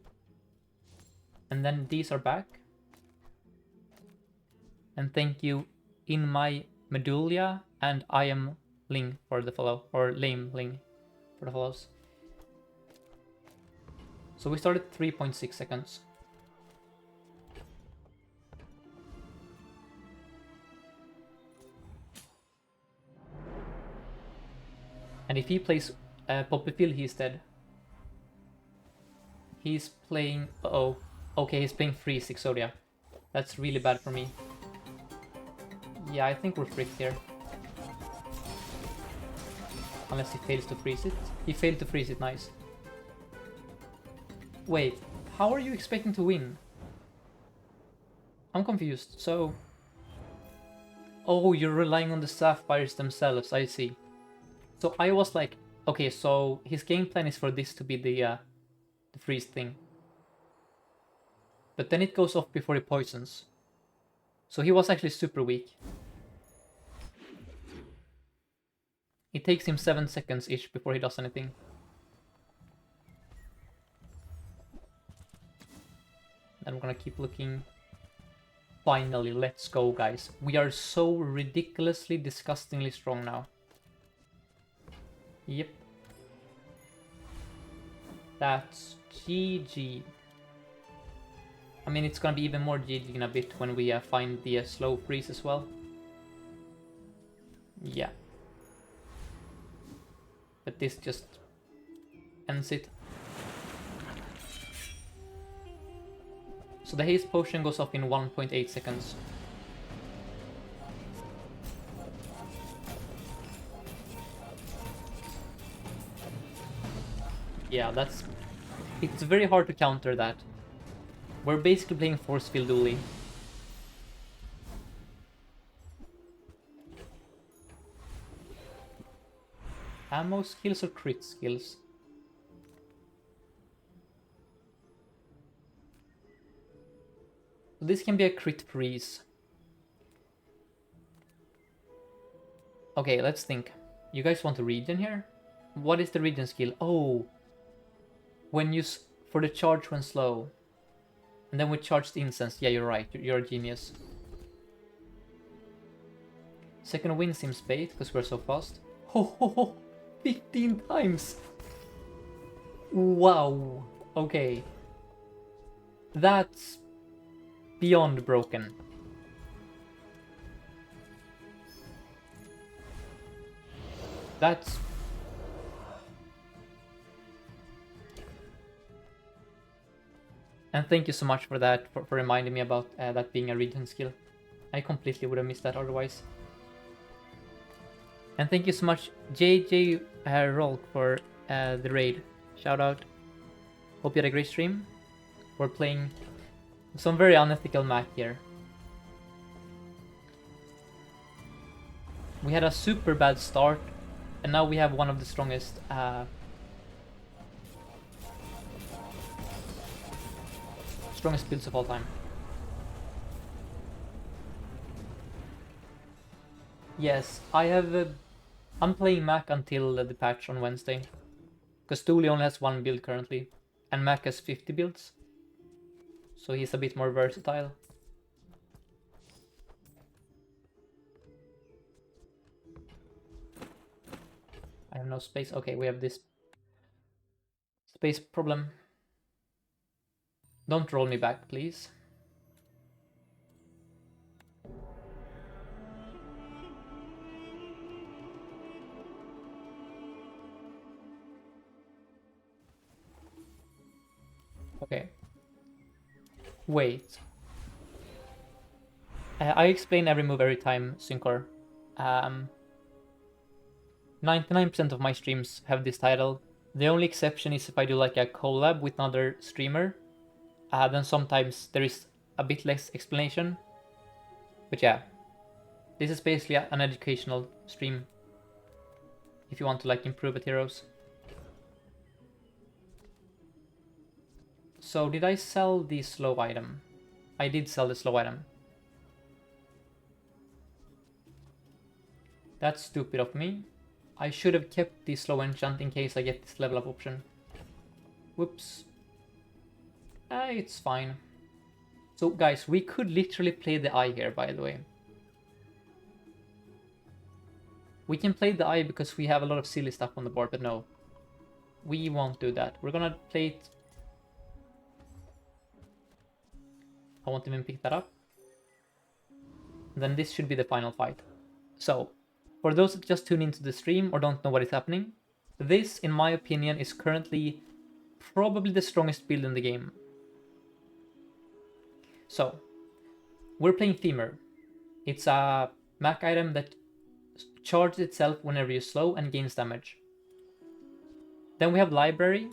And then these are back. And thank you In My Medulla and I Am Ling for the follow, or Lame Ling for the follows. So we started 3.6 seconds. And if he plays Poppyfield, he's dead. He's playing... Uh-oh. Okay, he's playing Freeze Exodia. That's really bad for me. Yeah, I think we're fricked here. Unless he fails to freeze it. He failed to freeze it, nice. Wait, how are you expecting to win? I'm confused, so... Oh, you're relying on the Sapphires themselves, I see. So I was like, okay, so his game plan is for this to be the freeze thing. But then it goes off before he poisons. So he was actually super weak. It takes him 7 seconds each before he does anything. And I'm gonna keep looking. Finally, let's go, guys. We are so ridiculously, disgustingly strong now. Yep. That's GG. I mean, it's gonna be even more GG in a bit when we find the slow freeze as well. Yeah. But this just ends it. So the haste potion goes off in 1.8 seconds. Yeah, it's very hard to counter that. We're basically playing force field dually. Ammo skills or crit skills? This can be a crit freeze. Okay, let's think. You guys want a regen here? What is the regen skill? Oh! When you... for the charge when slow. And then we charge the incense. Yeah, you're right. You're a genius. Second wind seems bait, because we're so fast. Ho ho ho! 15 times! Wow! Okay. That's... beyond broken. That's... And thank you so much for that, for reminding me about that being a regen skill. I completely would have missed that otherwise. And thank you so much, JJ Rolk, for the raid. Shout out. Hope you had a great stream. We're playing some very unethical Mac here. We had a super bad start, and now we have one of the strongest strongest builds of all time. Yes, I have... I'm playing Mac until the patch on Wednesday. Because Dooley only has one build currently, and Mac has 50 builds. So he's a bit more versatile. I have no space. Okay, we have this space problem. Don't roll me back, please. Okay. Wait. I explain every move every time, Syncor. 99% of my streams have this title. The only exception is if I do like a collab with another streamer. Then sometimes there is a bit less explanation. But yeah, this is basically an educational stream. If you want to like improve at heroes. So did I sell the slow item? I did sell the slow item. That's stupid of me. I should have kept the slow enchant in case I get this level up option. Whoops. It's fine. So guys, we could literally play the eye here, by the way. We can play the eye because we have a lot of silly stuff on the board, but no. We won't do that. We're gonna play it... I won't even pick that up. Then this should be the final fight. So, for those that just tune into the stream or don't know what is happening, this, in my opinion, is currently probably the strongest build in the game. So, we're playing Femur. It's a Mac item that charges itself whenever you slow and gains damage. Then we have Library,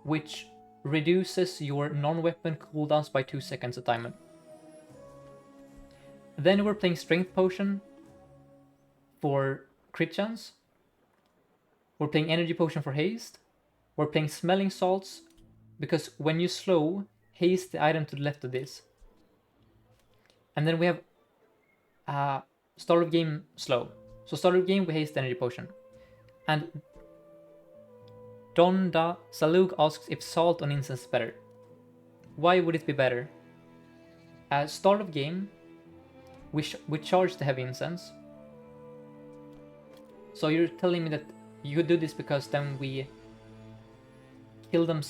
which reduces your non-weapon cooldowns by 2 seconds a timer. Then we're playing Strength Potion for crit chance. We're playing Energy Potion for haste. We're playing Smelling Salts because when you slow, haste the item to the left of this. And then we have start of game slow. So start of game we haste Energy Potion. And Donda Salug asks if salt on incense is better. Why would it be better? At start of game, we charge the heavy incense. So you're telling me that you could do this because then we kill them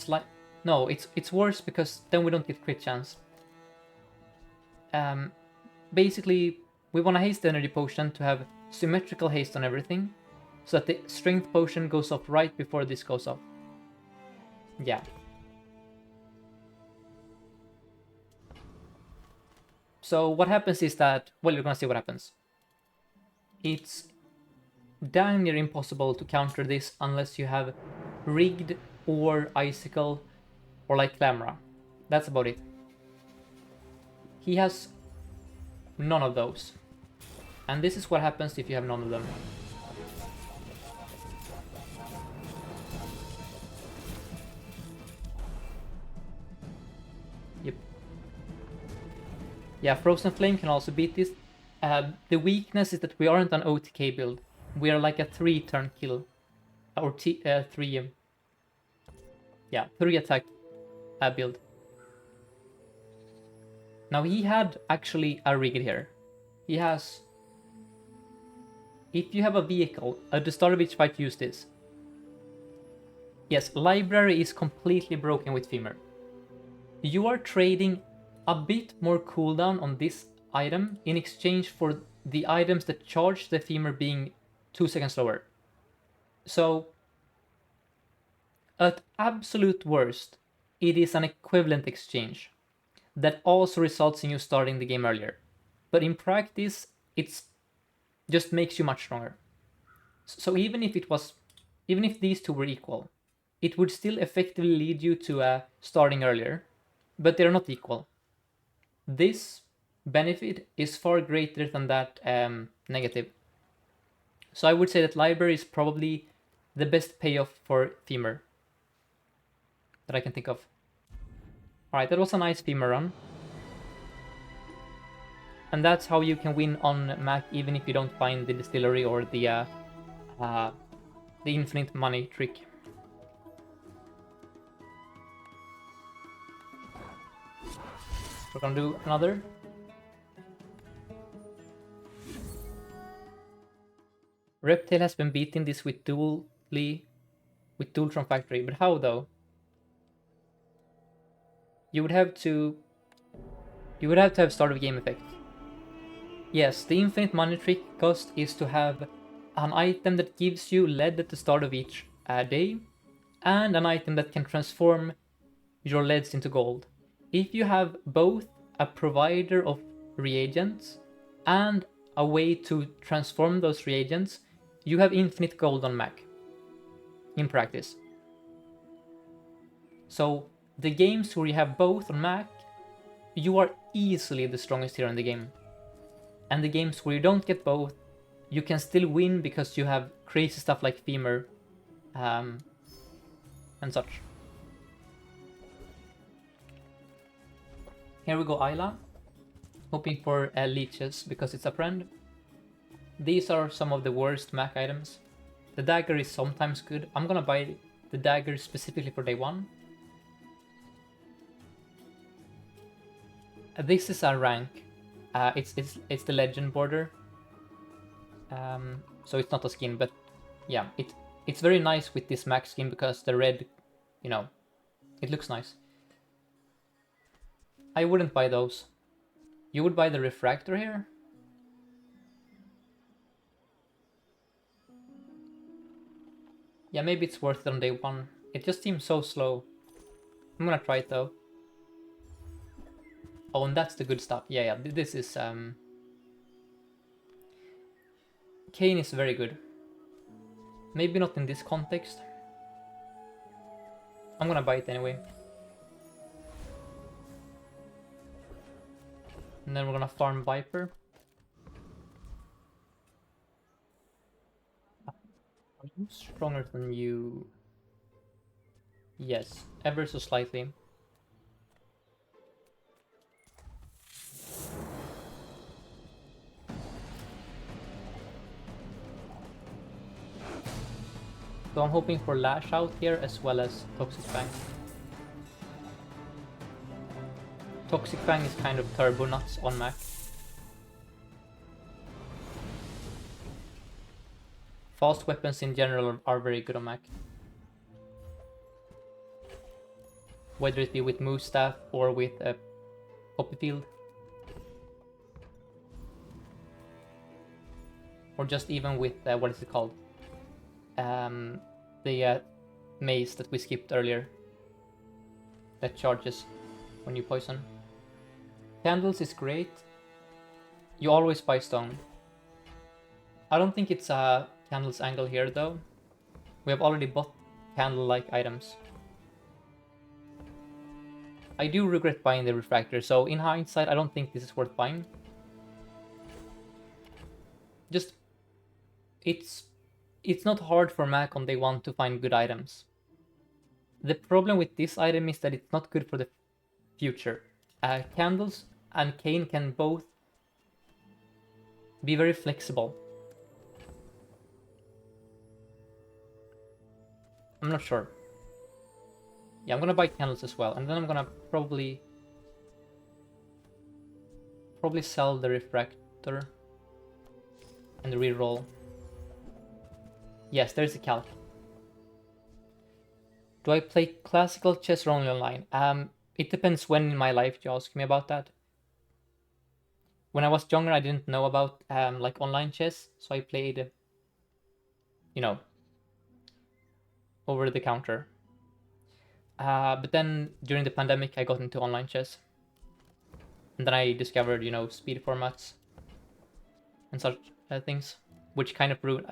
No, it's worse because then we don't get crit chance. Basically, we want to haste the Energy Potion to have symmetrical haste on everything, so that the Strength Potion goes off right before this goes off. Yeah. So what happens is that, well, you're gonna see what happens. It's damn near impossible to counter this unless you have Rigged or Icicle or like Clamra. That's about it. He has none of those. And this is what happens if you have none of them. Yep. Yeah, Frozen Flame can also beat this. The weakness is that we aren't an OTK build. We are like a 3-turn kill. Or 3 attack build. Now he had actually a Rigged here. He has... If you have a vehicle, at the start of each fight use this. Yes, Library is completely broken with Femur. You are trading a bit more cooldown on this item in exchange for the items that charge the Femur being 2 seconds slower. So, at absolute worst, it is an equivalent exchange that also results in you starting the game earlier. But in practice, it's just makes you much stronger. So even if these two were equal, it would still effectively lead you to starting earlier, but they're not equal. This benefit is far greater than that negative. So I would say that Library is probably the best payoff for Femur that I can think of. Alright, that was a nice Femur run. And that's how you can win on Mac even if you don't find the distillery or the infinite money trick. We're gonna do another. Reptile has been beating this with Dual from Factory, but how though? You would have to have start of game effect. Yes, the infinite money trick cost is to have an item that gives you lead at the start of each day, and an item that can transform your leads into gold. If you have both a provider of reagents and a way to transform those reagents, you have infinite gold on Mac, in practice. So the games where you have both on Mac, you are easily the strongest hero in the game. And the games where you don't get both, you can still win because you have crazy stuff like Femur and such. Here we go, Ayla. Hoping for leeches because it's a friend. These are some of the worst Mac items. The dagger is sometimes good. I'm gonna buy the dagger specifically for day 1. This is a rank. It's the legend border. So it's not a skin, but yeah, it's very nice with this max skin because the red, you know, it looks nice. I wouldn't buy those. You would buy the refractor here? Yeah, maybe it's worth it on day one. It just seems so slow. I'm gonna try it though. Oh, and that's the good stuff. Yeah, yeah, this is Kane is very good. Maybe not in this context. I'm gonna buy it anyway. And then we're gonna farm Viper. Are you stronger than you? Yes, ever so slightly. So I'm hoping for Lash Out here as well as Toxic Fang. Toxic Fang is kind of turbo nuts on Mac. Fast weapons in general are very good on Mac. Whether it be with Moose Staff or with Poppy Field. Or just even with, what is it called? The maze that we skipped earlier. That charges when you poison. Candles is great. You always buy stone. I don't think it's a candles angle here though. We have already bought candle-like items. I do regret buying the refractor, so in hindsight I don't think this is worth buying. Just, it's not hard for Mac on day one to find good items. The problem with this item is that it's not good for the future. Candles and Cane can both be very flexible. I'm not sure. Yeah, I'm gonna buy candles as well, and then I'm gonna probably sell the refractor and reroll. Yes, there's a calc. Do I play classical chess or only online? It depends when in my life you ask me about that. When I was younger, I didn't know about like online chess, so I played, you know, over the counter. But then during the pandemic, I got into online chess, and then I discovered, you know, speed formats and such things, which kind of ruined.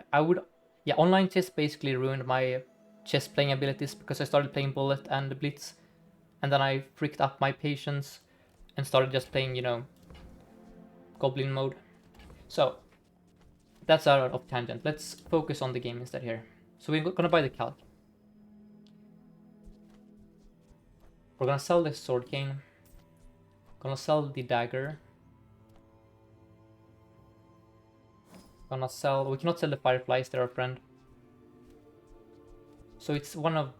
Yeah, online chess basically ruined my chess playing abilities because I started playing Bullet and Blitz, and then I freaked up my patience and started just playing, you know, Goblin mode. So that's out of tangent. Let's focus on the game instead here. So we're gonna buy the calc. We're gonna sell this sword cane. Gonna sell the dagger. Gonna sell. We cannot sell the fireflies. They're our friend. So it's one of.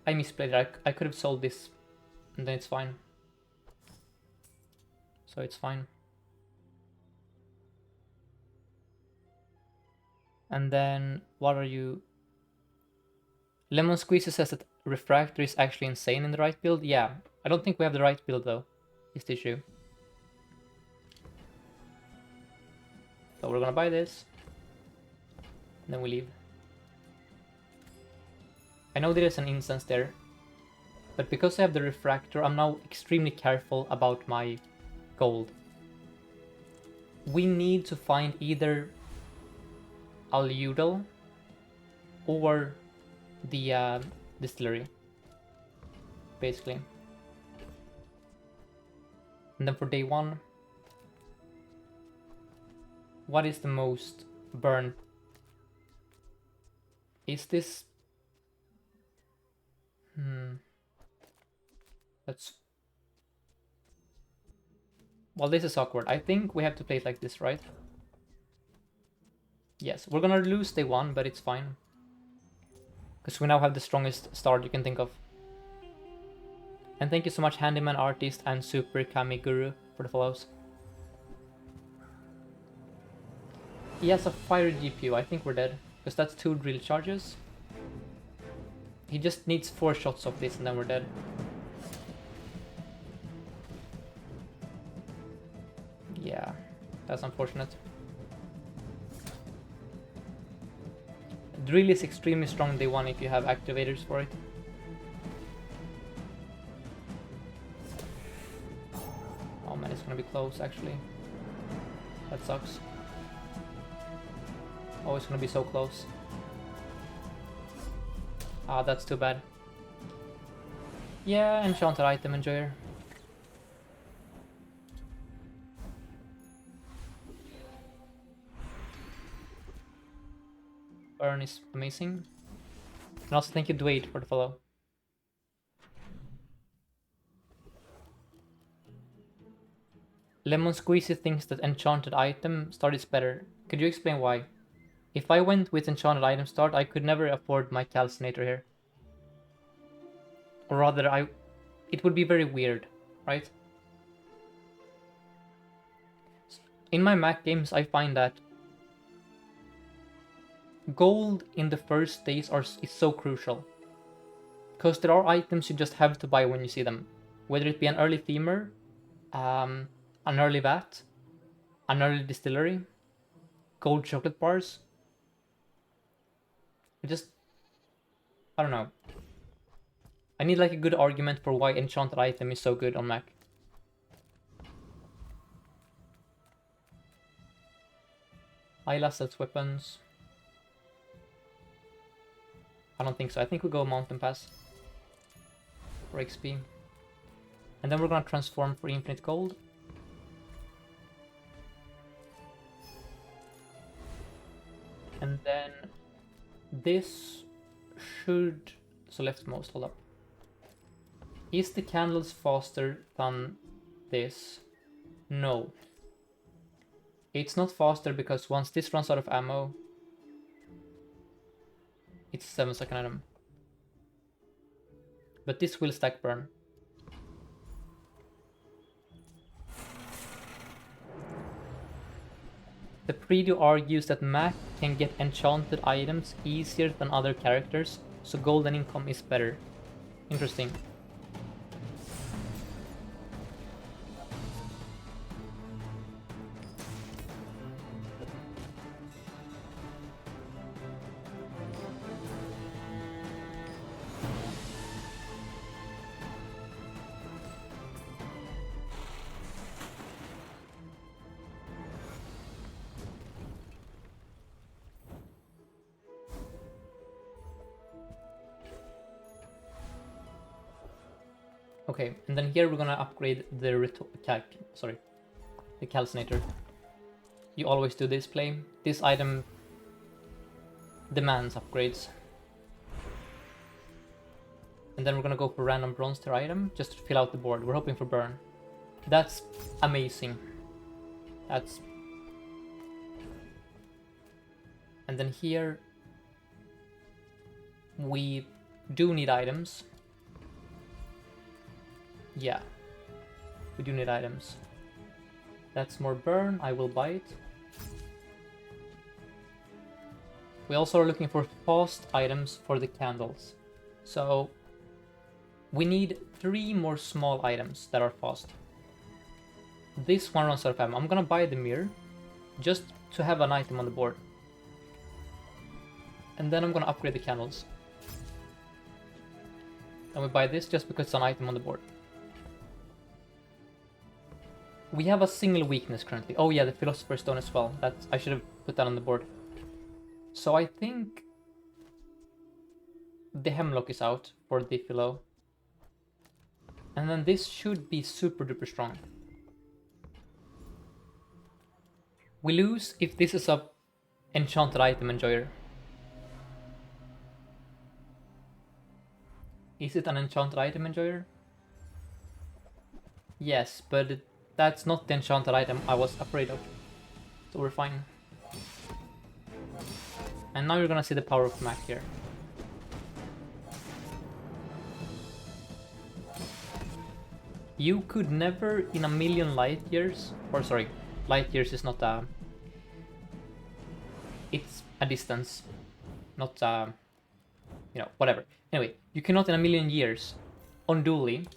I misplayed it. I could have sold this, and then it's fine. So it's fine. And then what are you? Lemon Squeezer says that Refractor is actually insane in the right build. Yeah, I don't think we have the right build though, is the issue. So we're gonna buy this, and then we leave. I know there is an instance there, but because I have the Refractor, I'm now extremely careful about my gold. We need to find either Aludel or the distillery, basically. And then for day one, what is the most burnt? Is this... That's... Well, this is awkward. I think we have to play it like this, right? Yes, we're gonna lose day one, but it's fine. Because we now have the strongest start you can think of. And thank you so much, Handyman Artist and Super Kami Guru, for the follows. He has a fire GPU. I think we're dead, because that's 2 drill charges. He just needs 4 shots of this and then we're dead. Yeah, that's unfortunate. Drill is extremely strong day 1 if you have activators for it. Oh man, it's gonna be close actually. That sucks. Oh, it's gonna be so close. Ah, that's too bad. Yeah, enchanted item enjoyer. Burn is amazing. And also thank you Dwayne for the follow. Lemon Squeezy thinks that enchanted item start is better. Could you explain why? If I went with enchanted item start, I could never afford my calcinator here. Or rather, it would be very weird, right? In my Mac games, I find that gold in the first days is so crucial. Because there are items you just have to buy when you see them. Whether it be an early themer, an early vat, an early distillery, gold chocolate bars. I don't know. I need like a good argument for why enchanted item is so good on Mac. Ayla sells weapons. I don't think so. I think we go Mountain Pass for XP. And then we're gonna transform for infinite gold. And then this should... So leftmost, hold up. Is the candles faster than this? No. It's not faster because once this runs out of ammo, it's a 7-second item. But this will stack burn. The preview argues that Mac can get enchanted items easier than other characters, so golden income is better. Interesting. Okay, and then here we're gonna upgrade the calcinator. You always do this play. This item demands upgrades. And then we're gonna go for random bronze tier item just to fill out the board. We're hoping for burn. That's amazing. That's... And then here we do need items. Yeah, we do need items. That's more burn, I will buy it. We also are looking for fast items for the candles. So we need 3 more small items that are fast. This one runs out of ammo. I'm gonna buy the mirror just to have an item on the board. And then I'm gonna upgrade the candles. And we buy this just because it's an item on the board. We have a single weakness currently. Oh yeah, the Philosopher's Stone as well. I should have put that on the board. So I think the Hemlock is out for the Philo. And then this should be super duper strong. We lose if this is a enchanted item enjoyer. Is it an enchanted item enjoyer? Yes, but that's not the enchanted item I was afraid of. So we're fine. And now you're gonna see the power of Mac here. You could never in a million light years, or sorry, light years is not a, it's a distance, not you know, whatever. Anyway, you cannot in a million years on dually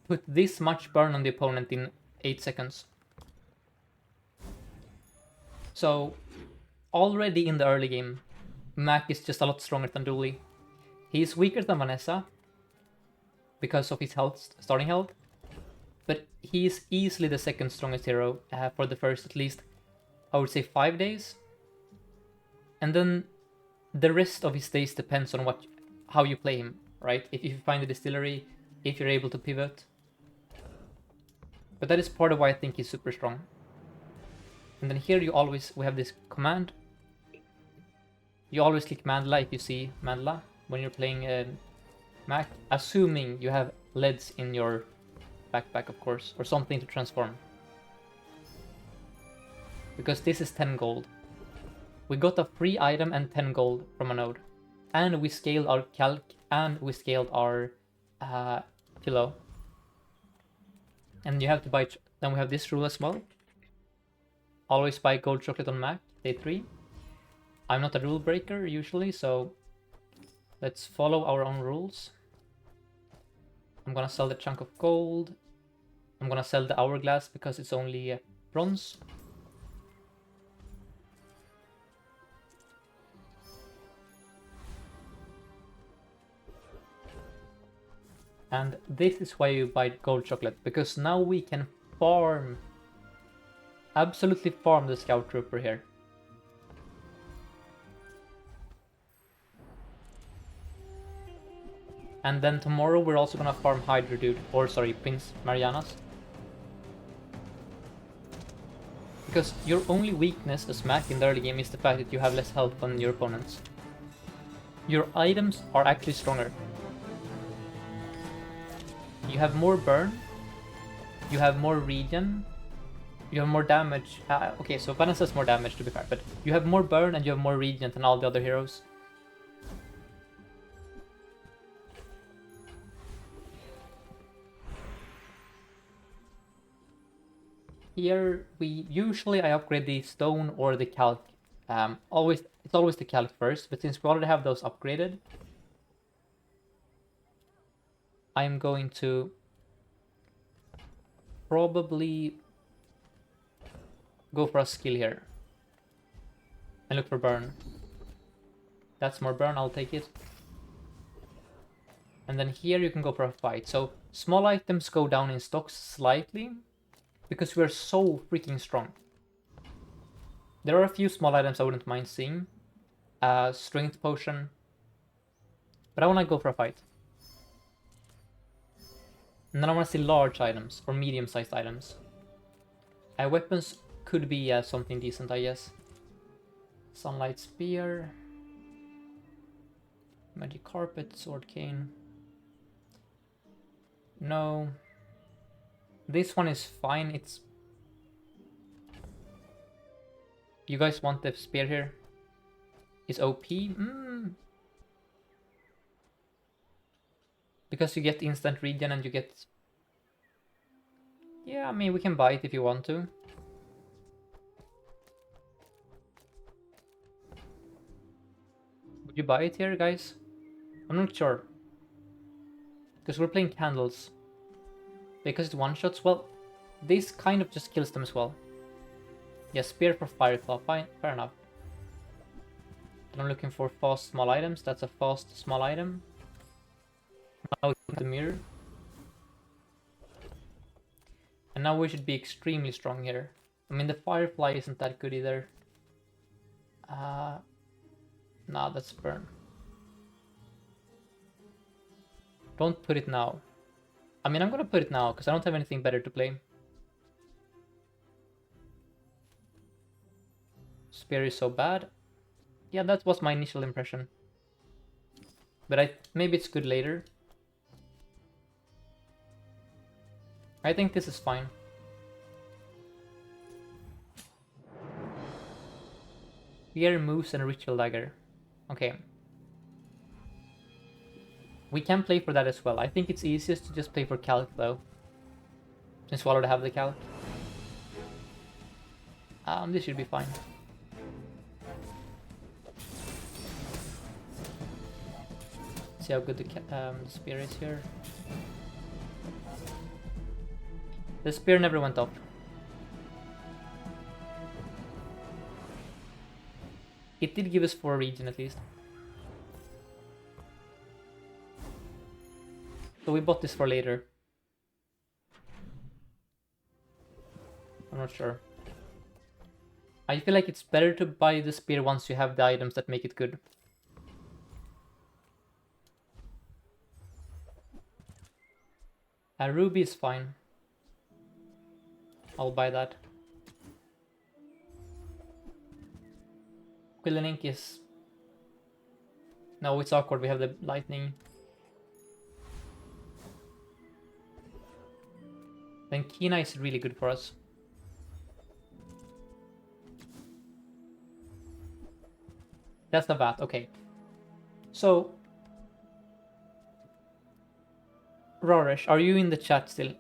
put this much burn on the opponent in 8 seconds. So already in the early game, Mac is just a lot stronger than Dooley. He's weaker than Vanessa because of his health, starting health, but he is easily the second strongest hero for the first at least, I would say 5 days. And then the rest of his days depends on how you play him, right? If you find the distillery, if you're able to pivot. But that is part of why I think he's super strong. And then here we have this command. You always click Mandala if you see Mandala when you're playing Mac, assuming you have leads in your backpack, of course, or something to transform. Because this is 10 gold. We got a free item and 10 gold from a node. And we scaled our calc and we scaled our pillow. And you have to buy, then we have this rule as well. Always buy gold chocolate on Mac, day 3. I'm not a rule breaker usually, so let's follow our own rules. I'm gonna sell the chunk of gold. I'm gonna sell the hourglass because it's only bronze. And this is why you buy gold chocolate, because now we can farm, absolutely farm the scout trooper here. And then tomorrow we're also gonna farm Hydra Dude, or sorry, Prince Marianas. Because your only weakness as Mac in the early game is the fact that you have less health than your opponents. Your items are actually stronger. You have more burn, you have more regen, you have more damage. Okay, so Vanessa has more damage to be fair, but you have more burn and you have more regen than all the other heroes. Here I upgrade the stone or the calc. It's always the calc first, but since we already have those upgraded, I'm going to probably go for a skill here and look for burn. That's more burn, I'll take it. And then here you can go for a fight. So small items go down in stocks slightly because we're so freaking strong. There are a few small items I wouldn't mind seeing. Strength potion. But I want to go for a fight. And then I want to see large items or medium-sized items. Weapons could be something decent, I guess. Sunlight spear. Magic carpet, sword cane. No. This one is fine. It's... You guys want the spear here? Is OP? Because you get instant regen and you get... Yeah, I mean, we can buy it if you want to. Would you buy it here, guys? I'm not sure. Because we're playing candles. Because it one-shots, well, this kind of just kills them as well. Yeah, spear for Fireclaw, fine, fair enough. And I'm looking for fast small items, that's a fast small item. Now we put the mirror. And now we should be extremely strong here. I mean, the Firefly isn't that good either. Nah, that's burn. Don't put it now. I mean, I'm gonna put it now, because I don't have anything better to play. Spear is so bad. Yeah, that was my initial impression. But maybe it's good later. I think this is fine. Spear, moves, and ritual dagger. Okay. We can play for that as well. I think it's easiest to just play for calc though. Since we already have the calc. This should be fine. See how good the spear is here. The spear never went off. It did give us 4 regen at least. So we bought this for later. I'm not sure. I feel like it's better to buy the spear once you have the items that make it good. A ruby is fine. I'll buy that. Quill and ink is... No, it's awkward, we have the lightning. Then Kina is really good for us. That's the vat, okay. So... Raresh, are you in the chat still?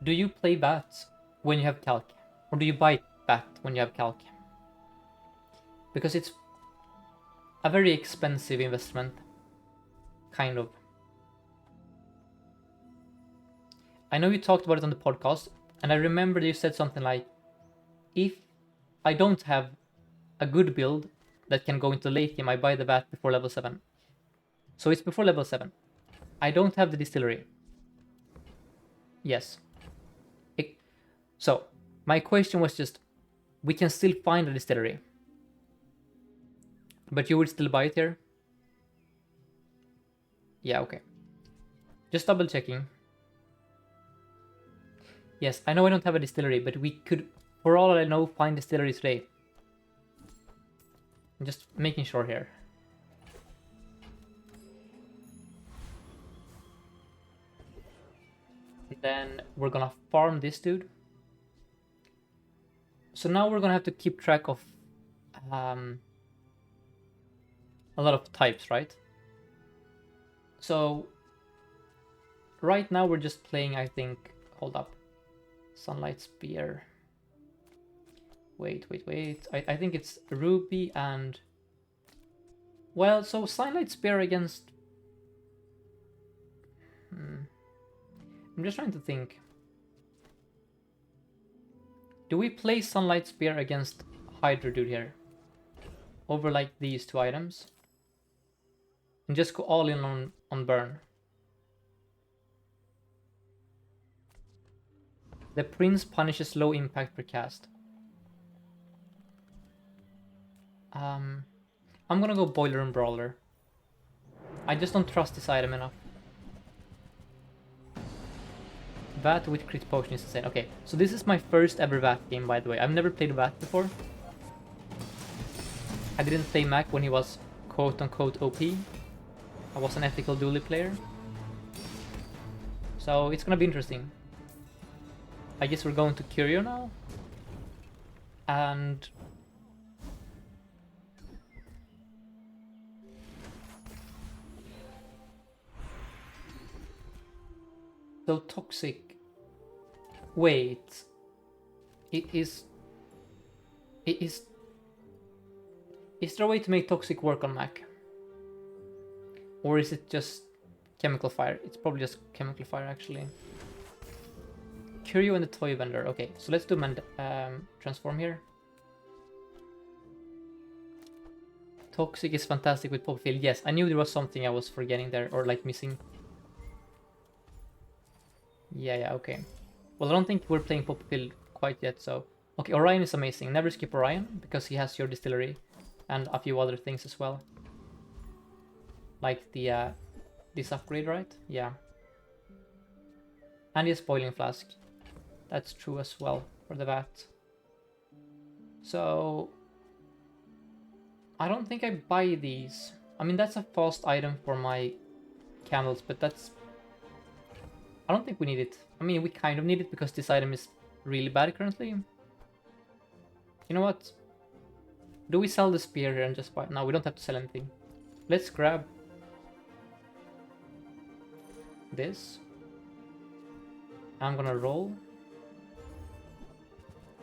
Do you play bats when you have calc? Or do you buy bat when you have calc? Because it's a very expensive investment. Kind of. I know you talked about it on the podcast, and I remember you said something like, if I don't have a good build that can go into late game, I buy the bat before level 7. So it's before level 7. I don't have the distillery. Yes. So, my question was just, we can still find a distillery. But you would still buy it here? Yeah, okay. Just double checking. Yes, I know I don't have a distillery, but we could, for all I know, find distillery today. I'm just making sure here. Then we're gonna farm this dude. So now we're gonna have to keep track of a lot of types, right? So right now we're just playing, I think, hold up, Sunlight Spear. Wait. I think it's Ruby and... Well, so Sunlight Spear against... I'm just trying to think. Do we play Sunlight Spear against Hydra Dude here? Over like these 2 items? And just go all in on burn. The Prince punishes low impact per cast. I'm gonna go Boiler and Brawler. I just don't trust this item enough. VAT with crit potion is insane. Okay, so this is my first ever VAT game, by the way. I've never played VAT before. I didn't play Mac when he was quote-unquote OP. I was an ethical dually player. So it's gonna be interesting. I guess we're going to Curio now. And... So Toxic... Wait... Is there a way to make Toxic work on Mac? Or is it just Chemical Fire? It's probably just Chemical Fire, actually. Curio and the Toy Vendor. Okay, so let's do transform here. Toxic is fantastic with Poppy Field. Yes, I knew there was something I was forgetting there, or like missing. Yeah, okay. Well, I don't think we're playing Poppy Field quite yet, so... Okay, Orion is amazing. Never skip Orion, because he has your distillery. And a few other things as well. Like the this upgrade, right? Yeah. And his Boiling Flask. That's true as well for the VAT. So... I don't think I buy these. I mean, that's a fast item for my candles, but that's... I don't think we need it. I mean, we kind of need it because this item is really bad currently. You know what? Do we sell the spear here and just buy? No, we don't have to sell anything. Let's grab this. I'm gonna roll.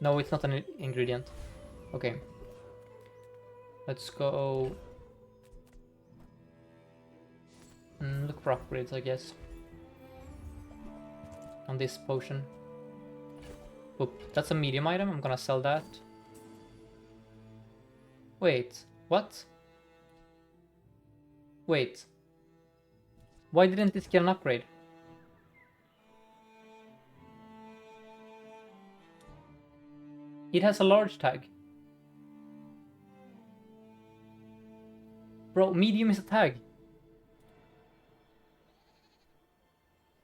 No, it's not an ingredient. Okay. Let's go... look for upgrades, I guess. On this potion. Oop, that's a medium item. I'm gonna sell that. Wait, what? Wait. Why didn't this get an upgrade? It has a large tag. Bro, medium is a tag.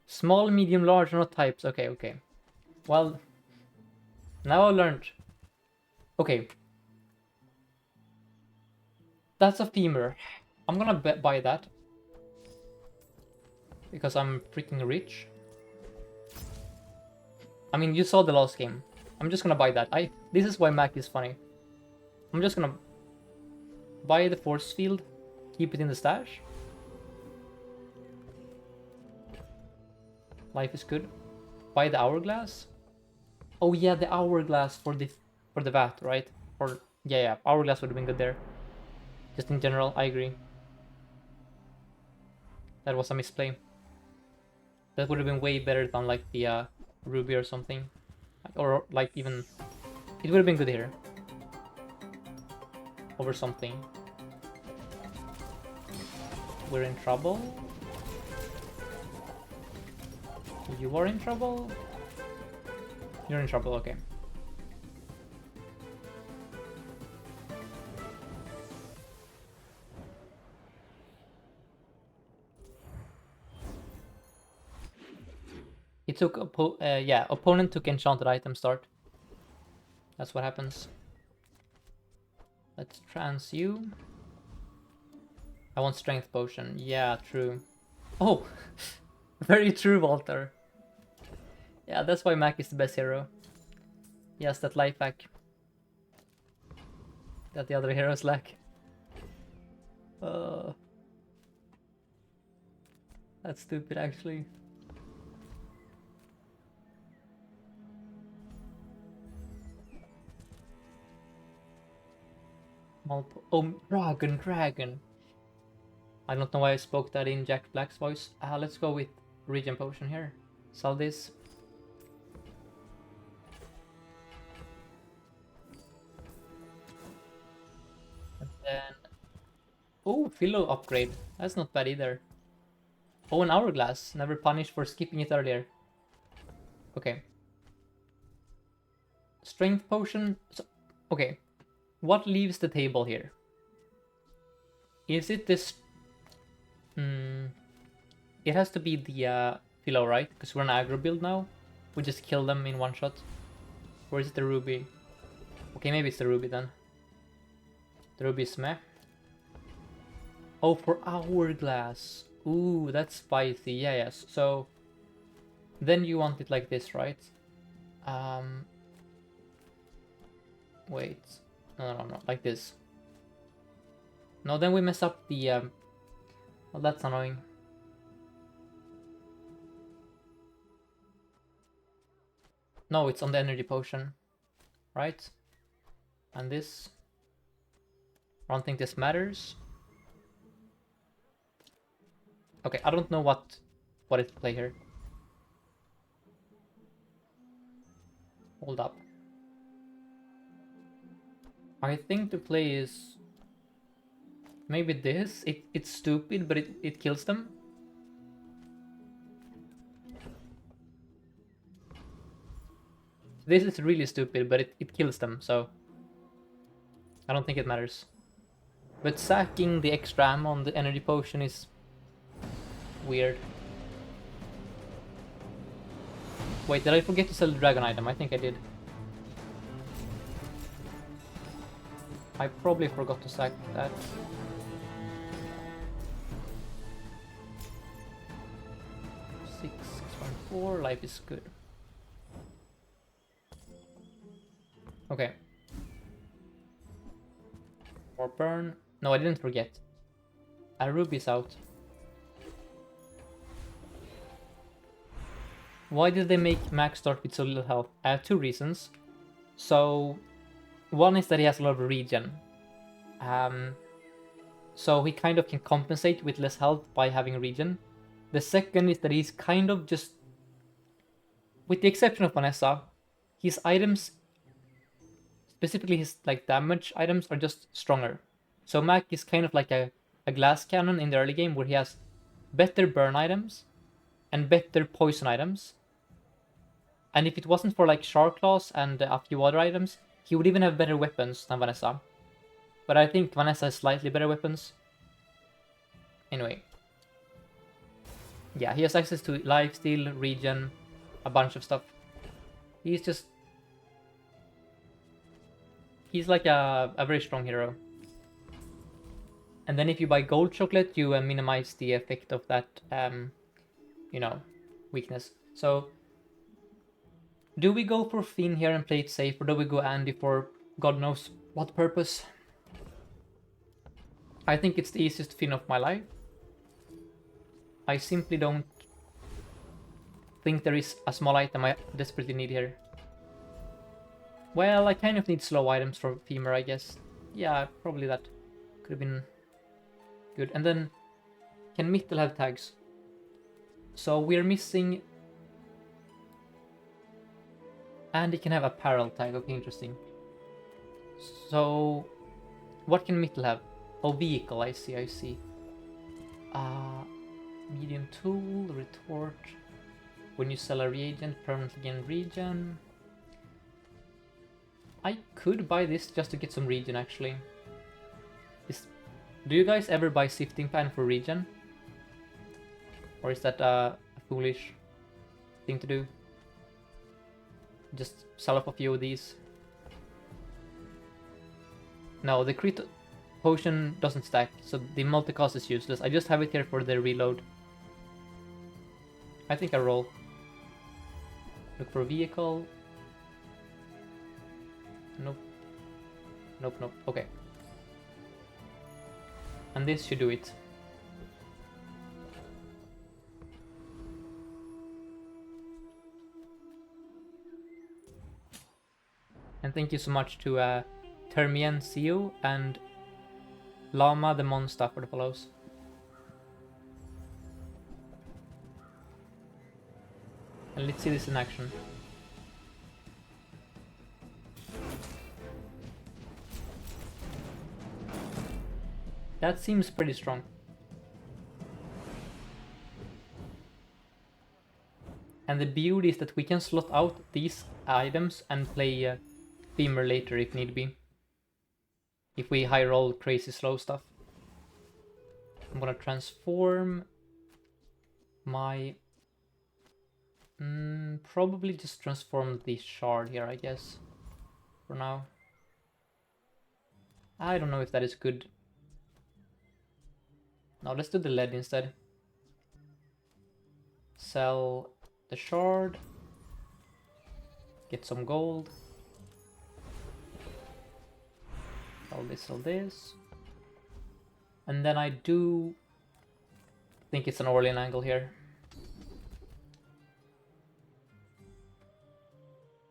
Small, medium, large are not types. Okay, okay. Well, now I learned. Okay. That's a femur. I'm gonna buy that. Because I'm freaking rich. I mean, you saw the last game. I'm just gonna buy that. This is why Mac is funny. I'm just gonna buy the force field, keep it in the stash. Life is good. Buy the hourglass. Oh yeah, the hourglass for the vat, right? Or yeah, hourglass would have been good there. Just in general, I agree. That was a misplay. That would have been way better than like the ruby or something, or like even it would have been good here over something. We're in trouble. You are in trouble. You're in trouble. Okay. It took opponent took enchanted item start. That's what happens. Let's trans you. I want strength potion. Yeah, true. Oh, very true, Walter. Yeah, that's why Mac is the best hero. Yes, that life hack that the other heroes lack. That's stupid, actually. Oh, dragon. I don't know why I spoke that in Jack Black's voice. Let's go with regen potion here. Sell this. And then... oh, Philo upgrade. That's not bad either. Oh, an hourglass. Never punished for skipping it earlier. Okay. Strength potion. So, okay. What leaves the table here? Is it this... it has to be the Philo, right? Because we're an aggro build now. We just kill them in one shot. Or is it the ruby? Okay, maybe it's the ruby then. The ruby is meh. Oh, for hourglass. Ooh, that's spicy. Yeah, yes. So then you want it like this, right? Wait. No. Like this. No, then we mess up the... well, that's annoying. No, it's on the energy potion. Right? And this... I don't think this matters. Okay, I don't know what is to play here. Hold up. I think the play is maybe this. It's stupid, but it kills them. This is really stupid, but it kills them, so I don't think it matters. But sacking the extra ammo on the energy potion is weird. Wait, did I forget to sell the dragon item? I think I did. I probably forgot to sack that. Six 6.4, life is good. Okay. Or burn. No, I didn't forget. A ruby's out. Why did they make Max start with so little health? I have two reasons. So one is that he has a lot of regen. So he kind of can compensate with less health by having regen. The second is that he's kind of just, with the exception of Vanessa, his items, specifically his like damage items, are just stronger. So Mac is kind of like a glass cannon in the early game where he has better burn items and better poison items. And if it wasn't for like Shark Claws and a few other items, he would even have better weapons than Vanessa. But I think Vanessa has slightly better weapons. Anyway. Yeah, he has access to lifesteal, regen, a bunch of stuff. He's just... He's like a very strong hero. And then if you buy gold chocolate, you minimize the effect of that, you know, weakness. So, do we go for Finn here and play it safe, or do we go Andy for God knows what purpose? I think it's the easiest Finn of my life. I simply don't think there is a small item I desperately need here. Well, I kind of need slow items for Femur, I guess. Yeah, probably that could have been good. And then, can Mittel have tags? So we're missing... And he can have apparel tag, okay, interesting. So, what can Mittel have? Oh, vehicle, I see. Medium tool, retort. When you sell a reagent, permanently gain regen. I could buy this just to get some regen, actually. Do you guys ever buy sifting pan for regen? Or is that a foolish thing to do? Just sell up a few of these. No, the crit potion doesn't stack, so the multicast is useless. I just have it here for the reload. I think I roll. Look for vehicle. Nope. Nope. Okay. And this should do it. And thank you so much to Termien CEO and Llama the Monster for the follows. And let's see this in action. That seems pretty strong. And the beauty is that we can slot out these items and play Femur later if need be. If we high roll crazy slow stuff. I'm gonna transform my... probably just transform the shard here, I guess. For now. I don't know if that is good. No, let's do the lead instead. Sell the shard. Get some gold. Sell this. And then I do think it's an Orlean angle here.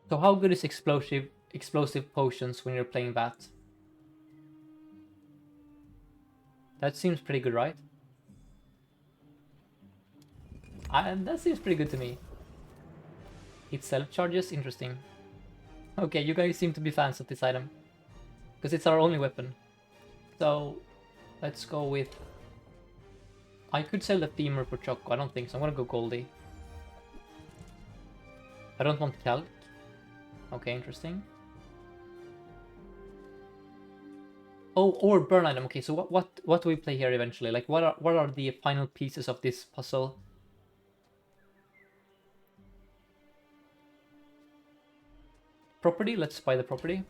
So how good is explosive potions when you're playing that? That seems pretty good, right? That seems pretty good to me. It self-charges? Interesting. Okay, you guys seem to be fans of this item. Because it's our only weapon. So, let's go with... I could sell the Femur for Choco, I don't think so. I'm gonna go Goldie. I don't want Calc. Okay, interesting. Oh, or burn item. Okay, so what do we play here eventually? Like, what are the final pieces of this puzzle? Property. Let's buy the property.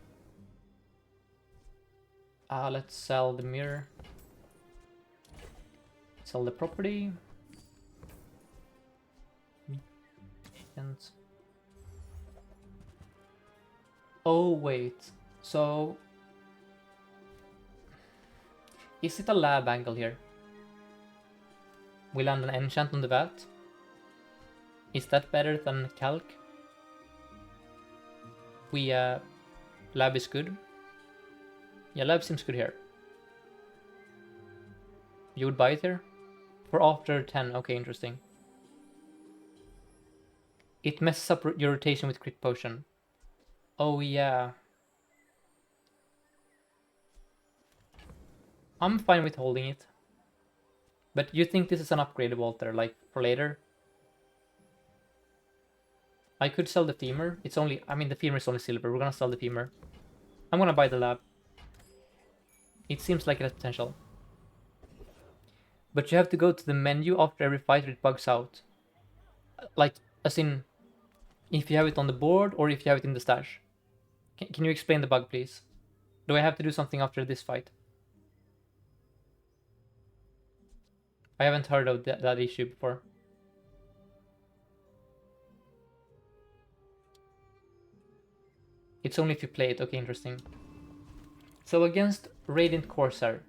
Let's sell the mirror. Sell the property. And... oh wait. So... is it a lab angle here? We land an enchant on the vat. Is that better than calc? We Lab is good. Yeah, lab seems good here. You would buy it here? For after 10, okay, interesting. It messes up your rotation with crit potion. Oh yeah. I'm fine with holding it. But you think this is an upgradable Walter, like for later? I could sell the femur. It's only, I mean, the femur is only silver. We're gonna sell the femur. I'm gonna buy the lab. It seems like it has potential. But you have to go to the menu after every fight or it bugs out. Like, as in, if you have it on the board or if you have it in the stash. Can you explain the bug, please? Do I have to do something after this fight? I haven't heard of that issue before. It's only if you play it. Okay, interesting. So against Radiant Corsair,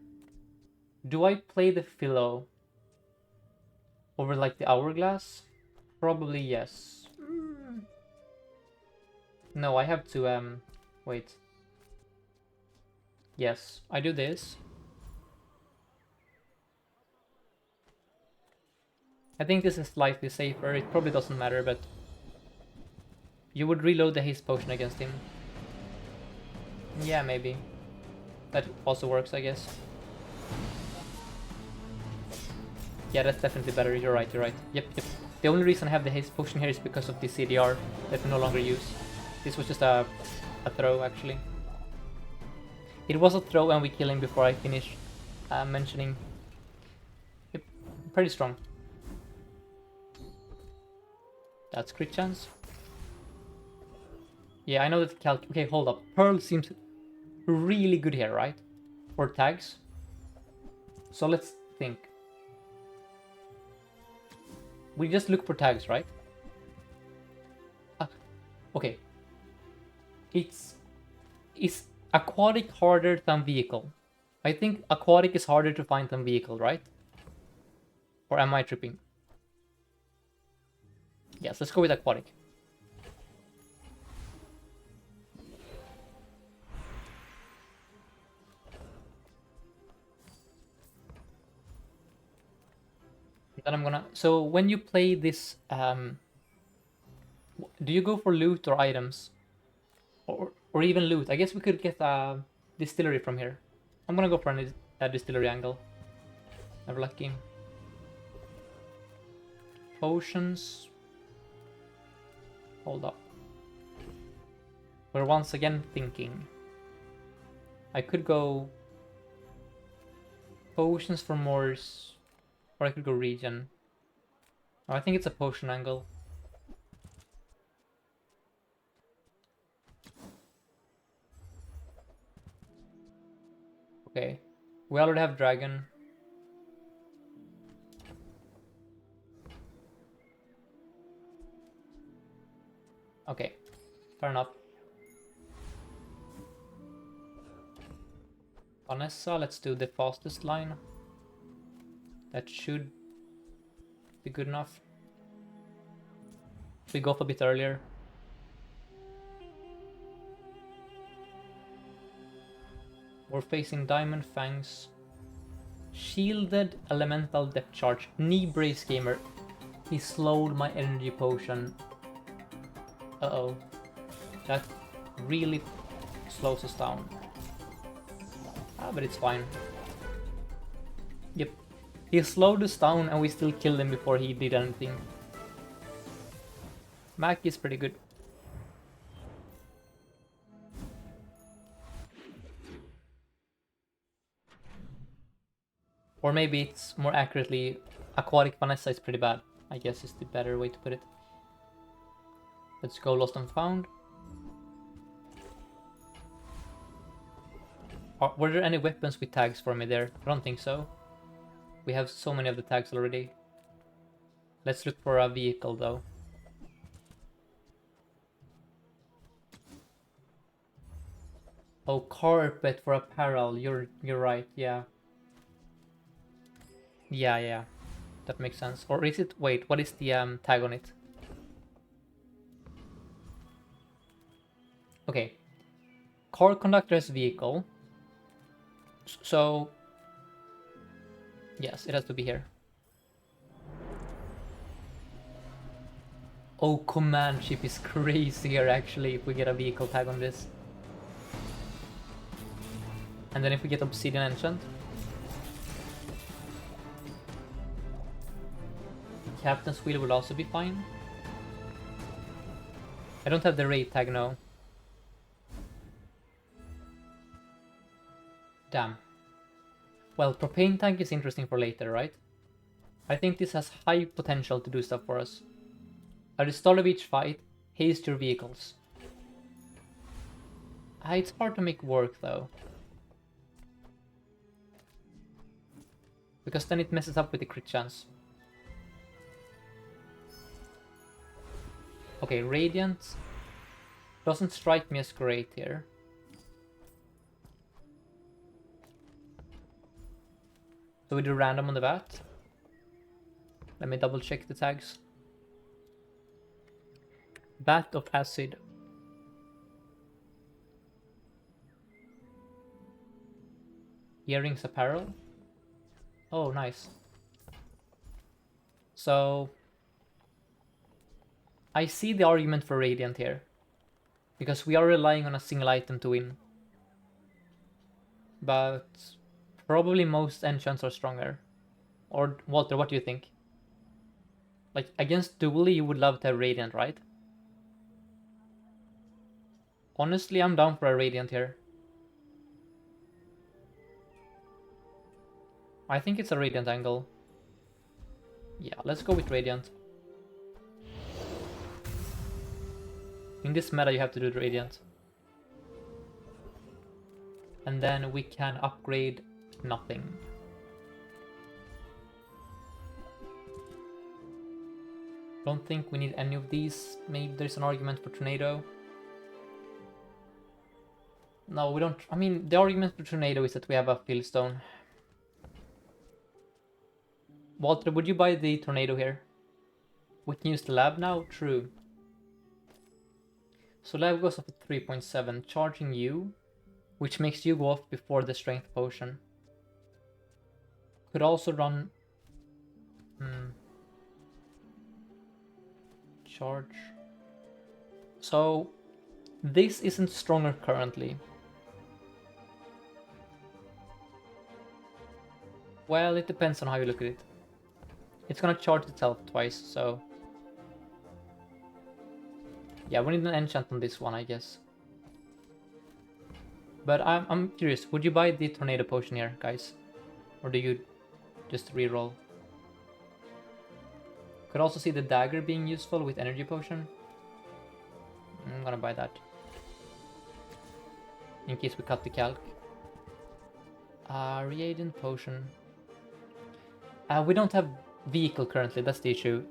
do I play the Philo over like the Hourglass? Probably yes. No, I have to wait. Yes, I do this. I think this is slightly safer. It probably doesn't matter, but you would reload the haste potion against him. Yeah, maybe. That also works, I guess. Yeah, that's definitely better. You're right, you're right. Yep, yep. The only reason I have the haste potion here is because of the CDR that we no longer use. This was just a throw, actually. It was a throw and we kill him before I finish mentioning. Yep, pretty strong. That's crit chance. Yeah, I know that calc. Okay, hold up. Pearl seems really good here, right? Or tags. So let's think. We just look for tags, right? Okay. Is aquatic harder than vehicle? I think aquatic is harder to find than vehicle, right? Or am I tripping? Yes, let's go with aquatic. Then I'm gonna. So when you play this, do you go for loot or items, or even loot? I guess we could get a distillery from here. I'm gonna go for a distillery angle. Never lucky. Potions. Hold up. We're once again thinking. I could go potions for Morse, or I could go region. Oh, I think it's a potion angle. Okay, we already have dragon. Okay, fair enough. Vanessa, let's do the fastest line. That should be good enough. We go off a bit earlier. We're facing Diamond Fangs. Shielded Elemental Depth Charge. Knee Brace Gamer. He slowed my energy potion. Uh-oh. That really slows us down. But it's fine. Yep. He slowed us down and we still killed him before he did anything. Mac is pretty good. Or maybe it's more accurately, Aquatic Vanessa is pretty bad, I guess is the better way to put it. Let's go Lost and Found. Were there any weapons with tags for me there? I don't think so. We have so many of the tags already. Let's look for a vehicle though. Oh, carpet for apparel. You're right, yeah. Yeah. That makes sense. Or is it, wait, what is the tag on it? Okay. car conductor has vehicle. So, yes, it has to be here. Oh, command ship is crazier actually if we get a vehicle tag on this. And then if we get obsidian enchant. Captain's wheel will also be fine. I don't have the raid tag now. Damn. Well, propane tank is interesting for later, right? I think this has high potential to do stuff for us. At the start of each fight, haste your vehicles. It's hard to make work though. Because then it messes up with the crit chance. Okay, Radiant doesn't strike me as great here. So we do random on the bat. Let me double check the tags. Bat of Acid. Earrings Apparel. Oh, nice. So I see the argument for Radiant here. Because we are relying on a single item to win. But probably most enchants are stronger. Or Walter, what do you think? Like, against Dooley, you would love to have Radiant, right? Honestly, I'm down for a Radiant here. I think it's a Radiant angle. Yeah, let's go with Radiant. In this meta, you have to do the Radiant. And then we can upgrade nothing. Don't think we need any of these. Maybe there's an argument for Tornado. No, we don't. I mean, the argument for Tornado is that we have a Fieldstone. Walter, would you buy the Tornado here? We can use the lab now? True. So lab goes up at 3.7, charging you, which makes you go off before the strength potion. Could also run... Charge. So this isn't stronger currently. Well, it depends on how you look at it. It's gonna charge itself twice, so... Yeah, we need an enchant on this one, I guess. But I'm curious, would you buy the Tornado Potion here, guys? Or do you just reroll? Could also see the dagger being useful with Energy Potion. I'm gonna buy that. In case we cut the calc. Reagent Potion. We don't have vehicle currently, that's the issue.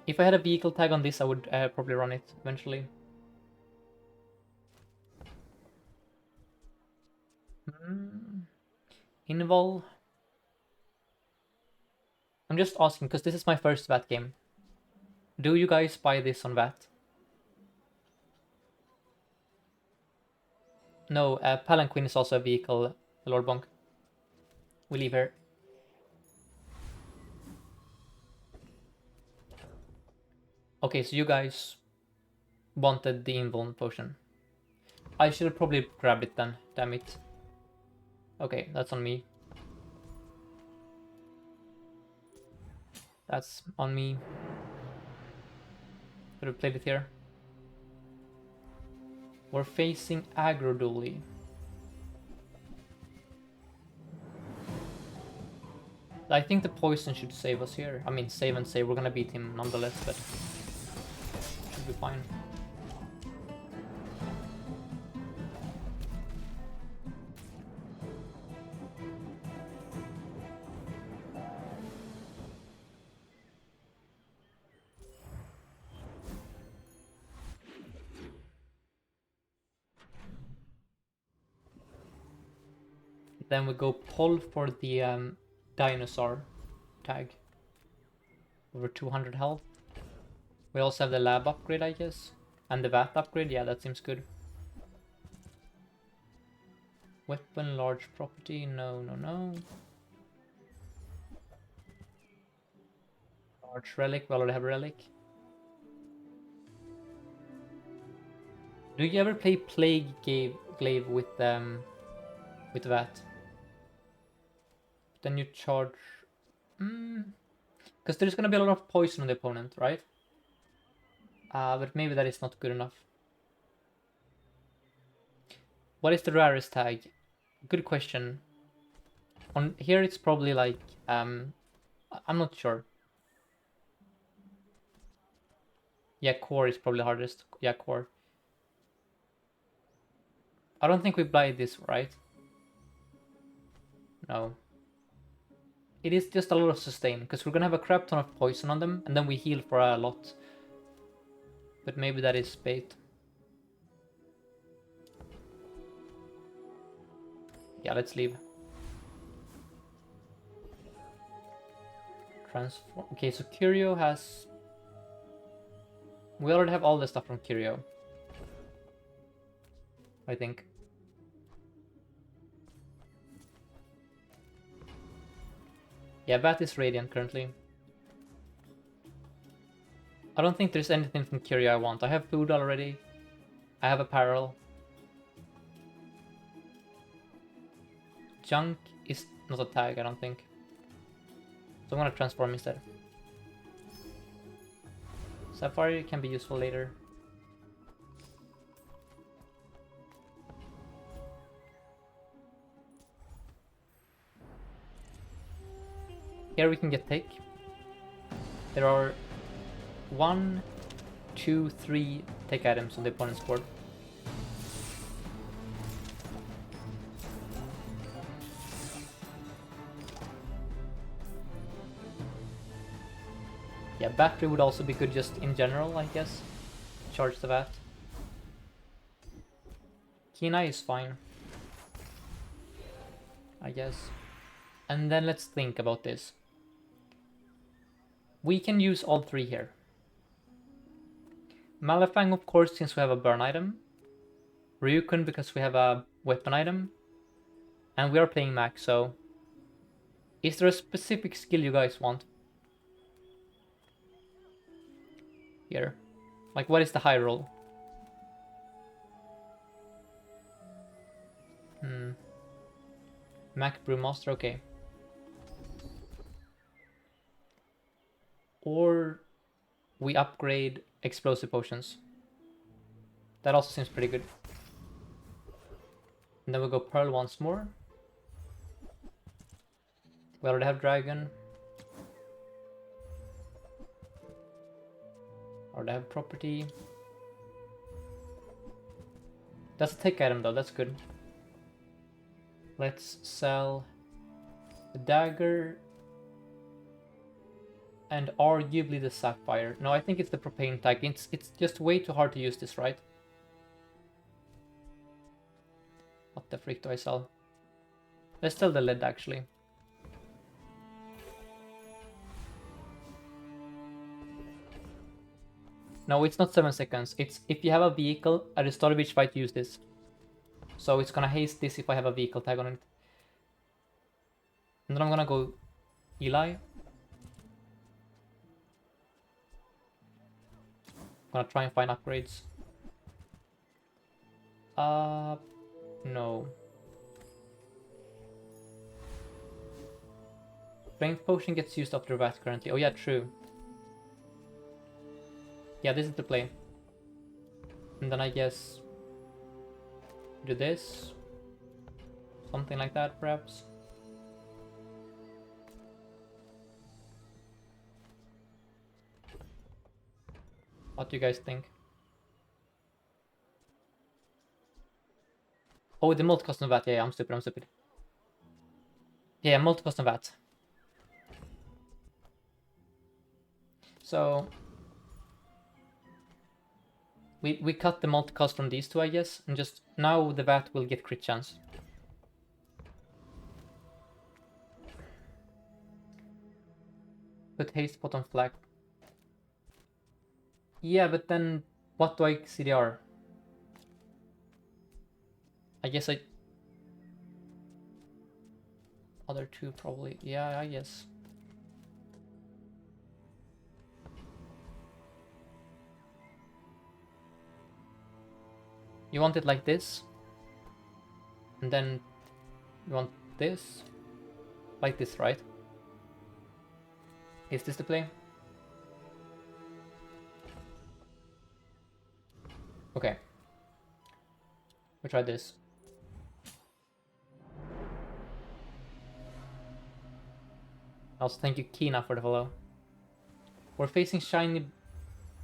If I had a vehicle tag on this, I would probably run it eventually. Invol. I'm just asking, because this is my first VAT game. Do you guys buy this on VAT? No, Palanquin is also a vehicle, Lord Bonk. We leave her. Okay, so you guys wanted the Invuln potion. I should have probably grabbed it then, damn it. Okay, that's on me. That's on me. Could have played it here. We're facing aggro Dooley. I think the poison should save us here. I mean, save and save. We're gonna beat him nonetheless, but should be fine. Then we go pull for the dinosaur tag. Over 200 health. We also have the lab upgrade, I guess. And the VAT upgrade, yeah, that seems good. Weapon, large property, no. Large relic, we already have a relic. Do you ever play Plague Glaive with that? Then you charge... Because there's gonna be a lot of poison on the opponent, right? But maybe that is not good enough. What is the rarest tag? Good question. On here it's probably like... I'm not sure. Yeah, core is probably hardest. Yeah, core. I don't think we buy this, right? No. It is just a lot of sustain, because we're gonna have a crap ton of poison on them, and then we heal for a lot. But maybe that is bait. Yeah, let's leave. Transform. Okay, so Curio has... We already have all the stuff from Curio, I think. Yeah, Bat is Radiant currently. I don't think there's anything from Curio I want. I have food already. I have apparel. Junk is not a tag, I don't think. So I'm gonna transform instead. Safari can be useful later. Here we can get take. There are 1, 2, 3 take items on the opponent's board. Yeah, battery would also be good just in general, I guess. Charge the VAT. Keen Eye is fine, I guess. And then let's think about this. We can use all 3 here. Malefang, of course, since we have a burn item. Ryukun because we have a weapon item. And we are playing max, so... Is there a specific skill you guys want? Here. Like, what is the high roll? Mac Brewmaster, okay. Or we upgrade explosive potions. That also seems pretty good. And then we'll go Pearl once more. We already have Dragon. Already have Property. That's a tech item though, that's good. Let's sell the Dagger. And arguably the Sapphire. No, I think it's the Propane tag. It's just way too hard to use this, right? What the freak do I sell? Let's sell the lead, actually. No, it's not 7 seconds. It's if you have a vehicle at the start of each fight, use this. So it's gonna haste this if I have a vehicle tag on it. And then I'm gonna go Eli. I'm gonna try and find upgrades. No. Strength potion gets used after VAT currently. Oh yeah, true. Yeah, this is the play. And then I guess do this. Something like that, perhaps. What do you guys think? Oh, the multi-custom VAT. Yeah, I'm stupid. Yeah, multi-custom VAT. So we cut the multi-cost from these two, I guess, and just now the VAT will get crit chance. Put haste pot on flag. Yeah, but then What do I CDR? I guess I... Other two probably. Yeah, I guess. You want it like this? And then you want this? Like this, right? Is this the play? Okay. We try this. Also, thank you, Kina, for the follow. We're facing Shiny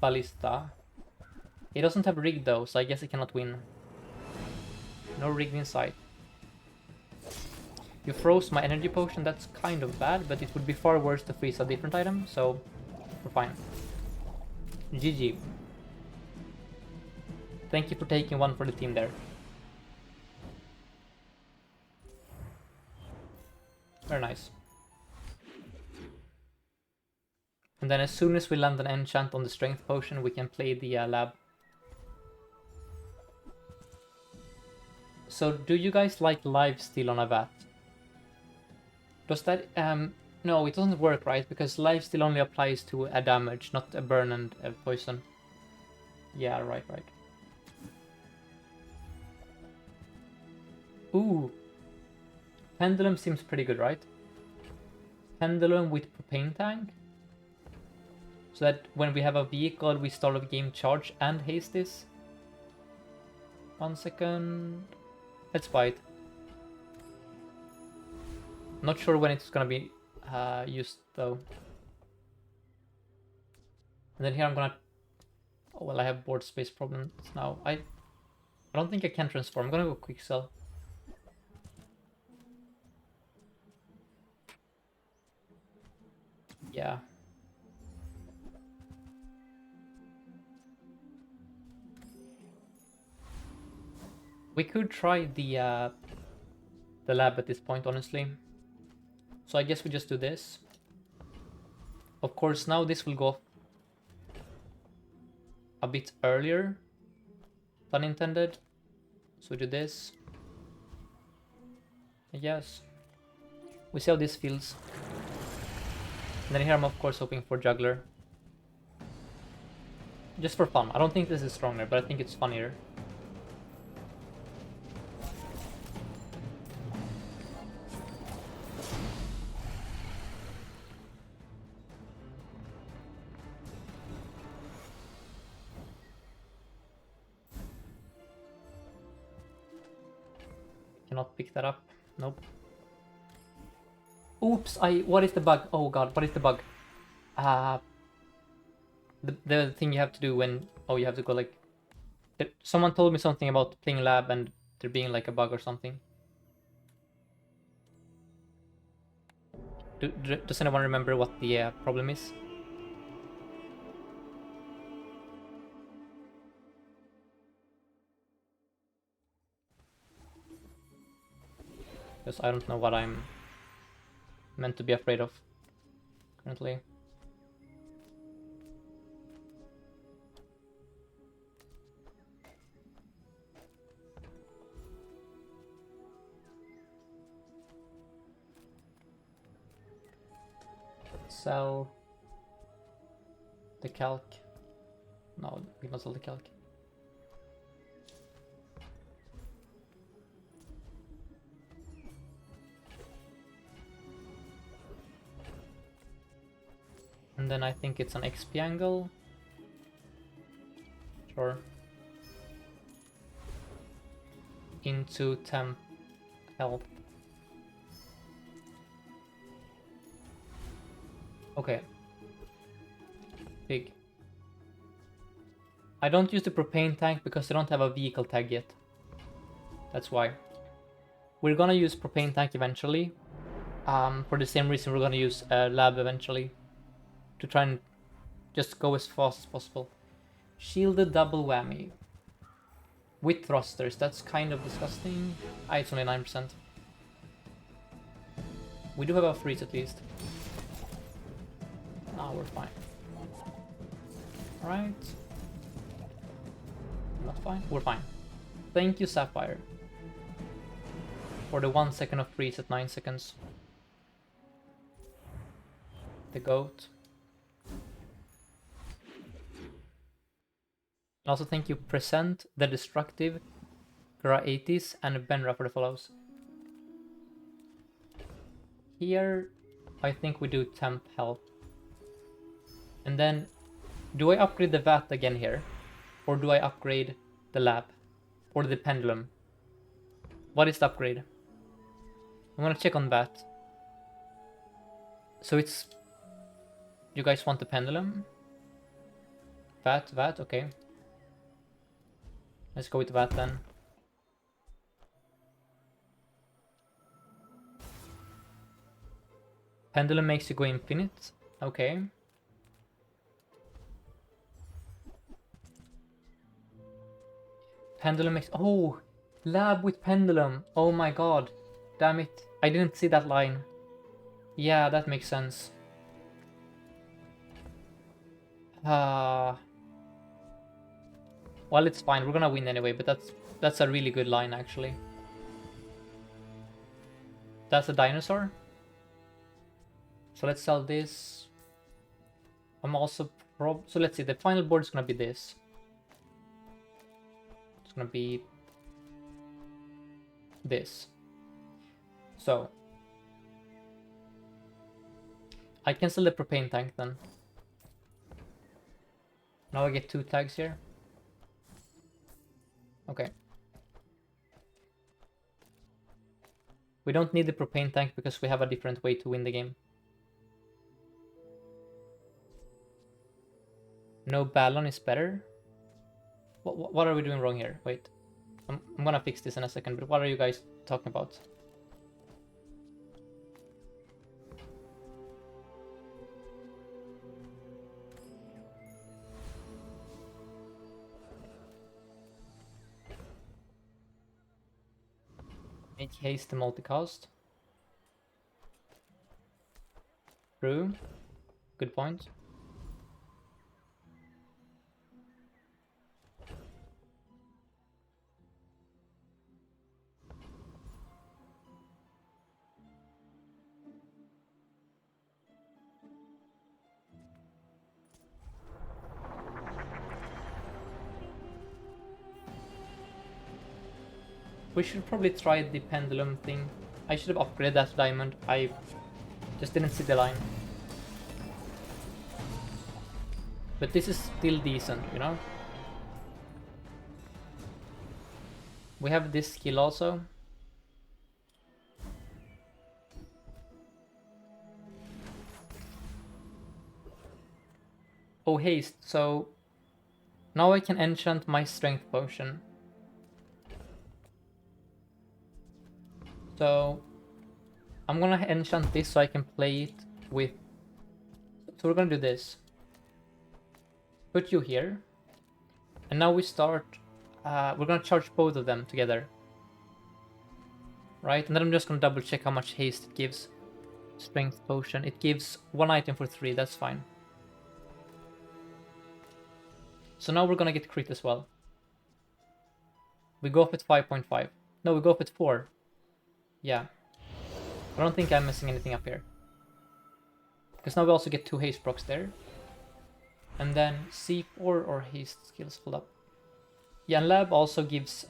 Ballista. He doesn't have rig though, so I guess he cannot win. No rig in sight. You froze my energy potion, that's kind of bad, but it would be far worse to freeze a different item, so we're fine. GG. Thank you for taking one for the team there. Very nice. And then as soon as we land an enchant on the strength potion, we can play the lab. So do you guys like lifesteal on a vat? Does that... no, it doesn't work, right? Because lifesteal only applies to a damage, not a burn and a poison. Yeah, right. Ooh. Pendulum seems pretty good, right? Pendulum with propane tank. So that when we have a vehicle, we start a game charge and haste this. 1 second. Let's buy it. Not sure when it's gonna be used though. And then here I'm gonna... Oh, well, I have board space problems now. I don't think I can transform. I'm gonna go quick sell. Yeah. We could try the lab at this point, honestly. So I guess we just do this. Of course, now this will go a bit earlier than intended. So we do this. I guess. We see how this feels. And then here I'm of course hoping for Juggler. Just for fun. I don't think this is stronger, but I think it's funnier. Cannot pick that up. Nope. Oops, what is the bug? Oh god, what is the bug? The thing you have to do when... Oh, you have to go like... Someone told me something about playing lab and there being like a bug or something. Does anyone remember what the problem is? Because I don't know what I'm meant to be afraid of currently. Sell the calc. No, we don't sell the calc. And then I think it's an XP angle. Sure. Into temp health. Okay. Big. I don't use the propane tank because I don't have a vehicle tag yet. That's why. We're gonna use propane tank eventually. For the same reason we're gonna use lab eventually. To try and just go as fast as possible. Shielded double whammy. With thrusters, that's kind of disgusting. It's only 9%. We do have a freeze at least. We're fine. Alright. not fine? We're fine. Thank you, Sapphire. For the 1 second of freeze at 9 seconds. The goat. Also thank you, Present, The Destructive, Gra80s, and Benra for the follows. Here, I think we do temp health. And then, do I upgrade the VAT again here? Or do I upgrade the lab? Or the pendulum? What is the upgrade? I'm gonna check on VAT. So it's... You guys want the pendulum? VAT, okay. Let's go with VAT then. Pendulum makes you go infinite. Okay. Pendulum makes... Oh! Lab with pendulum! Oh my god. Damn it. I didn't see that line. Yeah, that makes sense. Well, it's fine. We're gonna win anyway, but that's a really good line, actually. That's a dinosaur. So let's sell this. I'm also... So let's see. The final board is gonna be this. It's gonna be... this. So... I can sell the propane tank then. Now I get 2 tags here. Okay. We don't need the propane tank because we have a different way to win the game. No ballon is better? What are we doing wrong here? Wait. I'm gonna fix this in a second, but what are you guys talking about? Make haste the multicast. True. Good point. We should probably try the pendulum thing. I should have upgraded that diamond. I just didn't see the line. But this is still decent, you know? We have this skill also. Oh, haste. So now I can enchant my strength potion. So I'm gonna enchant this so I can play it with... So we're gonna do this. Put you here. And now we start... we're gonna charge both of them together. Right? And then I'm just gonna double check how much haste it gives. Strength potion. It gives 1 item for 3, that's fine. So now we're gonna get crit as well. We go up at 5.5. No, we go up at 4. Yeah. I don't think I'm messing anything up here. Because now we also get 2 haste procs there. And then C4 or haste skills filled up. Yeah, and lab also gives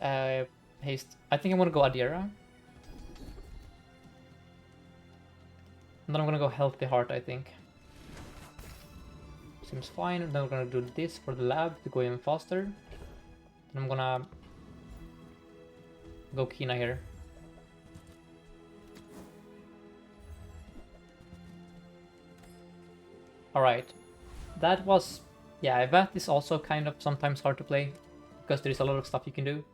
haste. I think I'm gonna go Adira. And then I'm gonna go healthy heart, I think. Seems fine. And then we're gonna do this for the lab to go even faster. And I'm gonna go Kina here. Alright. That was... Yeah, that is also kind of sometimes hard to play. Because there is a lot of stuff you can do.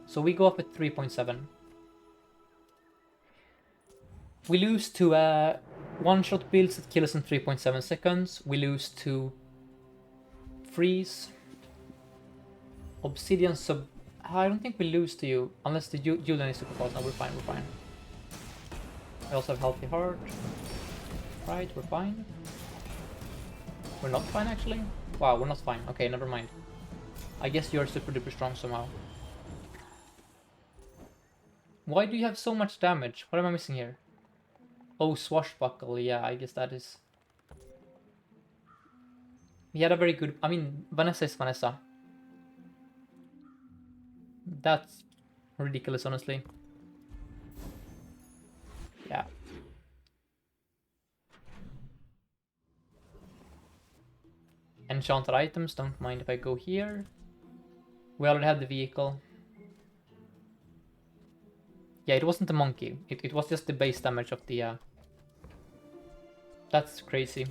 So we go up at 3.7. We lose to one-shot builds that kill us in 3.7 seconds. We lose to freeze. Obsidian sub... I don't think we lose to you. Unless the Julian is super fast. No, we're fine, we're fine. I also have healthy heart. Right, we're fine. We're not fine, actually? Wow, we're not fine. Okay, never mind. I guess you're super duper strong somehow. Why do you have so much damage? What am I missing here? Oh, swashbuckle. Yeah, I guess that is... He had a very good... I mean, Vanessa is Vanessa. That's ridiculous, honestly. Yeah. Enchanted items, don't mind if I go here. We already have the vehicle. Yeah, it wasn't the monkey. It was just the base damage of the... That's crazy.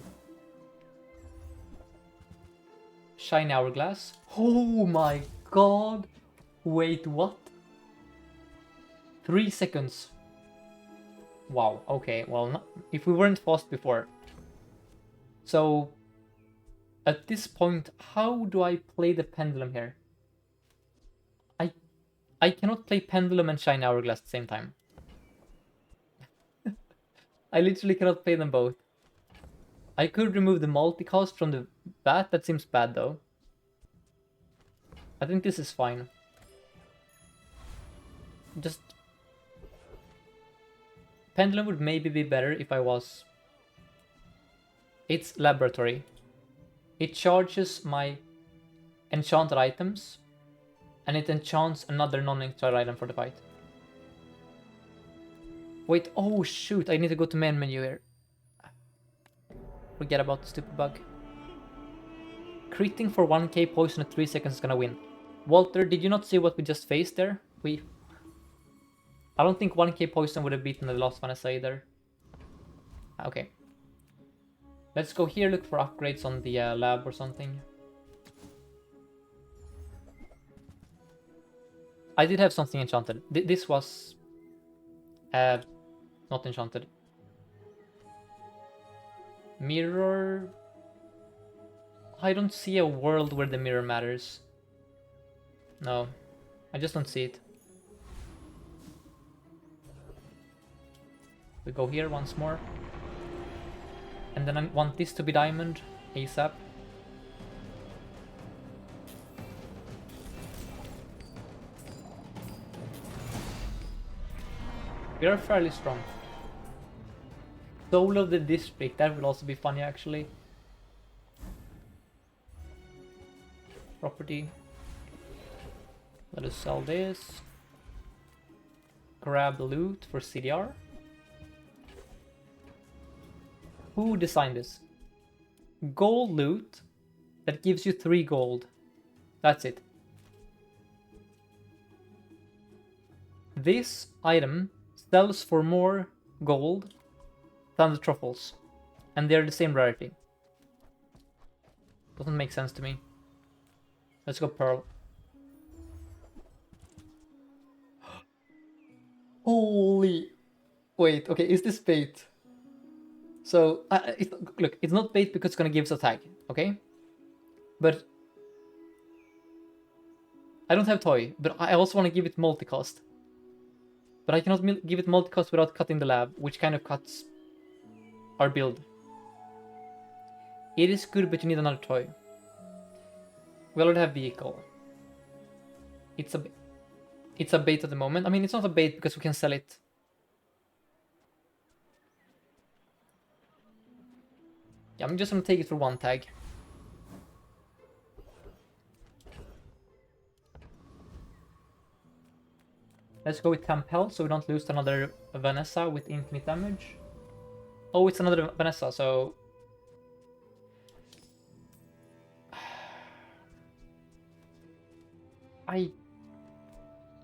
Shiny hourglass. Oh my god! Wait, what? 3 seconds. Wow, okay, well, not, if we weren't fast before. So, at this point, how do I play the pendulum here? I cannot play pendulum and shiny hourglass at the same time. I literally cannot play them both. I could remove the multicast from the bat, that seems bad though. I think this is fine. Just... Pendulum would maybe be better if I was... It's laboratory. It charges my enchanted items, and it enchants another non-enchanted item for the fight. Wait, oh shoot, I need to go to main menu here. Forget about the stupid bug. Critting for 1k poison at 3 seconds is gonna win. Walter, did you not see what we just faced there? I don't think 1k poison would have beaten the last Vanessa either. Okay. Let's go here, look for upgrades on the lab or something. I did have something enchanted. This was... not enchanted. Mirror... I don't see a world where the mirror matters. No, I just don't see it. We go here once more. And then I want this to be diamond, ASAP. We are fairly strong. Soul of the district, that will also be funny actually. Property. Let us sell this. Grab loot for CDR. Who designed this? Gold loot that gives you 3 gold. That's it. This item sells for more gold than the truffles, and they're the same rarity. Doesn't make sense to me. Let's go pearl. Holy... Wait, okay, is this bait? So, look, it's not bait because it's gonna give us a tag, okay? But... I don't have toy, but I also want to give it multicast. But I cannot give it multicast without cutting the lab, which kind of cuts our build. It is good, but you need another toy. We already have vehicle. It's a bait at the moment. I mean, it's not a bait because we can sell it. Yeah, I'm just gonna take it for 1 tag. Let's go with Tampel so we don't lose another Vanessa with infinite damage. Oh, it's another Vanessa, so...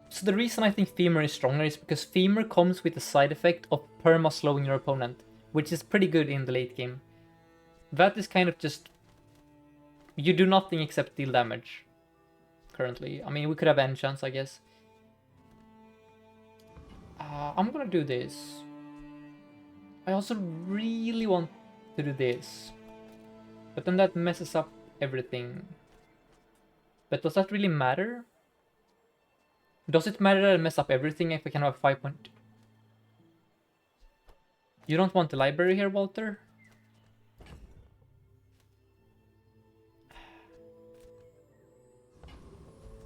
So the reason I think Femur is stronger is because Femur comes with the side effect of perma slowing your opponent, which is pretty good in the late game. That is kind of just... You do nothing except deal damage, currently. I mean, we could have enchants, I guess. I'm gonna do this. I also really want to do this. But then that messes up everything. But does that really matter? Does it matter that I mess up everything if I can have 5 point... You don't want the library here, Walter?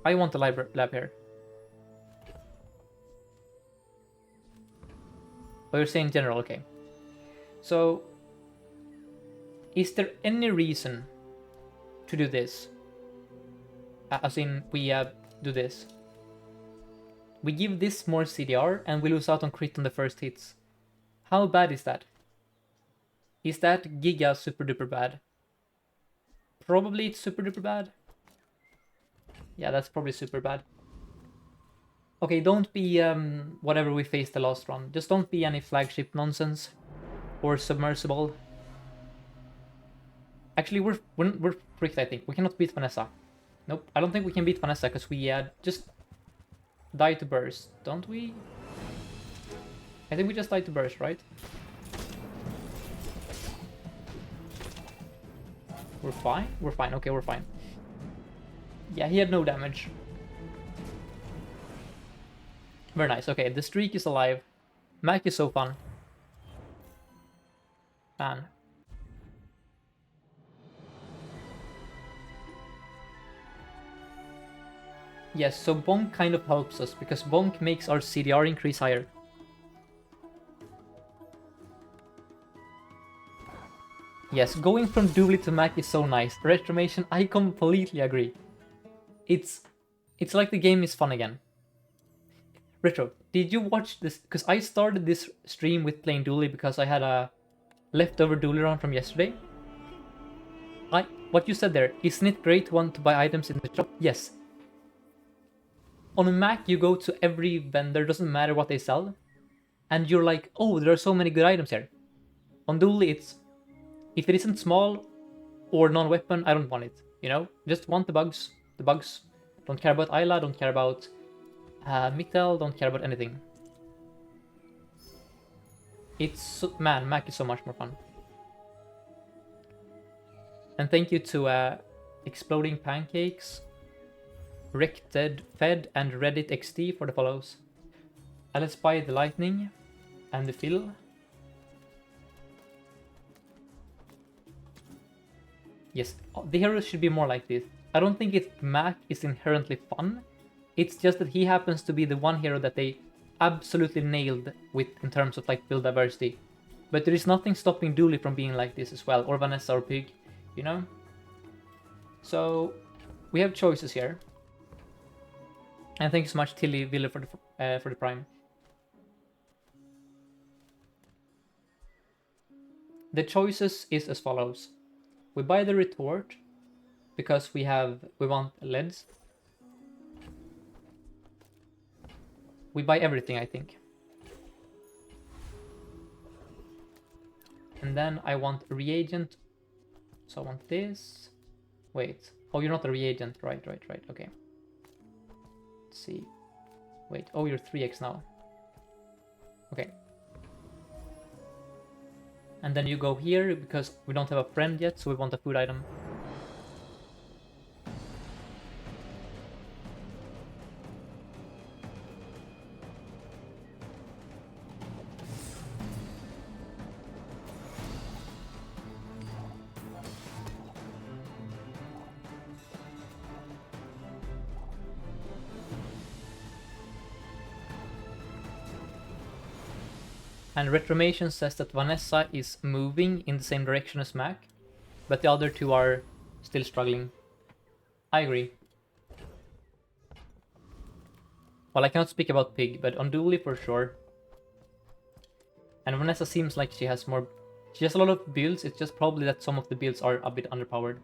I want a lab here. Oh, you're saying general, okay. So, is there any reason to do this? As in, we do this. We give this more CDR and we lose out on crit on the first hits. How bad is that? Is that giga super duper bad? Probably it's super duper bad. Yeah, that's probably super bad. Okay, don't be whatever we faced the last run. Just don't be any flagship nonsense or submersible. Actually, we're fricked, I think. We cannot beat Vanessa. Nope, I don't think we can beat Vanessa because we just die to burst, don't we? I think we just die to burst, right? We're fine? We're fine, okay, we're fine. Yeah, he had no damage. Very nice, okay, the streak is alive. Mac is so fun. Man. Yes, so Bonk kind of helps us, because Bonk makes our CDR increase higher. Yes, going from Dooley to Mac is so nice. Retromation, I completely agree. It's like the game is fun again. Retro, did you watch this? Because I started this stream with playing Dooley because I had a leftover Dooley round from yesterday. What you said there, isn't it great one to buy items in the shop? Yes. On a Mac, you go to every vendor, doesn't matter what they sell, and you're like, oh, there are so many good items here. On Dooley, it's, if it isn't small or non-weapon, I don't want it, you know? Just want the bugs. The bugs. Don't care about Ayla, don't care about Mittel, don't care about anything. It's, man, Mac is so much more fun. And thank you to Exploding Pancakes, Rected Fed, and Reddit XT for the follows. Let's buy the lightning and the fill. Yes, the heroes should be more like this. I don't think Mac is inherently fun. It's just that he happens to be the one hero that they absolutely nailed with in terms of like build diversity. But there is nothing stopping Dooley from being like this as well, or Vanessa or Pig, you know? So we have choices here. And thank you so much, Tilly Willer, for the prime. The choices is as follows. We buy the retort because we want leads. We buy everything, I think. And then I want a reagent. So I want this. Wait. Oh, you're not a reagent. Right, okay. Let's see. Wait, oh, you're 3x now. Okay. And then you go here because we don't have a friend yet, so we want a food item. And Retromation says that Vanessa is moving in the same direction as Mac, but the other two are still struggling. I agree. Well, I cannot speak about Pig, but on Dooley for sure. And Vanessa seems like she has more... She has a lot of builds, it's just probably that some of the builds are a bit underpowered.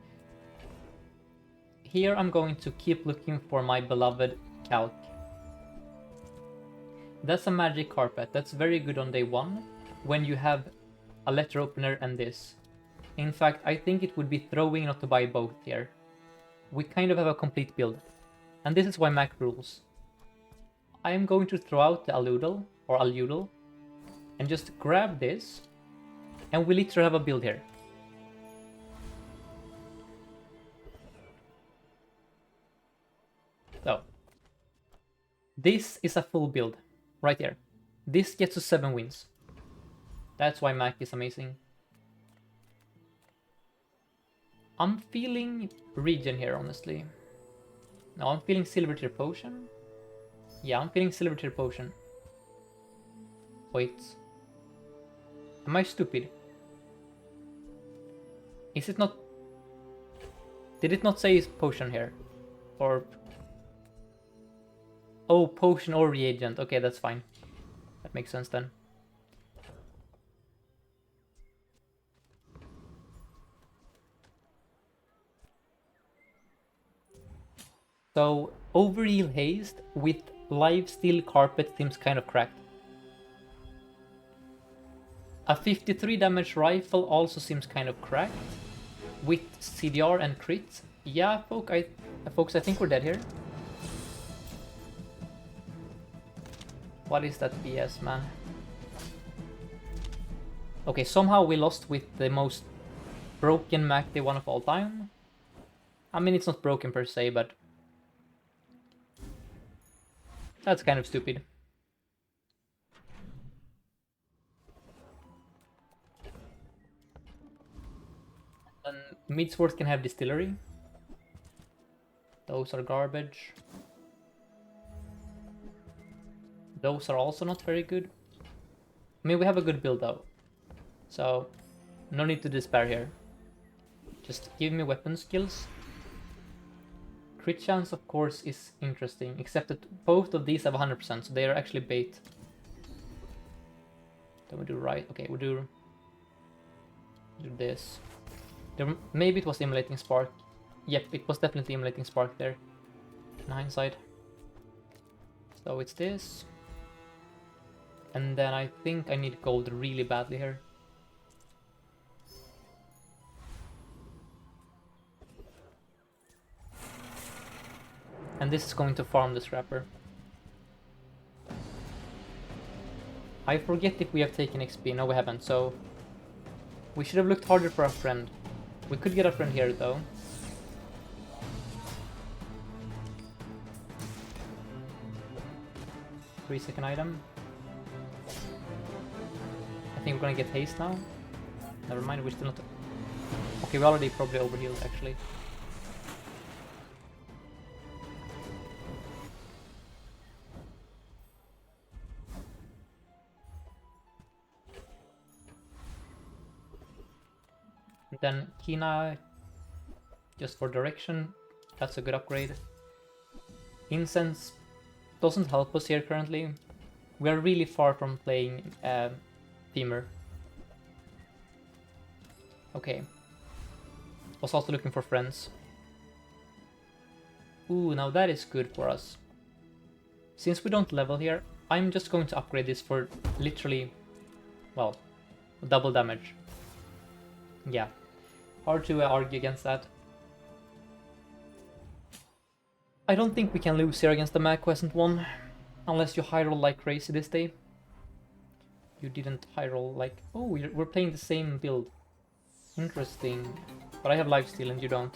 Here I'm going to keep looking for my beloved Calc. That's a magic carpet. That's very good on day 1 when you have a letter opener and this. In fact, I think it would be throwing not to buy both here. We kind of have a complete build. And this is why Mac rules. I am going to throw out the Aludel, or Aludel, and just grab this, and we literally have a build here. So, this is a full build. Right here. This gets us 7 wins. That's why Mac is amazing. I'm feeling regen here, honestly. Now I'm feeling Silver Tier Potion. Yeah, I'm feeling Silver Tier Potion. Wait. Am I stupid? Is it not... Did it not say potion here? Or... Oh, potion or reagent. Okay, that's fine. That makes sense then. So, Overheal Haste with Lifesteal Carpet seems kind of cracked. A 53 damage rifle also seems kind of cracked. With CDR and crit. Yeah, folks, I think we're dead here. What is that BS, man? Okay, somehow we lost with the most broken Mac Day 1 of all time. I mean, it's not broken per se, but... That's kind of stupid. And Midsworth can have Distillery. Those are garbage. Those are also not very good. I mean, we have a good build though. So, no need to despair here. Just give me weapon skills. Crit chance, of course, is interesting, except that both of these have 100%, so they are actually bait. Then we do right. Okay, we do this. Maybe it was Immolating Spark. Yep, it was definitely Immolating Spark there, in hindsight. So it's this. And then I think I need gold really badly here. And this is going to farm the Scrapper. I forget if we have taken XP. No, we haven't, so... We should have looked harder for our friend. We could get a friend here, though. Three-second item. I think we're gonna get haste now. Never mind, we're still not... Okay, we already probably overhealed, actually. Then Kina, just for direction, that's a good upgrade. Incense doesn't help us here currently. We are really far from playing Femur. Okay. Was also looking for friends. Ooh, now that is good for us. Since we don't level here, I'm just going to upgrade this for literally, well, double damage. Yeah. Hard to argue against that. I don't think we can lose here against the Mac who hasn't won. Unless you high roll like crazy this day. You didn't high roll like... Oh, we're playing the same build. Interesting. But I have lifesteal and you don't.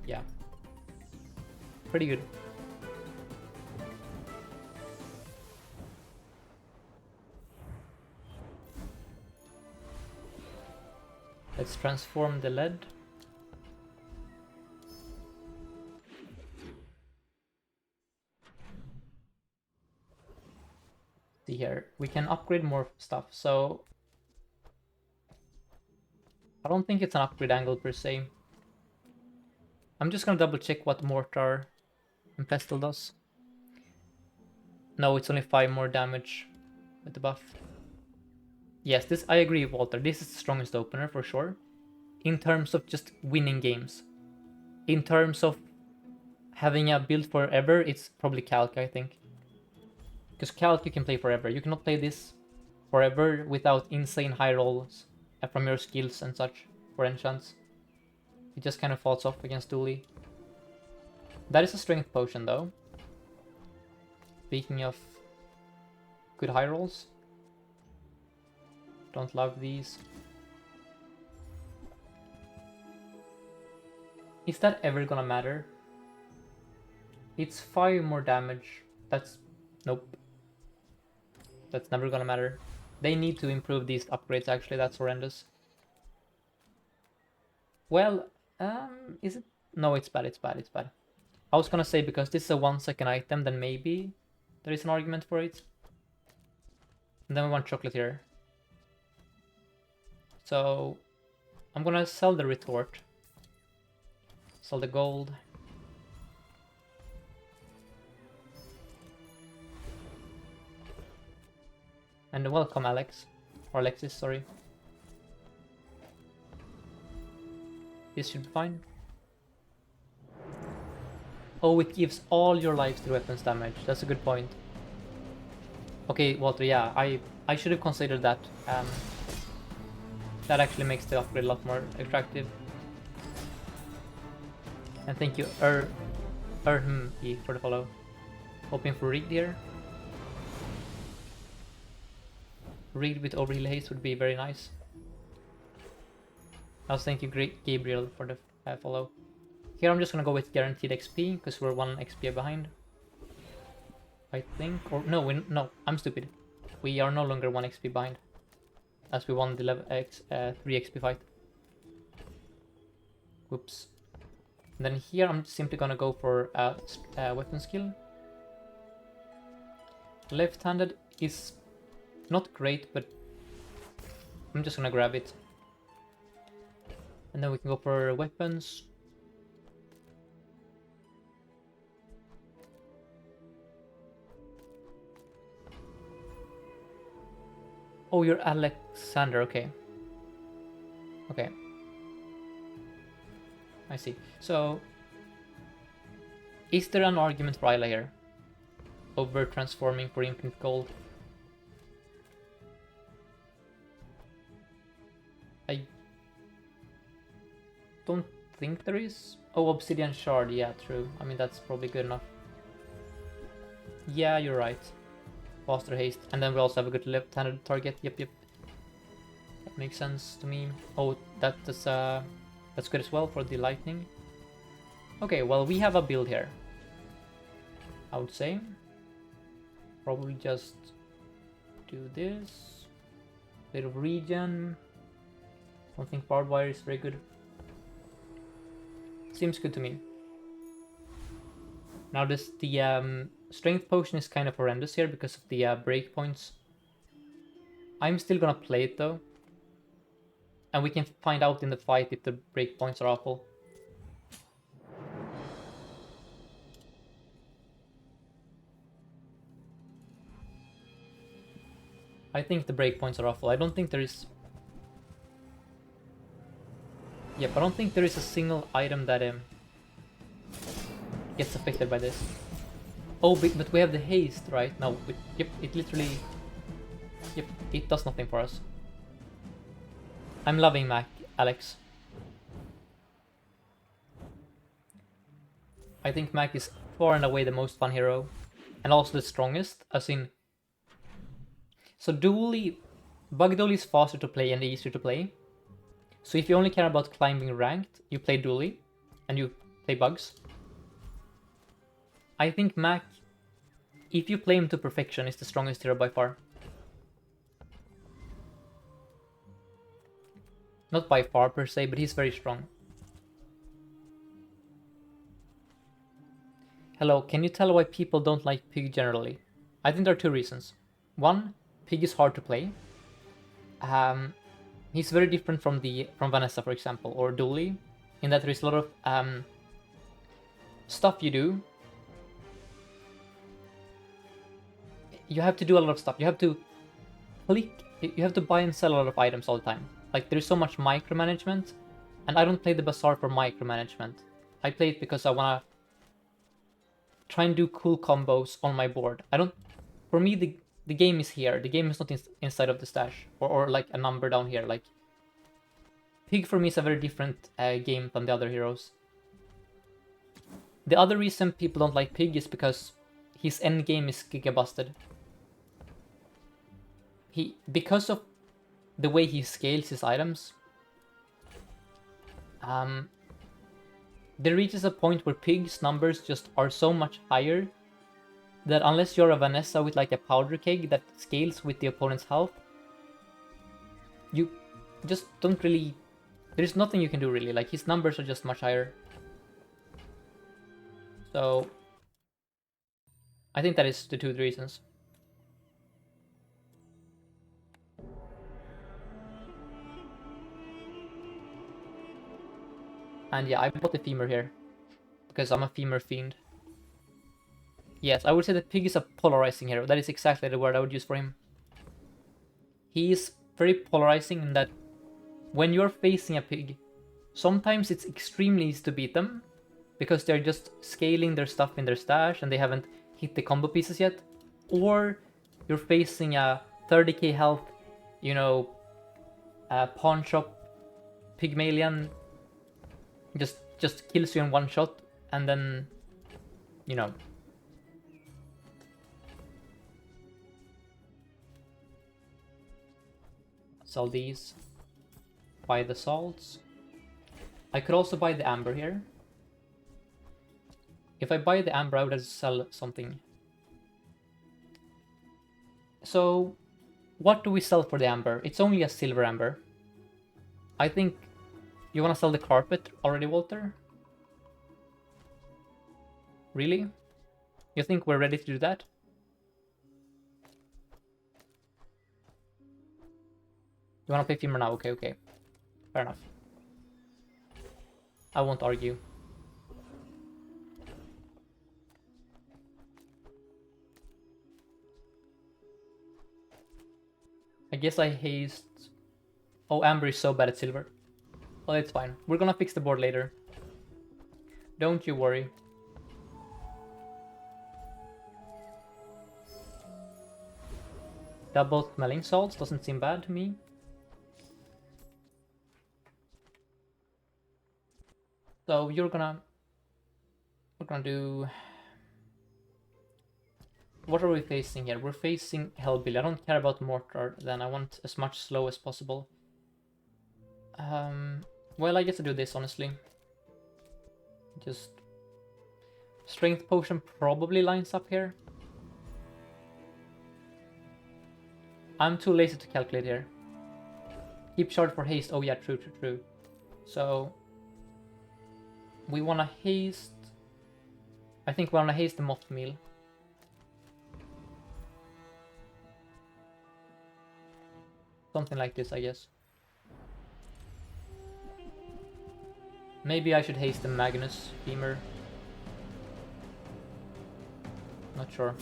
Yeah. Pretty good. Let's transform the lead. See here, we can upgrade more stuff, so... I don't think it's an upgrade angle per se. I'm just gonna double check what Mortar and Pestle does. No, it's only 5 more damage with the buff. Yes, this I agree, Walter. This is the strongest opener for sure. In terms of just winning games. In terms of having a build forever, it's probably Calc, I think. Because Calc you can play forever. You cannot play this forever without insane high rolls from your skills and such for enchants. It just kind of falls off against Dooley. That is a strength potion though. Speaking of good high rolls. Don't love these. Is that ever gonna matter? It's 5 more damage. That's... Nope. That's never gonna matter. They need to improve these upgrades, actually. That's horrendous. Well, is it? No, it's bad, it's bad, it's bad. I was gonna say, because this is a 1-second item, then maybe there is an argument for it. And then we want chocolate here. So, I'm gonna sell the retort. Sell the gold. And welcome, Alex. Or Alexis, sorry. This should be fine. Oh, it gives all your lives to weapons damage. That's a good point. Okay, Walter, yeah, I should have considered that. That actually makes the upgrade a lot more attractive. And thank you, E for the follow. Hoping for Reed here. Reed with overheal haste would be very nice. Also, thank you, Gabriel, for the follow. Here I'm just gonna go with guaranteed XP, because we're 1 XP behind. I think, or no, no, I'm stupid. We are no longer 1 XP behind, as we won the 3 XP fight. Whoops. And then here I'm simply gonna go for weapon skill. Left-handed is not great, but I'm just gonna grab it. And then we can go for weapons. Oh, you're Alexander, okay. Okay. I see. So, is there an argument for Isla here? Over transforming for infinite gold? I don't think there is. Oh, Obsidian Shard, yeah, true. I mean, that's probably good enough. Yeah, you're right. Faster haste, and then we also have a good left-handed target. Yep. That makes sense to me. Oh, that's good as well for the lightning. Okay, well, we have a build here, I would say. Probably just do this. Bit of regen. Don't think barbed wire is very good. Seems good to me. Now the strength potion is kind of horrendous here because of the breakpoints. I'm still gonna play it though. And we can find out in the fight if the breakpoints are awful. I think the breakpoints are awful. I don't think there is... Yep, I don't think there is a single item that gets affected by this. Oh, but we have the haste, right? No, yep, it literally... Yep, it does nothing for us. I'm loving Mac, Alex. I think Mac is far and away the most fun hero. And also the strongest, as in... So Bug Duel is faster to play and easier to play. So if you only care about climbing ranked, you play Duel, and you play Bugs. I think Mac, if you play him to perfection, is the strongest hero by far. Not by far per se, but he's very strong. Hello, can you tell why people don't like Pig generally? I think there are 2 reasons. One, Pig is hard to play. He's very different from Vanessa, for example, or Dooley, in that there is a lot of stuff you do. You have to do a lot of stuff. You have to click. You have to buy and sell a lot of items all the time. Like, there's so much micromanagement, and I don't play the Bazaar for micromanagement. I play it because I wanna try and do cool combos on my board. For me, the game is here. The game is not inside of the stash or like a number down here. Like, Pig for me is a very different game than the other heroes. The other reason people don't like Pig is because his end game is giga busted. Because of the way he scales his items, there reaches a point where Pig's numbers just are so much higher that unless you're a Vanessa with like a powder keg that scales with the opponent's health, you just don't really... There's nothing you can do really, like his numbers are just much higher. So I think that is the two reasons. And yeah, I bought the femur here because I'm a femur fiend. Yes, I would say that pig is a polarizing hero. That is exactly the word I would use for him. He is very polarizing in that when you're facing a pig, sometimes it's extremely easy to beat them because they're just scaling their stuff in their stash and they haven't hit the combo pieces yet. Or you're facing a 30k health, you know, pawn shop Pygmalion just kills you in one shot, and then, you know. Sell these. Buy the salts. I could also buy the amber here. If I buy the amber, I would have to sell something. So, what do we sell for the amber? It's only a silver amber. I think you want to sell the carpet already, Walter? Really? You think we're ready to do that? You want to play femur now? Okay, okay. Fair enough. I won't argue. I guess I haste... Oh, amber is so bad at silver. Well, it's fine. We're gonna fix the board later. Don't you worry. Double smelling salts doesn't seem bad to me. So we're gonna do... What are we facing here? We're facing Hellbilly. I don't care about Mortar then. I want as much slow as possible. Well, I guess I do this, honestly. Just... Strength Potion probably lines up here. I'm too lazy to calculate here. Keep shard for haste. Oh yeah, true, true, true. So... We wanna haste... I think we wanna haste the moth meal. Something like this, I guess. Maybe I should haste the Magnus Femur. Not sure.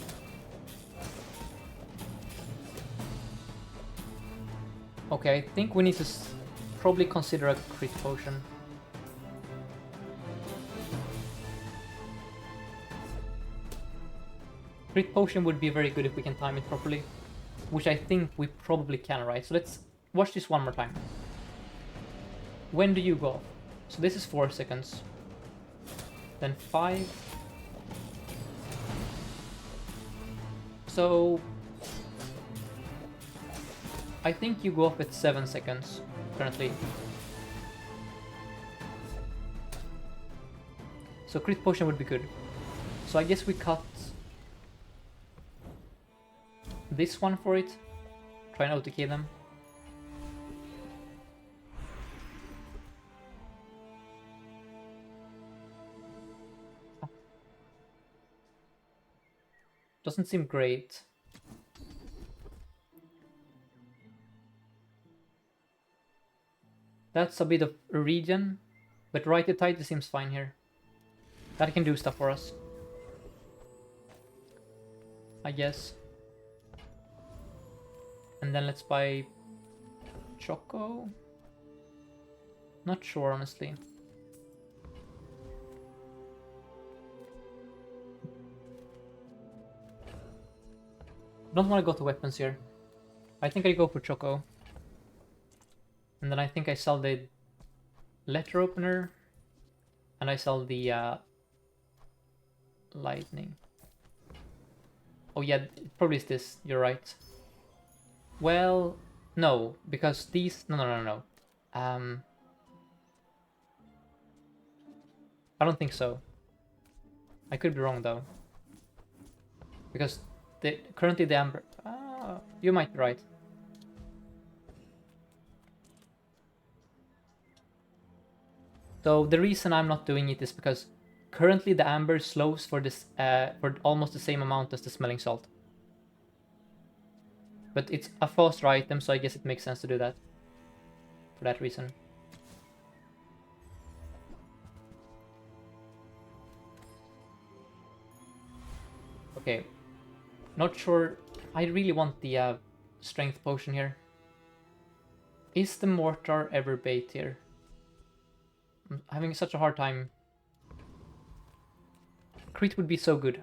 Okay, I think we need to probably consider a crit potion. Crit potion would be very good if we can time it properly. Which I think we probably can, right? So let's watch this one more time. When do you go off? So this is 4 seconds. Then 5. So... I think you go off at 7 seconds, currently. So crit potion would be good. So I guess we cut... this one for it. Try and OTK them. Doesn't seem great. That's a bit of a regen, but right to tight seems fine here. That can do stuff for us, I guess. And then let's buy Choco. Not sure, honestly. Don't want to go to weapons here. I think I go for Choco. And then I think I sell the letter opener. And I sell the lightning. Oh yeah, it probably is this. You're right. Well, no, because these... No. I don't think so. I could be wrong though. Because currently the amber... you might be right. So the reason I'm not doing it is because currently the amber slows for this for almost the same amount as the smelling salt. But it's a faster item, so I guess it makes sense to do that. For that reason. Okay. Not sure. I really want the strength potion here. Is the mortar ever bait here? I'm having such a hard time. Crit would be so good.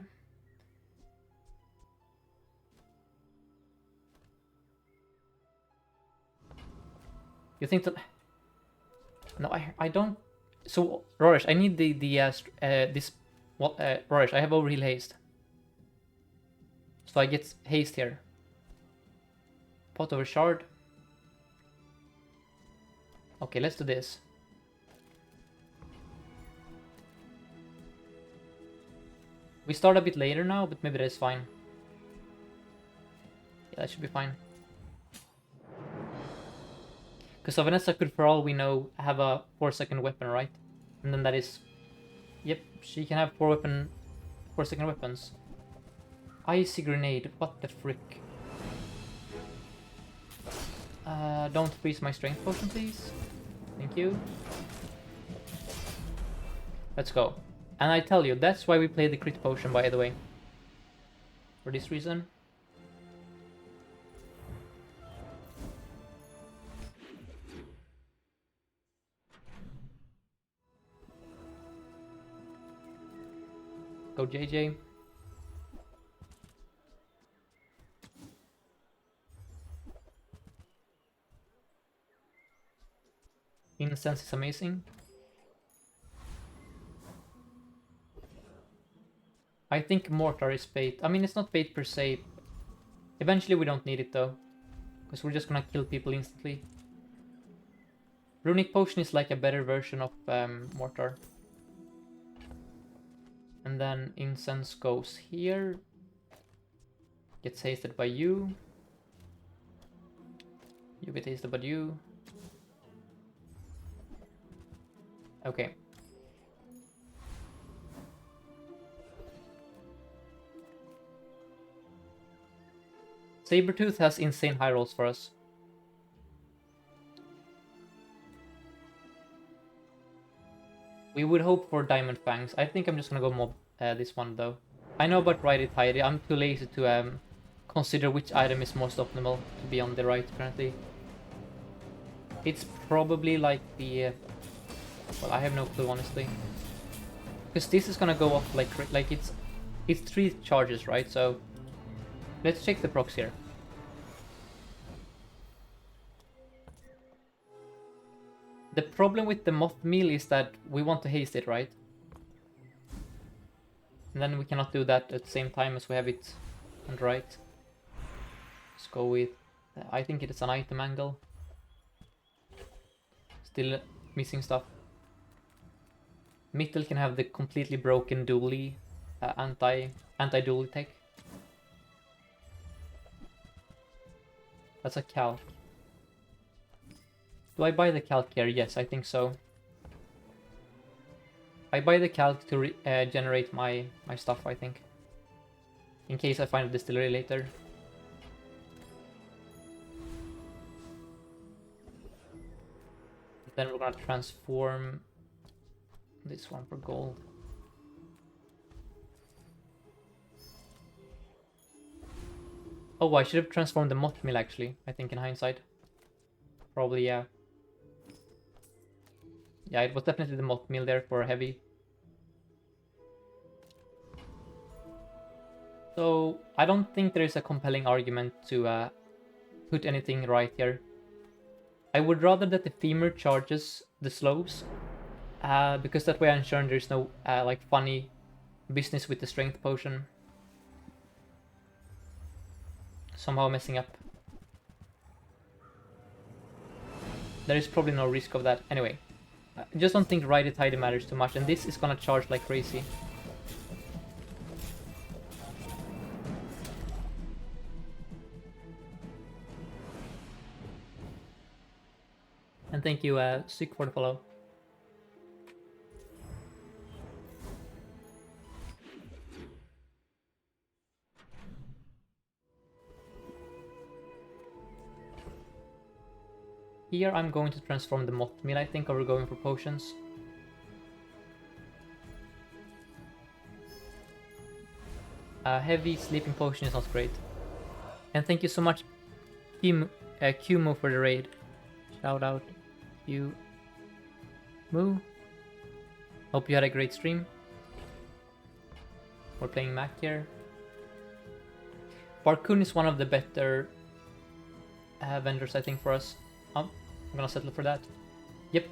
You think that? No, I don't. So Rorish, I need this. Well, Rorish, I have overheal haste, so I get haste here. Pot over shard. Okay, let's do this. We start a bit later now, but maybe that's fine. Yeah, that should be fine. Because Vanessa could, for all we know, have a 4-second weapon, right? And then that is... Yep, she can have 4-second weapons. Icy grenade, what the frick? Don't freeze my strength potion, please. Thank you. Let's go. And I tell you, that's why we play the crit potion, by the way. For this reason. Go JJ. Incense is amazing. I think mortar is bait. I mean, it's not bait per se. Eventually we don't need it though. Because we're just gonna kill people instantly. Runic potion is like a better version of mortar. And then incense goes here. Gets hasted by you. You get hasted by you. Okay. Sabertooth has insane high rolls for us. We would hope for Diamond Fangs. I think I'm just gonna go mob this one though. I know about Ride It Tidy. I'm too lazy to consider which item is most optimal to be on the right currently. It's probably like the... well, I have no clue honestly. Because this is gonna go off like it's 3 charges, right? So let's check the procs here. The problem with the moth meal is that we want to haste it, right? And then we cannot do that at the same time as we have it on the right. Let's go with... I think it is an item angle. Still missing stuff. Mittel can have the completely broken dually anti-dually tech. That's a calc. Do I buy the calc here? Yes, I think so. I buy the calc to generate my stuff, I think. In case I find a distillery later. Then we're gonna transform this one for gold. Oh, I should have transformed the moth mill actually, I think in hindsight. Probably, yeah. Yeah, it was definitely the moth mill there for heavy. So, I don't think there is a compelling argument to put anything right here. I would rather that the femur charges the slows, because that way I'm sure there's no like funny business with the strength potion. Somehow messing up. There is probably no risk of that. Anyway, I just don't think Ride It Tidy matters too much, and this is gonna charge like crazy. And thank you, Sick, for the follow. Here I'm going to transform the moth meal, I think, or we're going for potions. Heavy sleeping potion is not great. And thank you so much, Qmo, for the raid. Shout out, you, Moo. Hope you had a great stream. We're playing Mac here. Barcoon is one of the better vendors, I think, for us. I'm gonna settle for that. Yep.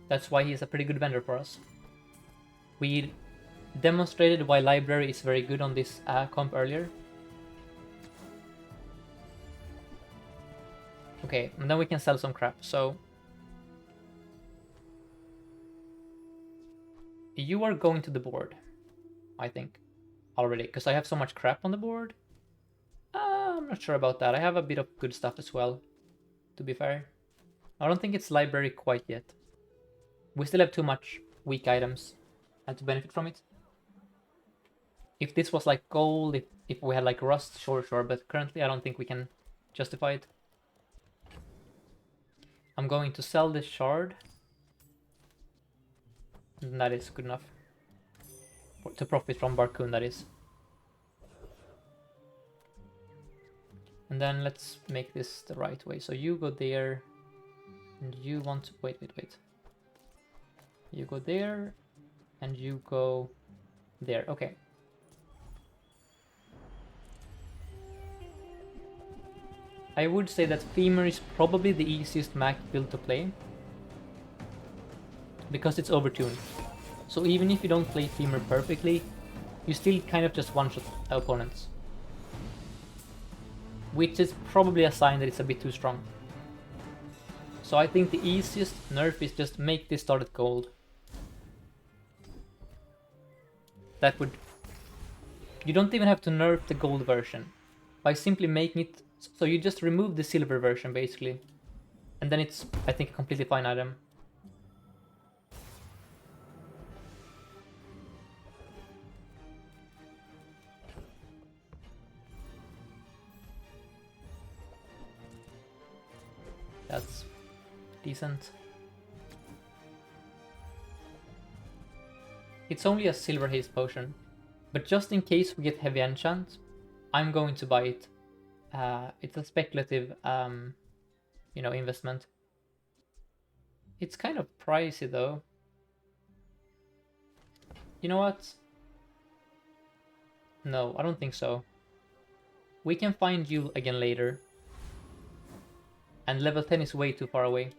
That's why he's a pretty good vendor for us. We demonstrated why library is very good on this comp earlier. Okay, and then we can sell some crap, so... You are going to the board, I think, already, because I have so much crap on the board. I'm not sure about that. I have a bit of good stuff as well, to be fair. I don't think it's library quite yet. We still have too much weak items and to benefit from it. If this was like gold, if we had like rust, sure, but currently I don't think we can justify it. I'm going to sell this shard. And that is good enough. To profit from Barcoon, that is. And then let's make this the right way. So you go there, and you want to... Wait. You go there, and you go there. Okay. I would say that Femur is probably the easiest Mac build to play, because it's overtuned. So even if you don't play Femur perfectly, you still kind of just one-shot opponents. Which is probably a sign that it's a bit too strong. So I think the easiest nerf is just make this start at gold. That would... You don't even have to nerf the gold version. By simply making it... So you just remove the silver version, basically. And then it's, I think, a completely fine item. That's decent. It's only a silver haste potion, but just in case we get heavy enchant, I'm going to buy it. It's a speculative, investment. It's kind of pricey though. You know what? No, I don't think so. We can find you again later. And level 10 is way too far away.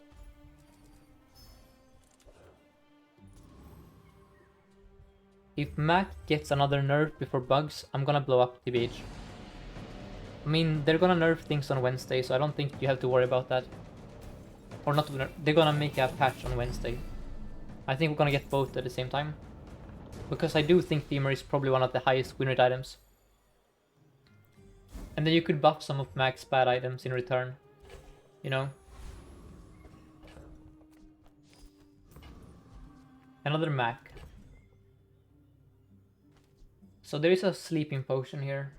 If Mac gets another nerf before bugs, I'm gonna blow up TBH. I mean, they're gonna nerf things on Wednesday, so I don't think you have to worry about that. Or not, they're gonna make a patch on Wednesday. I think we're gonna get both at the same time. Because I do think Femur is probably one of the highest win rate items. And then you could buff some of Mac's bad items in return. You know? Another Mac. So there is a sleeping potion here.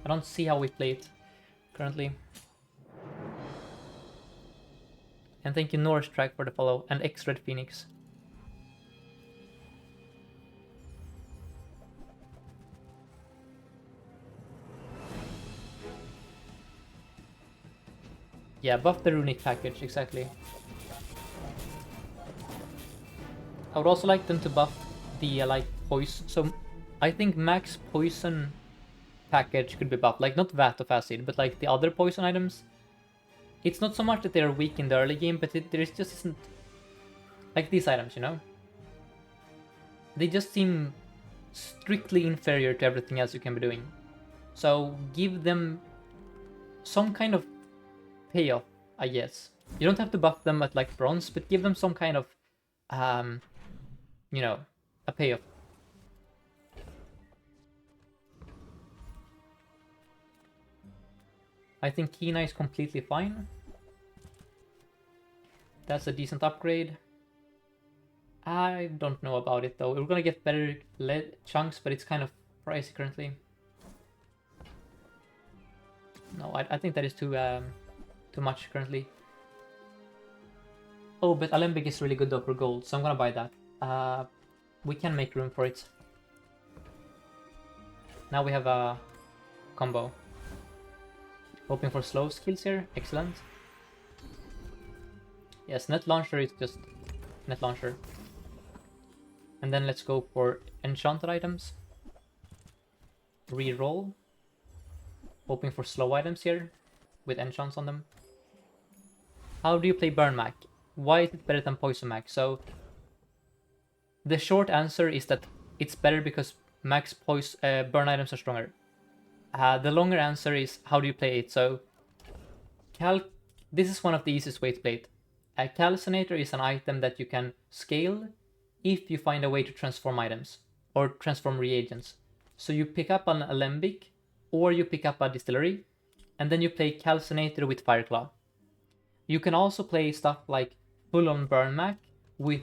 I don't see how we play it currently. And thank you Norse Track for the follow, and X-Red Phoenix. Yeah, buff the runic package, exactly. I would also like them to buff the poison. So I think max poison package could be buffed. Like not Vat of Acid, but like the other poison items. It's not so much that they're weak in the early game, but there just isn't... Like these items, you know? They just seem strictly inferior to everything else you can be doing. So give them some kind of payoff, I guess. You don't have to buff them at like bronze, but give them some kind of, you know, a payoff. I think Kina is completely fine. That's a decent upgrade. I don't know about it though. We're gonna get better lead chunks, but it's kind of pricey currently. No, I think that is too much currently. Oh, but Alembic is really good though for gold, so I'm gonna buy that. We can make room for it. Now we have a combo. Hoping for slow skills here. Excellent. Yes, net launcher is just net launcher. And then let's go for enchanted items. Reroll. Hoping for slow items here with enchants on them. How do you play Burn Mac? Why is it better than Poison Mac? So the short answer is that it's better because Mac's burn items are stronger. The longer answer is how do you play it? So this is one of the easiest ways to play it. A Calcinator is an item that you can scale if you find a way to transform items or transform reagents. So you pick up an Alembic or you pick up a Distillery and then you play Calcinator with Fireclaw. You can also play stuff like full-on Burn Mac with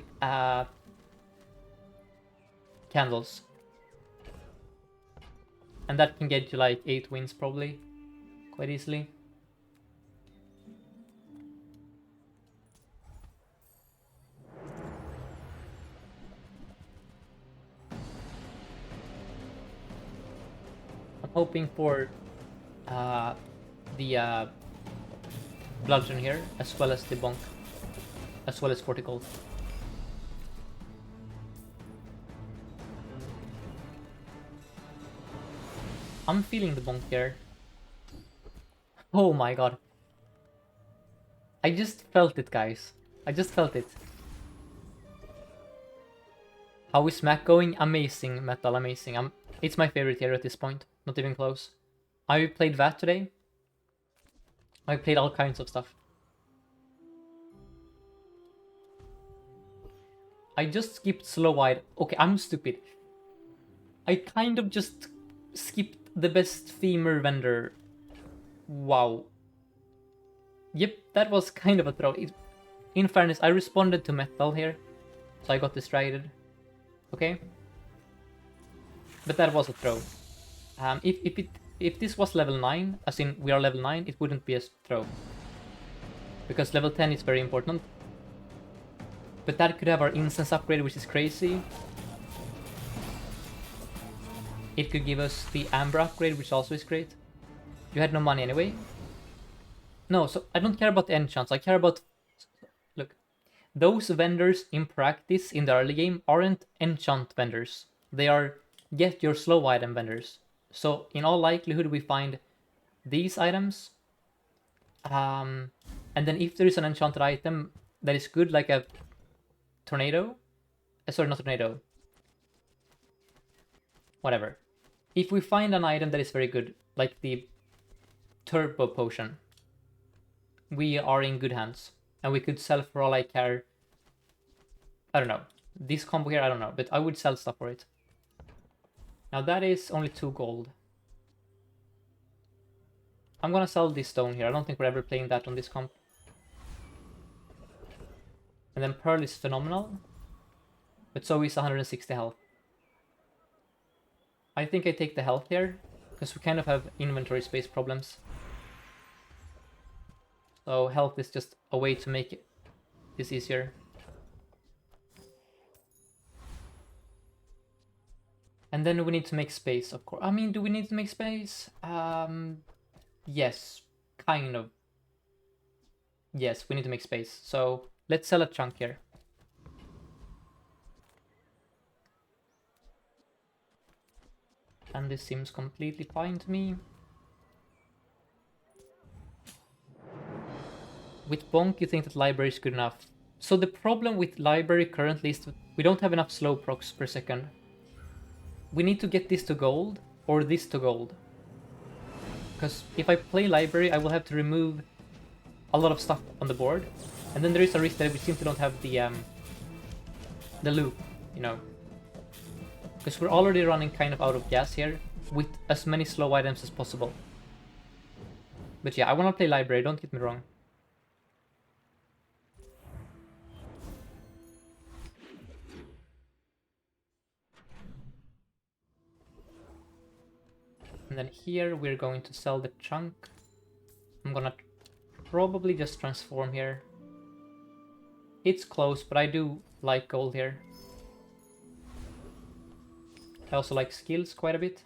candles. And that can get you like 8 wins probably, quite easily. I'm hoping for the bludgeon here, as well as the bonk, as well as 40 gold. I'm feeling the bonk here. Oh my god. I just felt it, guys. I just felt it. How is Mac going? Amazing, Metal, amazing. It's my favorite hero at this point. Not even close. I played that today. I played all kinds of stuff. I just skipped slow wide. Okay, I'm stupid. I kind of just skipped the best femur vendor. Wow. Yep, that was kind of a throw. In fairness, I responded to Metal here, so I got distracted. Okay? But that was a throw. If this was level 9, as in we are level 9, it wouldn't be a throw. Because level 10 is very important. But that could have our instance upgrade, which is crazy. It could give us the Amber upgrade, which also is great. You had no money anyway. No, so I don't care about the enchants, I care about... Look. Those vendors in practice in the early game aren't enchant vendors. They are get your slow item vendors. So in all likelihood we find these items. And then if there is an enchanted item that is good, like a tornado. Sorry, not tornado. Whatever. If we find an item that is very good, like the turbo potion, we are in good hands. And we could sell for all I care. I don't know. This combo here, I don't know. But I would sell stuff for it. Now that is only 2 gold. I'm gonna sell this stone here. I don't think we're ever playing that on this comp. And then Pearl is phenomenal. But so is 160 health. I think I take the health here. Because we kind of have inventory space problems. So health is just a way to make this easier. And then we need to make space, of course. I mean, do we need to make space? Yes, kind of. Yes, we need to make space. So let's sell a chunk here. And this seems completely fine to me. With Bonk, you think that library is good enough. So the problem with library currently is that we don't have enough slow procs per second. We need to get this to gold, or this to gold. Because if I play library, I will have to remove a lot of stuff on the board. And then there is a risk that we simply don't have the loop, you know. Because we're already running kind of out of gas here, with as many slow items as possible. But yeah, I want to play library, don't get me wrong. And then here we're going to sell the chunk. I'm gonna probably just transform here. It's close, but I do like gold here. I also like skills quite a bit.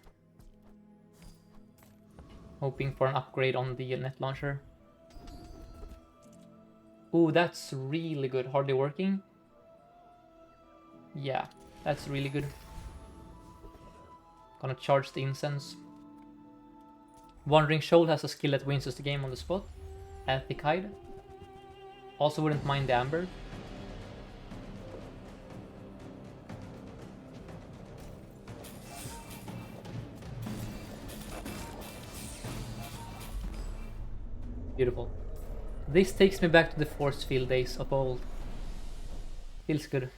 Hoping for an upgrade on the net launcher. Ooh, that's really good. Hardly working. Yeah, that's really good. Gonna charge the incense. Wandering Shoal has a skill that wins us the game on the spot. Thick Hide. Also wouldn't mind the Amber. Beautiful. This takes me back to the force field days of old. Feels good.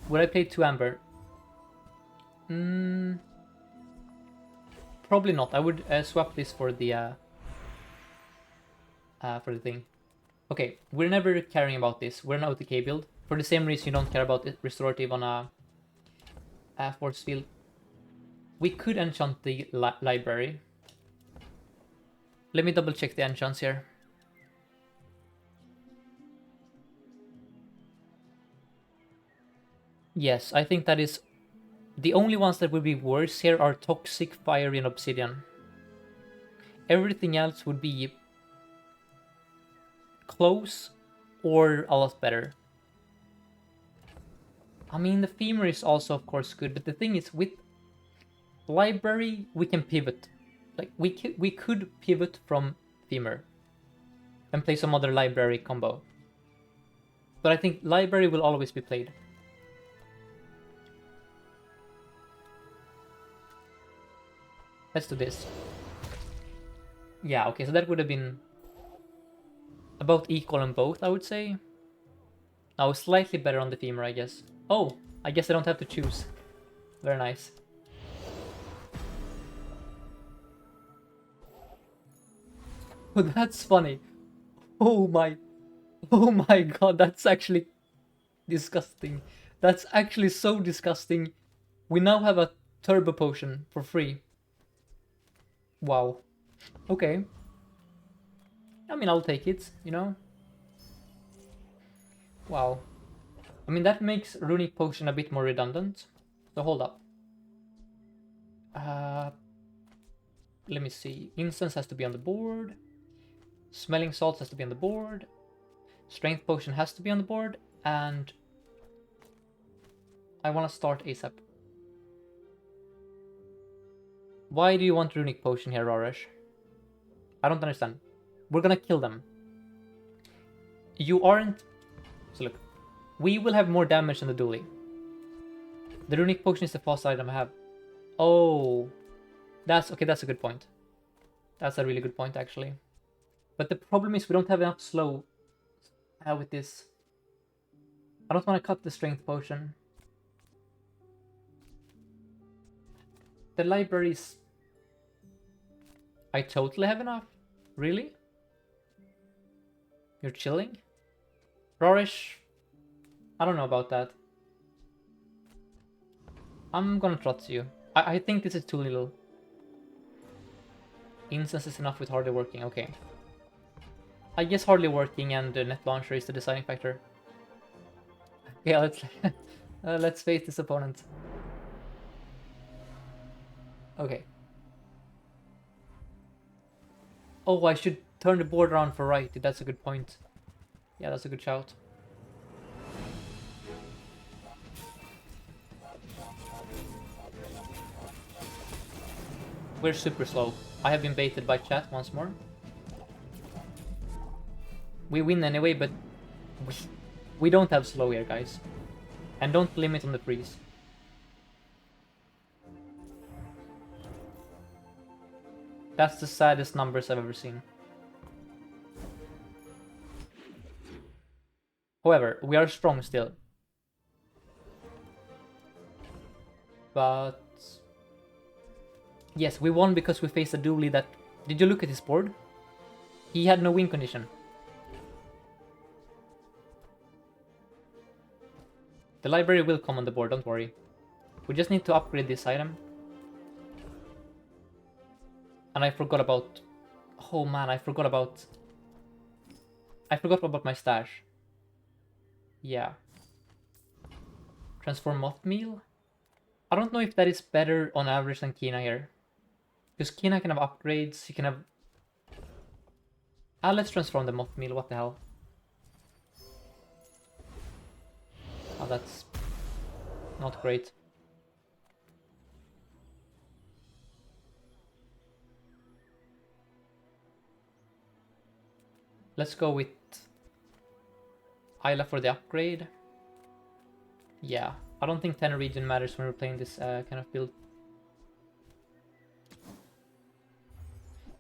Would I play 2 Amber? Probably not. I would swap this for the thing. Okay, we're never caring about this. We're an OTK build. For the same reason you don't care about it, restorative on a force field. We could enchant the library. Let me double check the enchants here. Yes, I think that is... The only ones that would be worse here are Toxic, Fiery, and Obsidian. Everything else would be close or a lot better. I mean, the Femur is also, of course, good, but the thing is, with Library, we can pivot. Like, we could pivot from Femur and play some other Library combo. But I think Library will always be played. Let's do this. Yeah, okay, so that would have been about equal on both, I would say. Now, slightly better on the Femur, I guess. Oh, I guess I don't have to choose. Very nice. Oh, that's funny. Oh my god, that's actually disgusting. That's actually so disgusting. We now have a turbo potion for free. Wow. Okay. I mean, I'll take it, you know? Wow. I mean, that makes Runic Potion a bit more redundant. So hold up. Let me see. Incense has to be on the board. Smelling Salts has to be on the board. Strength Potion has to be on the board. And I want to start ASAP. Why do you want Runic Potion here, Raresh? I don't understand. We're gonna kill them. You aren't... So look. We will have more damage than the Dually. The Runic Potion is the fast item I have. Oh. That's... Okay, that's a good point. That's a really good point, actually. But the problem is we don't have enough slow with this. I don't want to cut the Strength Potion. The libraries... I totally have enough? Really? You're chilling? Rorish? I don't know about that. I'm gonna trust you. I think this is too little. Incense is enough with hardly working, okay. I guess hardly working and the net launcher is the deciding factor. Yeah, let's face this opponent. Okay. Oh, I should turn the board around for right. That's a good point. Yeah, that's a good shout. We're super slow. I have been baited by chat once more. We win anyway, but we don't have slow here, guys. And don't limit on the freeze. That's the saddest numbers I've ever seen. However, we are strong still. But... Yes, we won because we faced a dually that... Did you look at his board? He had no win condition. The library will come on the board, don't worry. We just need to upgrade this item. And I forgot about... Oh man, I forgot about my stash. Yeah. Transform moth meal? I don't know if that is better on average than Kina here. Because Kina can have upgrades, you can have... let's transform the moth meal, what the hell. Oh, that's not great. Let's go with Isla for the upgrade. Yeah, I don't think 10 region matters when we're playing this kind of build.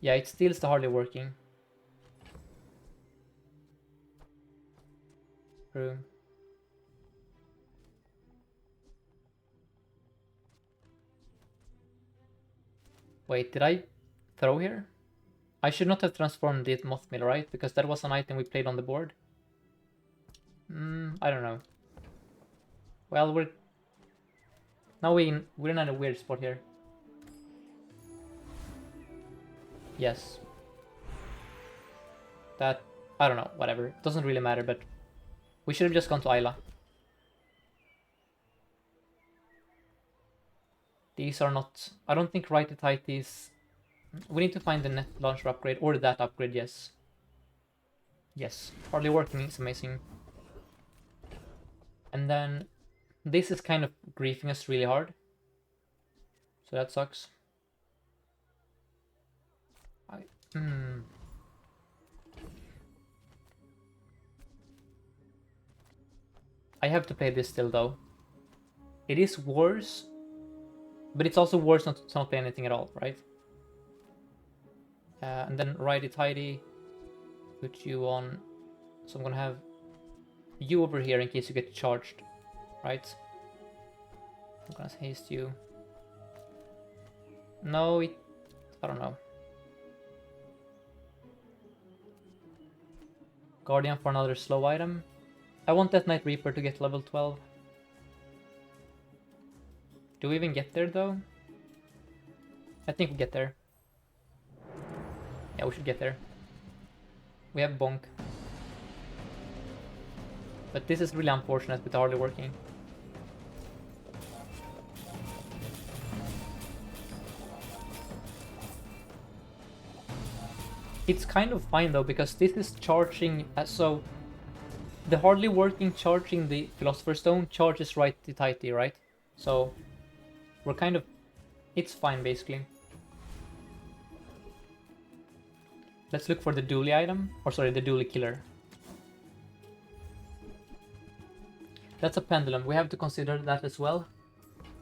Yeah, it steals the hardly working. True. Wait, did I throw here? I should not have transformed the moth meal, right? Because that was an item we played on the board. I don't know. Well, we're in a weird spot here. Yes. That, I don't know, whatever. Doesn't really matter, but we should have just gone to Isla. These are not, I don't think right to tight is, we need to find the net launcher upgrade, or that upgrade, yes. Yes, hardly working is amazing. And then, this is kind of griefing us really hard. So that sucks. I have to play this still though. It is worse, but it's also worse not to not play anything at all, right? And then righty tighty, put you on. So I'm gonna have you over here in case you get charged, right? I'm gonna haste you. No, I don't know. Guardian for another slow item. I want that Night Reaper to get level 12. Do we even get there though? I think we get there. Yeah, we should get there. We have Bonk. But this is really unfortunate with hardly working. It's kind of fine though, because this is charging, so the hardly working charging the Philosopher's Stone charges righty tighty, right? So we're kind of, it's fine basically. Let's look for the dually item, or sorry, the dually killer. That's a pendulum, we have to consider that as well,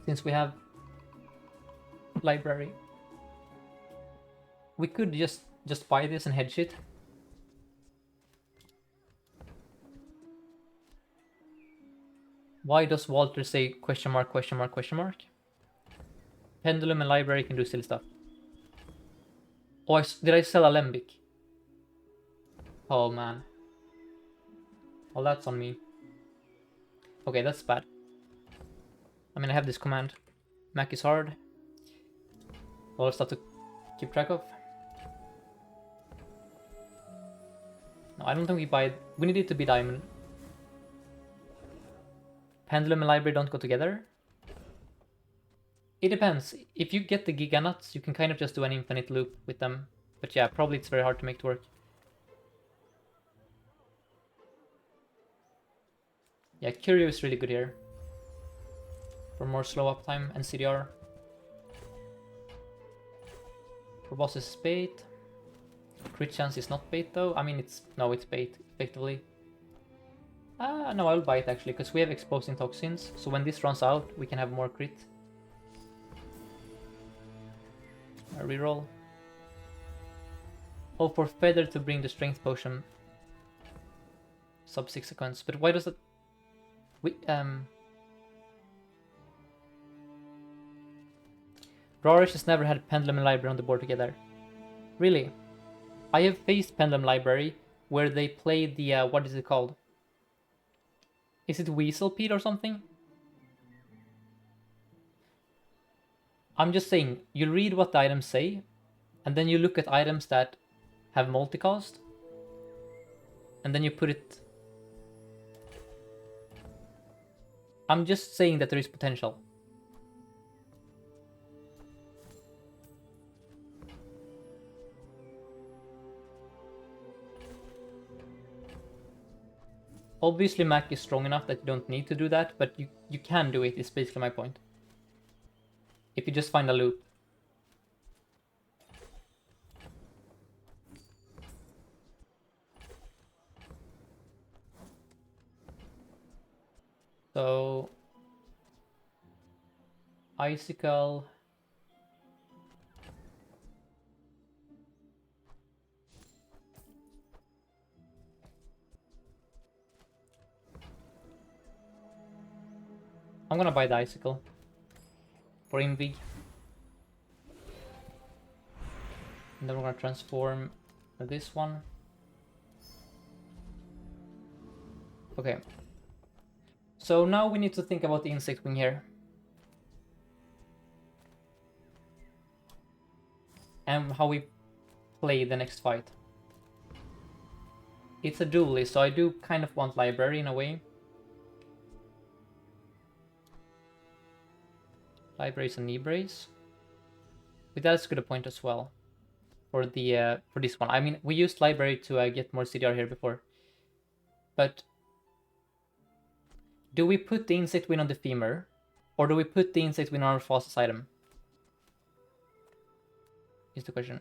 since we have library. We could just buy this and hedge it. Why does Walter say question mark, question mark, question mark? Pendulum and library can do silly stuff. Oh, did I sell Alembic? Oh man. Well, that's on me. Okay, that's bad. I mean, I have this command. Mac is hard. All stuff to keep track of. No, I don't think we buy it. We need it to be diamond. Pendulum and library don't go together. It depends. If you get the Giga Nuts, you can kind of just do an infinite loop with them. But yeah, probably it's very hard to make it work. Yeah, Curio is really good here. For more slow uptime and CDR. For bosses is bait. Crit chance is not bait though. I mean, it's bait, effectively. No, I'll buy it actually, because we have exposing toxins. So when this runs out, we can have more crit. A reroll. Oh, for Feather to bring the strength potion. Sub 6 seconds. But why does that... Rarish has never had Pendulum and Library on the board together. Really? I have faced Pendulum Library where they play the, what is it called? Is it Weasel Pete or something? I'm just saying, you read what the items say, and then you look at items that have multicast, and then you put it... I'm just saying that there is potential. Obviously Mac is strong enough that you don't need to do that, but you can do it, is basically my point. If you just find a loop. So... Icicle... I'm gonna buy the Icicle for Invig. And then we're gonna transform this one. Okay. So now we need to think about the insect wing here. And how we play the next fight. It's a duelist, so I do kind of want library in a way. Libraries and knee brace. But that's a good point as well. For the for this one. I mean, we used library to get more CDR here before. But do we put the insect wing on the femur? Or do we put the insect wing on our fastest item? Is the question.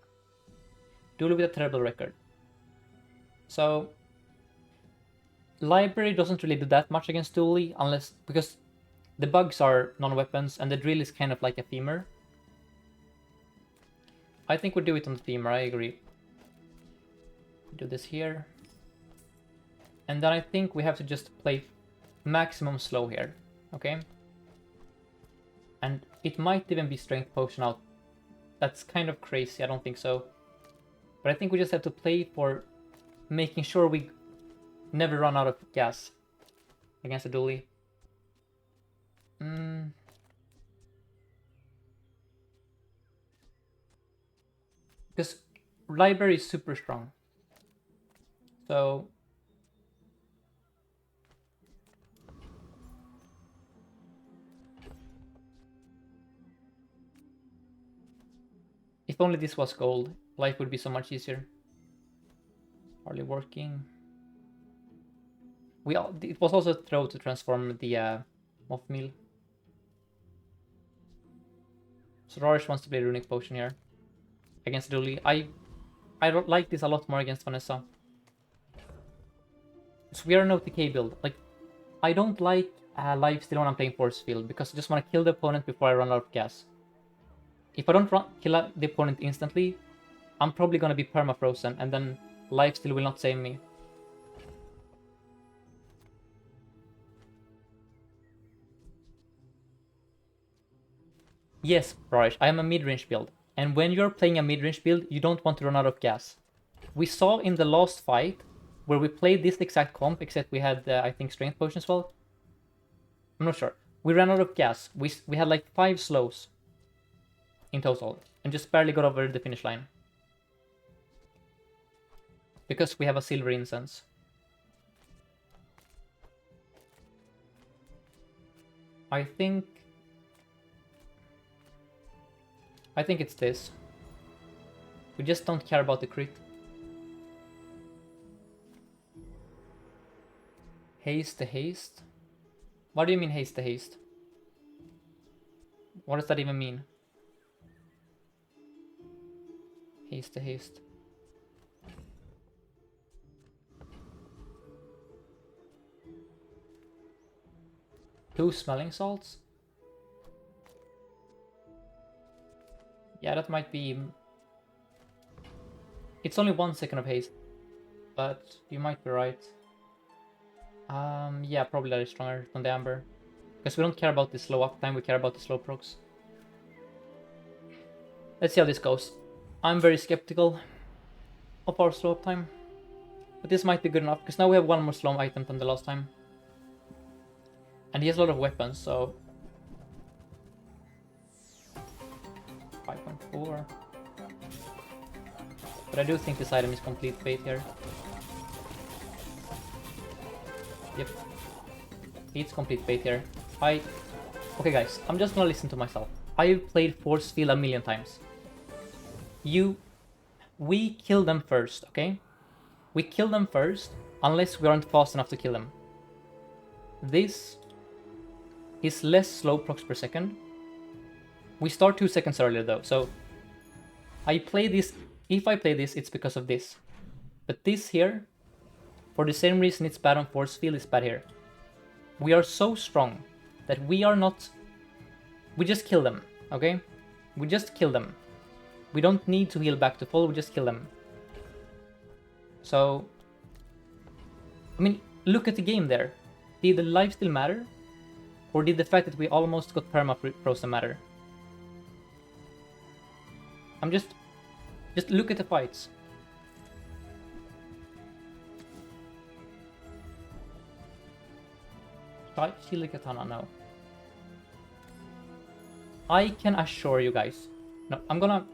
Duel with a terrible record. So library doesn't really do that much against Duel unless because the bugs are non-weapons and the drill is kind of like a femur. I think we'll do it on the femur, I agree. Do this here. And then I think we have to just play maximum slow here, okay? And it might even be strength potion out. That's kind of crazy, I don't think so. But I think we just have to play for making sure we never run out of gas against a dually. Because library is super strong. So if only this was gold, life would be so much easier. Hardly working. It was also a throw to transform the moth meal. So Rarish wants to play Runic Potion here against Dooley. I don't like this a lot more against Vanessa. So we are an OTK build. Like, I don't like lifesteal when I'm playing Force Field because I just want to kill the opponent before I run out of gas. If I don't kill the opponent instantly, I'm probably going to be perma-frozen and then lifesteal will not save me. Yes, Rarish, I am a mid-range build. And when you're playing a mid-range build, you don't want to run out of gas. We saw in the last fight, where we played this exact comp, except we had, I think, strength potion as well. I'm not sure. We ran out of gas. We had like 5 slows in total, and just barely got over the finish line. Because we have a silver incense. I think it's this. We just don't care about the crit. Haste the haste? What do you mean haste the haste? What does that even mean? Haste the haste. Two smelling salts? Yeah, that might be... It's only 1 second of haste, but you might be right. Yeah, probably that is stronger than the Amber. Because we don't care about the slow uptime, we care about the slow procs. Let's see how this goes. I'm very skeptical of our slow uptime. But this might be good enough, because now we have one more slow item than the last time. And he has a lot of weapons, so... 5.4. But I do think this item is complete bait here. Yep. It's complete bait here. Okay guys, I'm just gonna listen to myself. I've played Force Field a million times. We kill them first, okay? We kill them first, unless we aren't fast enough to kill them. This is less slow procs per second. We start 2 seconds earlier though, so I play this. If I play this, it's because of this. But this here, for the same reason it's bad on Force Field, is bad here. We are so strong that we are not... We just kill them, okay? We just kill them. We don't need to heal back to full, we just kill them. So... I mean, look at the game there. Did the life still matter? Or did the fact that we almost got perma-frozen matter? I'm just look at the fights. Shield Katana, no. I can assure you guys. No, I'm gonna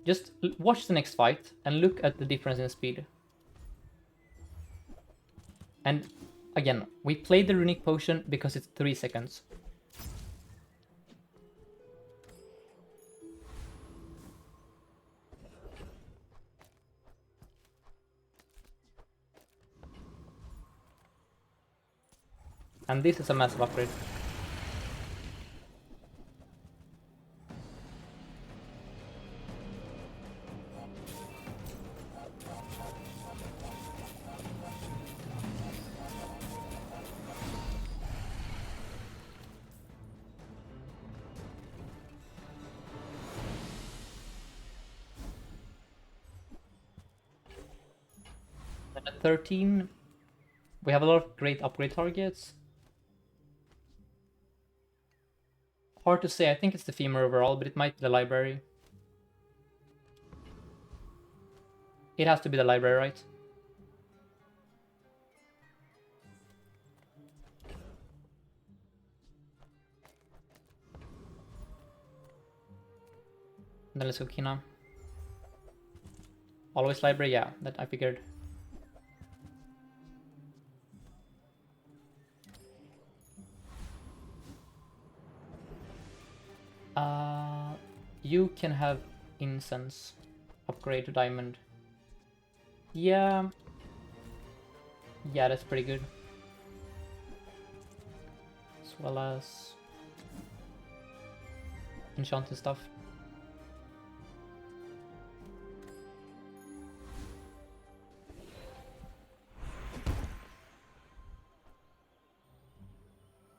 just watch the next fight and look at the difference in speed. And again, we played the runic potion because it's 3 seconds. And this is a massive upgrade. And at 13, we have a lot of great upgrade targets. Hard to say, I think it's the femur overall, but it might be the library. It has to be the library, right? Then let's go Kina. Always library, yeah, that I figured. You can have incense upgrade to diamond. Yeah, that's pretty good. As well as enchanted stuff.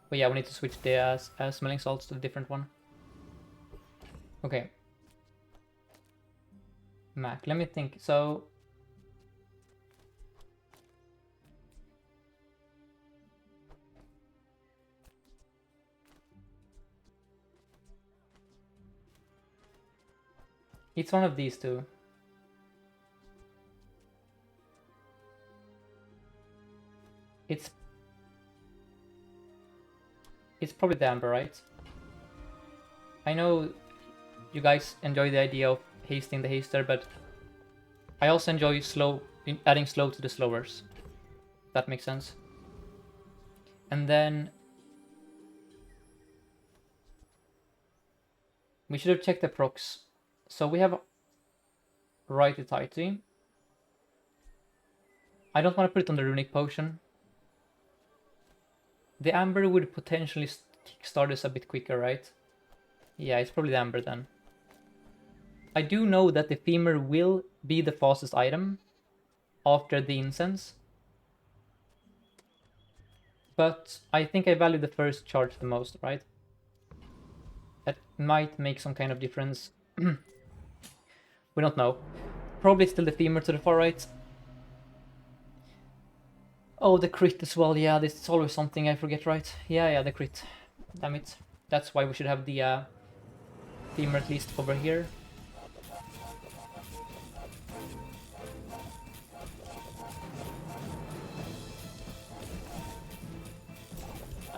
But yeah, we need to switch the smelling salts to a different one. Okay. Mac, let me think. So... It's one of these two. It's probably the amber, right? I know you guys enjoy the idea of hasting the haster, but I also enjoy adding slow to the slowers. That makes sense. And then we should have checked the procs. So we have righty tighty. I don't want to put it on the runic potion. The amber would potentially kickstart this a bit quicker, right? Yeah, it's probably the amber then. I do know that the femur will be the fastest item after the incense. But I think I value the first charge the most, right? That might make some kind of difference. We don't know. Probably still the femur to the far right. Oh, the crit as well. Yeah, this is always something I forget, right? Yeah, the crit. Damn it. That's why we should have the femur at least over here.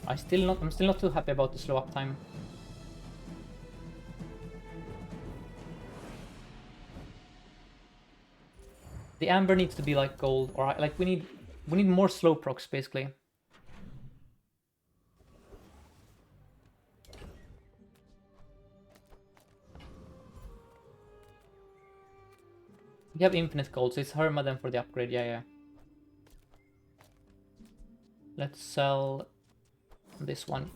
I'm still not too happy about the slow up time. The amber needs to be like gold, or like we need more slow procs basically. We have infinite gold, so it's Herma then for the upgrade. Yeah. Let's sell this one.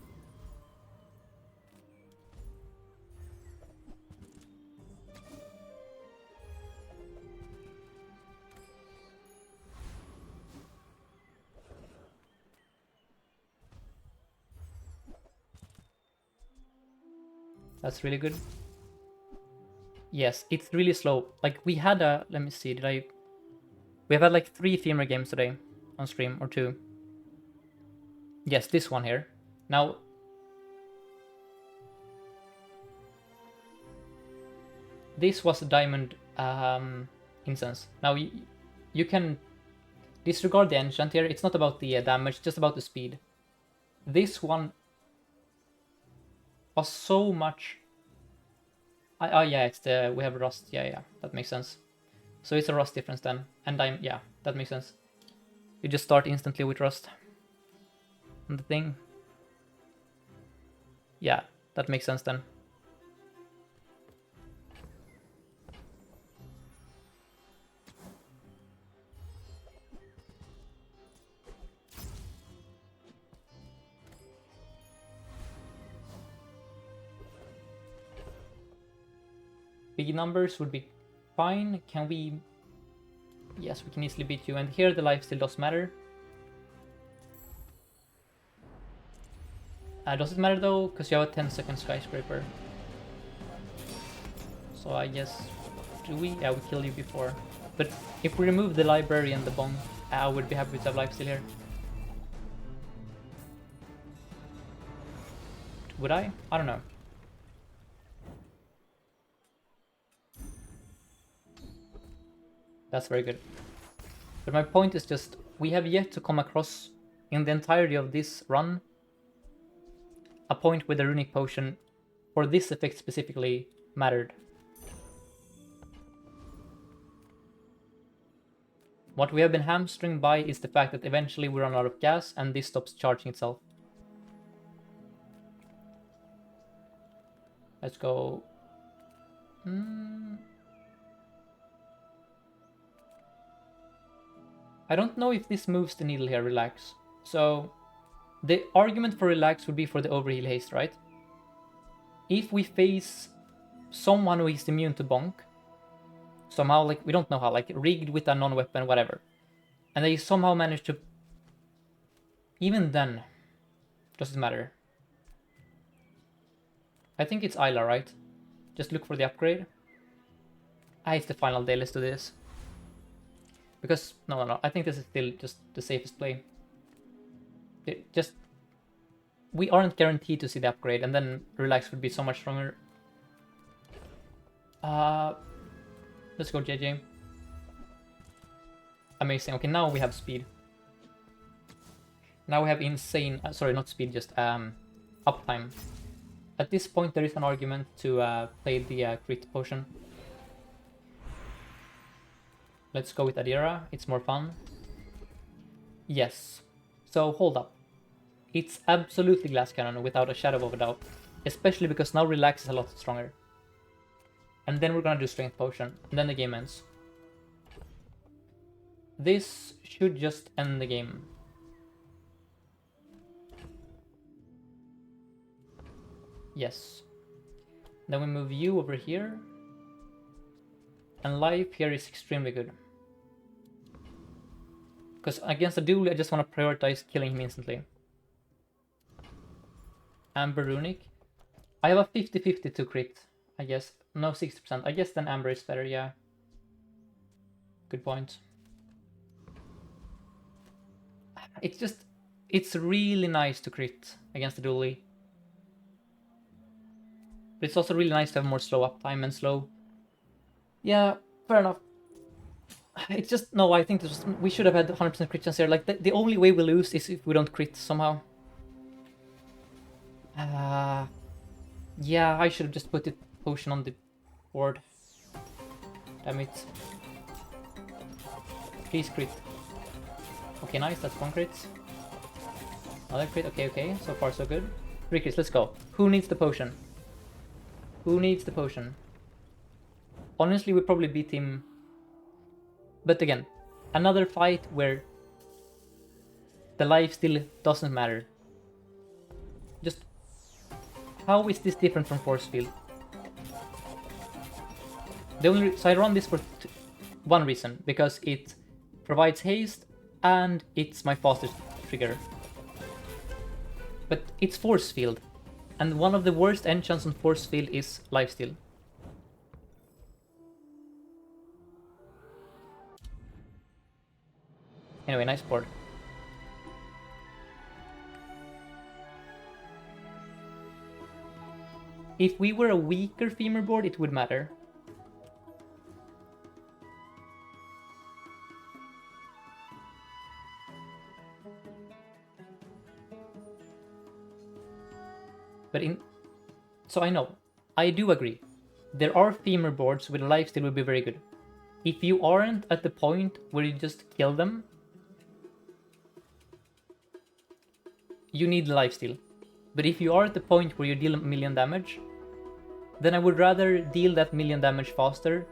That's really good. Yes, it's really slow. Like we had a, let me see, we have had like 3 Femur games today on stream, or 2. Yes, this one here. Now, this was a diamond incense. Now you can disregard the enchant here. It's not about the damage, just about the speed. This one was so much. Oh yeah, it's we have rust. Yeah, that makes sense. So it's a rust difference then, and yeah, that makes sense. You just start instantly with rust on the thing. Yeah, that makes sense then. Big numbers would be fine. Can we? Yes, we can easily beat you. And here the life still does matter. Does it matter though? Because you have a 10-second skyscraper. So I guess, do we? Yeah, we killed you before. But if we remove the library and the bomb, I would be happy to have life still here. Would I? I don't know. That's very good. But my point is just, we have yet to come across, in the entirety of this run, a point where the runic potion, for this effect specifically, mattered. What we have been hamstringed by is the fact that eventually we run out of gas and this stops charging itself. Let's go. I don't know if this moves the needle here, relax. So, the argument for relax would be for the overheal haste, right? If we face someone who is immune to bonk, somehow, like, we don't know how, like, rigged with a non-weapon, whatever, and they somehow manage to... Even then, does it matter? I think it's Isla, right? Just look for the upgrade. It's the final day, let's do this. Because, no, I think this is still just the safest play. We aren't guaranteed to see the upgrade, and then relax would be so much stronger. Let's go JJ. Amazing. Okay, now we have speed. Now we have insane, sorry, not speed, just uptime. At this point there is an argument to play the crit potion. Let's go with Adira, it's more fun. Yes. So hold up. It's absolutely glass cannon without a shadow of a doubt. Especially because now relax is a lot stronger. And then we're gonna do strength potion, and then the game ends. This should just end the game. Yes. Then we move you over here. And life here is extremely good. Because against a duel, I just want to prioritize killing him instantly. Amber Runic. I have a 50-50 to crit, I guess. No, 60%. I guess then Amber is better, yeah. Good point. It's really nice to crit against the duelie. But it's also really nice to have more slow uptime and slow. Yeah, fair enough. It's just, no, I think we should have had 100% crit chance here. Like, the only way we lose is if we don't crit somehow. Yeah, I should have just put the potion on the board. Damn it. Please crit. Okay, nice, that's 1 crit. Another crit, okay, so far so good. 3 crits, let's go. Who needs the potion? Who needs the potion? Honestly, we probably beat him. But again, another fight where the life still doesn't matter. Just, how is this different from force field? So I run this for one reason, because it provides haste and it's my fastest trigger. But it's force field, and one of the worst enchants on force field is lifesteal. Anyway, nice board. If we were a weaker femur board, it would matter. But so I know, I do agree. There are femur boards where lifesteal would be very good. If you aren't at the point where you just kill them, you need lifesteal. But if you are at the point where you deal 1,000,000 damage, then I would rather deal that 1,000,000 damage faster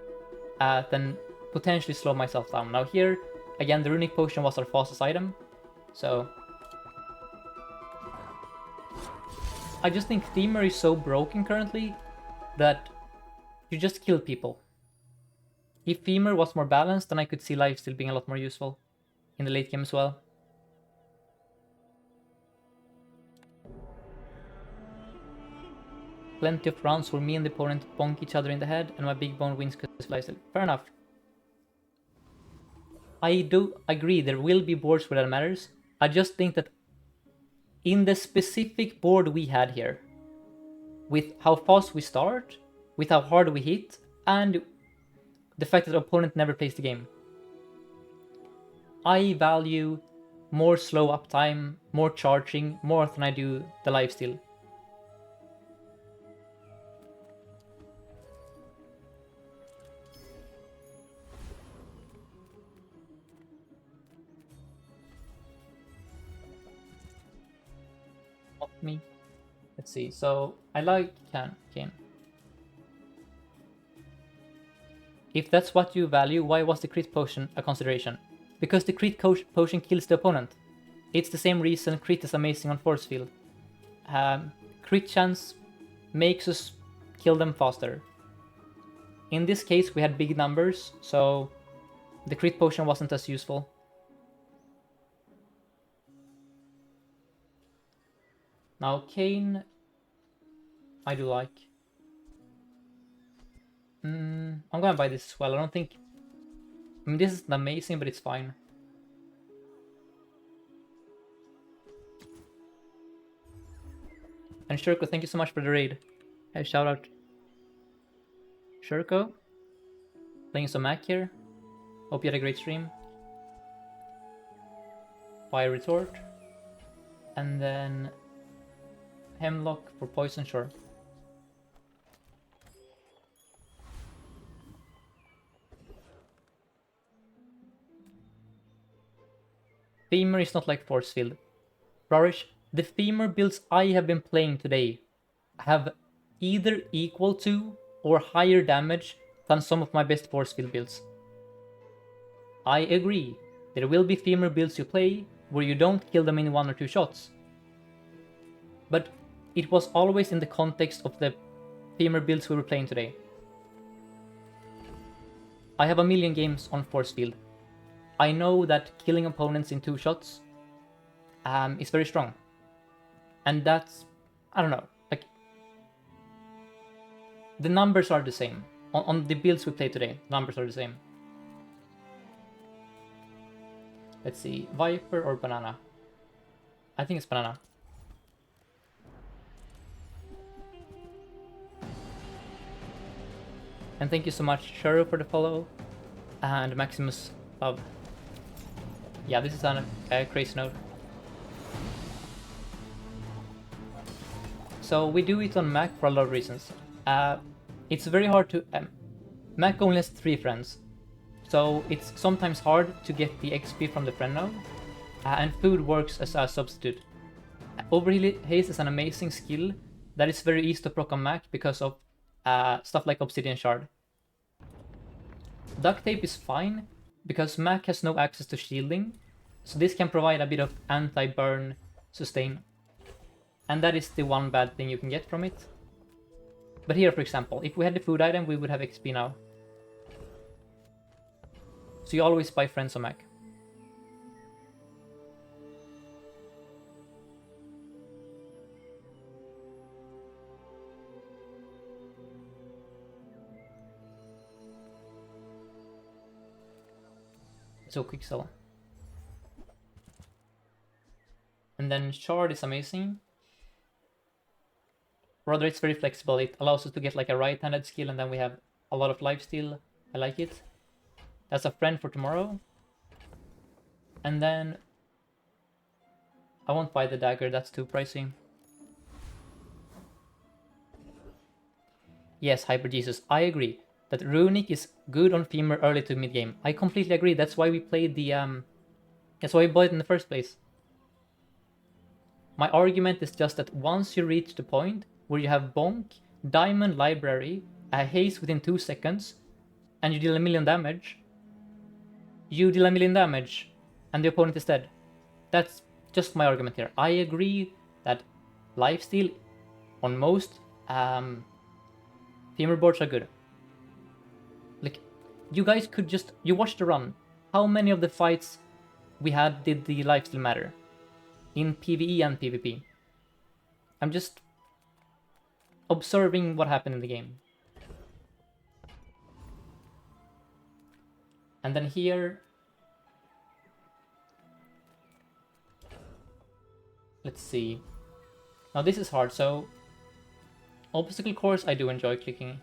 than potentially slow myself down. Now here, again, the runic potion was our fastest item, so I just think femur is so broken currently that you just kill people. If femur was more balanced, then I could see lifesteal being a lot more useful in the late game as well. Plenty of rounds where me and the opponent bonk each other in the head and my big bone wins because of lifesteal. Fair enough. I do agree there will be boards where that matters. I just think that in the specific board we had here, with how fast we start, with how hard we hit, and the fact that the opponent never plays the game, I value more slow uptime, more charging, more than I do the lifesteal. Not me. Let's see, so I like Kane. If that's what you value, why was the crit potion a consideration? Because the crit potion kills the opponent. It's the same reason crit is amazing on force field. Crit chance makes us kill them faster. In this case we had big numbers, so the crit potion wasn't as useful. Now Kane, I do like. I'm gonna buy this as well. I don't think... I mean, this isn't amazing, but it's fine. And Shurko, thank you so much for the raid. Hey, shout out. Shurko, playing some Mac here. Hope you had a great stream. Fire retort. And then Hemlock for poison, sure. Femur is not like force field. Rarish, the femur builds I have been playing today have either equal to or higher damage than some of my best force field builds. I agree, there will be femur builds you play where you don't kill them in 1 or 2 shots. But it was always in the context of the femur builds we were playing today. I have 1,000,000 games on force field. I know that killing opponents in 2 shots is very strong. And that's, I don't know, like, the numbers are the same. On the builds we play today, the numbers are the same. Let's see, Viper or Banana? I think it's Banana. And thank you so much, Sharo, for the follow, and Maximus, love. Yeah, this is on a crazy note. So we do it on Mac for a lot of reasons. It's very hard to... Mac only has 3 friends. So it's sometimes hard to get the XP from the friend node, and food works as a substitute. Overheal haste is an amazing skill that is very easy to proc on Mac because of stuff like Obsidian Shard. Duct Tape is fine because Mac has no access to shielding, so this can provide a bit of anti-burn sustain. And that is the one bad thing you can get from it. But here, for example, if we had the food item, we would have XP now. So you always buy friends on Mac. So quick sell. And then Shard is amazing. Rather, it's very flexible. It allows us to get like a right-handed skill, and then we have a lot of lifesteal. I like it. That's a friend for tomorrow. And then I won't buy the dagger, that's too pricey. Yes, Hyper Jesus, I agree that Runic is good on Femur early to mid game. I completely agree. That's why we played the that's why we bought it in the first place. My argument is just that once you reach the point where you have Bonk, Diamond Library, a haste within 2 seconds, and you deal a million damage, and the opponent is dead. That's just my argument here. I agree that lifesteal on most femur boards are good. Like, you guys could just... You watched the run. How many of the fights we had did the lifesteal matter? In PvE and PvP. I'm just observing what happened in the game. And then here... Let's see. Now this is hard, so... Obstacle course I do enjoy clicking.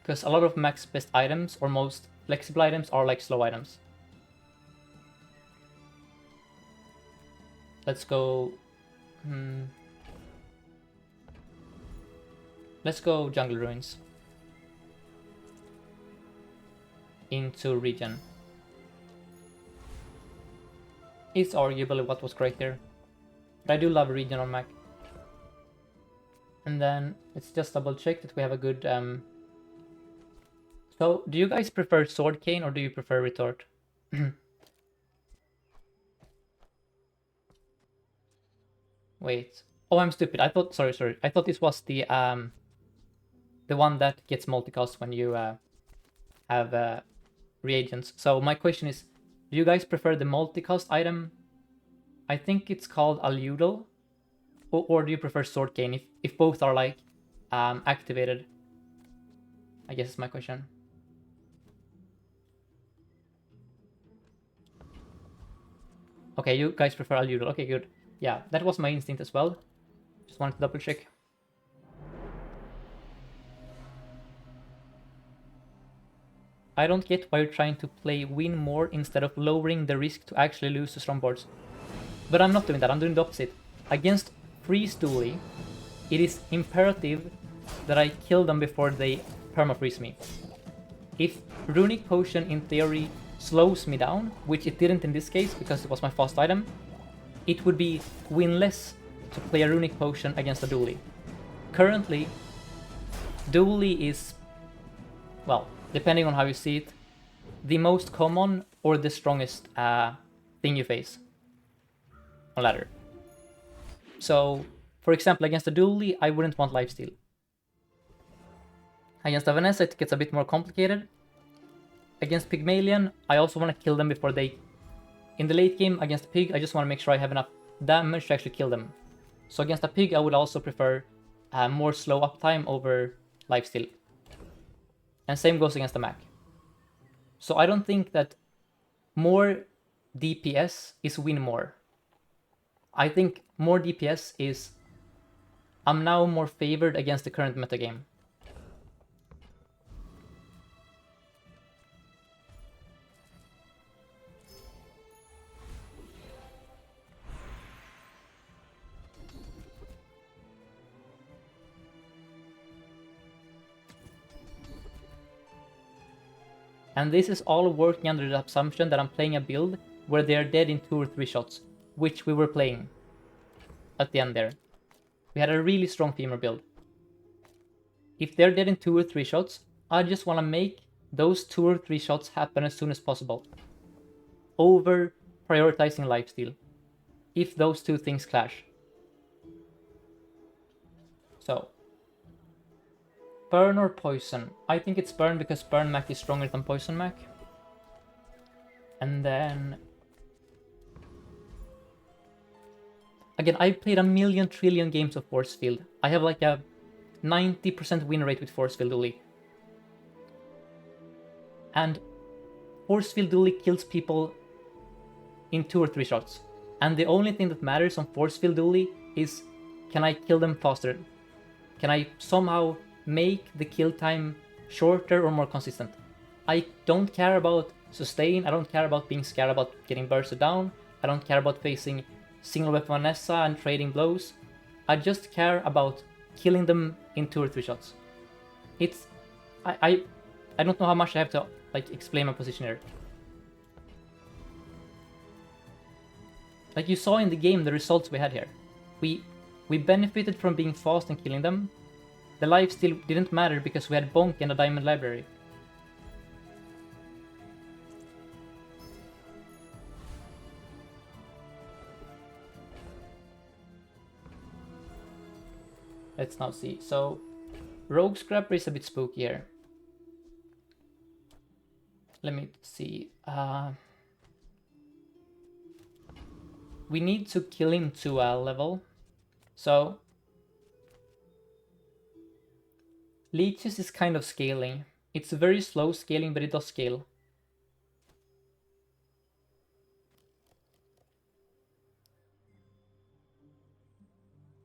Because a lot of Mac's best items, or most flexible items, are like slow items. Let's go... Let's go Jungle Ruins. Into Regen. It's arguable what was great there. But I do love Regen on Mac. And then let's just double check that we have a good... So, do you guys prefer Sword Cane or do you prefer Retort? Wait. Oh, I'm stupid. I thought... Sorry. I thought this was the one that gets multicast when you have reagents. So my question is, do you guys prefer the multicast item? I think it's called Aludel. Or do you prefer Sword Cane if both are like activated? I guess is my question. Okay, you guys prefer Aludel. Okay, good. Yeah, that was my instinct as well. Just wanted to double check. I don't get why you're trying to play win more instead of lowering the risk to actually lose to strong boards. But I'm not doing that, I'm doing the opposite. Against Freeze Dooley, it is imperative that I kill them before they perma-freeze me. If Runic Potion in theory slows me down, which it didn't in this case because it was my fast item, it would be winless to play a Runic Potion against a Dooley. Currently, Dooley is, well, depending on how you see it, the most common or the strongest thing you face on ladder. So, for example, against a Dooley, I wouldn't want lifesteal. Against a Vanessa, it gets a bit more complicated. Against Pygmalion, I also want to kill them before they... In the late game, against a Pig, I just want to make sure I have enough damage to actually kill them. So against a Pig, I would also prefer more slow uptime over lifesteal. And same goes against the Mac. So I don't think that more DPS is win more. I think more DPS is... I'm now more favored against the current metagame. And this is all working under the assumption that I'm playing a build where they are dead in 2 or 3 shots, which we were playing at the end there. We had a really strong femur build. If they're dead in 2 or 3 shots, I just want to make those 2 or 3 shots happen as soon as possible, over prioritizing lifesteal, if those two things clash. So, burn or poison? I think it's burn because burn mech is stronger than poison mech. And then... Again, I've played a million trillion games of force field. I have like a 90% win rate with force field dually. And force field dually kills people in 2 or 3 shots. And the only thing that matters on force field dually is, can I kill them faster? Can I somehow make the kill time shorter or more consistent? I don't care about sustain, I don't care about being scared about getting bursted down, I don't care about facing single weapon Vanessa and trading blows. I just care about killing them in 2 or 3 shots. It's... I don't know how much I have to like explain my position here. Like you saw in the game the results we had here. We benefited from being fast and killing them. The life still didn't matter because we had Bonk and a Diamond Library. Let's now see. So, Rogue Scrapper is a bit spooky here. Let me see. We need to kill him to a level. So, Leeches is kind of scaling. It's very slow scaling, but it does scale.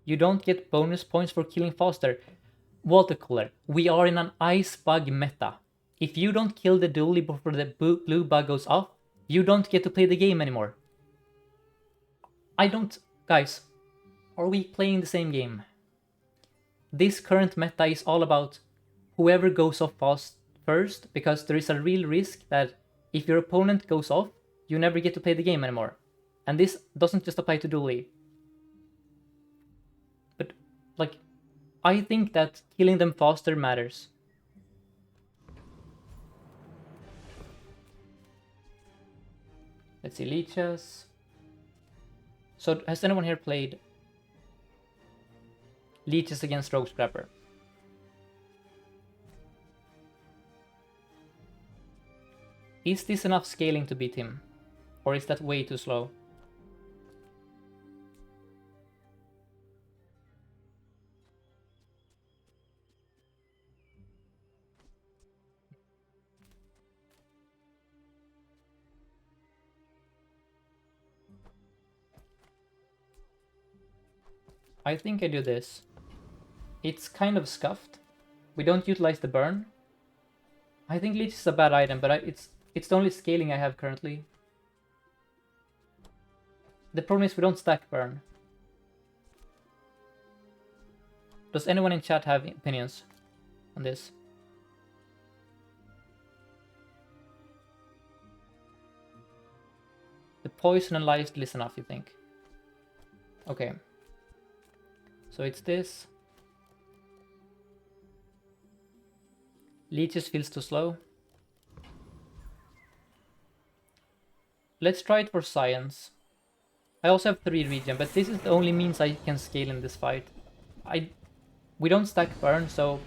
You don't get bonus points for killing faster. Watercooler, we are in an ice bug meta. If you don't kill the dually before the blue bug goes off, you don't get to play the game anymore. I don't... Guys, are we playing the same game? This current meta is all about whoever goes off fast first, because there is a real risk that if your opponent goes off, you never get to play the game anymore. And this doesn't just apply to dually. But, like, I think that killing them faster matters. Let's see, leeches. So, has anyone here played leeches against Rogue Scrapper? Is this enough scaling to beat him? Or is that way too slow? I think I do this. It's kind of scuffed. We don't utilize the burn. I think leech is a bad item, but it's the only scaling I have currently. The problem is we don't stack burn. Does anyone in chat have opinions on this? The poison and life is enough, you think? Okay. So it's this. Leeches feels too slow. Let's try it for science. I also have 3 regen, but this is the only means I can scale in this fight. We don't stack burn, so...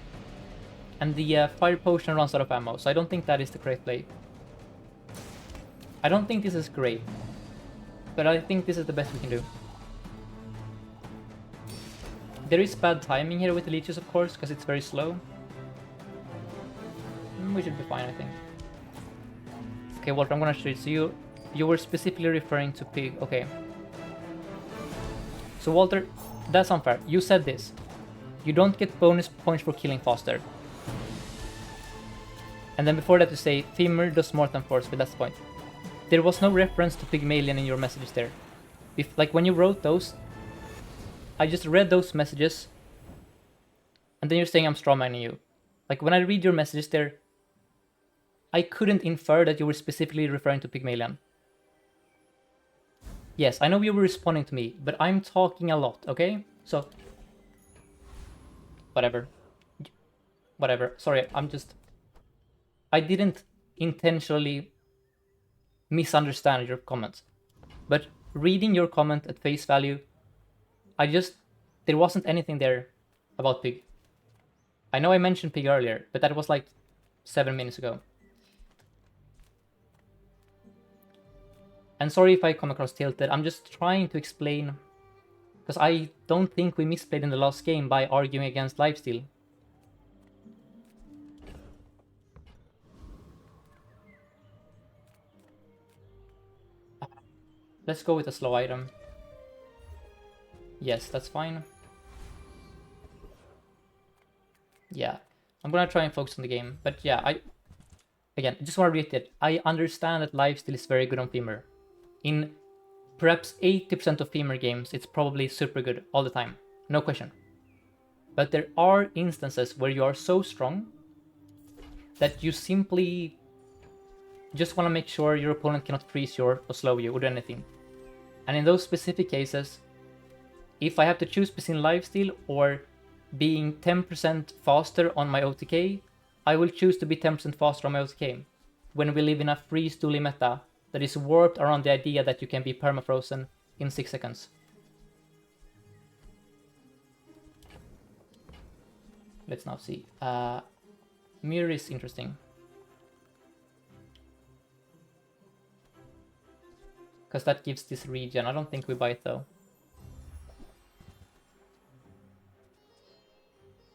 And the fire potion runs out of ammo, so I don't think that is the correct play. I don't think this is great, but I think this is the best we can do. There is bad timing here with the leeches, of course, because it's very slow. We should be fine, I think. Okay, Walter, I'm gonna show you. So you were specifically referring to pig. Okay. So Walter, that's unfair. You said this. You don't get bonus points for killing faster. And then before that you say, femur does more than force, but that's the point. There was no reference to Pygmalion in your messages there. If, like, when you wrote those, I just read those messages, and then you're saying I'm strawmanning you. Like, when I read your messages there, I couldn't infer that you were specifically referring to Pygmalion. Yes, I know you were responding to me, but I'm talking a lot, okay? So, whatever. Whatever. Sorry, I didn't intentionally misunderstand your comment. But reading your comment at face value, there wasn't anything there about Pig. I know I mentioned Pig earlier, but that was like 7 minutes ago. And sorry if I come across tilted, I'm just trying to explain, because I don't think we misplayed in the last game by arguing against lifesteal. Let's go with a slow item. Yes, that's fine. Yeah, I'm gonna try and focus on the game. But yeah, I just want to reiterate, I understand that lifesteal is very good on Femur. In perhaps 80% of Femur games, it's probably super good all the time. No question. But there are instances where you are so strong that you simply just want to make sure your opponent cannot freeze you or slow you or do anything. And in those specific cases, if I have to choose between lifesteal or being 10% faster on my OTK, I will choose to be 10% faster on my OTK when we live in a free stooly meta that is warped around the idea that you can be permafrozen in 6 seconds. Let's now see. Mirror is interesting. Because that gives this regen. I don't think we bite though.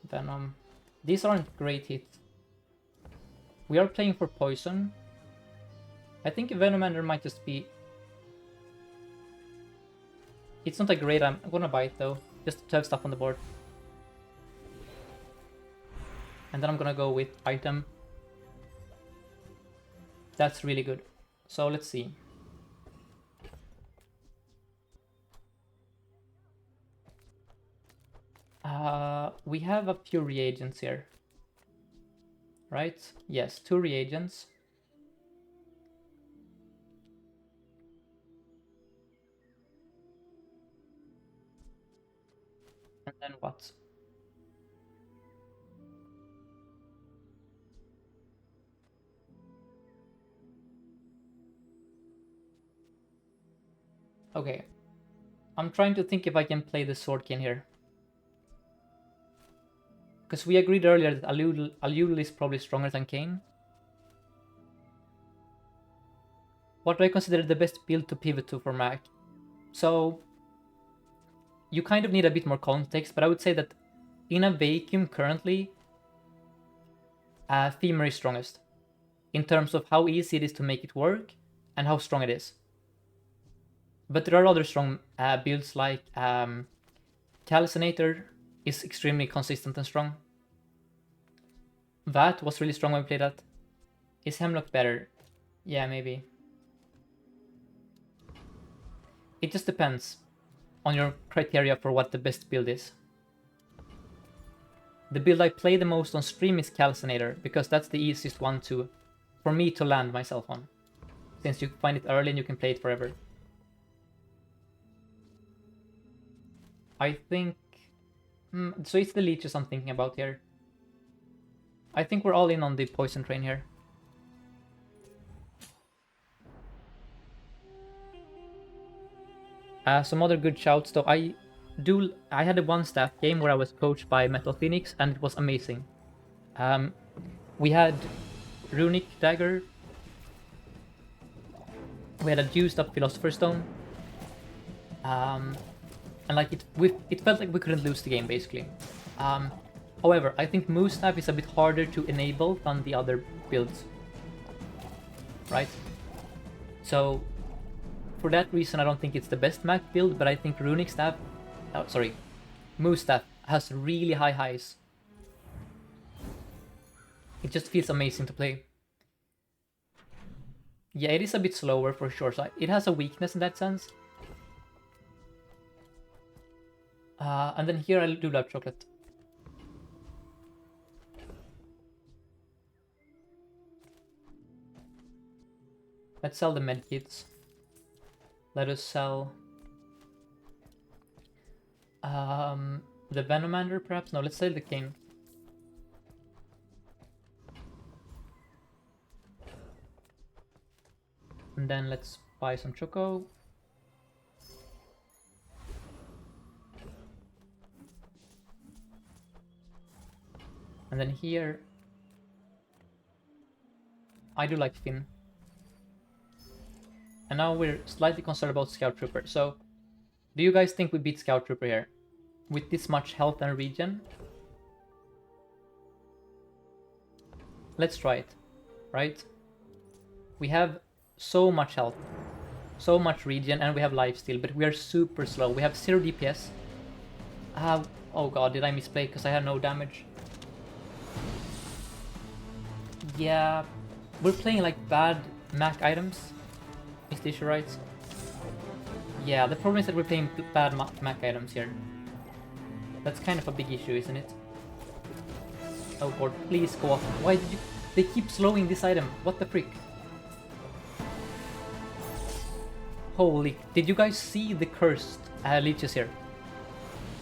Venom. These aren't great hits. We are playing for poison. I think Venomander might just be... It's not a great... I'm gonna bite though, just to have stuff on the board. And then I'm gonna go with item. That's really good. So let's see. We have a few reagents here. Right? Yes, 2 reagents. And then what? Okay. I'm trying to think if I can play the Sword King here. Because we agreed earlier that Aludel is probably stronger than Kayn. What do I consider the best build to pivot to for Mac? So, you kind of need a bit more context, but I would say that in a vacuum currently, Femur is strongest. In terms of how easy it is to make it work, and how strong it is. But there are other strong builds like Calcinator is extremely consistent and strong. That was really strong when we played that. Is Hemlock better? Yeah, maybe. It just depends on your criteria for what the best build is. The build I play the most on stream is Calcinator, because that's the easiest one for me to land myself on. Since you find it early and you can play it forever. I think... so it's the leeches I'm thinking about here. I think we're all in on the poison train here. Some other good shouts though. I had a one staff game where I was coached by Metal Phoenix and it was amazing. We had Runic Dagger. We had a juiced up Philosopher's Stone. And like it felt like we couldn't lose the game basically. However, I think Moose Staff is a bit harder to enable than the other builds. Right? So for that reason I don't think it's the best Mac build, but I think Runic Staff, Moose Staff has really high highs. It just feels amazing to play. Yeah, it is a bit slower for sure, so it has a weakness in that sense. And then here I do love chocolate. Let's sell the medkits. Let us sell the Venomander perhaps? No, let's sell the King. And then let's buy some Choco. And then here, I do like Finn. And now we're slightly concerned about Scout Trooper. So, do you guys think we beat Scout Trooper here? With this much health and regen? Let's try it, right? We have so much health, so much regen, and we have life steal, but we are super slow. We have 0 DPS. Oh god, did I misplay because I have no damage? Yeah, we're playing like bad Mac items. Is the issue right? Yeah, the problem is that we're playing bad Mac items here. That's kind of a big issue, isn't it? Oh god, please go off. Why did you... They keep slowing this item. What the frick? Holy... Did you guys see the cursed leeches here?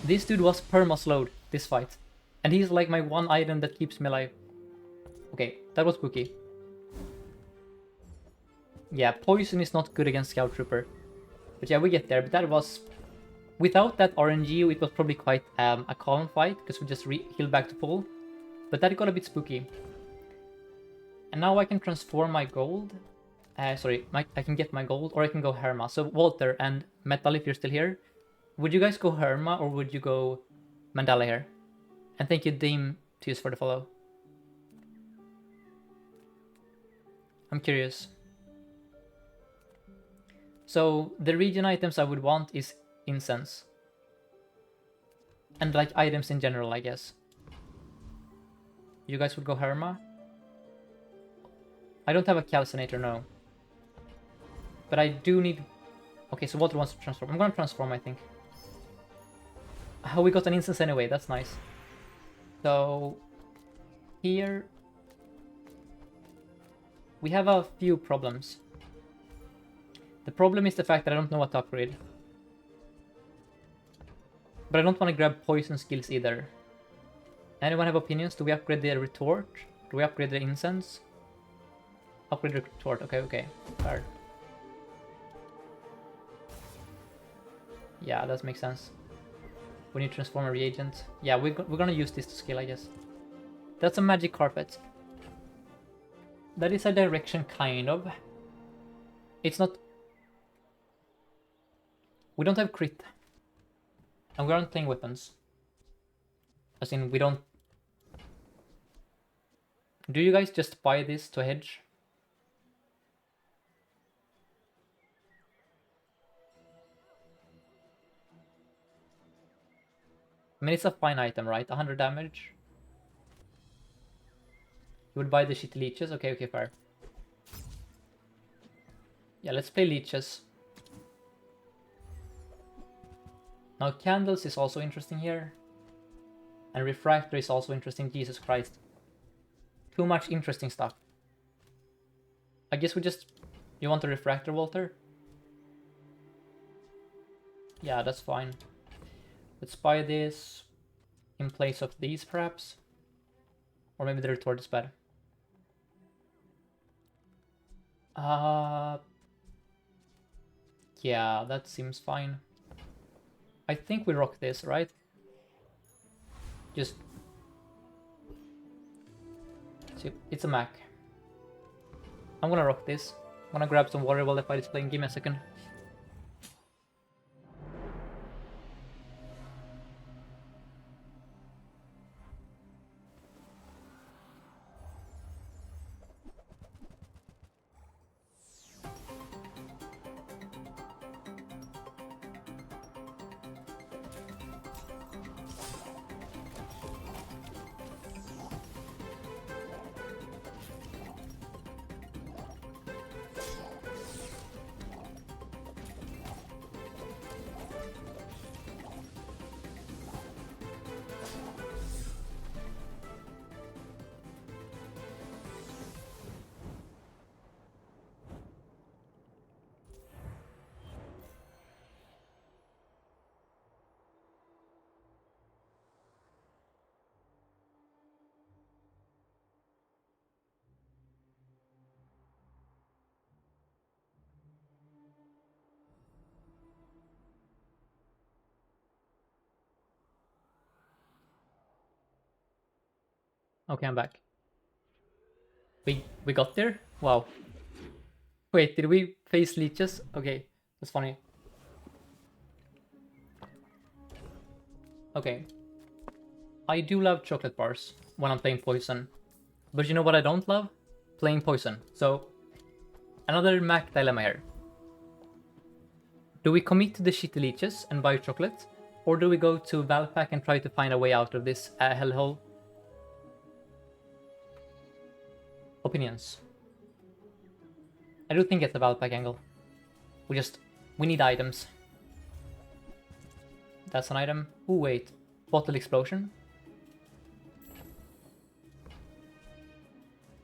This dude was perma-slowed this fight. And he's like my one item that keeps me alive. Okay, that was spooky. Yeah, poison is not good against Scout Trooper. But yeah, we get there. But that was... Without that RNG, it was probably quite a calm fight, because we just healed back to full. But that got a bit spooky. And now I can transform my gold. I can get my gold, or I can go Herma. So Walter and Metal, if you're still here, would you guys go Herma, or would you go Mandala here? And thank you, Dame Tews, for the follow. I'm curious. So the region items I would want is incense. And like items in general, I guess. You guys would go Herma? I don't have a calcinator, no. But I do need... Okay, so Walter wants to transform. I'm gonna transform, I think. Oh, we got an instance anyway, that's nice. So... Here... We have a few problems. The problem is the fact that I don't know what to upgrade. But I don't want to grab poison skills either. Anyone have opinions? Do we upgrade the retort? Do we upgrade the incense? Upgrade the retort, okay. Fair. Yeah, that makes sense. We need to transform a reagent. Yeah, we're gonna use this to scale, I guess. That's a magic carpet. That is a direction, kind of. It's not... We don't have crit. And we aren't playing weapons. As in, we don't... Do you guys just buy this to hedge? I mean, it's a fine item, right? 100 damage. You would buy the shitty leeches? Okay, fair. Yeah, let's play leeches. Now, candles is also interesting here. And refractor is also interesting. Jesus Christ. Too much interesting stuff. I guess we just... You want a refractor, Walter? Yeah, that's fine. Let's buy this in place of these, perhaps. Or maybe the retort is better. Yeah, that seems fine. I think we rock this, right? Just... See, it's a Mac. I'm gonna rock this. I'm gonna grab some water while the fight is playing. Give me a second. Okay, I'm back. We got there? Wow. Wait, did we face leeches? Okay, that's funny. Okay. I do love chocolate bars when I'm playing Poison. But you know what I don't love? Playing Poison. So, another Mac dilemma here. Do we commit to the shitty leeches and buy chocolate? Or do we go to Valpak and try to find a way out of this hellhole? Opinions. I do think it's a Valpak angle. We need items. That's an item. Ooh, wait. Bottle explosion.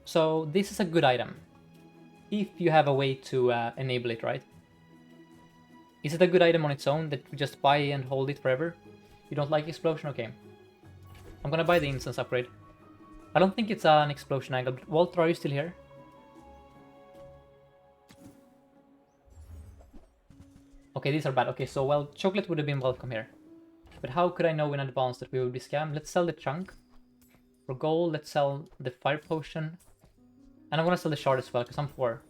So this is a good item. If you have a way to enable it, right? Is it a good item on its own that we just buy and hold it forever? You don't like explosion? Okay. I'm gonna buy the incense upgrade. I don't think it's an explosion angle. Walter, are you still here? Okay, these are bad. Okay, so, well, chocolate would have been welcome here. But how could I know in advance that we would be scammed? Let's sell the chunk. For gold, let's sell the fire potion. And I'm gonna sell the shard as well, because I'm 4.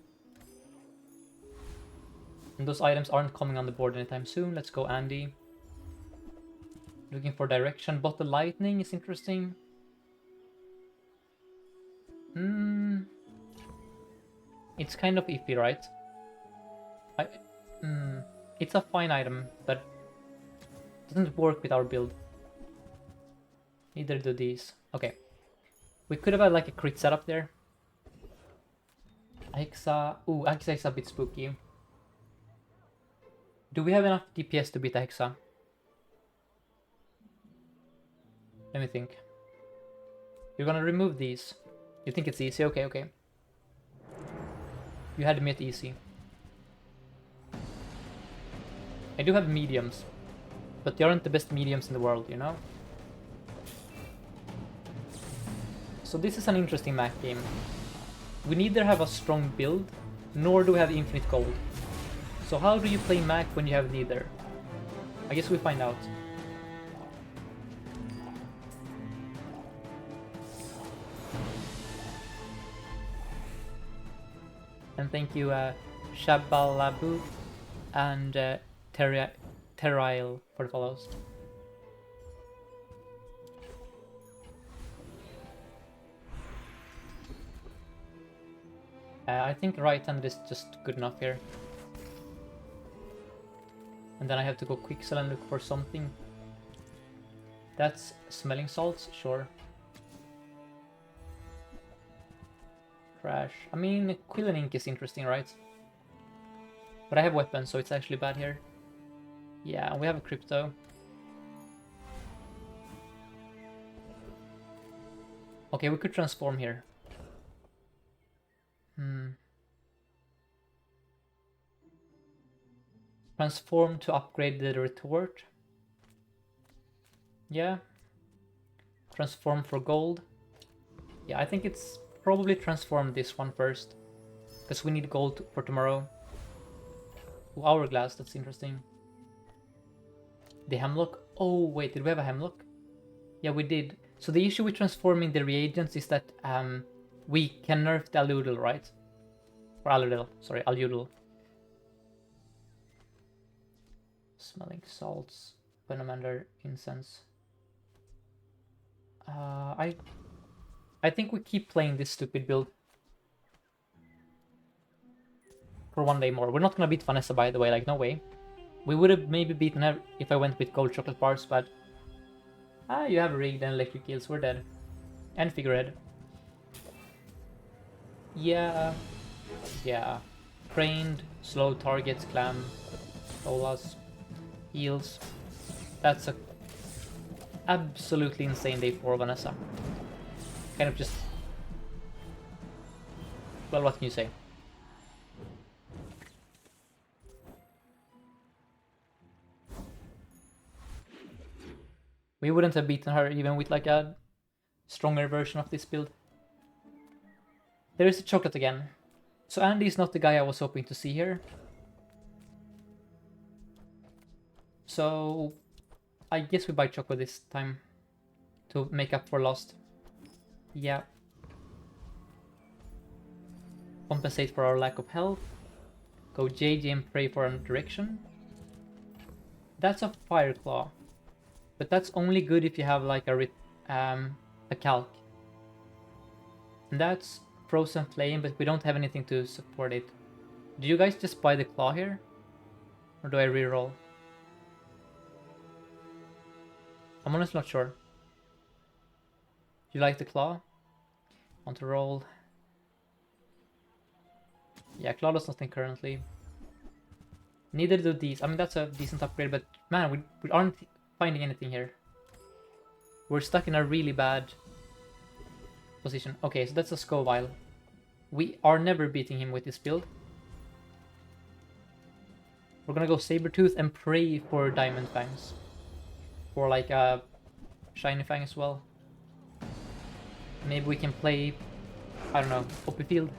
And those items aren't coming on the board anytime soon. Let's go Andy. Looking for direction. Bottle lightning is interesting. It's kind of iffy, right? It's a fine item, but doesn't work with our build. Neither do these. Okay. We could have had like a crit setup there. Hexa. Ooh, Hexa is a bit spooky. Do we have enough DPS to beat a Hexa? Let me think. You're gonna remove these. You think it's easy? Okay, okay. You had me at easy. I do have mediums, but they aren't the best mediums in the world, you know? So this is an interesting Mac game. We neither have a strong build, nor do we have infinite gold. So how do you play Mac when you have neither? I guess we find out. And thank you, Shabalabu and Terrail for the follows. I think right-handed is just good enough here. And then I have to go quick sell and look for something. That's smelling salts, sure. Trash. I mean, Quill and Ink is interesting, right? But I have weapons, so it's actually bad here. Yeah, we have a crypto. Okay, we could transform here. Transform to upgrade the retort. Yeah. Transform for gold. Yeah, I think it's probably transform this one first. Because we need gold for tomorrow. Ooh, hourglass, that's interesting. The hemlock? Oh, wait, did we have a hemlock? Yeah, we did. So the issue with transforming the reagents is that we can nerf the Aludel, right? Or Aludel, sorry, Aludel. Smelling salts, Venomander, incense. I think we keep playing this stupid build. For one day more. We're not gonna beat Vanessa, by the way, like, no way. We would have maybe beaten her if I went with gold chocolate bars, but... you have rigged and electric kills, we're dead. And figurehead. Yeah. Yeah. Trained, slow targets, clam, Solas, heals. That's a absolutely insane day for Vanessa. Kind of just... Well, what can you say? We wouldn't have beaten her even with like a stronger version of this build. There is the chocolate again. So Andy is not the guy I was hoping to see here. So I guess we buy chocolate this time to make up for lost. Yeah. Compensate for our lack of health. Go JJ and pray for a direction. That's a Fire Claw. But that's only good if you have like a calc. And that's Frozen Flame, but we don't have anything to support it. Do you guys just buy the claw here? Or do I reroll? I'm honestly not sure. You like the claw? Want to roll? Yeah, claw does nothing currently. Neither do these. I mean, that's a decent upgrade, but man, we aren't finding anything here. We're stuck in a really bad position. Okay, so that's a Scoville. We are never beating him with this build. We're gonna go Sabertooth and pray for Diamond Fangs. Or like a Shiny Fang as well. Maybe we can play, I don't know, Poppy Field.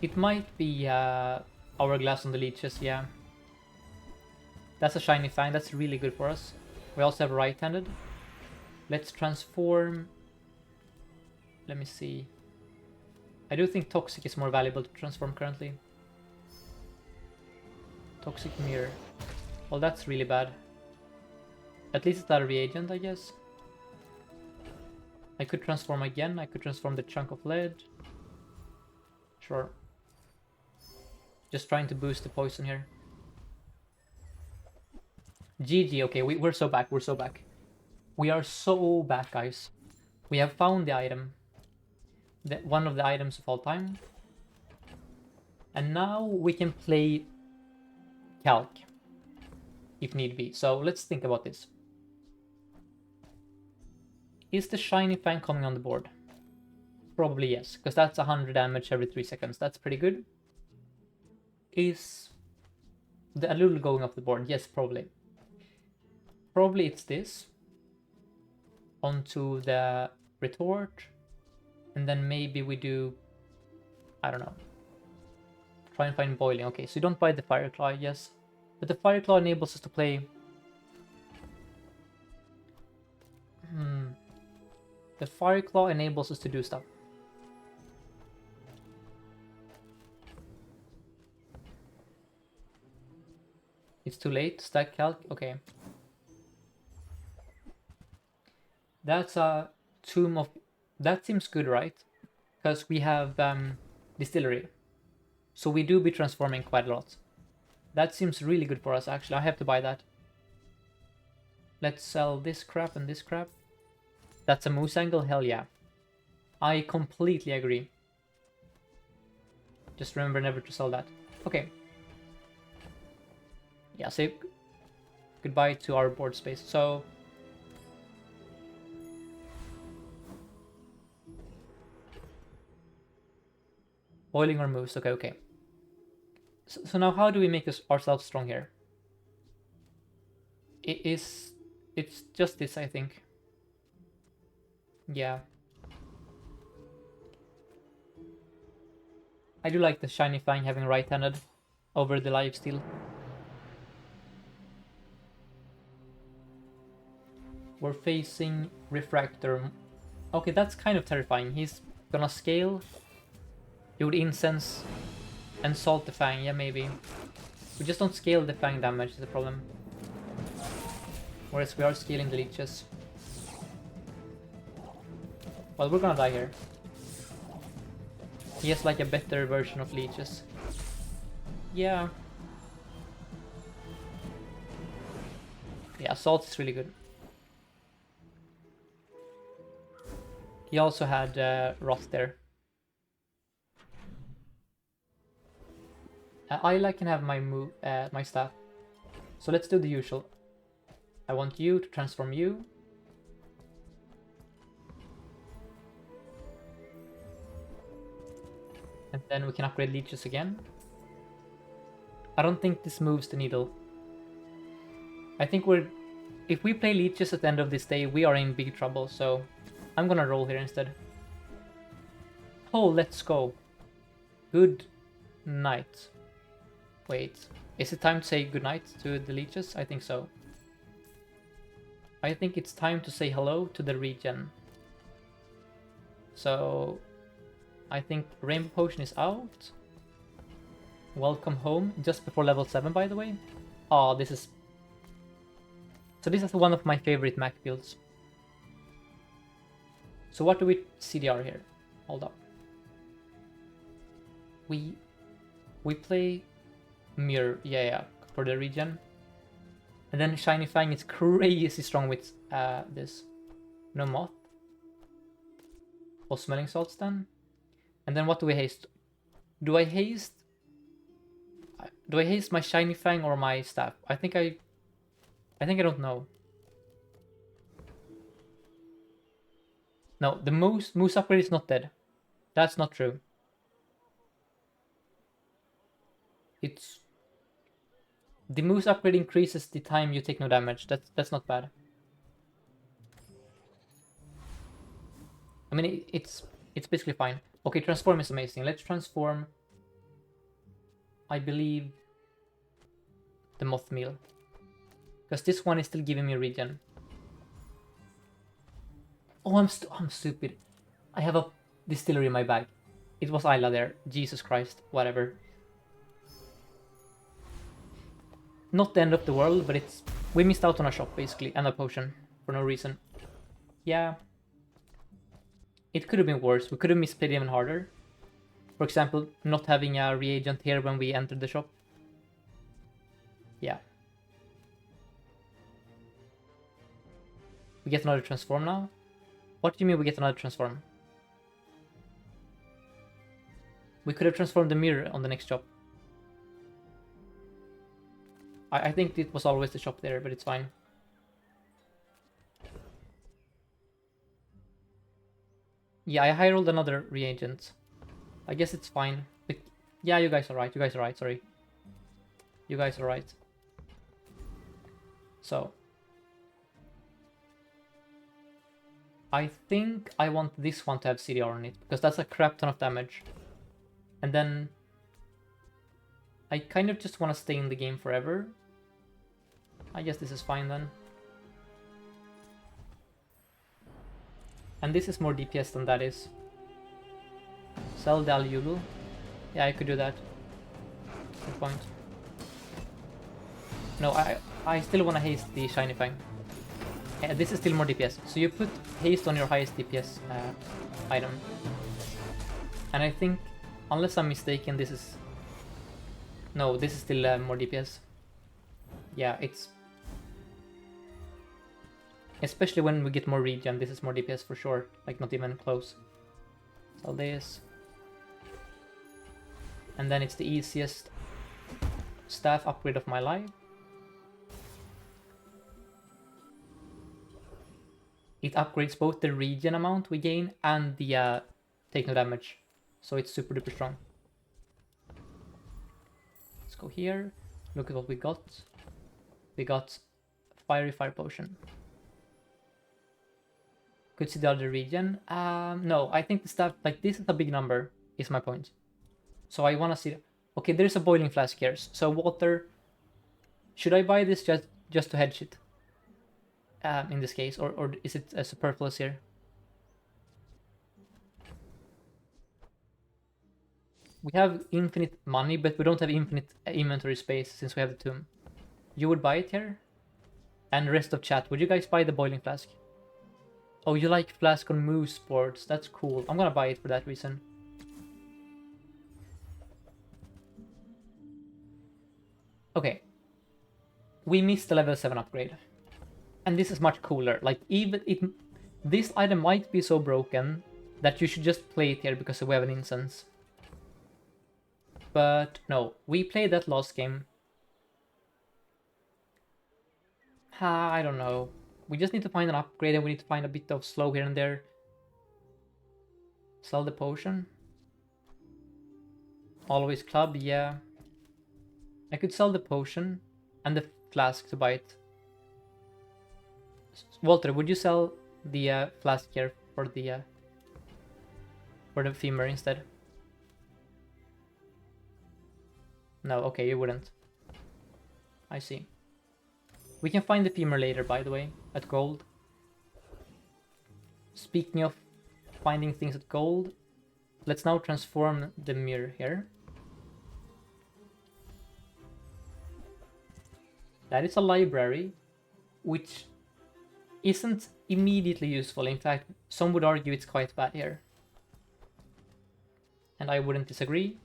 It might be Hourglass on the leeches, yeah. That's a Shiny Fang, that's really good for us. We also have right-handed. Let's transform. Let me see. I do think Toxic is more valuable to transform currently. Toxic Mirror. Well, that's really bad. At least it's not a reagent, I guess. I could transform again. I could transform the Chunk of Lead. Sure. Just trying to boost the poison here. GG, okay, we're so back, we're so back. We are so back, guys. We have found the item. One of the items of all time. And now we can play Calc. If need be. So let's think about this. Is the Shiny Fang coming on the board? Probably yes, because that's 100 damage every 3 seconds. That's pretty good. Is the Alulu going off the board? Yes, probably. Probably it's this. Onto the Retort. And then maybe we do, I don't know. Try and find Boiling. Okay, so you don't buy the Fire Claw, yes. But the Fire Claw enables us to play... The Fire Claw enables us to do stuff. It's too late. Stack Calc. Okay. That's a Tomb of... That seems good, right? Because we have Distillery. So we do be transforming quite a lot. That seems really good for us, actually. I have to buy that. Let's sell this crap and this crap. That's a Moose Angle? Hell yeah. I completely agree. Just remember never to sell that. Okay. Yeah, say goodbye to our board space. So... Boiling or Moose. Okay, okay. So now how do we make ourselves strong here? It's just this, I think. Yeah. I do like the Shiny Fang having right-handed over the lifesteal. We're facing Refractor. Okay, that's kind of terrifying. He's gonna scale. You would Incense and Salt the Fang, yeah, maybe. We just don't scale the Fang damage, is the problem. Whereas we are scaling the leeches. Well, we're gonna die here. He has like a better version of leeches. Yeah. Yeah, Salt is really good. He also had Rot there. I can have my my staff. So let's do the usual. I want you to transform you. And then we can upgrade leeches again. I don't think this moves the needle. I think we're if we play leeches at the end of this day, we are in big trouble, so I'm gonna roll here instead. Oh, let's go. Good night. Wait, is it time to say good night to the leeches? I think so. I think it's time to say hello to the regen. So I think Rainbow Potion is out. Welcome home, just before level 7 by the way. Oh, this is... So this is one of my favorite Mac builds. So what do we CDR here? Hold up. We play Mirror, yeah, for the regen. And then Shiny Fang is crazy strong with this. No Moth. Or Smelling Salts then. And then what do we haste? Do I haste my Shiny Fang or my staff? I think I don't know. No, the Moose upgrade is not dead. That's not true. It's... The Moose upgrade increases the time you take no damage. That's not bad. I mean, it's basically fine. Okay, transform is amazing. Let's transform, I believe, the Moth Meal. Because this one is still giving me regen. Oh, I'm stupid. I have a distillery in my bag. It was Isla there. Jesus Christ. Whatever. Not the end of the world, but it's... We missed out on a shop, basically, and a potion. For no reason. Yeah. It could have been worse. We could have misplayed even harder. For example, not having a reagent here when we entered the shop. Yeah. We get another transform now? What do you mean we get another transform? We could have transformed the mirror on the next shop. I think it was always the shop there, but it's fine. Yeah, I high rolled another reagent. I guess it's fine. But yeah, you guys are right. You guys are right. Sorry. You guys are right. So. I think I want this one to have CDR on it, because that's a crap ton of damage. And then... I kind of just want to stay in the game forever. I guess this is fine then. And this is more DPS than that is. Sell the Alyulu. Yeah, I could do that. Good point. No, I still want to haste the Shiny Fang. Yeah, this is still more DPS. So you put haste on your highest DPS item. And I think, unless I'm mistaken, this is... No, this is still more DPS. Yeah, it's... Especially when we get more regen, this is more DPS for sure. Like, not even close. Sell this. And then it's the easiest staff upgrade of my life. It upgrades both the regen amount we gain and the take no damage. So it's super duper strong. Let's go here. Look at what we got. We got Fiery Fire Potion. Could see the other regen. No, I think the stuff like this is a big number, is my point. So I want to see... Okay, there's a Boiling Flask here. So water... Should I buy this just to hedge it? In this case, or is it superfluous here? We have infinite money, but we don't have infinite inventory space since we have the tomb. You would buy it here? And rest of chat, would you guys buy the Boiling Flask? Oh, you like Flask on Moose Sports. That's cool. I'm gonna buy it for that reason. Okay. We missed the level 7 upgrade. And this is much cooler. Like, even this item might be so broken that you should just play it here because we have an incense. But no, we played that last game. I don't know. We just need to find an upgrade and we need to find a bit of slow here and there. Sell the potion. Always club, yeah. I could sell the potion and the flask to buy it. Walter, would you sell the flask here for the femur instead? No, okay, you wouldn't. I see. We can find the femur later, by the way, at gold. Speaking of finding things at gold, let's now transform the mirror here. That is a library, which isn't immediately useful. In fact, some would argue it's quite bad here. And I wouldn't disagree.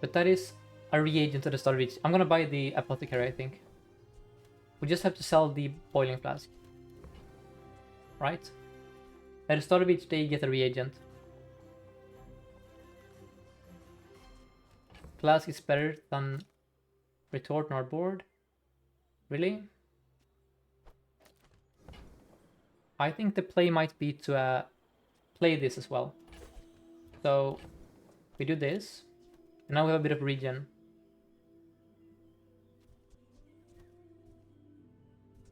But that is a reagent to the start of each. I'm gonna buy the apothecary, I think. We just have to sell the boiling flask. Right? At the start of each day, get a reagent. Flask is better than retort on our board. Really? I think the play might be to play this as well. So we do this. And now we have a bit of regen.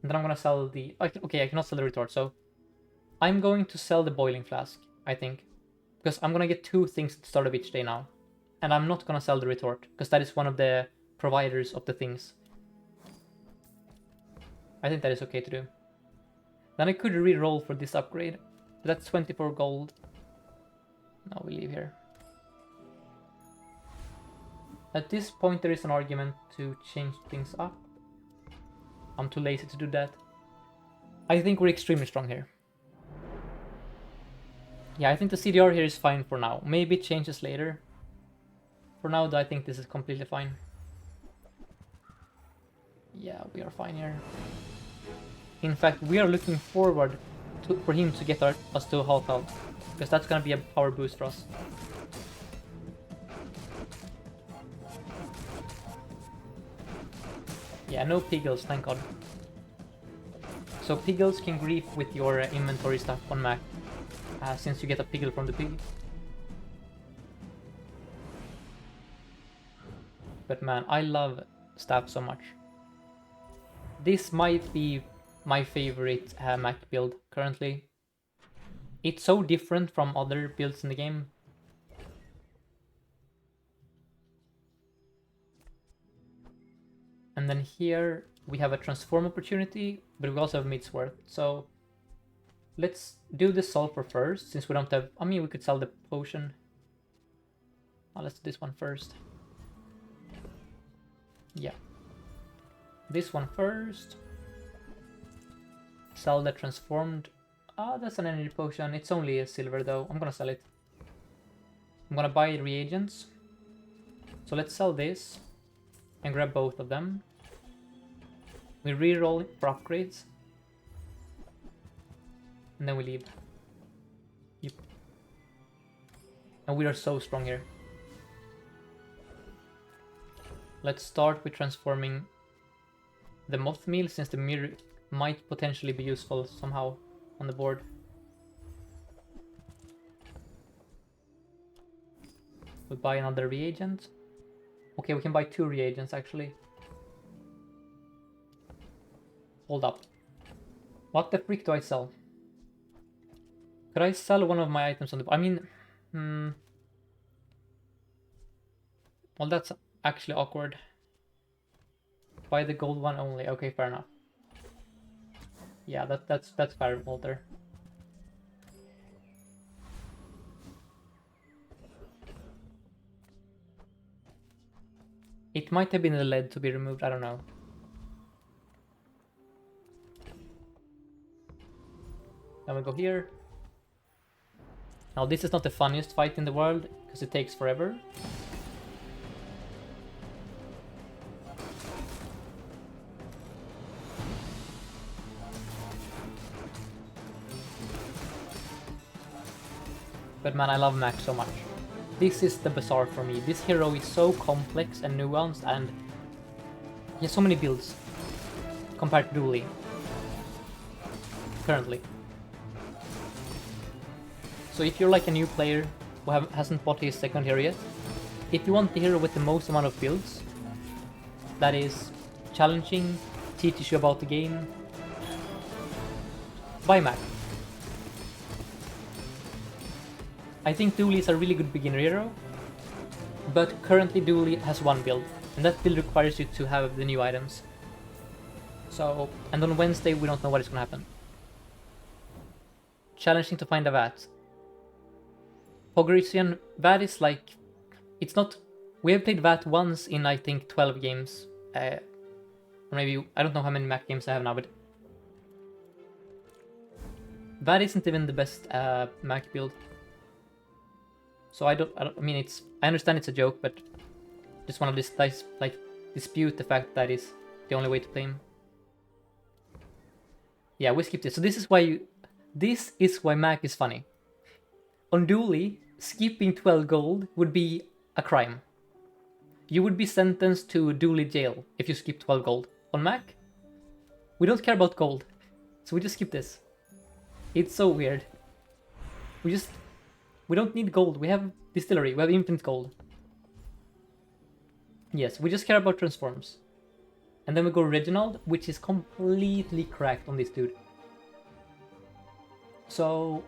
And then I'm gonna sell the... Okay, I cannot sell the retort, so... I'm going to sell the boiling flask, I think. Because I'm gonna get 2 things at the start of each day now. And I'm not gonna sell the retort, because that is one of the providers of the things. I think that is okay to do. Then I could re-roll for this upgrade. But that's 24 gold. Now we leave here. At this point there is an argument to change things up. I'm too lazy to do that. I think we're extremely strong here. Yeah, I think the CDR here is fine for now. Maybe it changes later. For now though, I think this is completely fine. Yeah, we are fine here. In fact, we are looking forward for him to get us to half health. Because that's gonna be a power boost for us. Yeah, no piggles, thank god. So piggles can grief with your inventory stuff on Mac, since you get a piggle from the pig. But man, I love staff so much. This might be my favorite Mac build currently. It's so different from other builds in the game. And then here we have a transform opportunity, but we also have Midsworth. So let's do the sulfur first, since we don't have... I mean, we could sell the potion. Let's do this one first. Yeah. This one first. Sell the transformed... that's an energy potion. It's only a silver though. I'm gonna sell it. I'm gonna buy reagents. So let's sell this. And grab both of them. We re-roll for upgrades. And then we leave. Yep. And we are so strong here. Let's start with transforming the moth meal, since the mirror might potentially be useful somehow on the board. We'll buy another reagent. Okay, we can buy 2 reagents actually. Hold up. What the freak do I sell? Could I sell one of my items on the... I mean... Well, that's actually awkward. Buy the gold one only. Okay, fair enough. Yeah, that's fair, Walter. It might have been the lead to be removed, I don't know. Then we go here. Now this is not the funniest fight in the world, because it takes forever. But man, I love Max so much. This is the bazaar for me. This hero is so complex and nuanced, and he has so many builds compared to Dooley currently. So if you're like a new player who hasn't bought his second hero yet, if you want the hero with the most amount of builds, that is challenging, teaches you about the game, buy Mac. I think Dooley is a really good beginner hero, but currently Dooley has one build, and that build requires you to have the new items. So, and on Wednesday we don't know what is gonna happen. Challenging to find a VAT. Pogorisian VAT is like, it's not, we have played VAT once in I think 12 games. Or maybe, I don't know how many Mac games I have now, but VAT isn't even the best Mac build. So I mean, I understand it's a joke, but just want to dispute the fact that is the only way to play him. Yeah, we skipped it. So this is why Mac is funny. On Dooley, skipping 12 gold would be a crime. You would be sentenced to Dooley jail if you skip 12 gold. On Mac, we don't care about gold, so we just skip this. It's so weird. We don't need gold. We have distillery. We have infinite gold. Yes, we just care about transforms. And then we go Reginald, which is completely cracked on this dude. So,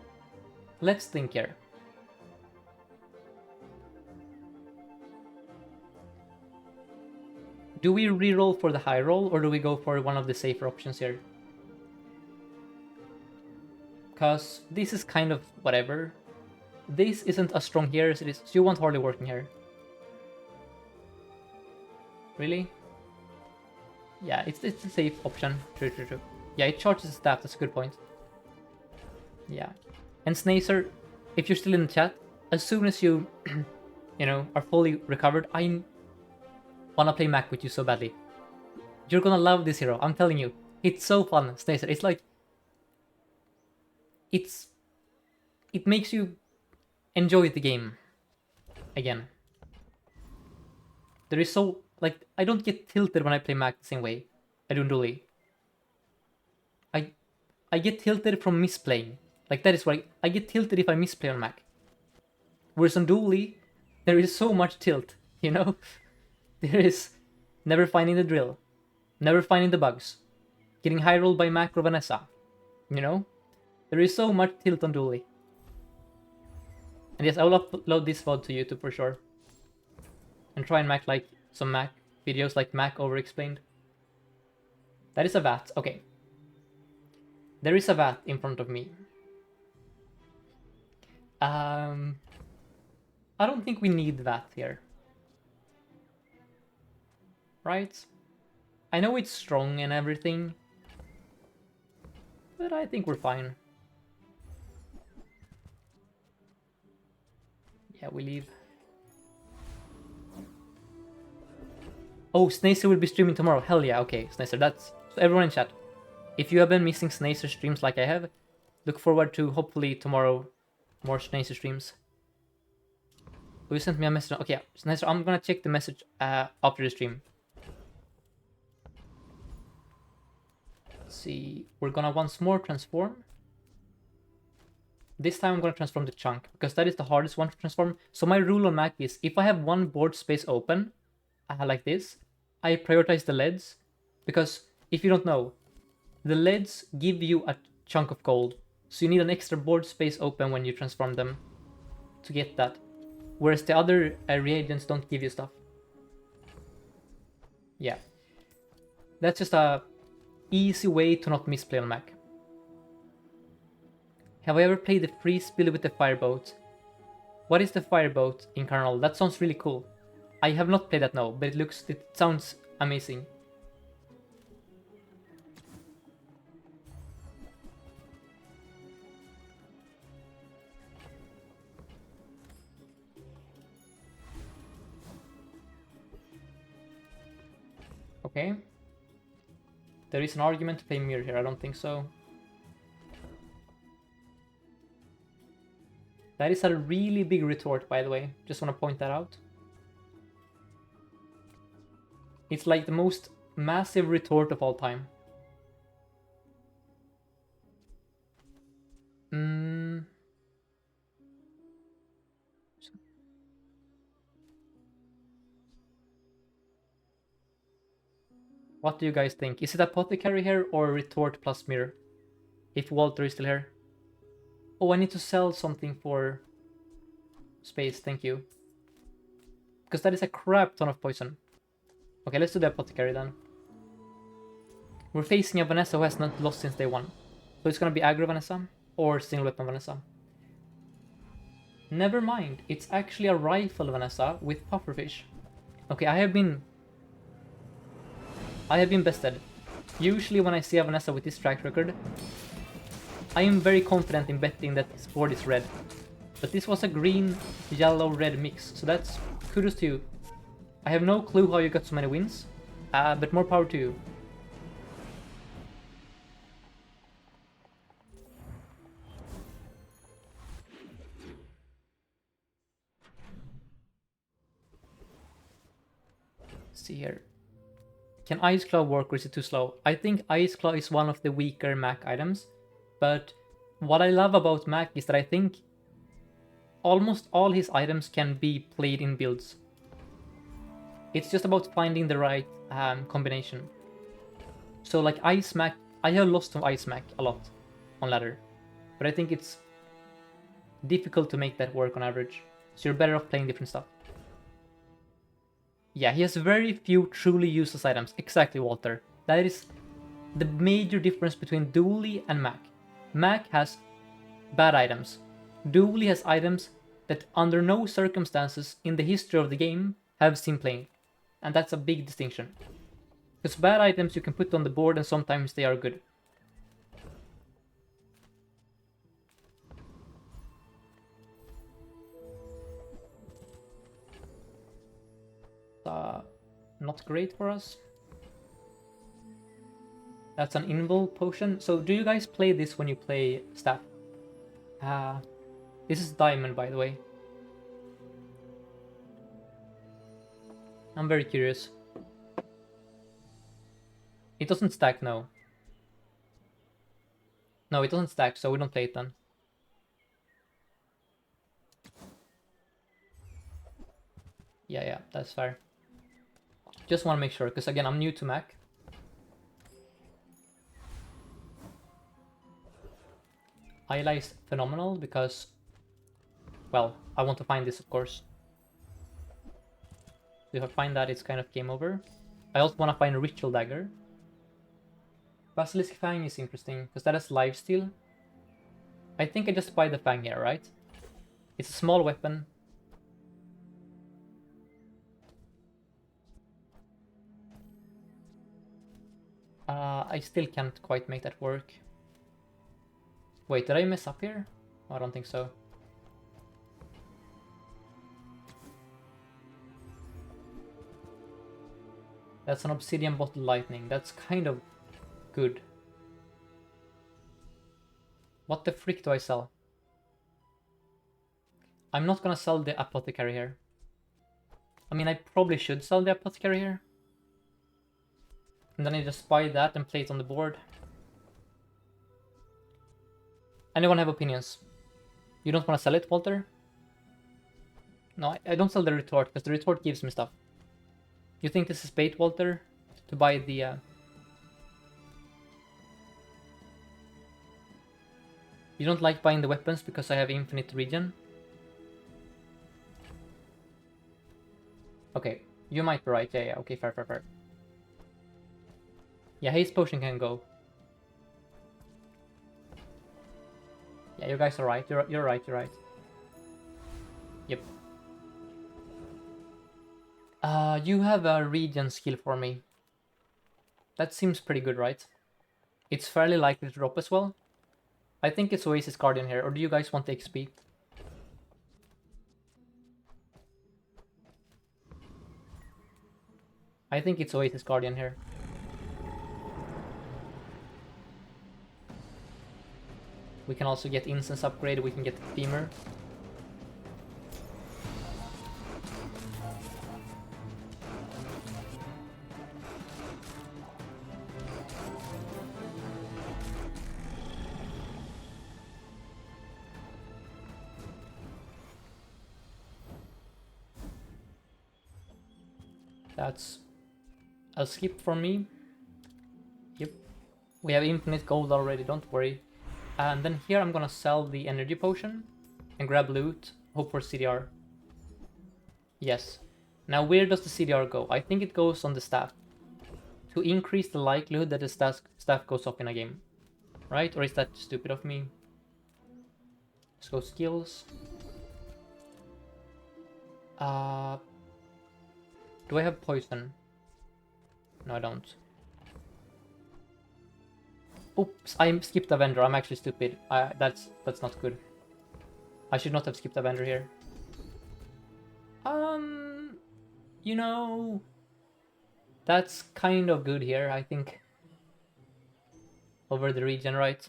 let's think here. Do we reroll for the high roll, or do we go for one of the safer options here? Because this is kind of whatever. This isn't as strong here as it is. So you want Harley working here. Really? Yeah, it's a safe option. True. Yeah, it charges the staff, that's a good point. Yeah. And Snacer, if you're still in the chat, as soon as you, are fully recovered, I wanna play Mac with you so badly. You're gonna love this hero, I'm telling you. It's so fun, Snacer. It's like... It makes you enjoy the game. Again. There is so... Like, I don't get tilted when I play Mac the same way I do in Dooley. I get tilted from misplaying. Like, that is why I get tilted if I misplay on Mac. Whereas on Dooley, there is so much tilt, There is never finding the drill, never finding the bugs, getting high rolled by Mac or Vanessa, There is so much tilt on Dooley. And yes, I will upload this VOD to YouTube for sure. And try and make like some Mac videos like Mac over-explained. That is a VAT, okay. There is a VAT in front of me. I don't think we need that here. Right? I know it's strong and everything, but I think we're fine. Yeah, we leave. Oh, Snacer will be streaming tomorrow. Hell yeah, okay, Snacer, that's... So everyone in chat, if you have been missing Snacer streams like I have, look forward to, hopefully, tomorrow, more Snacer streams. Oh, you sent me a message. Okay, Snacer, I'm gonna check the message after the stream. Let's see, we're gonna once more transform. This time I'm gonna transform the chunk, because that is the hardest one to transform. So my rule on Mac is, if I have one board space open, like this, I prioritize the leads, because if you don't know, the leads give you a chunk of gold, so you need an extra board space open when you transform them to get that, whereas the other reagents don't give you stuff. Yeah, that's just a easy way to not misplay on Mac. Have I ever played the freeze build with the fireboat? What is the fireboat in Carnal? That sounds really cool. I have not played that now, but it sounds amazing. Okay. There is an argument to play mirror here, I don't think so. That is a really big retort, by the way. Just want to point that out. It's like the most massive retort of all time. What do you guys think? Is it Apothecary here or Retort plus Mirror? If Walter is still here. Oh, I need to sell something for space, thank you. Because that is a crap ton of poison. Okay, let's do the Apothecary then. We're facing a Vanessa who has not lost since day one. So it's gonna be aggro Vanessa or single weapon Vanessa. Never mind, it's actually a rifle Vanessa with pufferfish. Okay, I have been bested. Usually when I see a Vanessa with this track record, I am very confident in betting that this board is red. But this was a green, yellow, red mix, so that's kudos to you. I have no clue how you got so many wins, but more power to you. Let's see here. Can Ice Claw work or is it too slow? I think Ice Claw is one of the weaker Mac items, but what I love about Mac is that I think almost all his items can be played in builds. It's just about finding the right combination. So like Ice Mac, I have lost to Ice Mac a lot on ladder, but I think it's difficult to make that work on average. So you're better off playing different stuff. Yeah, he has very few truly useless items. Exactly, Walter. That is the major difference between Dooley and Mac. Mac has bad items. Dooley has items that under no circumstances in the history of the game have seen playing. And that's a big distinction. Because bad items you can put on the board and sometimes they are good. Not great for us. That's an invul potion. So do you guys play this when you play staff? This is diamond, by the way. I'm very curious. It doesn't stack, no. No, it doesn't stack, so we don't play it then. Yeah, that's fair. Just want to make sure, because again, I'm new to Mac. Ayla is phenomenal because, well, I want to find this, of course. So if I find that, it's kind of game over. I also want to find a Ritual Dagger. Basilisk Fang is interesting, because that has lifesteal. I think I just buy the Fang here, right? It's a small weapon. I still can't quite make that work. Wait, did I mess up here? Oh, I don't think so. That's an Obsidian Bottle Lightning. That's kind of good. What the frick do I sell? I'm not gonna sell the Apothecary here. I mean, I probably should sell the Apothecary here. And then I just buy that and play it on the board. Anyone have opinions? You don't want to sell it, Walter? No, I don't sell the retort, because the retort gives me stuff. You think this is bait, Walter? To buy the... You don't like buying the weapons because I have infinite regen? Okay, you might be right. Yeah, okay, fair. Yeah, Haste Potion can go. Yeah, you guys are right. You're right. Yep. You have a regen skill for me. That seems pretty good, right? It's fairly likely to drop as well. I think it's Oasis Guardian here, or do you guys want the XP? I think it's Oasis Guardian here. We can also get incense upgrade, we can get femur. That's a skip for me. We have infinite gold already, don't worry. And then here I'm gonna sell the energy potion and grab loot, hope for CDR. Yes. Now where does the CDR go? I think it goes on the staff. To increase the likelihood that the staff goes up in a game. Right? Or is that stupid of me? Let's go skills. Do I have poison? No, I don't. Oops, I skipped a vendor. I'm actually stupid. That's not good. I should not have skipped a vendor here. You know, that's kind of good here, I think. Over the regen, right?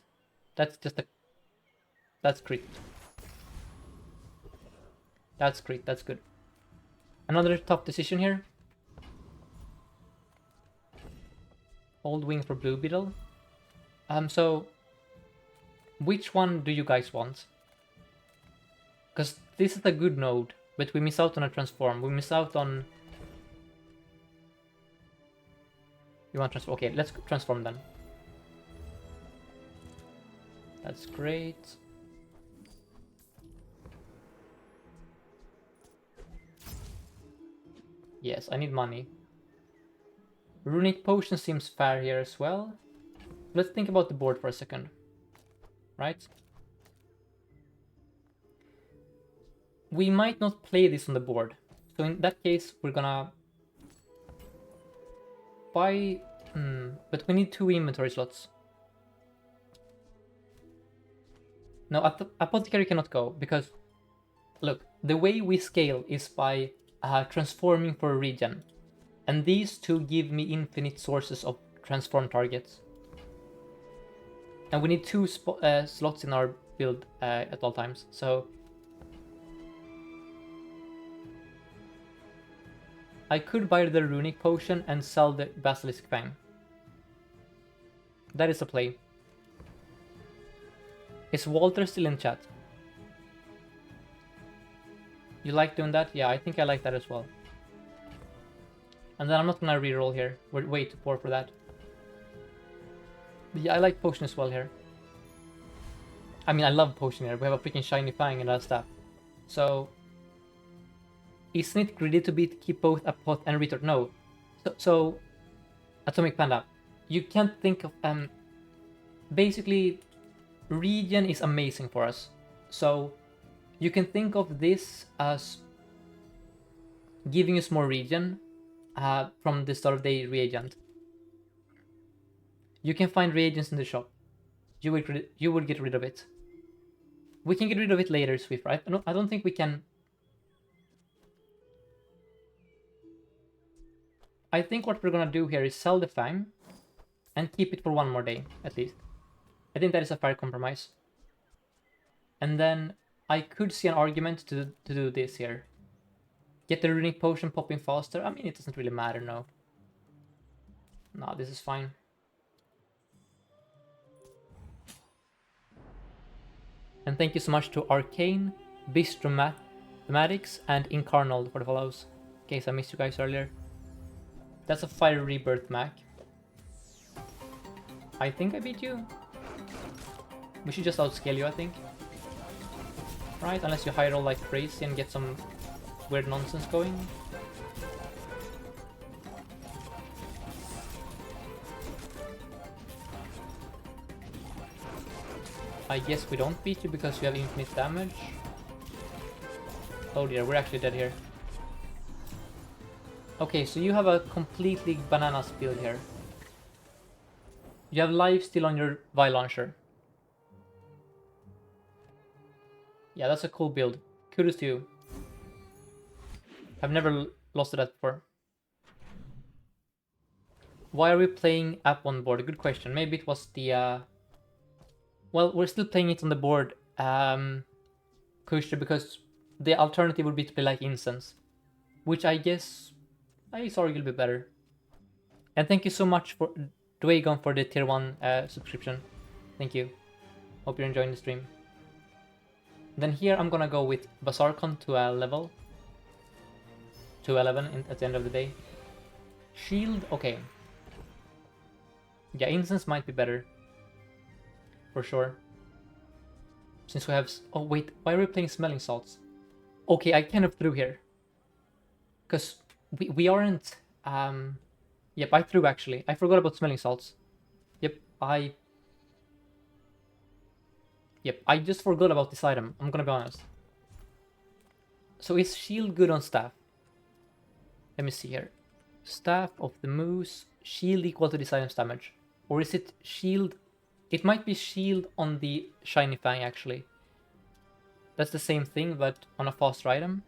That's just a... That's crit. That's crit, that's good. Another tough decision here. Old wing for blue beetle. So... Which one do you guys want? Because this is a good node, but we miss out on a transform. We miss out on... You want transform? Okay, let's transform then. That's great. Yes, I need money. Runic potion seems fair here as well. Let's think about the board for a second. Right? We might not play this on the board. So in that case, we're gonna buy... but we need 2 inventory slots. No, Apothecary cannot go, because... Look, the way we scale is by transforming for a regen. And these 2 give me infinite sources of transform targets. And we need 2 slots in our build at all times, so... I could buy the Runic Potion and sell the Basilisk Fang. That is a play. Is Walter still in chat? You like doing that? Yeah, I think I like that as well. And then I'm not gonna reroll here. We're way too poor for that. But yeah, I like Potion as well here. I mean, I love Potion here. We have a freaking shiny Fang and that stuff. So... Isn't it greedy to keep both Apot and Retort? No. So, Atomic Panda, you can't think of... basically, regen is amazing for us. So, you can think of this as giving us more regen from the start of day reagent. You can find reagents in the shop. You will get rid of it. We can get rid of it later, Swift, right? I don't think we can... I think what we're gonna do here is sell the Fang and keep it for 1 more day, at least. I think that is a fair compromise. And then I could see an argument to do this here. Get the Runic Potion popping faster. I mean, it doesn't really matter, no. No, this is fine. And thank you so much to Arcane, Bistro Mathematics, and Incarnal for the follows. In case I missed you guys earlier. That's a Fire Rebirth Mac. I think I beat you. We should just outscale you, I think. Right, unless you high roll like crazy and get some weird nonsense going. I guess we don't beat you because you have infinite damage. Oh dear, we're actually dead here. Okay, so you have a completely bananas build here. You have life still on your Vi launcher. Yeah, that's a cool build. Kudos to you. I've never lost to that before. Why are we playing app on board? Good question. Maybe it was the... Well, we're still playing it on the board, Kushter, because the alternative would be to play like Incense. Which I guess is arguably better. And thank you so much for Dwagon for the tier 1 subscription. Thank you. Hope you're enjoying the stream. Then here I'm gonna go with Basarkon to a level. To 11 at the end of the day. Shield, okay. Yeah, incense might be better. For sure. Since we have... Oh, wait. Why are we playing smelling salts? Okay, I kind of threw here. Because we aren't... Yep, I threw actually. I forgot about smelling salts. Yep, I just forgot about this item. I'm gonna be honest. So is shield good on staff? Let me see here. Staff of the Moose. Shield equal to this item's damage. Or is it shield... It might be shield on the shiny fang actually. That's the same thing, but on a faster item.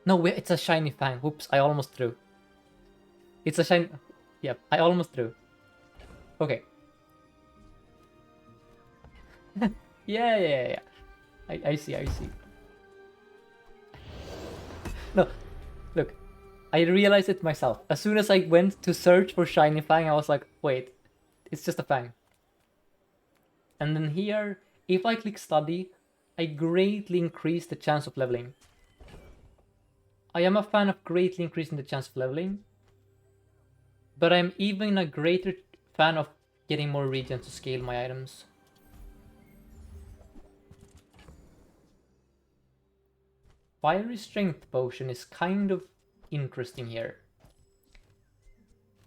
No, it's a shiny fang. Whoops, I almost threw. It's a shiny... Yep, I almost threw. Okay. Yeah. I see. No, look. I realized it myself. As soon as I went to search for shiny fang, I was like, wait, it's just a fang. And then here, if I click study, I greatly increase the chance of leveling. I am a fan of greatly increasing the chance of leveling, but I'm even a greater fan of getting more regions to scale my items. Fiery Strength Potion is kind of interesting here.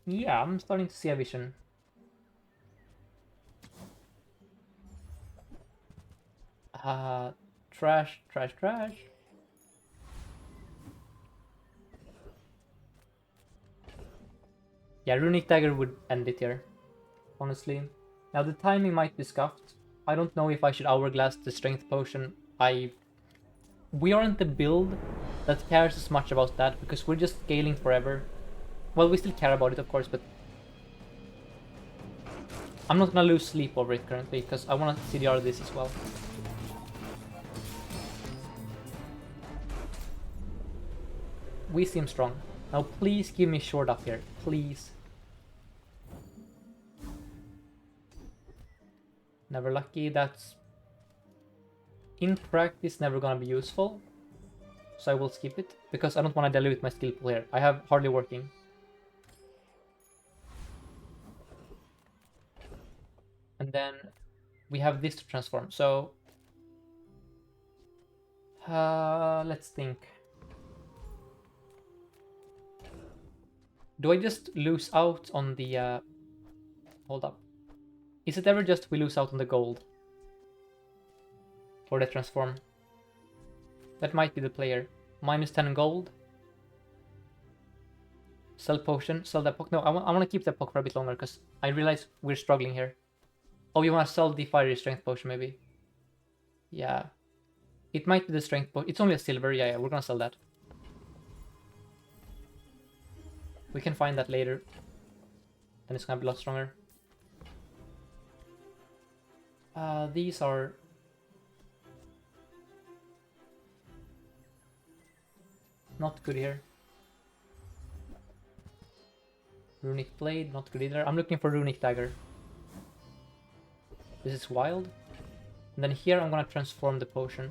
Yeah, I'm starting to see a vision. Trash. Yeah, Runic Dagger would end it here, honestly. Now the timing might be scuffed. I don't know if I should Hourglass the Strength Potion. We aren't the build that cares as much about that, because we're just scaling forever. Well, we still care about it, of course, but I'm not gonna lose sleep over it currently, because I want to CDR this as well. We seem strong. Now please give me short up here, please. Never lucky, that's in practice never gonna be useful. So I will skip it, because I don't want to dilute my skill pool here. I have hardly working. And then we have this to transform, so... let's think. Do I just lose out on the... Hold up. Is it ever just we lose out on the gold? For the transform? That might be the player. Minus 10 gold. Sell potion, sell that poke. No, I want to keep that poke for a bit longer, because I realize we're struggling here. Oh, you want to sell the fiery strength potion, maybe? Yeah. It might be the strength potion. It's only a silver. Yeah, we're gonna sell that. We can find that later. Then it's gonna be a lot stronger. These are... not good here. Runic Blade, not good either. I'm looking for Runic Dagger. This is wild. And then here I'm gonna transform the potion.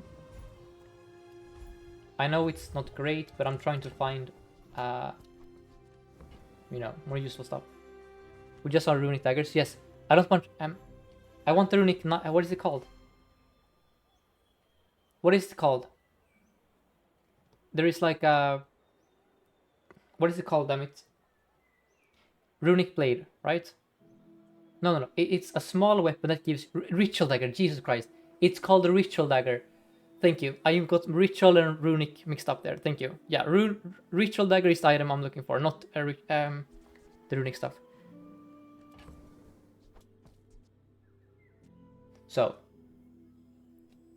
I know it's not great, but I'm trying to find, you know, more useful stuff. We just saw Runic Daggers. Yes, I don't want... I want the Runic... what is it called? What is it called? There is like a... What is it called, damn it? Runic Blade, right? No. It's a small weapon that gives... Ritual Dagger, Jesus Christ. It's called a Ritual Dagger. Thank you. I got Ritual and Runic mixed up there. Thank you. Yeah, Ritual Dagger is the item I'm looking for, not the Runic stuff. So,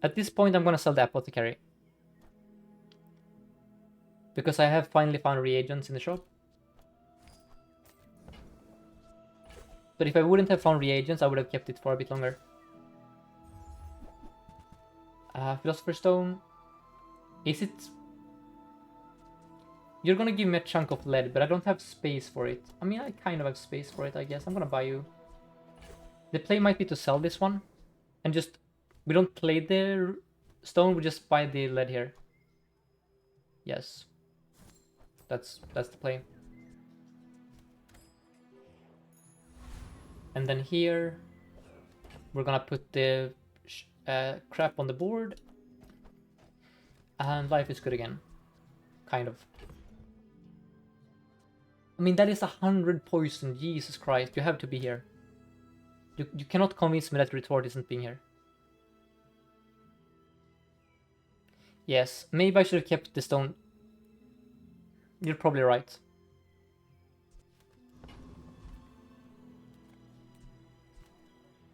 at this point I'm gonna sell the Apothecary. Because I have finally found reagents in the shop. But if I wouldn't have found reagents, I would have kept it for a bit longer. Philosopher's Stone. Is it... You're gonna give me a chunk of lead, but I don't have space for it. I mean, I kind of have space for it, I guess. I'm gonna buy you. The play might be to sell this one. And just... We don't play the stone, we just buy the lead here. Yes. That's the play. And then here, we're gonna put the crap on the board. And life is good again. Kind of. I mean, that is 100 poison. Jesus Christ, you have to be here. You cannot convince me that retort isn't being here. Yes, maybe I should have kept the stone. You're probably right.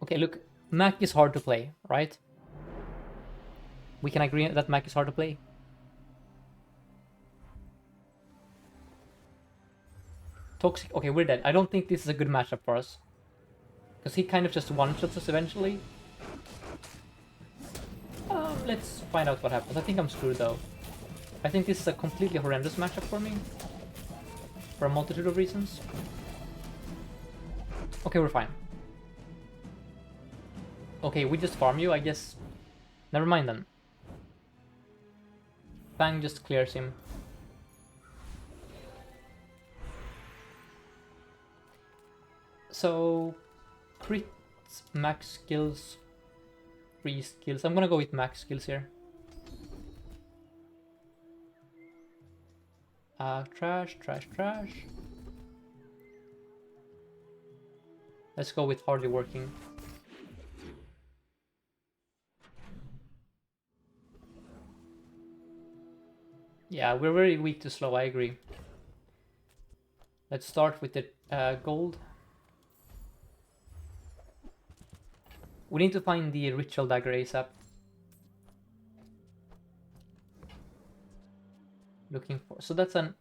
Okay, look, Mac is hard to play, right? We can agree that Mac is hard to play. Toxic, okay, we're dead. I don't think this is a good matchup for us. Because he kind of just one-shots us eventually. Let's find out what happens. I think I'm screwed though. I think this is a completely horrendous matchup for me. For a multitude of reasons. Okay, we're fine. Okay, we just farm you, I guess. Never mind then. Fang just clears him. So, crit, max skills, free skills. I'm gonna go with max skills here. Trash, trash, trash. Let's go with hardly working. Yeah, we're very weak to slow, I agree. Let's start with the gold. We need to find the ritual dagger ASAP. Looking for... So that's an...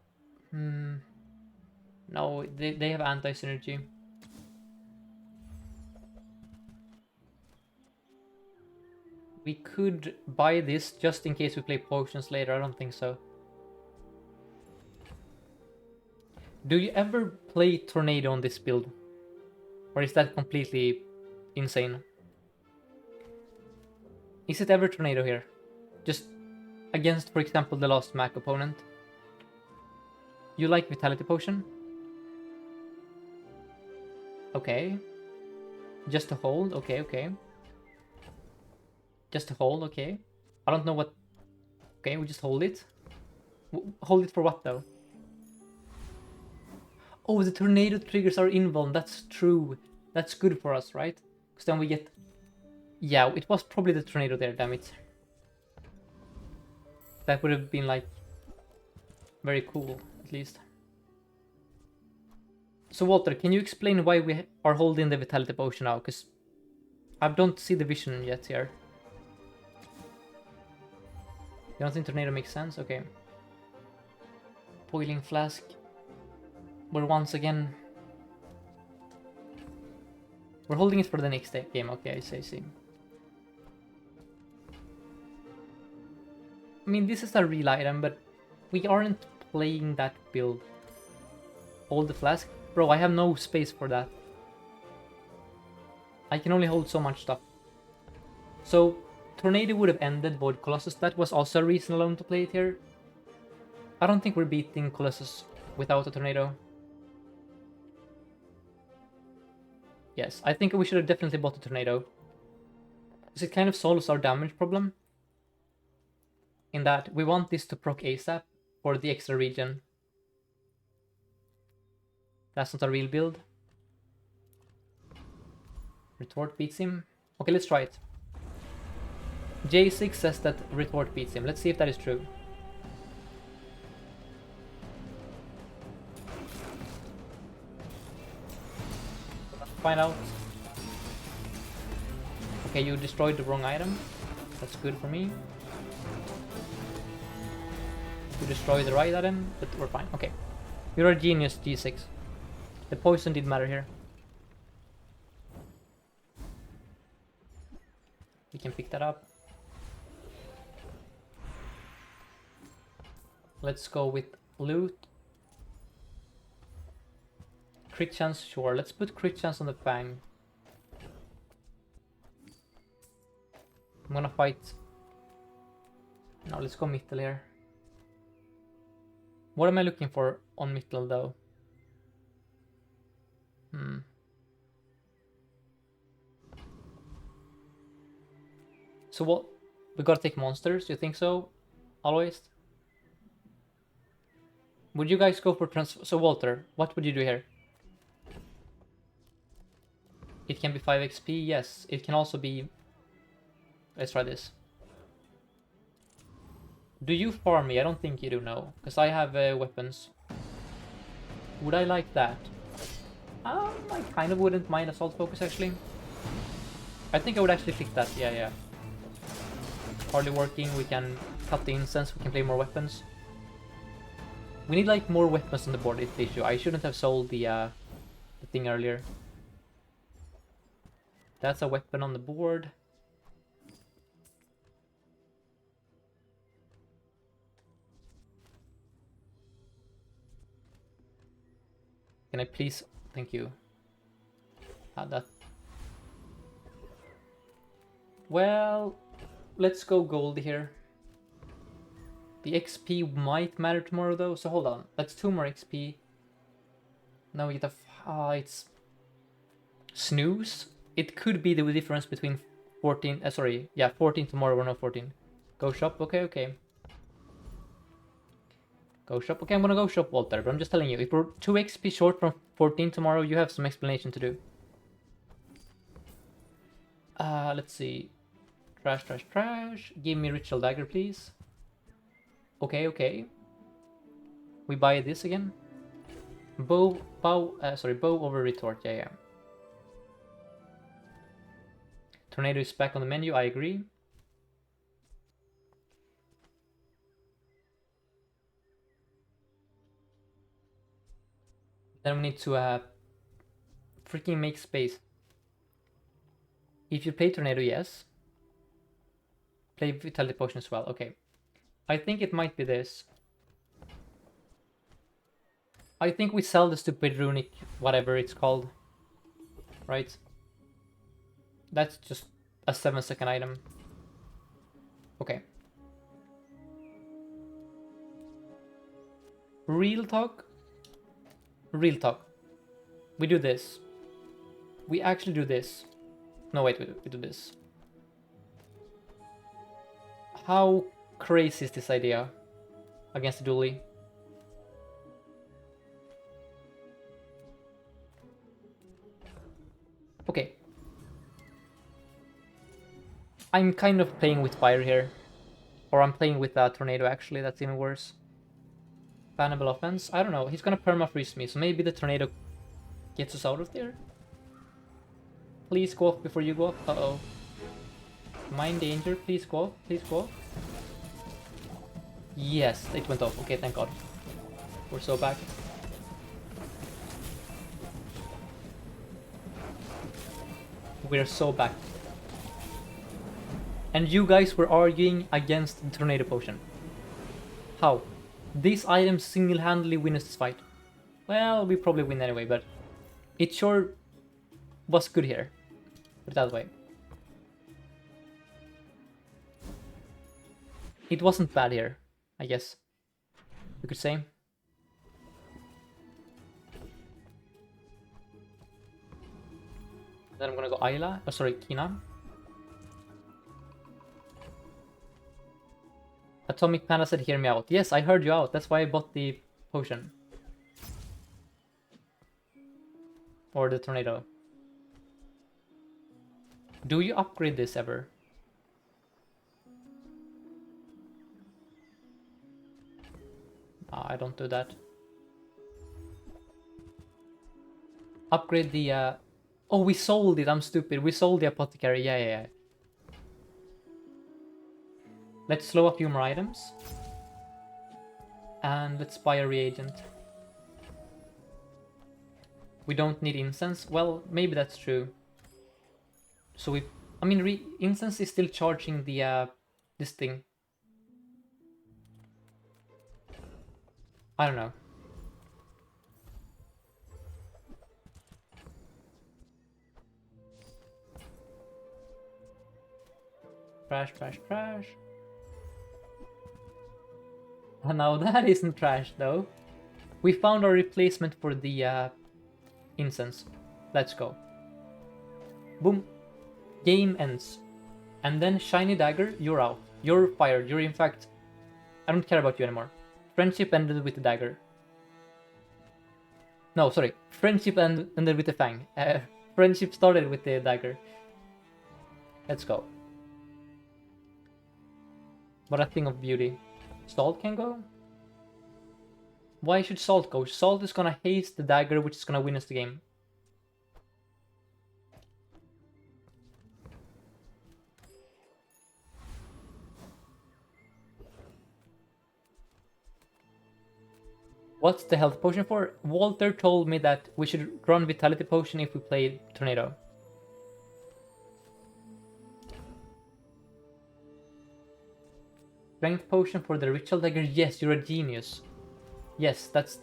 No, they have anti-synergy. We could buy this just in case we play potions later. I don't think so. Do you ever play Tornado on this build? Or is that completely insane? Is it ever Tornado here? Just against, for example, the last Mac opponent. You like Vitality Potion? Okay. Just to hold? Okay, okay. Just to hold, okay. I don't know what... Okay, we just hold it. Hold it for what, though? Oh, the tornado triggers are invuln. That's true. That's good for us, right? Because then we get... Yeah, it was probably the tornado there, damn it. That would have been, like, very cool, at least. So, Walter, can you explain why we are holding the Vitality Potion now? Because I don't see the vision yet here. You don't think tornado makes sense? Okay. Boiling Flask. We're once again... We're holding it for the next game. Okay, I see. I mean, this is a real item, but we aren't playing that build. Hold the flask? Bro, I have no space for that. I can only hold so much stuff. So, Tornado would have ended Void Colossus. That was also a reason alone to play it here. I don't think we're beating Colossus without a Tornado. Yes, I think we should have definitely bought a Tornado. Because it kind of solves our damage problem. In that we want this to proc ASAP for the extra regen. That's not a real build. Retort beats him. Okay, let's try it. J6 says that Retort beats him. Let's see if that is true. Find out. Okay, you destroyed the wrong item. That's good for me. You destroyed the right item, but we're fine. Okay. You're a genius, G6. The poison did matter here. We can pick that up. Let's go with loot. Crit chance, sure. Let's put crit chance on the Fang. I'm gonna fight. No, let's go Mittel here. What am I looking for on Mittel though? So what? We gotta take monsters, you think so? Always? Would you guys go for So Walter, what would you do here? It can be 5 XP, yes. It can also be... Let's try this. Do you farm me? I don't think you do, no. Because I have weapons. Would I like that? I kind of wouldn't mind assault focus, actually. I think I would actually pick that, yeah. Hardly working, we can cut the incense, we can play more weapons. We need like more weapons on the board, it's the issue. I shouldn't have sold the thing earlier. That's a weapon on the board. Can I please... Thank you. That... Well, let's go gold here. The XP might matter tomorrow though, so hold on. That's 2 more XP. Now we get a... it's... Snooze? It could be the difference between 14... 14 tomorrow or no 14. Go shop, okay. Go shop, okay, I'm gonna go shop Walter, but I'm just telling you, if we're 2 XP short from 14 tomorrow, you have some explanation to do. Let's see. Trash. Give me Ritual Dagger, please. Okay. We buy this again. Bow over retort, yeah. Tornado is back on the menu, I agree. Then we need to freaking make space. If you play Tornado, yes. Play Vitality Potion as well, okay. I think it might be this. I think we sell the stupid runic, whatever it's called. Right? That's just a 7-second item. Okay. Real talk. We do this. We actually do this. No, wait, we do this. How crazy is this idea against the dually? Okay. I'm kind of playing with fire here. Or I'm playing with a tornado actually, that's even worse. Bannable offense? I don't know, he's gonna perma-freeze me, so maybe the tornado gets us out of there? Please go off before you go off. Uh-oh. Am I in danger? Please go off. Yes, it went off. Okay, thank God. We're so back. We're so back. And you guys were arguing against the Tornado Potion. How? This item single-handedly wins this fight. Well, we probably win anyway, but it sure was good here. Put it that way. It wasn't bad here, I guess you could say. Then I'm gonna go Ayla. Oh, sorry, Kina. Atomic Panda said, hear me out. Yes, I heard you out. That's why I bought the potion. Or the tornado. Do you upgrade this ever? I don't do that. Upgrade the... Oh, we sold it. I'm stupid. We sold the apothecary. Yeah. Let's slow up a few more items. And let's buy a reagent. We don't need incense. Well, maybe that's true. So we... I mean, incense is still charging the... this thing. I don't know. Trash. Now that isn't trash though. We found our replacement for the incense. Let's go. Boom. Game ends. And then Shiny Dagger, you're out. You're fired. You're in fact... I don't care about you anymore. Friendship ended with the dagger. No, sorry. Friendship ended with the fang. Friendship started with the dagger. Let's go. What a thing of beauty. Salt can go? Why should Salt go? Salt is gonna haste the dagger, which is gonna win us the game. What's the health potion for? Walter told me that we should run Vitality Potion if we play Tornado. Strength Potion for the Ritual Dagger? Yes, you're a genius. Yes, that's...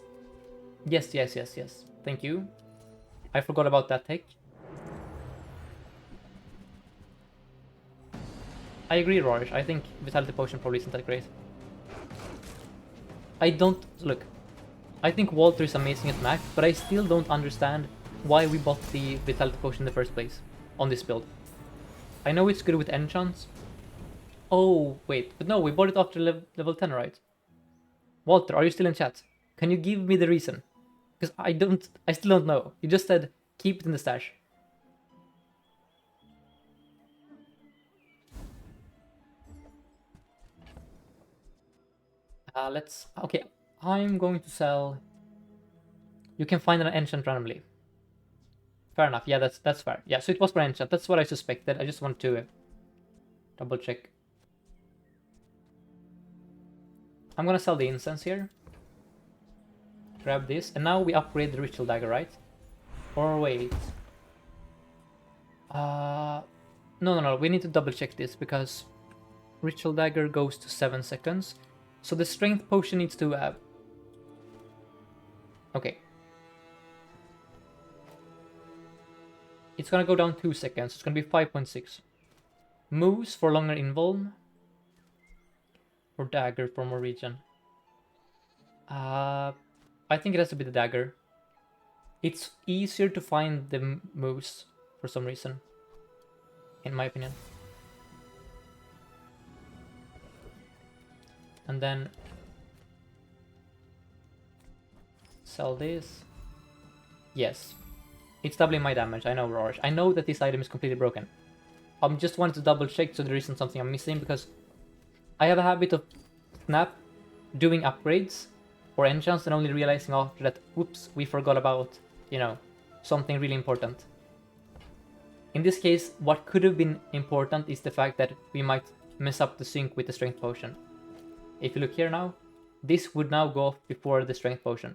Yes. Thank you. I forgot about that tech. I agree, Rorish. I think Vitality Potion probably isn't that great. I don't... Look. I think Walter is amazing at Mac, but I still don't understand why we bought the Vitality Potion in the first place on this build. I know it's good with enchants. Oh, wait. But no, we bought it after level 10, right? Walter, are you still in chat? Can you give me the reason? Because I still don't know. You just said, keep it in the stash. Okay, I'm going to sell... You can find an enchant randomly. Fair enough, yeah, that's fair. Yeah, so it was for enchant, that's what I suspected. I just want to double check. I'm gonna sell the incense here. Grab this, and now we upgrade the Ritual Dagger, right? Or wait. No, we need to double check this, because Ritual Dagger goes to 7 seconds. So the Strength Potion needs to... Okay. It's gonna go down 2 seconds, it's gonna be 5.6. Moves for longer invuln. Or Dagger for more regen. I think it has to be the Dagger. It's easier to find the moves for some reason, in my opinion. And then sell this. Yes, it's doubling my damage. I know, Rorish. I know that this item is completely broken. I'm just wanted to double check so there isn't something I'm missing, because I have a habit of Snap doing upgrades or enchants and only realizing after that, whoops, we forgot about, you know, something really important. In this case, what could have been important is the fact that we might mess up the sync with the Strength Potion. If you look here now, this would now go off before the Strength Potion.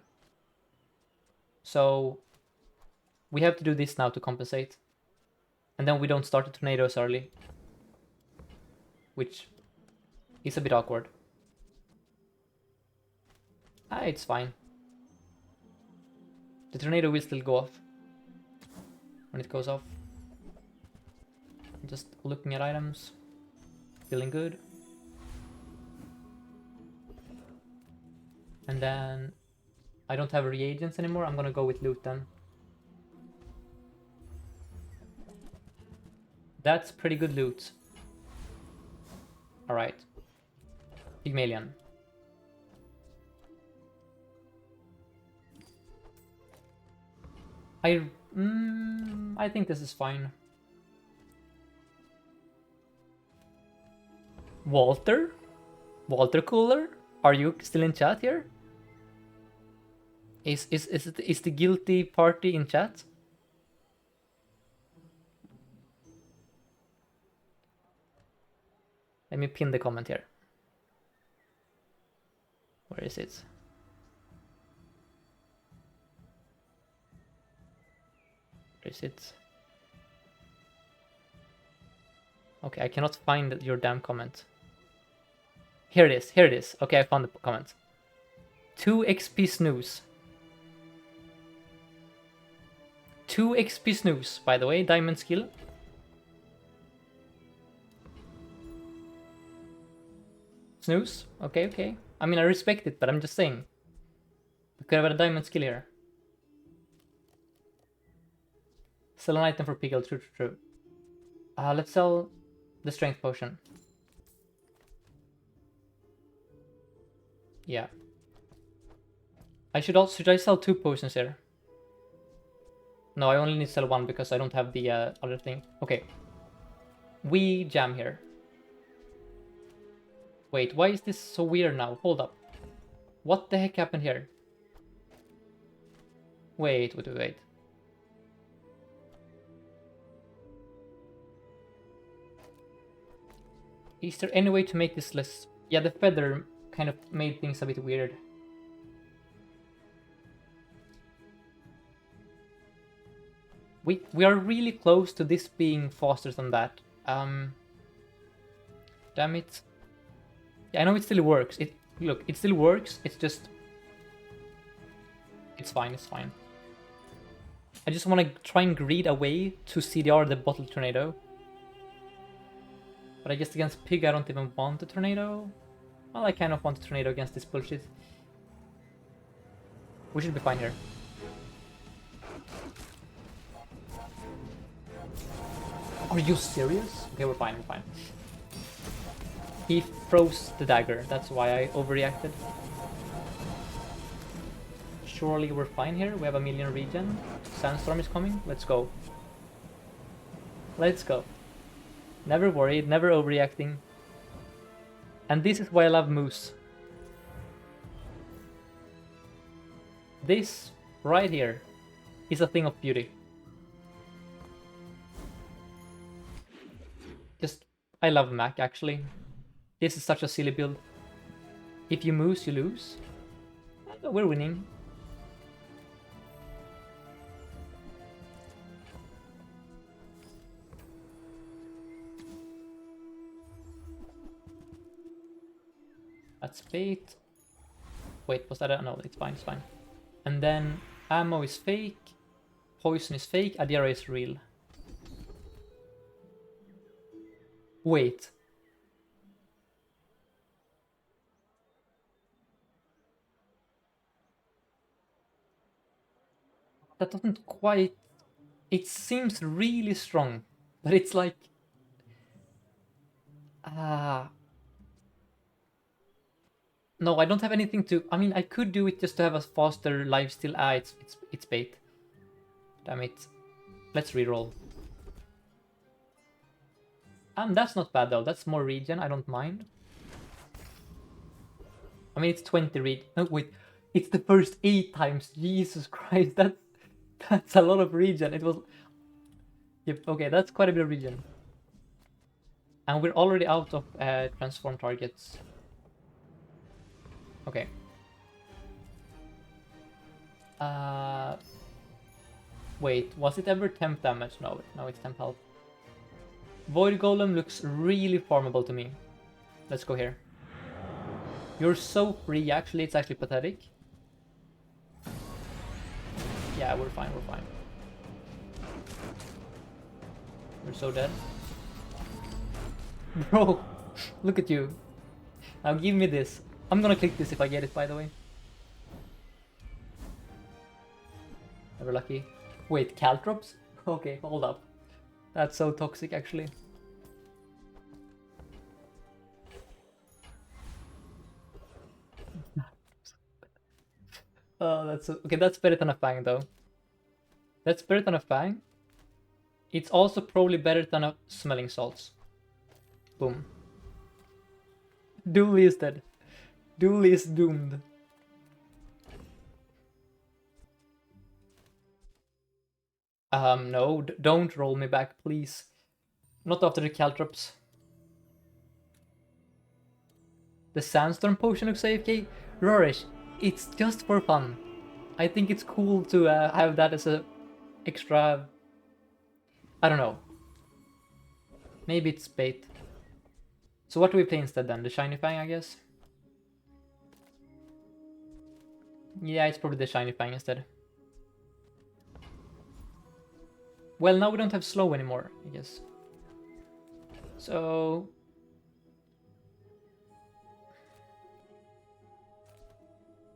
So we have to do this now to compensate. And then we don't start the tornadoes early, which is a bit awkward. It's fine. The tornado will still go off when it goes off. Just looking at items. Feeling good. And then I don't have reagents anymore. I'm gonna go with loot then. That's pretty good loot. Alright. Pygmalion. I think this is fine. Walter? Walter Cooler? Are you still in chat here? Is the guilty party in chat? Let me pin the comment here. Where is it? Where is it? Okay, I cannot find your damn comment. Here it is, here it is. Okay, I found the comment. 2 XP snooze. 2 XP snooze, by the way, diamond skill. Snooze? Okay. I mean, I respect it, but I'm just saying. We could have had a diamond skill here. Sell an item for pickle, true. Let's The strength potion. Yeah. Should I sell 2 potions here? No, I only need to sell 1 because I don't have the other thing. Okay. We jam here. Wait, why is this so weird now? Hold up. What the heck happened here? Wait. Is there any way to make this less... Yeah, the feather kind of made things a bit weird. We are really close to this being faster than that. Damn it. Yeah, I know it still works. Look, it still works. It's just... It's fine, it's fine. I just want to try and greed away to CDR the bottle tornado. But I guess against Pig I don't even want a tornado. Well, I kind of want a tornado against this bullshit. We should be fine here. Are you serious? Okay, we're fine. He froze the dagger, that's why I overreacted. Surely we're fine here, we have a million regen. Sandstorm is coming, let's go. Let's go. Never worried, never overreacting. And this is why I love Moose. This, right here, is a thing of beauty. I love Mac, actually. This is such a silly build. If you Moose, you lose. We're winning. That's bait. Wait, was that a... No, it's fine. And then ammo is fake. Poison is fake. Adira is real. Wait. That doesn't quite... It seems really strong, but it's like... No, I don't have anything to... I mean, I could do it just to have a faster lifesteal. It's bait. Damn it. Let's reroll. That's not bad though. That's more regen. I don't mind. I mean, it's 20 regen. No, wait. It's the first 8 times. Jesus Christ. That's a lot of regen. It was... Yep, okay, that's quite a bit of regen. And we're already out of transform targets. Okay. Wait, was it ever temp damage? No, it's temp health. Void Golem looks really farmable to me. Let's go here. You're so free, actually, it's actually pathetic. Yeah, we're fine. We're so dead. Bro, look at you. Now give me this. I'm gonna click this if I get it, by the way. Never lucky. Wait, Caltrops? Okay, hold up. That's so toxic, actually. Oh, that's so... Okay, that's better than a Fang, though. That's better than a Fang. It's also probably better than a Smelling Salts. Boom. Dooley is dead. Dooley is doomed. No, don't roll me back, please. Not after the Caltrops. The Sandstorm potion looks AFK. Rorish, it's just for fun. I think it's cool to have that as a extra... I don't know. Maybe it's bait. So what do we play instead then? The Shiny Fang, I guess? Yeah, it's probably the Shiny Fang instead. Well, now we don't have slow anymore, I guess. So...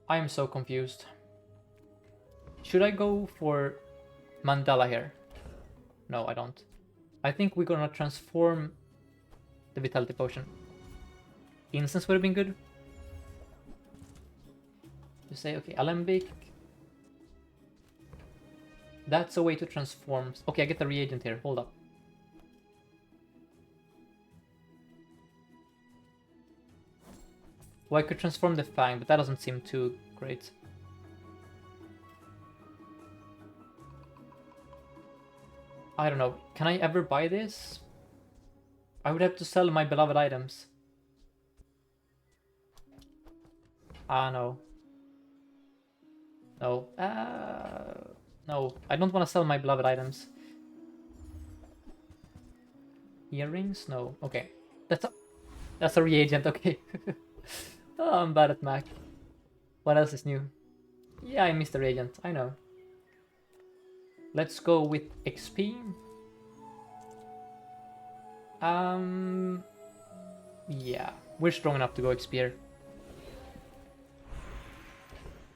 I am so confused. Should I go for Mandala here? No, I don't. I think we're gonna transform the Vitality Potion. Incense would have been good. To say, okay, Alembic. That's a way to transform. Okay, I get the reagent here. Hold up. Well, I could transform the Fang, but that doesn't seem too great. I don't know. Can I ever buy this? I would have to sell my beloved items. No. No. No. I don't want to sell my beloved items. Earrings? No. Okay. That's a reagent, okay. Oh, I'm bad at Mac. What else is new? Yeah, I missed the reagent, I know. Let's go with XP. Yeah, we're strong enough to go XP here.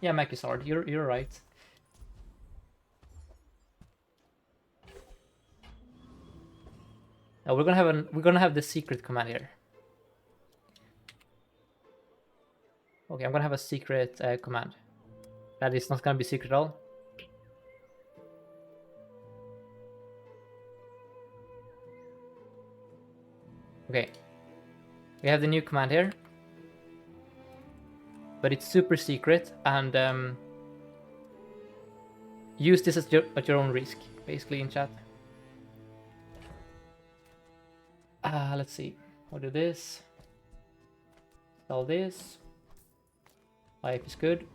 Yeah, Mac is hard. You're right. Now we're gonna have the secret command here. Okay, I'm gonna have a secret command. That is not gonna be secret at all. Okay, we have the new command here, but it's super secret, and use this at your own risk, basically, in chat. Let's see. We'll do this. Sell this. Life is good.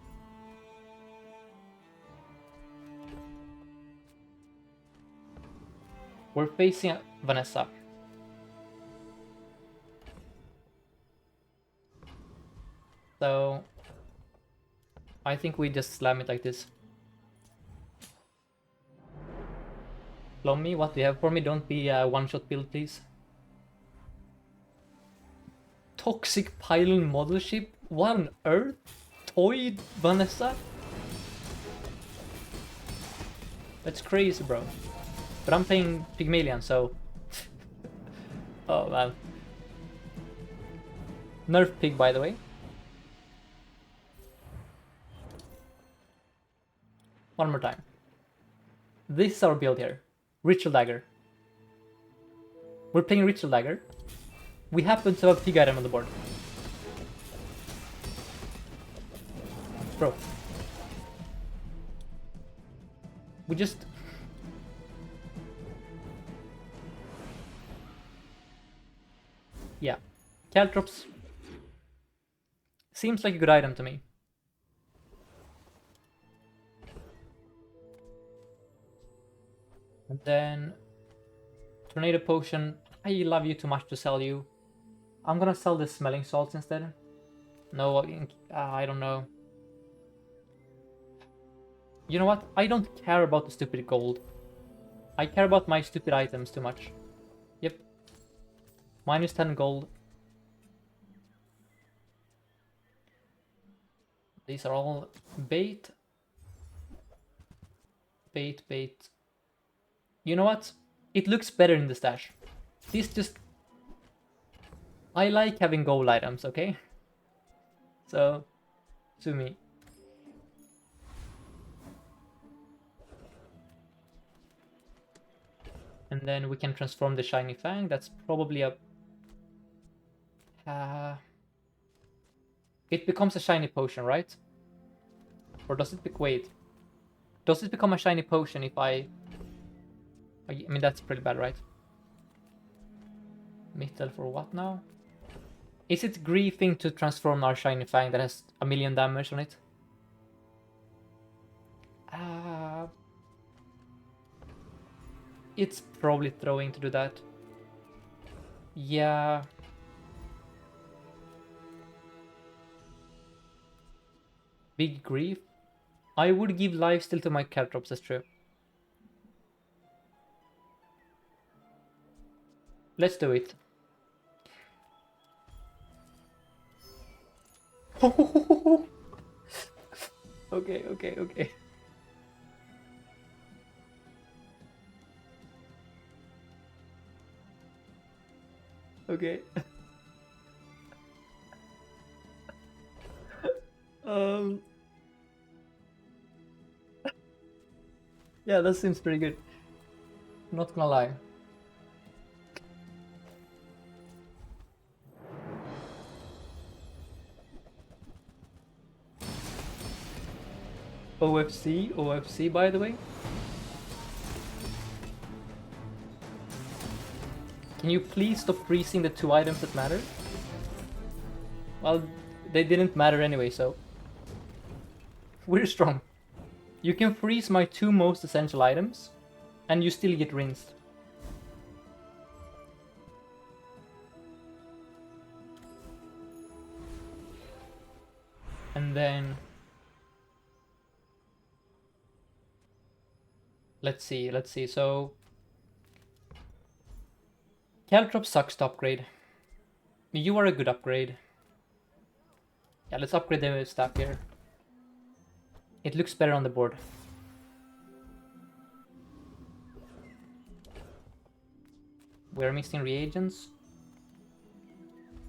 We're facing Vanessa. So I think we just slam it like this. Lommy, what do you have for me? Don't be a one-shot build, please. Toxic Pylon model ship? What on earth? Toy Vanessa? That's crazy, bro. But I'm playing Pygmalion, so... Oh, man. Nerf Pig, by the way. One more time. This is our build here. Ritual Dagger. We're playing Ritual Dagger. We happen to have a pig item on the board. Bro. We just... Yeah. Caltrops. Seems like a good item to me. And then... Tornado Potion. I love you too much to sell you. I'm gonna sell the Smelling Salts instead. No, I don't know. You know what? I don't care about the stupid gold. I care about my stupid items too much. Yep. Minus 10 gold. These are all bait. Bait, bait. You know what? It looks better in the stash. This just... I like having gold items, okay? So, sue me. And then we can transform the Shiny Fang. That's probably a... It becomes a Shiny Potion, right? Or does it... Wait. Does it become a Shiny Potion if I mean, that's pretty bad, right? Mittel for what now? Is it griefing to transform our Shiny Fang that has 1,000,000 damage on it? It's probably throwing to do that. Yeah. Big grief? I would give lifesteal to my Caltrops, that's true. Let's do it. Okay, okay, okay. Okay. um. Yeah, that seems pretty good. Not gonna lie. OFC, by the way. Can you please stop freezing the 2 items that matter? Well, they didn't matter anyway, so... We're strong. You can freeze my 2 most essential items, and you still get rinsed. And then... Let's see, so... Caltrop sucks to upgrade. You are a good upgrade. Yeah, let's upgrade the staff here. It looks better on the board. We're missing reagents.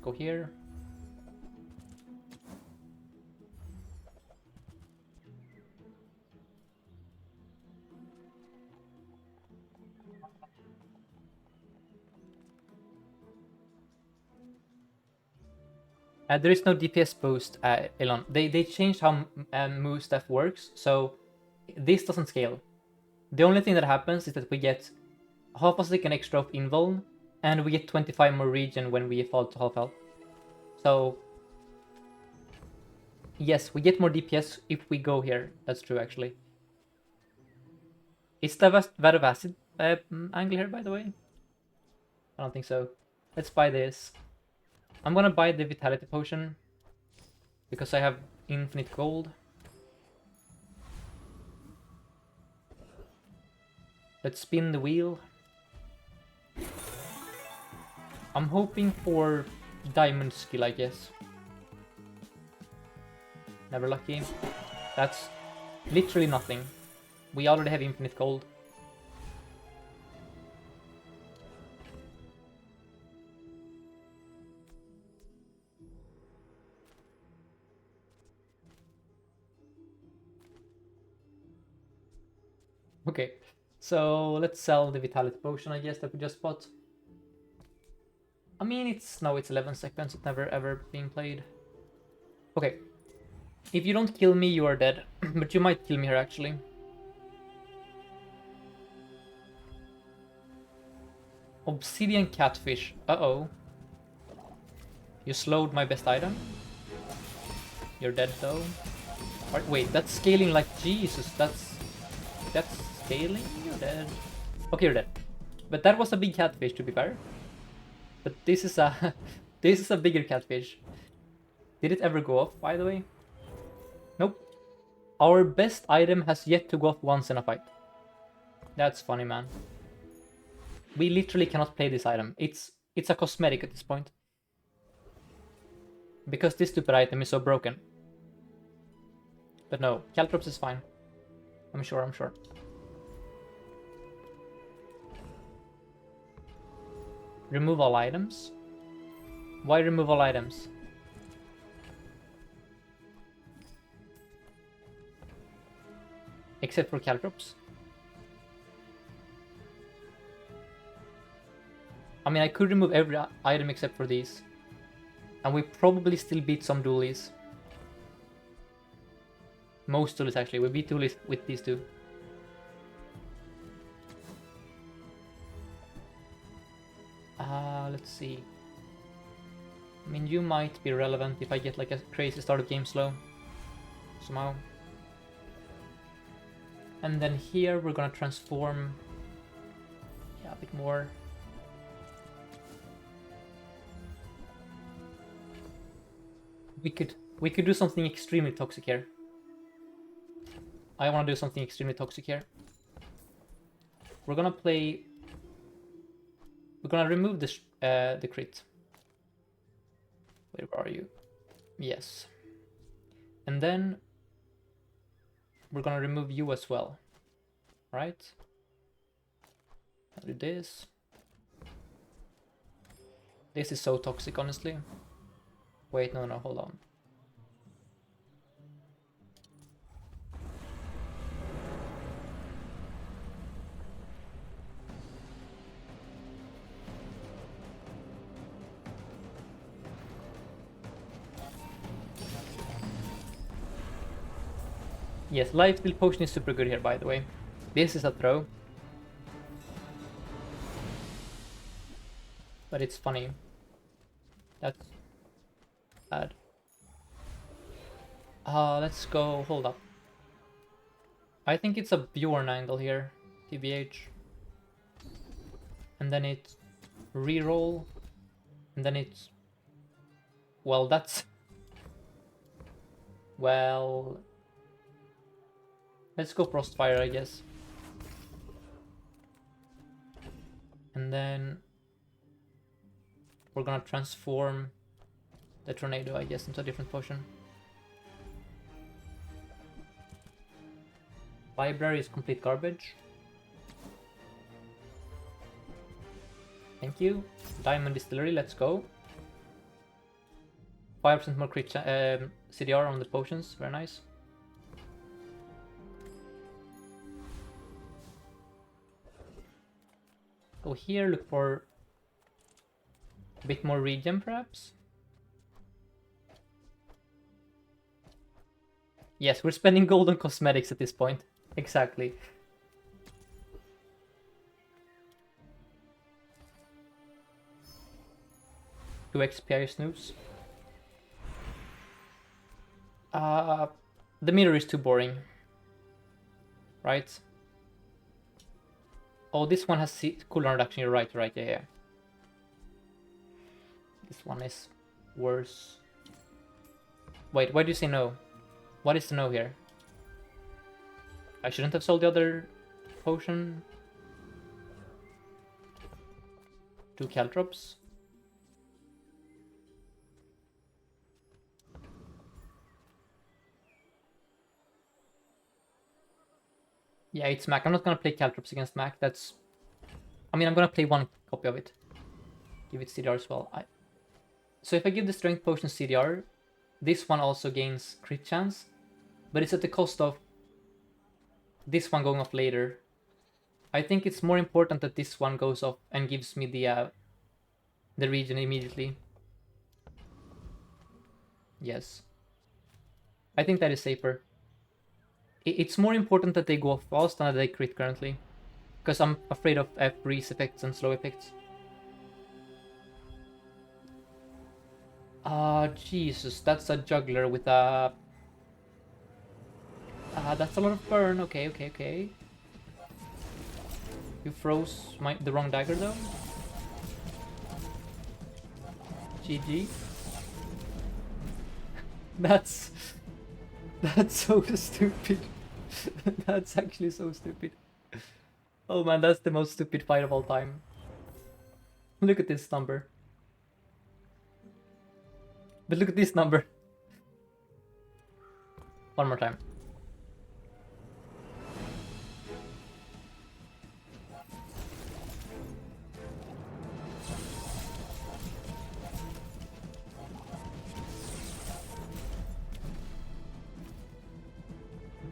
Go here. There is no DPS boost, Elon. They changed how move stuff works, so this doesn't scale. The only thing that happens is that we get half a second extra of invuln, and we get 25 more regen when we fall to half health. So yes, we get more DPS if we go here. That's true, actually. Is the Vat of Acid angle here, by the way? I don't think so. Let's buy this. I'm gonna buy the Vitality Potion because I have infinite gold. Let's spin the wheel. I'm hoping for diamond skill, I guess. Never lucky. That's literally nothing. We already have infinite gold. Okay, so let's sell the Vitality Potion, I guess, that we just bought. I mean, it's 11 seconds, it's never ever being played. Okay, if you don't kill me, you are dead, but you might kill me here, actually. Obsidian Catfish, uh-oh. You slowed my best item. You're dead, though. Wait, that's scaling like Jesus, that's scaling? You're dead. Okay, you're dead. But that was a big catfish, to be fair. But this is a this is a bigger catfish. Did it ever go off, by the way? Nope. Our best item has yet to go off once in a fight. That's funny, man. We literally cannot play this item. It's a cosmetic at this point. Because this stupid item is so broken. But no, Caltrops is fine. I'm sure. Remove all items? Why remove all items? Except for Caltrops. I mean, I could remove every item except for these. And we probably still beat some dualies. Most dualies, actually. We beat dualies with these two. Let's see. I mean, you might be relevant if I get like a crazy start of game slow. Somehow. And then here we're gonna transform... Yeah, a bit more. We could do something extremely toxic here. I want to do something extremely toxic here. We're gonna play... We're gonna remove the crit. Where are you? Yes. And then we're gonna remove you as well. Right? I'll do this. This is so toxic, honestly. Wait, no, hold on. Yes, life steal potion is super good here, by the way. This is a throw. But it's funny. That's bad. Let's go, hold up. I think it's a Bjorn angle here, TBH. And then it's reroll. And then it's... Well, that's... Well... Let's go Frostfire, I guess. And then... We're gonna transform the Tornado, I guess, into a different potion. Library is complete garbage. Thank you. Diamond Distillery, let's go. 5% more crit CDR on the potions, very nice. Go here, look for a bit more regen, perhaps. Yes, we're spending gold on cosmetics at this point. Exactly. Do XPI snooze. The mirror is too boring. Right? Oh, this one has cooldown reduction. You're right, yeah. This one is worse. Wait, why do you say no? What is the no here? I shouldn't have sold the other potion. 2 Caltrops. Yeah, it's Mac. I'm not gonna play Caltrops against Mac. That's... I mean, I'm gonna play one copy of it. Give it CDR as well. So if I give the Strength Potion CDR, this one also gains crit chance. But it's at the cost of this one going off later. I think it's more important that this one goes off and gives me the regen immediately. Yes. I think that is safer. It's more important that they go off fast than that they crit currently. Because I'm afraid of freeze effects and slow effects. Jesus, that's a juggler with a... that's a lot of burn. Okay. You froze the wrong dagger though. GG. That's so stupid. That's actually so stupid. Oh man, that's the most stupid fight of all time. Look at this number. But look at this number. One more time.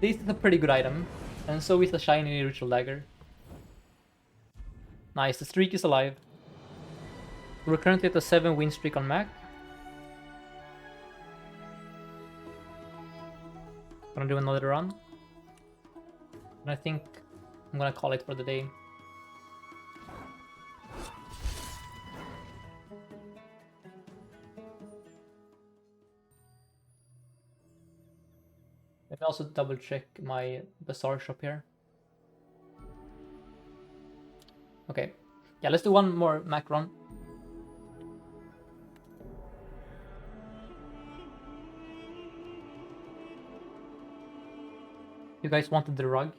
This is a pretty good item, and so is the shiny ritual dagger. Nice, the streak is alive. We're currently at a 7 win streak on Mac. Gonna do another run. And I think I'm gonna call it for the day. Let me also double check my Bazaar shop here. Okay. Yeah, let's do one more Mac run. You guys wanted the rug?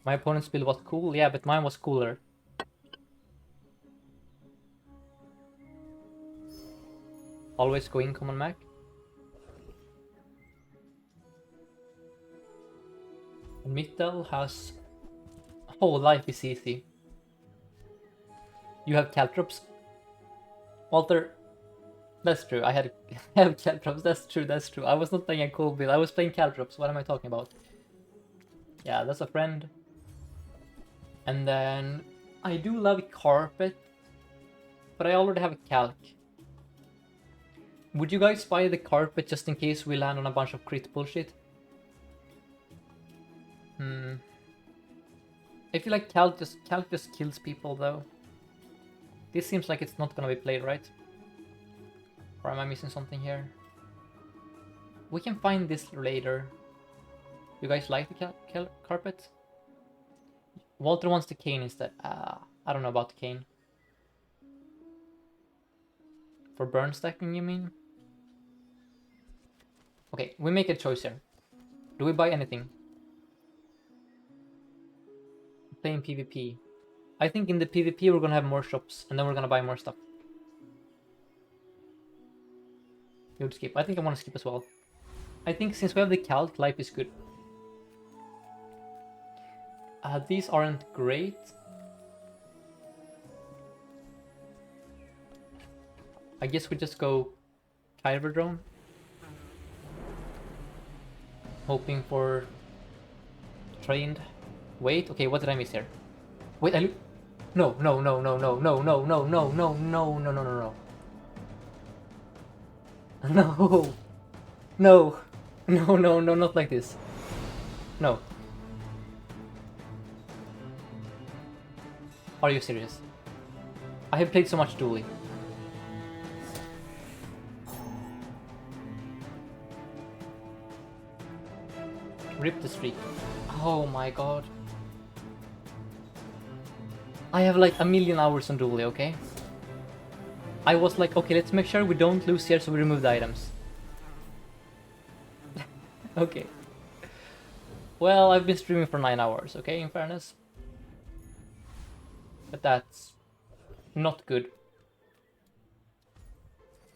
My opponent's build was cool, yeah, but mine was cooler. Always go income on Mac. And Mittel has whole life is easy. You have caltrops? Walter, that's true. I have caltrops. That's true. That's true. I was not playing a cool build. I was playing caltrops. What am I talking about? Yeah, that's a friend. And then I do love carpet, but I already have a calc. Would you guys buy the carpet just in case we land on a bunch of crit bullshit? I feel like calc just kills people though. This seems like it's not gonna be played, right? Or am I missing something here? We can find this later. You guys like the carpet? Walter wants the cane instead. I don't know about the cane. For burn stacking, you mean? Okay, we make a choice here. Do we buy anything? Playing PvP. I think in the PvP we're gonna have more shops, and then we're gonna buy more stuff. You would skip. I think I want to skip as well. I think since we have the calc, life is good. These aren't great. I guess we just go Kyber drone. Hoping for trained. Wait, okay, what did I miss here? Wait, no, no, no, no, no, no, no, no, no, no, no, no, no, no, no. No. No. No, no, no, not like this. No. Are you serious? I have played so much Dually. Rip the streak. Oh my god. I have like a million hours on Dually, okay? I was like, okay, let's make sure we don't lose here, so we remove the items. Okay. Well, I've been streaming for 9 hours, okay, in fairness. But that's not good.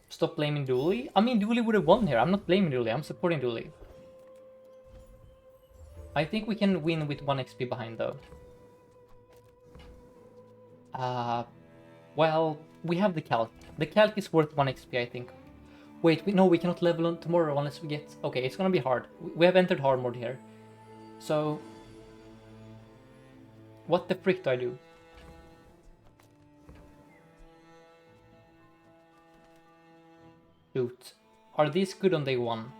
Stop blaming Dually? I mean, Dually would have won here. I'm not blaming Dually, I'm supporting Dually. I think we can win with 1 XP behind, though. Well, we have the calc. The calc is worth 1 XP, I think. Wait, no, we cannot level on tomorrow unless we get... Okay, it's gonna be hard. We have entered hard mode here. So... What the frick do I do? Shoot. Are these good on day 1?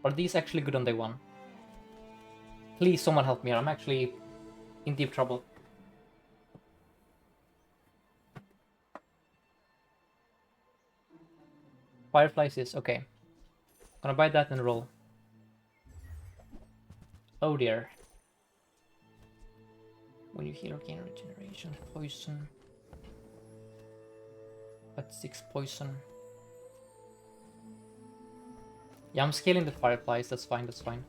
Are these actually good on day 1? Please, someone help me here. I'm actually in deep trouble. Fireflies is okay. Gonna buy that and roll. Oh dear. When you heal or gain regeneration, poison. That's 6 poison. Yeah, I'm scaling the fireflies. That's fine. That's fine.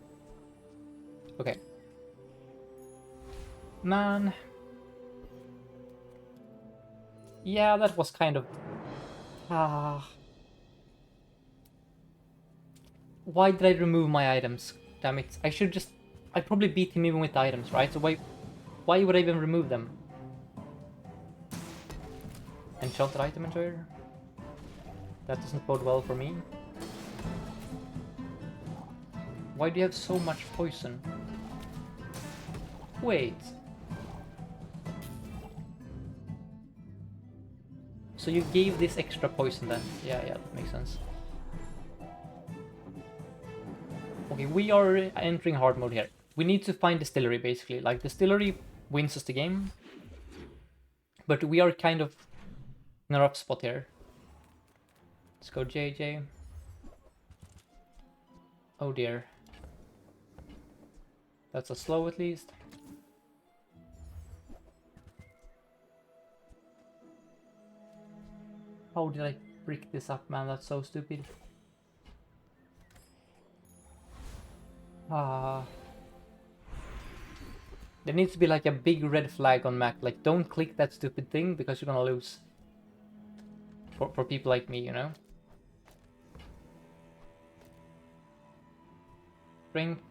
Okay. Man. Yeah, that was kind of... Why did I remove my items? Damn it. I should just... I probably beat him even with the items, right? So why would I even remove them? Enchanted item enjoyer? That doesn't bode well for me. Why do you have so much poison? Wait. So you gave this extra poison then? Yeah, that makes sense. Okay, we are entering hard mode here. We need to find Distillery, basically. Like, Distillery wins us the game. But we are kind of in a rough spot here. Let's go JJ. Oh dear. That's a slow at least. How did I brick this up, man? That's so stupid. There needs to be like a big red flag on Mac. Like, don't click that stupid thing because you're gonna lose. For people like me, you know? Strength.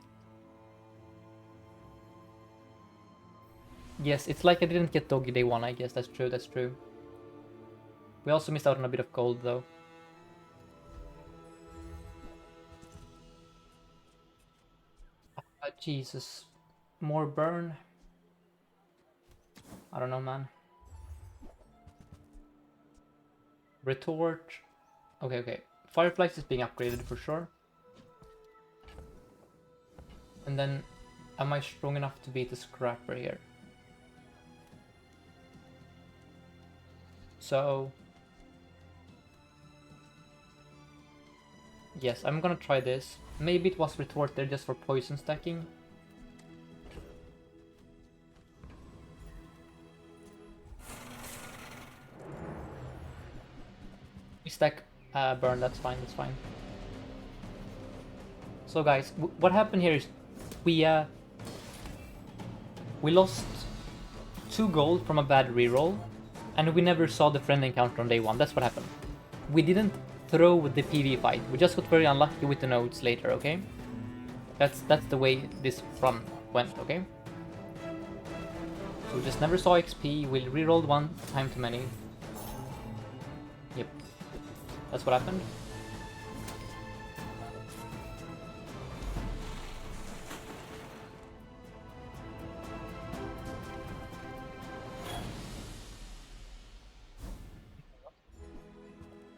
Yes, it's like I didn't get doggy day 1, I guess. That's true, that's true. We also missed out on a bit of gold, though. Jesus. More burn? I don't know, man. Retort. Okay, okay. Fireflies is being upgraded for sure. And then, am I strong enough to beat the Scrapper here? So... yes, I'm gonna try this. Maybe it was Retort there just for poison stacking. We stack burn, that's fine, that's fine. So guys, what happened here is we lost 2 gold from a bad reroll, and we never saw the friend encounter on day 1. That's what happened. We didn't throw the PV fight. We just got very unlucky with the nodes later, okay? That's the way this run went, okay? So we just never saw XP. We rerolled 1 time too many. Yep. That's what happened.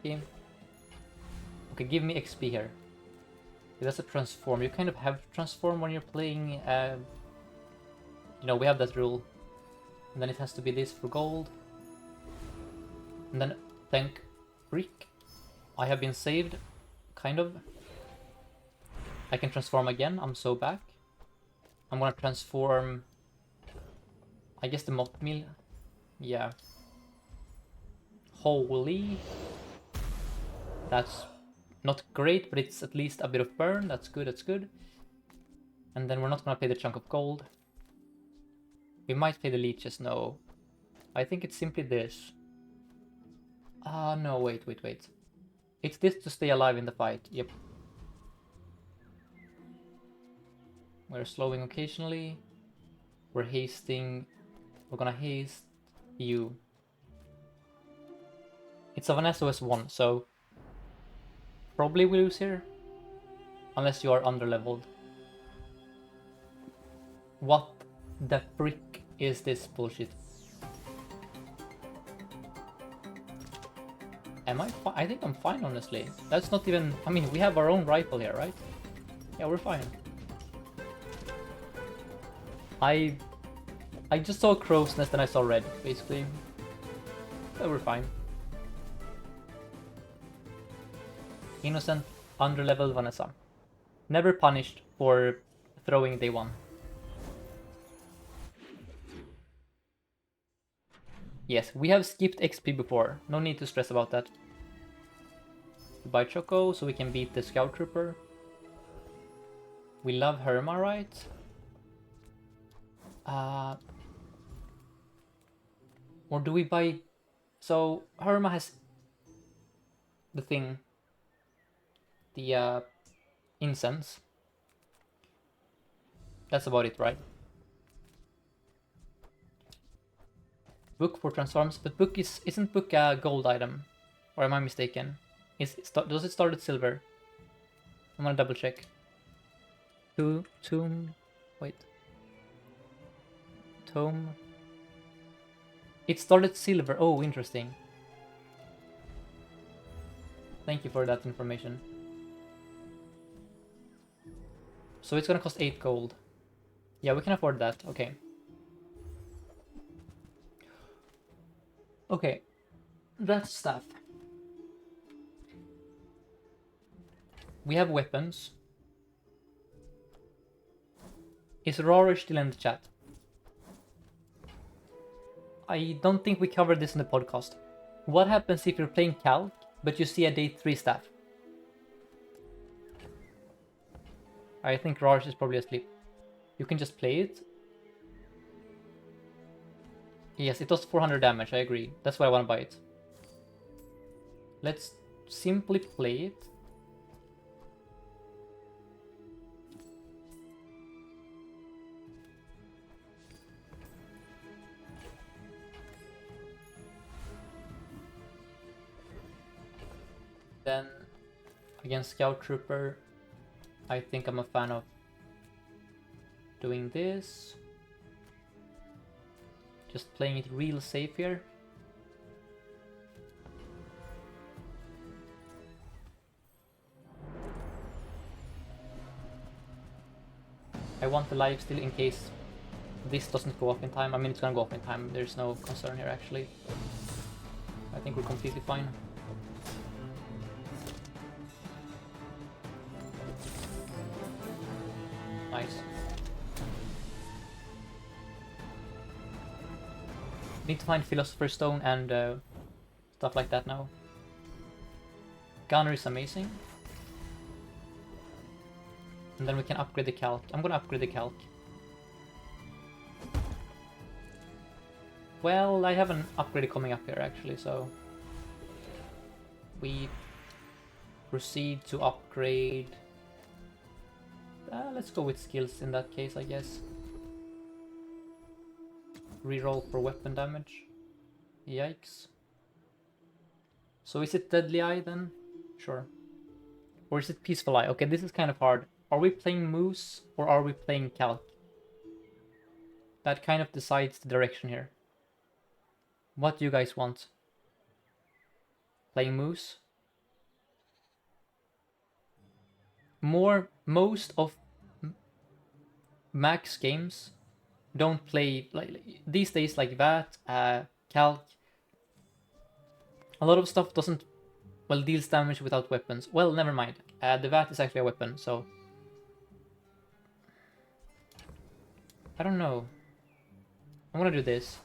Okay. Okay, give me XP here. It has a transform. You kind of have to transform when you're playing. You know, we have that rule. And then it has to be this for gold. And then, thank Rick, I have been saved. Kind of. I can transform again. I'm so back. I'm gonna transform... I guess the malt meal. Yeah. Holy. That's not great, but it's at least a bit of burn. That's good, that's good. And then we're not gonna pay the chunk of gold. We might pay the leeches, no. I think it's simply this. No, wait. It's this to stay alive in the fight, yep. We're slowing occasionally. We're hasting. We're gonna haste you. It's of an SOS 1, so probably we lose here. Unless you are underleveled. What the frick is this bullshit? Am I fine? I think I'm fine, honestly. That's not even... I mean, we have our own rifle here, right? Yeah, we're fine. I just saw a crow's nest and I saw red, basically. So we're fine. Innocent, underleveled Vanessa. Never punished for throwing day 1. Yes, we have skipped XP before. No need to stress about that. Buy Choco so we can beat the Scout Trooper. We love Herma, right? Or do we buy... So, Herma has the thing. The incense. That's about it, right? Book for transforms, but book isn't book a gold item? Or am I mistaken? Does it start at silver? I'm gonna double check. Tomb... Wait. Tome... It started silver. Oh, interesting. Thank you for that information. So it's gonna cost 8 gold. Yeah, we can afford that. Okay. Okay. That's stuff. We have weapons. Is Rarish still in the chat? I don't think we covered this in the podcast. What happens if you're playing Calc, but you see a day 3 staff? I think Rarish is probably asleep. You can just play it. Yes, it does 400 damage, I agree. That's why I want to buy it. Let's simply play it. Then against Scout Trooper, I think I'm a fan of doing this. Just playing it real safe here. I want the lifesteal in case this doesn't go off in time. I mean, it's gonna go off in time. There's no concern here, actually. I think we're completely fine. Nice. Need to find Philosopher's Stone and stuff like that now. Gunner is amazing. And then we can upgrade the calc. I'm gonna upgrade the calc. Well, I have an upgrade coming up here actually, so we proceed to upgrade. Let's go with skills in that case, I guess. Reroll for weapon damage. Yikes. So is it Deadly Eye then? Sure. Or is it Peaceful Eye? Okay, this is kind of hard. Are we playing Moose or are we playing Calc? That kind of decides the direction here. What do you guys want? Playing Moose? Most of Max games don't play like these days, like that, Calc. A lot of stuff doesn't, well, deals damage without weapons. Well, never mind. The VAT is actually a weapon, so I don't know. I'm gonna do this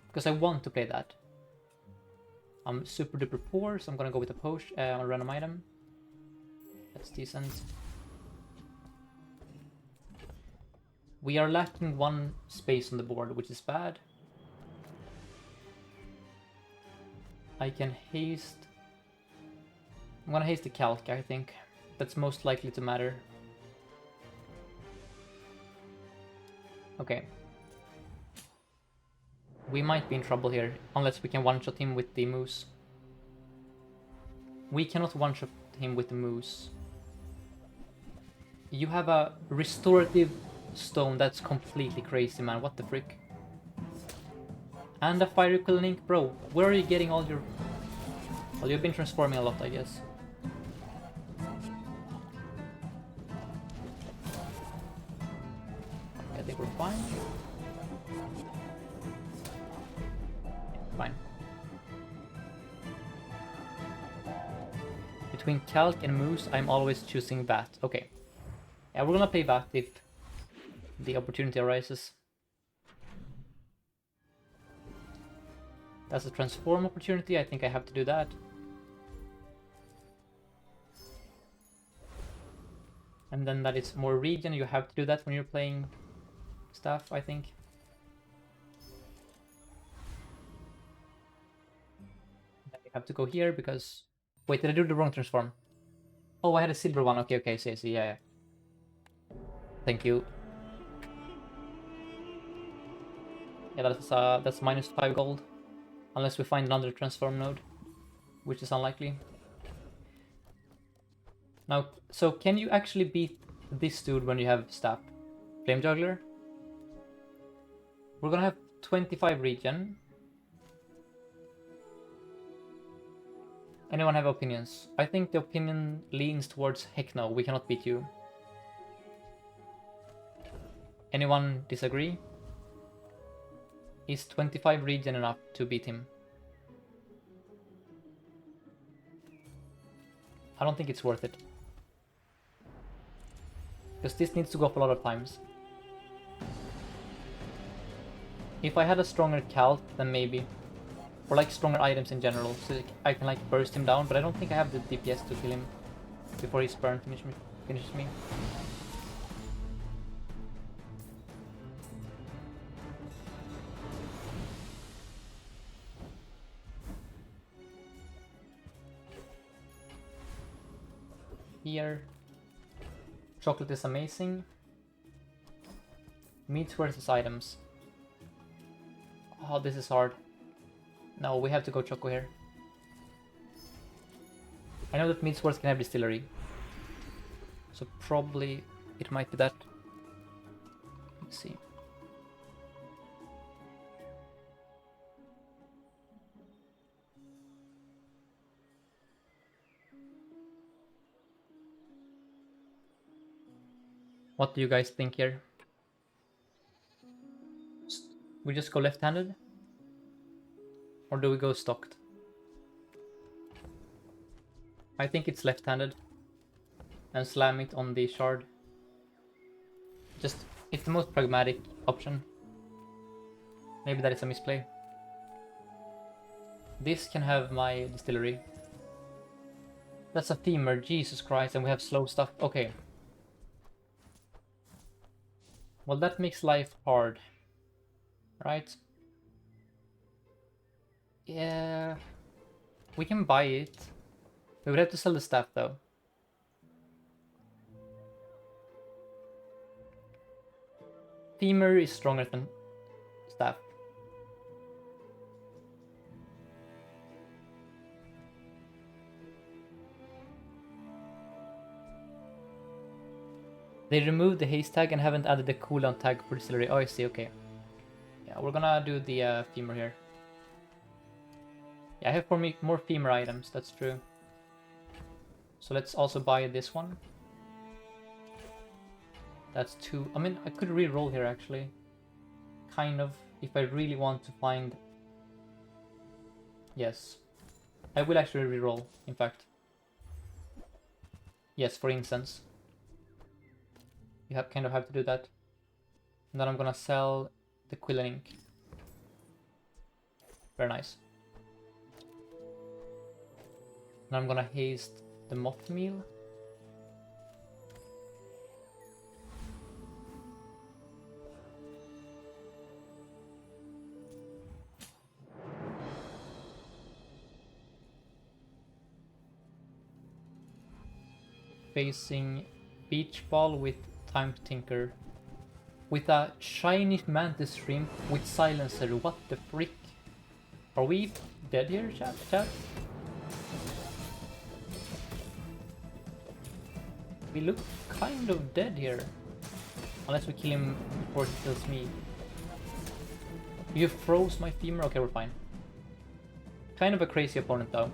because I want to play that. I'm super duper poor, so I'm gonna go with a potion, a random item. That's decent. We are lacking one space on the board, which is bad. I can haste. I'm gonna haste the calc, I think. That's most likely to matter. Okay. We might be in trouble here, unless we can one-shot him with the moose. We cannot one-shot him with the moose. You have a restorative stone, that's completely crazy, man. What the frick? And a fire equivalent ink, bro. Where are you getting all your... Well, you've been transforming a lot, I guess. I think we're fine. Fine. Between Calc and Moose, I'm always choosing Bat. Okay. Yeah, we're gonna play Bat if the opportunity arises. That's a transform opportunity, I think I have to do that. And then that is more regen, you have to do that when you're playing stuff, I think. Then you have to go here because... Wait, did I do the wrong transform? Oh, I had a silver one, okay, see, yeah. Thank you. Yeah, that's minus 5 gold. Unless we find another transform node, which is unlikely. Now, so can you actually beat this dude when you have staff? Flame Juggler? We're gonna have 25 regen. Anyone have opinions? I think the opinion leans towards heck no, we cannot beat you. Anyone disagree? Is 25 regen enough to beat him? I don't think it's worth it. Because this needs to go up a lot of times. If I had a stronger calc, then maybe. Or like stronger items in general, so I can like burst him down, but I don't think I have the DPS to kill him before his burn finishes me. Here. Chocolate is amazing. Meats versus items. Oh, this is hard. No, we have to go Choco here. I know that Midsworth can have distillery. So probably it might be that. Let's see. What do you guys think here? We just go left-handed? Or do we go stocked? I think it's left-handed. And slam it on the shard. Just, it's the most pragmatic option. Maybe that is a misplay. This can have my distillery. That's a femur, Jesus Christ, and we have slow stuff. Okay. Well, that makes life hard. Right? Yeah. We can buy it. We would have to sell the staff though. Femur is stronger than staff. They removed the haste tag and haven't added the cooldown tag for distillery. Oh, I see, okay. Yeah, we're gonna do the femur here. Yeah, I have more femur items, that's true. So let's also buy this one. That's 2. I mean, I could re-roll here actually. Kind of, if I really want to find... Yes. I will actually re-roll, in fact. Yes, for instance. You kind of have to do that. And then I'm gonna sell the Quillen ink. Very nice. And I'm gonna haste the moth meal. Facing beach ball with time tinker. With a shiny mantis shrimp with silencer. What the frick? Are we dead here, chat? We look kind of dead here. Unless we kill him before he kills me. You froze my femur? Okay, we're fine. Kind of a crazy opponent though.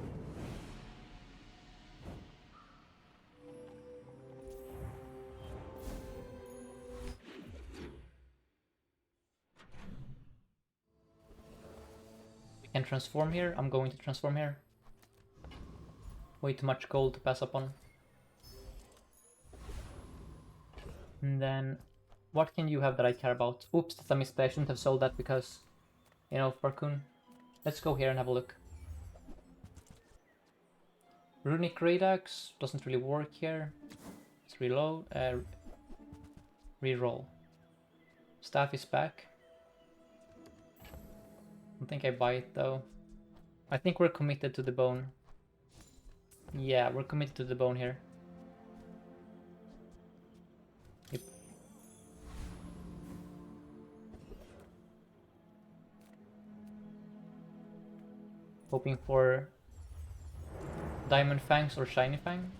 We can transform here. I'm going to transform here. Way too much gold to pass up on. And then, what can you have that I care about? Oops, that's a mistake. I shouldn't have sold that because, you know, Farcoon. Let's go here and have a look. Runic Great Axe doesn't really work here. Let's reload. Reroll. Staff is back. I don't think I buy it though. I think we're committed to the bone. Yeah, we're committed to the bone here. Yep. Hoping for Diamond Fangs or Shiny Fang.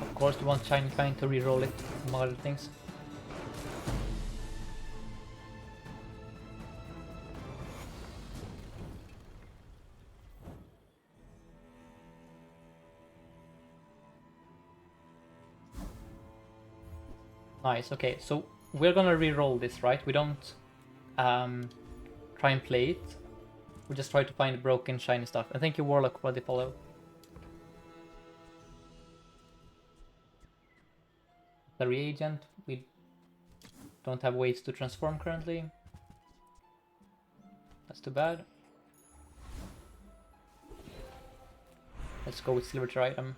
Of course, we want Shiny Fang to reroll it, among other things. Nice, okay, so we're gonna re-roll this, right? We don't try and play it. We just try to find broken shiny stuff. And thank you, Warlock, for the follow. The reagent, we don't have ways to transform currently. That's too bad. Let's go with Silver Tier item.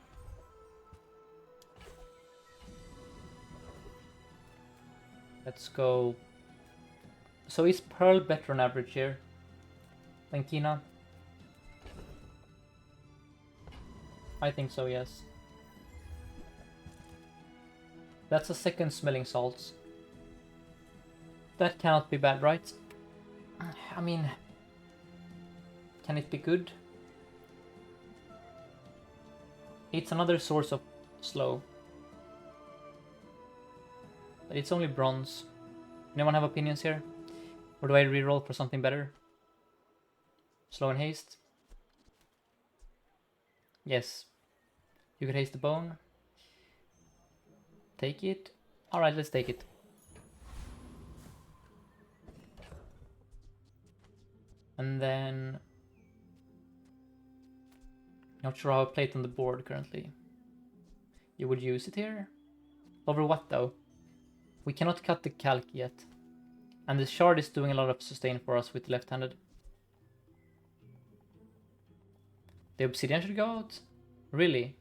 Let's go. So is Pearl better on average here than Kina? I think so, yes. That's a second smelling salts. That cannot be bad, right? I mean, can it be good? It's another source of slow. But it's only bronze. Anyone have opinions here? Or do I reroll for something better? Slow and haste? Yes. You could haste the bone. Take it. Alright, let's take it. And then... Not sure how I play it on the board currently. You would use it here? Over what though? We cannot cut the calc yet. And the shard is doing a lot of sustain for us with the left-handed. The obsidian should go out? Really?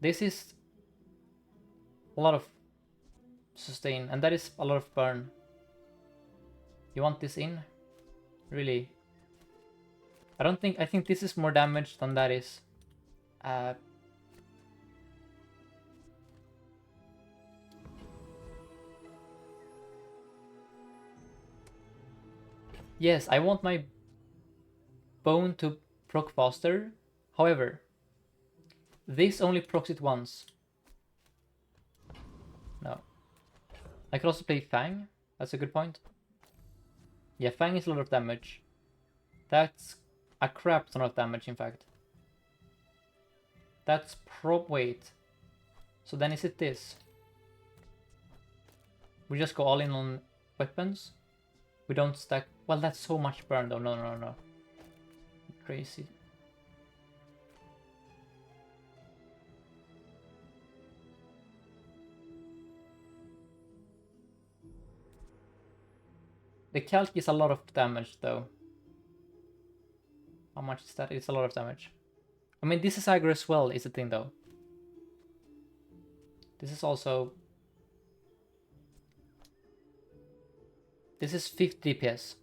This is a lot of sustain, and that is a lot of burn. You want this in? Really? I think this is more damage than that is. Yes, I want my bone to proc faster. However, this only procs it once. No. I could also play Fang. That's a good point. Yeah, Fang is a lot of damage. That's a crap ton of damage, in fact. That's wait. So then is it this? We just go all in on weapons? We don't stack... Well, that's so much burn though. No. Crazy. The calc is a lot of damage though. How much is that? It's a lot of damage. I mean, this is aggro as well, is the thing though. This is also... This is 50 DPS.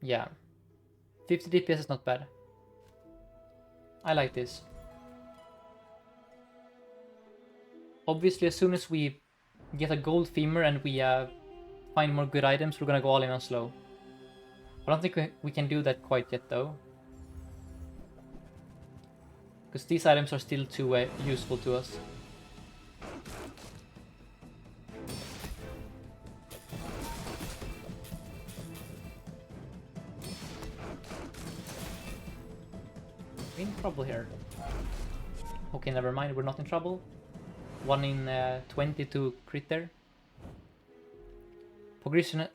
Yeah. 50 DPS is not bad. I like this. Obviously, as soon as we get a gold femur and we find more good items, we're gonna go all in on slow. I don't think we can do that quite yet though. Because these items are still too useful to us. We're in trouble here. Okay, never mind, we're not in trouble. 1 in 20 to crit there. Progression,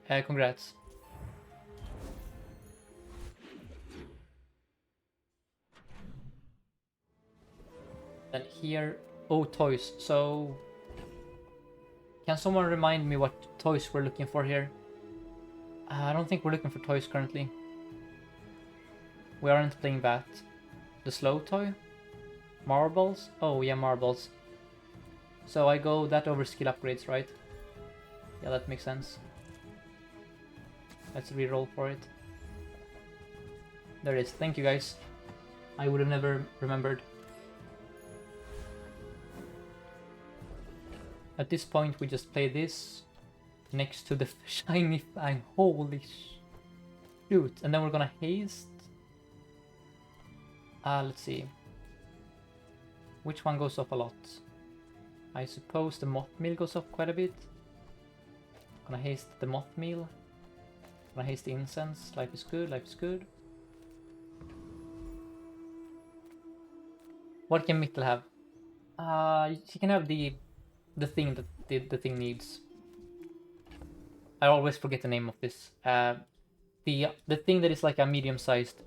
congrats. Then here, oh, toys. So, can someone remind me what toys we're looking for here? I don't think we're looking for toys currently. We aren't playing that. The slow toy? Marbles? Oh yeah, marbles. So I go that over skill upgrades, right? Yeah, that makes sense. Let's reroll for it. There it is. Thank you guys. I would have never remembered. At this point we just play this next to the shiny fang. Holy shoot. And then we're gonna haste. Let's see. Which one goes off a lot? I suppose the moth meal goes off quite a bit. Gonna haste the moth meal. Gonna haste the incense. Life is good, life is good. What can Mikkel have? He can have the thing that the thing needs. I always forget the name of this. The thing that is like a medium-sized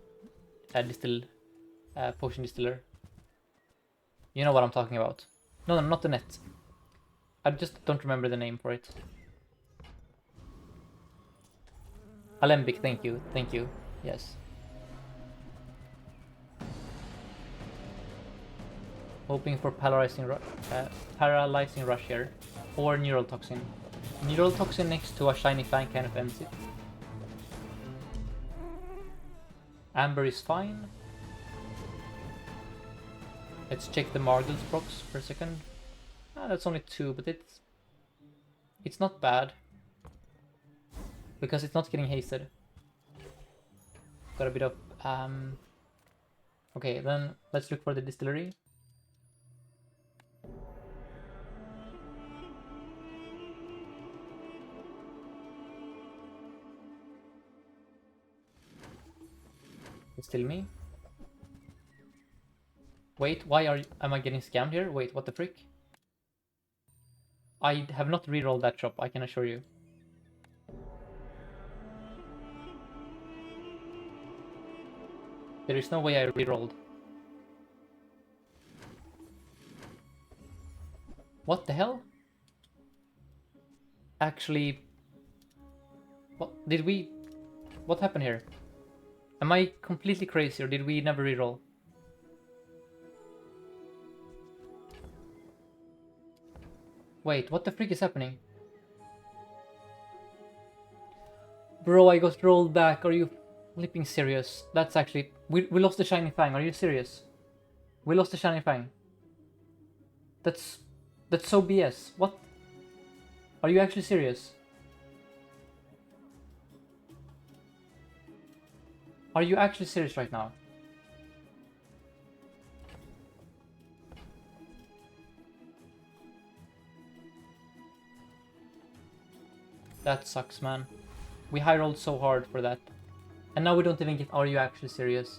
potion distiller. You know what I'm talking about. No, not the net. I just don't remember the name for it. Alembic, thank you, yes. Hoping for paralyzing rush here. Or neural toxin. Neural toxin next to a shiny fang kind of ends it. Amber is fine. Let's check the Margles procs for a second. That's only 2, but It's not bad. Because it's not getting hasted. Got a bit of... Okay, then let's look for the distillery. It's still me. Wait, am I getting scammed here? Wait, what the frick? I have not rerolled that shop, I can assure you. There is no way I rerolled. What the hell? Actually... What happened here? Am I completely crazy or did we never reroll? Wait, what the frick is happening? Bro, I got rolled back. Are you flipping serious? That's actually... We lost the Shining Fang. Are you serious? We lost the Shining Fang. That's so BS. What? Are you actually serious? Are you actually serious right now? That sucks, man. We high rolled so hard for that. And now we don't even get, are you actually serious?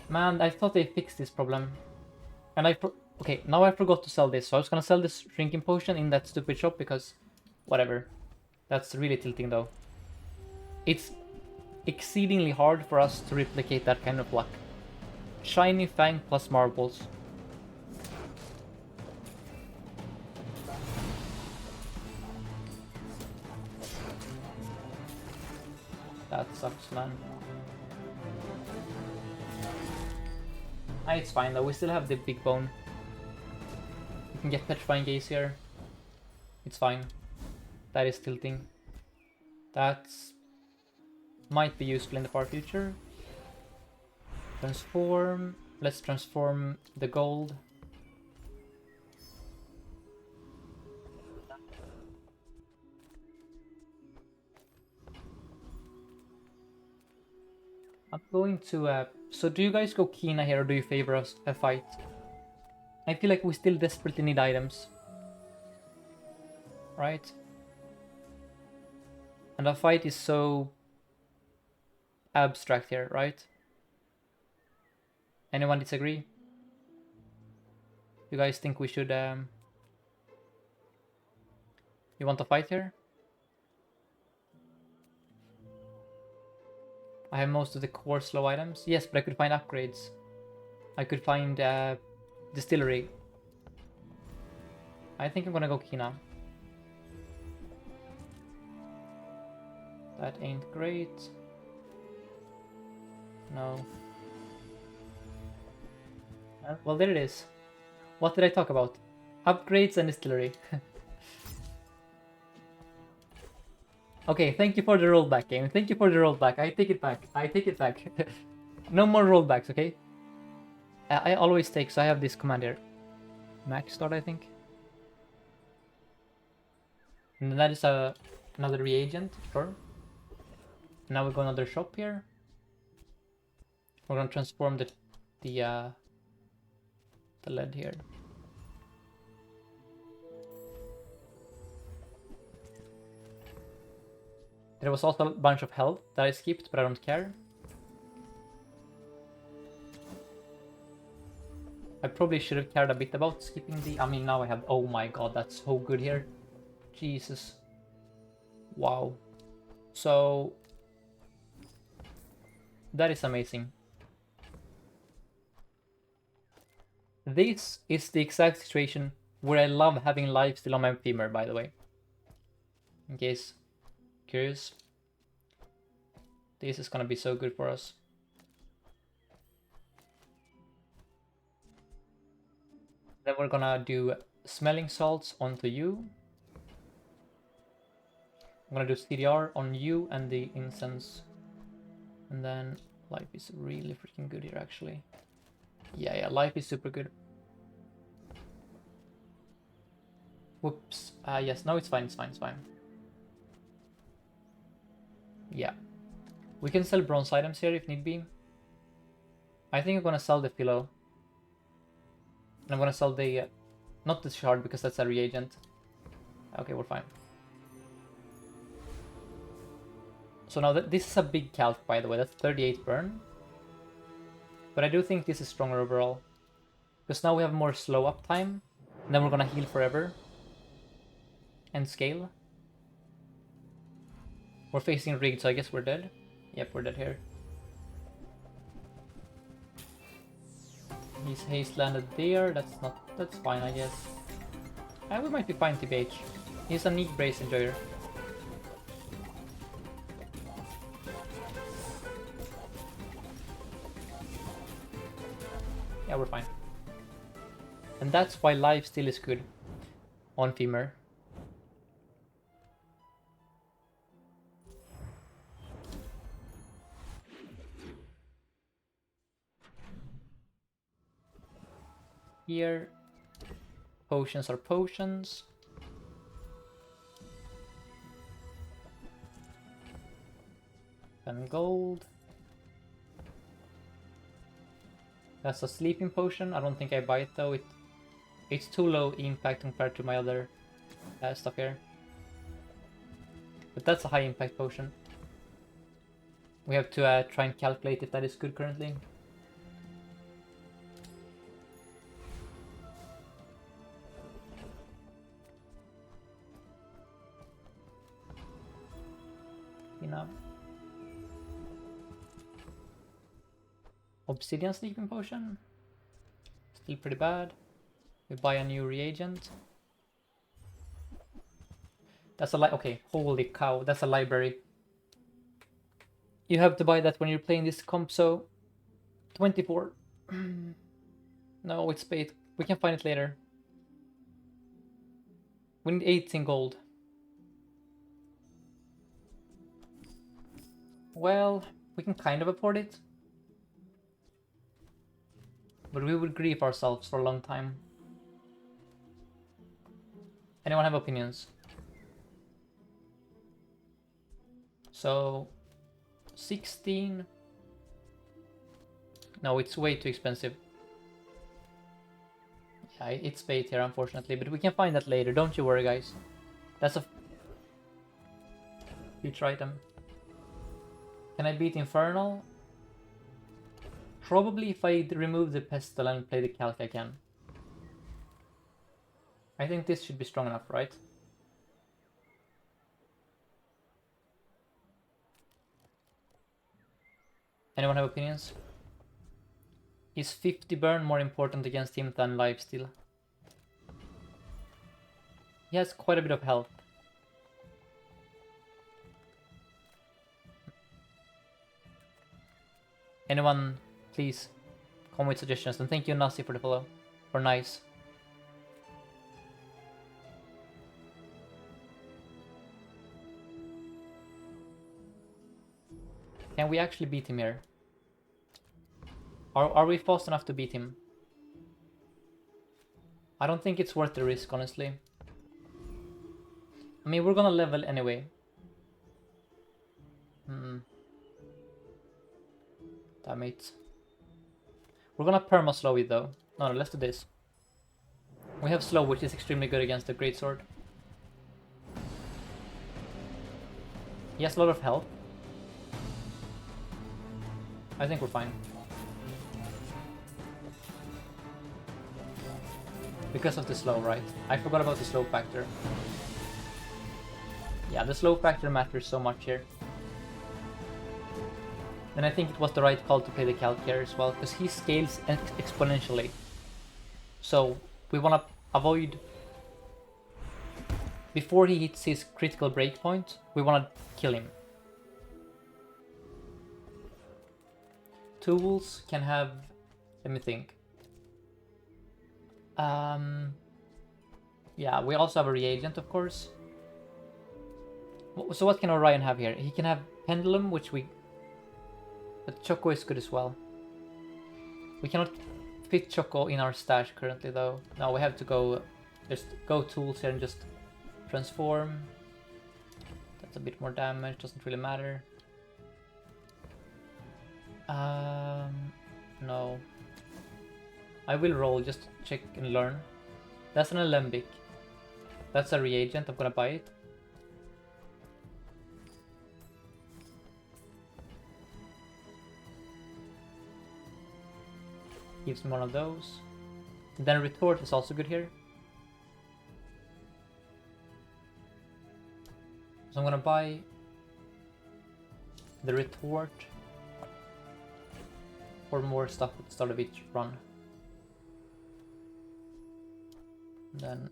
Man, I thought they fixed this problem. And okay, now I forgot to sell this. So I was gonna sell this shrinking potion in that stupid shop because... Whatever. That's really tilting though. It's exceedingly hard for us to replicate that kind of luck. Shiny Fang plus marbles. That sucks, man. It's fine though, we still have the big bone. We can get Petrifying Gaze here. It's fine. That is tilting. That's... might be useful in the far future. Transform. Let's transform the gold. I'm going to... so do you guys go Kina here or do you favor us a fight? I feel like we still desperately need items. Right? And a fight is so... abstract here, right? Anyone disagree? You guys think we should... You want to fight here? I have most of the core slow items. Yes, but I could find upgrades. I could find distillery. I think I'm gonna go Kina. That ain't great. No. Well, there it is. What did I talk about? Upgrades and distillery. Okay, thank you for the rollback, game. Thank you for the rollback. I take it back. I take it back. No more rollbacks, okay? I always take, so I have this command here. Max start, I think. And that is another reagent, sure. Now we go another shop here. We're gonna transform the lead here. There was also a bunch of health that I skipped, but I don't care. I probably should have cared a bit about skipping the... I mean, now I have... Oh my god, that's so good here. Jesus. Wow. So... that is amazing. This is the exact situation where I love having life still on my femur, by the way. In case curious. This is gonna be so good for us. Then we're gonna do smelling salts onto you. I'm gonna do CDR on you and the incense. And then life is really freaking good here, actually. Yeah, life is super good. Whoops. Yes, no, it's fine, it's fine, it's fine. Yeah. We can sell bronze items here if need be. I think I'm gonna sell the pillow. And I'm gonna sell the... not the shard, because that's a reagent. Okay, we're fine. So now this is a big calc, by the way. That's 38 burn. But I do think this is stronger overall. Because now we have more slow up time. And then we're gonna heal forever. And scale. We're facing rigged, so I guess we're dead. Yep, we're dead here. His haste landed there. That's fine, I guess. We might be fine, TBH. He's a Neat Brace enjoyer. Yeah, we're fine. And that's why life still is good on Femur. Here, potions are potions. And gold. That's a sleeping potion. I don't think I buy it though. It's too low impact compared to my other stuff here. But that's a high impact potion. We have to try and calculate if that is good currently. Enough. Obsidian sleeping potion. Still pretty bad. We buy a new reagent. That's a okay, holy cow, that's a library. You have to buy that when you're playing this comp, so 24. No, it's bait. We can find it later. We need 18 gold. Well, we can kind of afford it. But we would grieve ourselves for a long time. Anyone have opinions? So 16. No, it's way too expensive. Yeah, it's bait here, unfortunately, but we can find that later. Don't you worry, guys. That's a future item. Can I beat Infernal? Probably if I remove the Pestle and play the Calc, I can. I think this should be strong enough, right? Anyone have opinions? Is 50 burn more important against him than lifesteal? He has quite a bit of health. Anyone, please come with suggestions. And thank you, Nasi, for the follow. Or nice. Can we actually beat him here? Are we fast enough to beat him? I don't think it's worth the risk, honestly. I mean, we're gonna level anyway. Damn it. We're gonna perma slow it though. No, let's do this. We have slow, which is extremely good against the greatsword. He has a lot of health. I think we're fine. Because of the slow, right? I forgot about the slow factor. Yeah, the slow factor matters so much here. And I think it was the right call to play the Calc here as well, because he scales exponentially. So we want to avoid... Before he hits his critical breakpoint, we want to kill him. Tools can have... Let me think. Yeah, we also have a reagent, of course. So what can Orion have here? He can have Pendulum, which we... But Choco is good as well. We cannot fit Choco in our stash currently, though. No, we have to go Just go tools here and just transform. That's a bit more damage, doesn't really matter. No. I will roll, just check and learn. That's an alembic. That's a reagent, I'm gonna buy it. Gives me one of those. And then retort is also good here. So I'm gonna buy the retort for more stuff at the start of each run. And then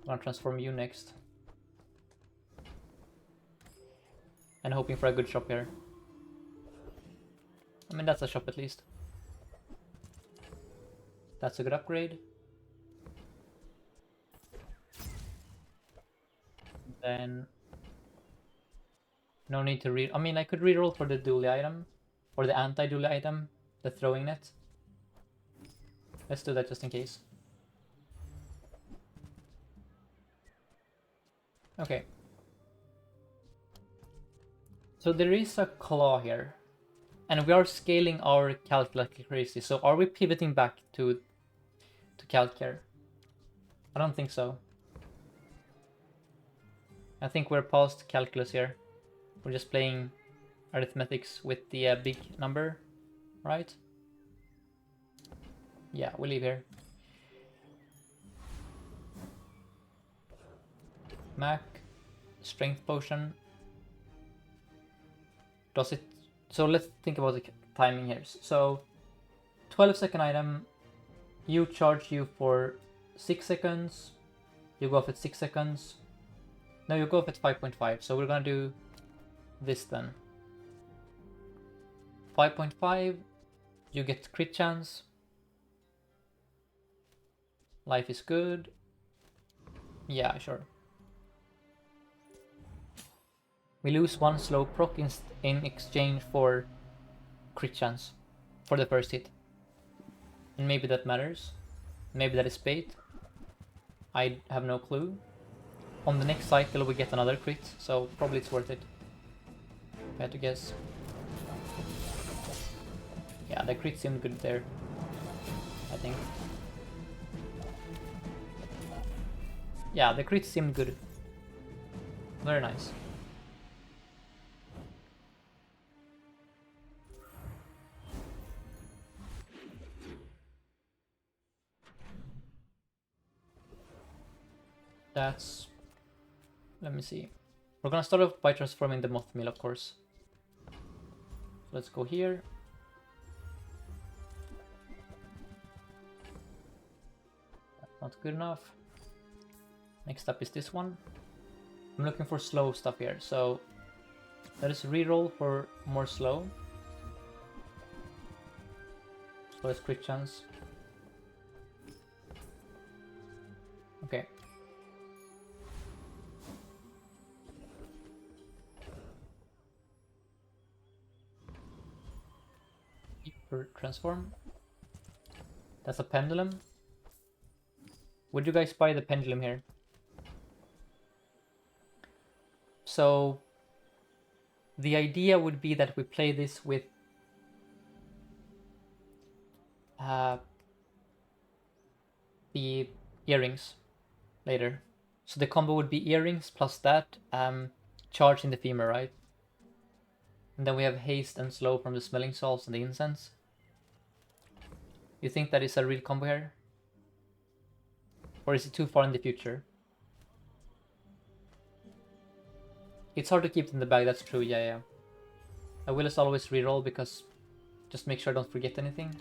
I'm gonna transform you next. And hoping for a good shop here. I mean, that's a shop at least. That's a good upgrade. Then no need to I mean, I could reroll for the dually item. Or the anti-dually item. The throwing net. Let's do that just in case. Okay. So there is a claw here. And we are scaling our calc like crazy. So are we pivoting back to calc here? I don't think so. I think we're past calculus here. We're just playing arithmetics with the big number, right? Yeah, we'll leave here. Mac, strength potion. Does it? So let's think about the timing here. So 12-second item, you charge you for 6 seconds. You go off at 6 seconds. No, you go off at 5.5. So we're gonna do this then. 5.5, you get crit chance. Life is good. Yeah, sure. We lose 1 slow proc in exchange for crit chance for the first hit. And maybe that matters. Maybe that is bait. I have no clue. On the next cycle we get another crit, so probably it's worth it. I had to guess. Yeah, the crit seemed good there, I think. Yeah, the crit seemed good. Very nice. That's... let me see. We're gonna start off by transforming the moth meal, of course. So let's go here. That's not good enough. Next up is this one. I'm looking for slow stuff here, so let us reroll for more slow. Slow is crit chance. Okay. Transform. That's a pendulum. Would you guys buy the pendulum here? So the idea would be that we play this with the earrings later. So the combo would be earrings plus that charge in the femur, right? And then we have haste and slow from the smelling salts and the incense. You think that is a real combo here? Or is it too far in the future? It's hard to keep it in the bag, that's true, yeah. I will as always reroll because just make sure I don't forget anything.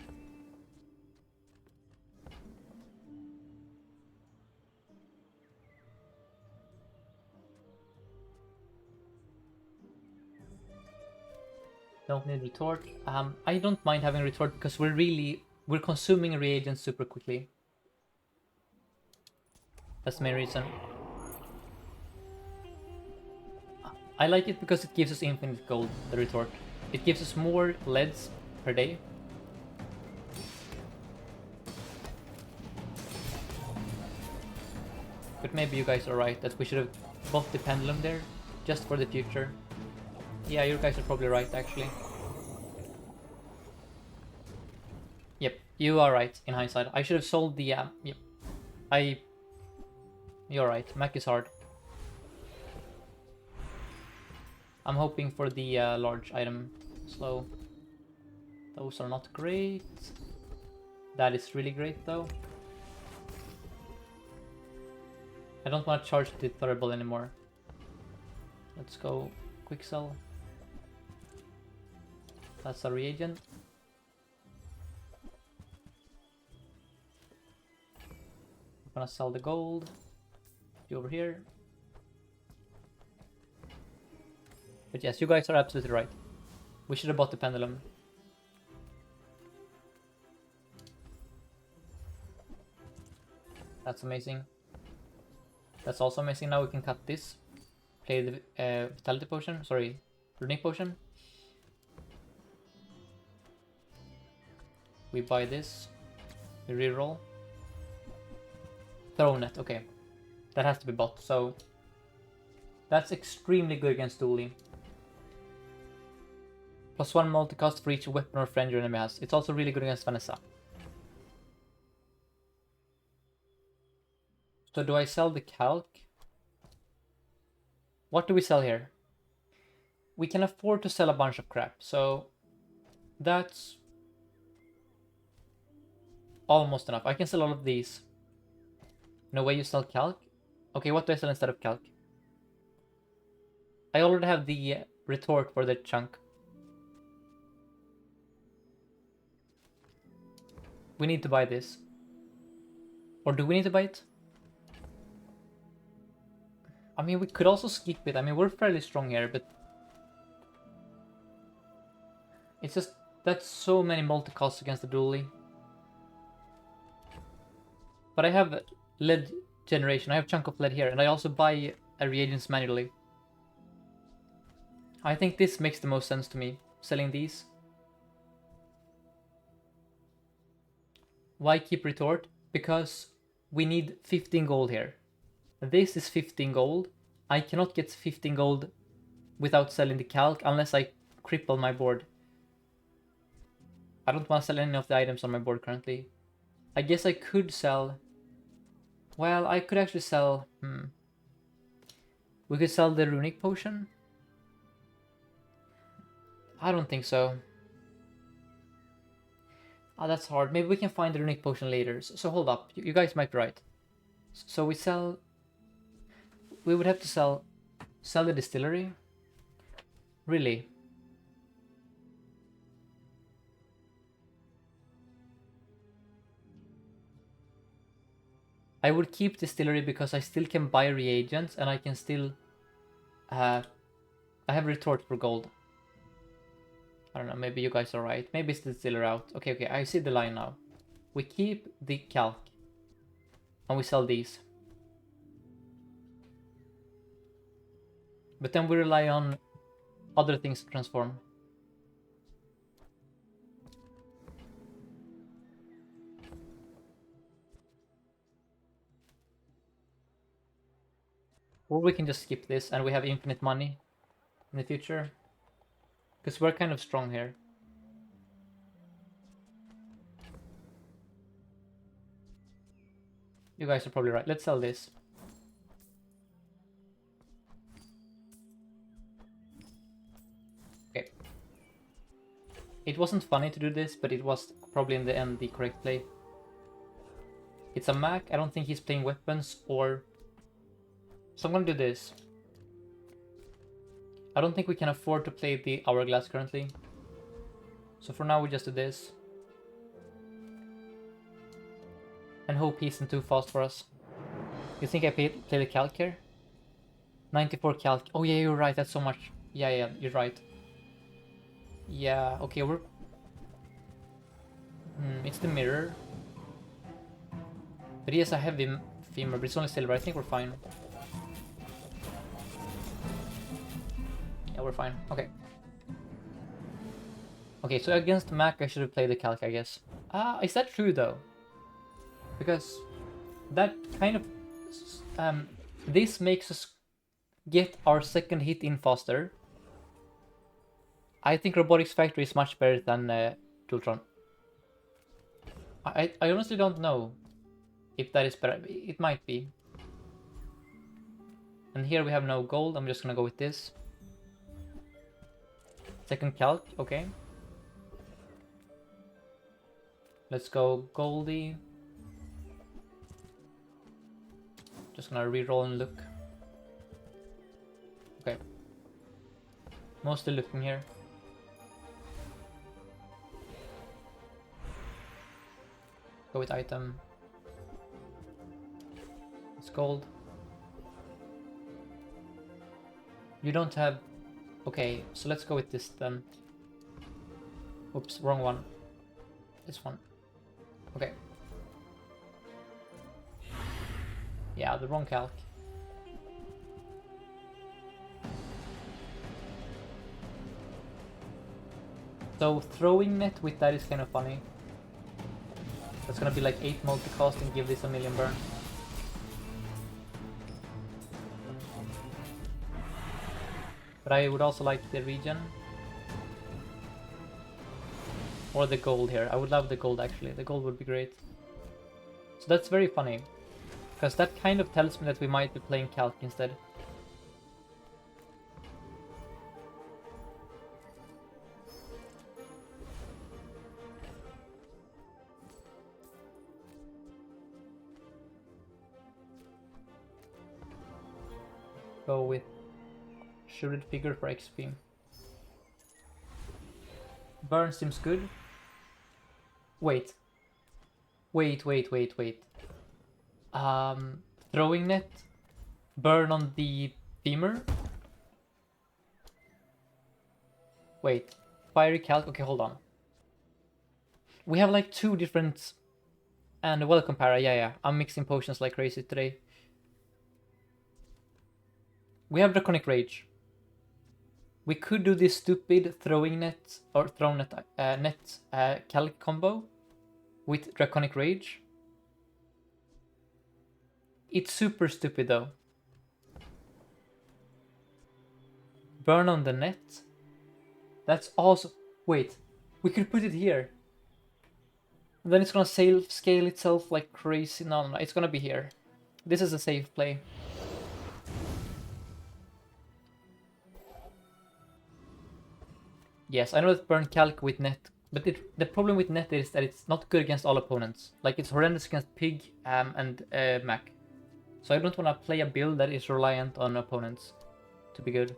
Don't need retort. I don't mind having retort because we're consuming reagents super quickly. That's the main reason. I like it because it gives us infinite gold, the retort. It gives us more leads per day. But maybe you guys are right that we should have bought the pendulum there, just for the future. Yeah, you guys are probably right, actually. Yep, you are right, in hindsight. I should have sold the, yep. You're right, Mac is hard. I'm hoping for the large item slow. Those are not great. That is really great, though. I don't want to charge the thurible anymore. Let's go quick sell. That's a reagent. I'm gonna sell the gold. You over here. But yes, you guys are absolutely right. We should have bought the pendulum. That's amazing. That's also amazing. Now we can cut this. Play the vitality potion. Sorry, runic potion. We buy this. We reroll. Throw net. Okay, that has to be bought. So that's extremely good against Dooley. +1 multicast for each weapon or friend your enemy has. It's also really good against Vanessa. So do I sell the calc? What do we sell here? We can afford to sell a bunch of crap, so that's almost enough. I can sell all of these. No way you sell calc? Okay, what do I sell instead of calc? I already have the retort for the chunk. We need to buy this. Or do we need to buy it? I mean, we could also skip it. I mean, we're fairly strong here, but it's just that's so many multicasts against the dually. But I have lead generation. I have chunk of lead here, and I also buy reagents manually. I think this makes the most sense to me, selling these. Why keep retort? Because we need 15 gold here. This is 15 gold. I cannot get 15 gold without selling the calc unless I cripple my board. I don't want to sell any of the items on my board currently. I guess I could sell... Well, I could actually sell... We could sell the runic potion? I don't think so. Ah, that's hard. Maybe we can find the runic potion later. So hold up. You guys might be right. So we sell... We would have to sell the distillery? Really? I would keep distillery because I still can buy reagents and I can still... I have retort for gold. I don't know, maybe you guys are right. Maybe it's the distiller out. Okay, I see the line now. We keep the calc. And we sell these. But then we rely on other things to transform. Or we can just skip this and we have infinite money in the future. Because we're kind of strong here. You guys are probably right. Let's sell this. Okay. It wasn't funny to do this, but it was probably in the end the correct play. It's a Mac. I don't think he's playing weapons or... So I'm gonna do this. I don't think we can afford to play the hourglass currently. So for now we just do this. And hope he isn't too fast for us. You think I play the calc here? 94 calc. Oh yeah, you're right, that's so much. Yeah, you're right. Yeah, okay, we're... it's the mirror. But he has a heavy femur, but it's only silver. I think we're fine. Yeah, we're fine. Okay. Okay, so against Mac, I should have played the calc, I guess. Is that true though? Because that kind of This makes us get our second hit in faster. I think Robotics Factory is much better than Tultron. I honestly don't know if that is better. It might be. And here we have no gold. I'm just gonna go with this. Second calc, okay. Let's go Goldie. Just gonna reroll and look. Okay. Mostly looking here. Go with item. It's gold. You don't have... Okay, so let's go with this then. Oops, wrong one. This one. Okay. Yeah, the wrong calc. So throwing net with that is kind of funny. That's gonna be like 8 multicast and give this a million burn. But I would also like the regen. Or the gold here. I would love the gold actually. The gold would be great. So that's very funny. Because that kind of tells me that we might be playing calc instead. Go with shielded figure for XP. Burn seems good. Wait. Wait. Throwing net. Burn on the femur. Wait. Fiery calc. Okay, hold on. We have like 2 different... And welcome para. Yeah. I'm mixing potions like crazy today. We have Draconic Rage. We could do this stupid throwing net or throw net calc combo with Draconic Rage. It's super stupid though. Burn on the net. That's also... Wait, we could put it here. And then it's gonna scale itself like crazy. No, it's gonna be here. This is a safe play. Yes, I know it's burn calc with net, but the problem with net is that it's not good against all opponents. Like, it's horrendous against Pig and Mac. So I don't want to play a build that is reliant on opponents to be good.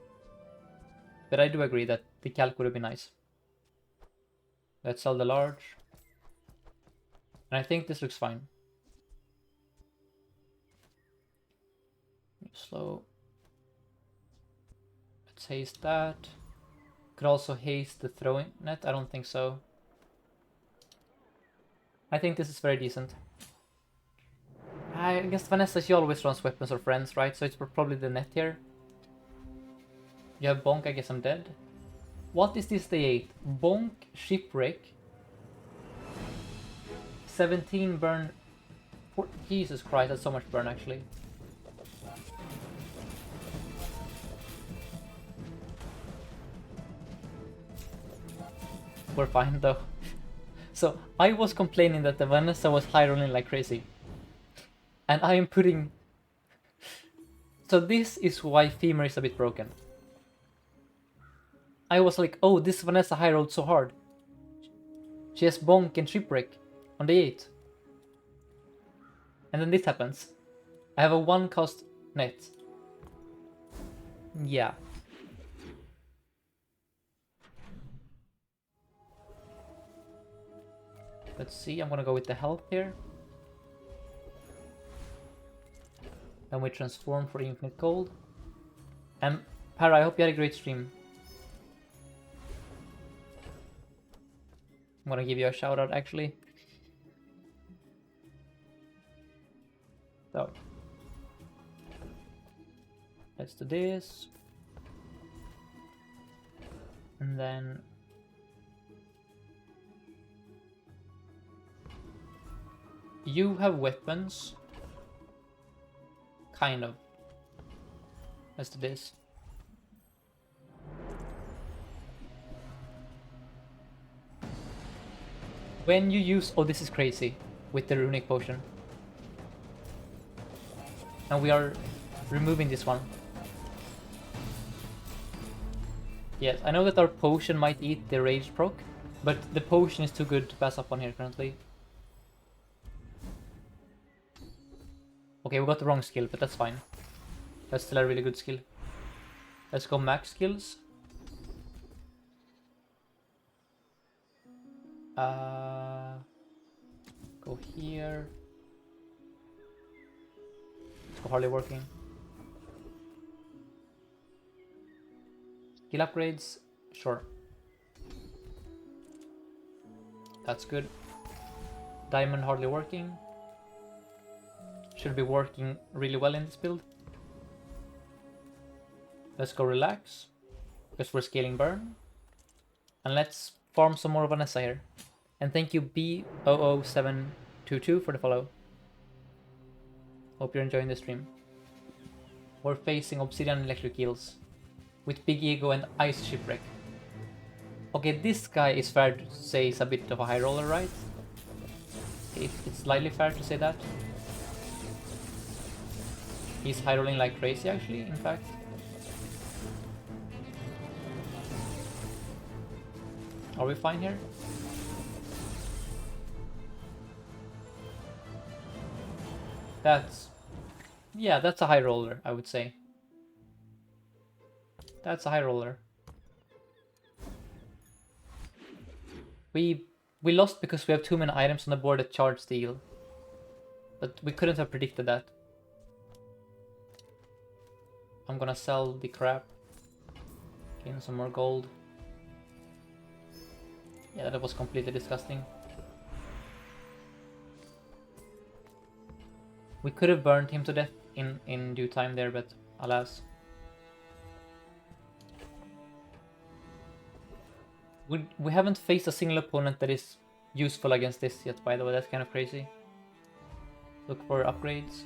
But I do agree that the calc would have been nice. Let's sell the large. And I think this looks fine. Slow. Let's haste that. Could also haste the throwing net. I don't think so. I think this is very decent. I guess Vanessa, she always runs weapons or friends, right? So it's probably the net here. You have Bonk, I guess I'm dead. What is this day 8? Bonk, Shipwreck. 17 burn. Jesus Christ, that's so much burn actually. We're fine though. So I was complaining that the Vanessa was high rolling like crazy. And I am putting... So this is why Femur is a bit broken. I was like, oh, this Vanessa high rolled so hard. She has Bonk and Shipwreck on the 8. And then this happens. I have a 1 cost net. Yeah. Let's see, I'm gonna go with the health here. Then we transform for infinite gold. And Para, I hope you had a great stream. I'm gonna give you a shout out actually. So let's do this. And then you have weapons. Kind of. Let's do this. When you use... Oh, this is crazy. With the runic potion. And we are removing this one. Yes, I know that our potion might eat the rage proc, but the potion is too good to pass up on here currently. Okay, we got the wrong skill, but that's fine. That's still a really good skill. Let's go max skills. Go here. Let's go hardly working. Skill upgrades, sure. That's good. Diamond hardly working. Should be working really well in this build. Let's go relax, because we're scaling burn. And let's farm some more Vanessa here. And thank you B00722 for the follow. Hope you're enjoying the stream. We're facing Obsidian Electric Eels with Big Ego and Ice Shipwreck. Okay, this guy is fair to say is a bit of a high roller, right? It's slightly fair to say that. He's high rolling like crazy actually, in fact. Are we fine here? Yeah, that's a high roller, I would say. That's a high roller. We lost because we have too many items on the board that charge steel. But we couldn't have predicted that. I'm gonna sell the crap. Gain some more gold. Yeah, that was completely disgusting. We could have burned him to death in due time there, but alas. We haven't faced a single opponent that is useful against this yet, by the way. That's kind of crazy. Look for upgrades.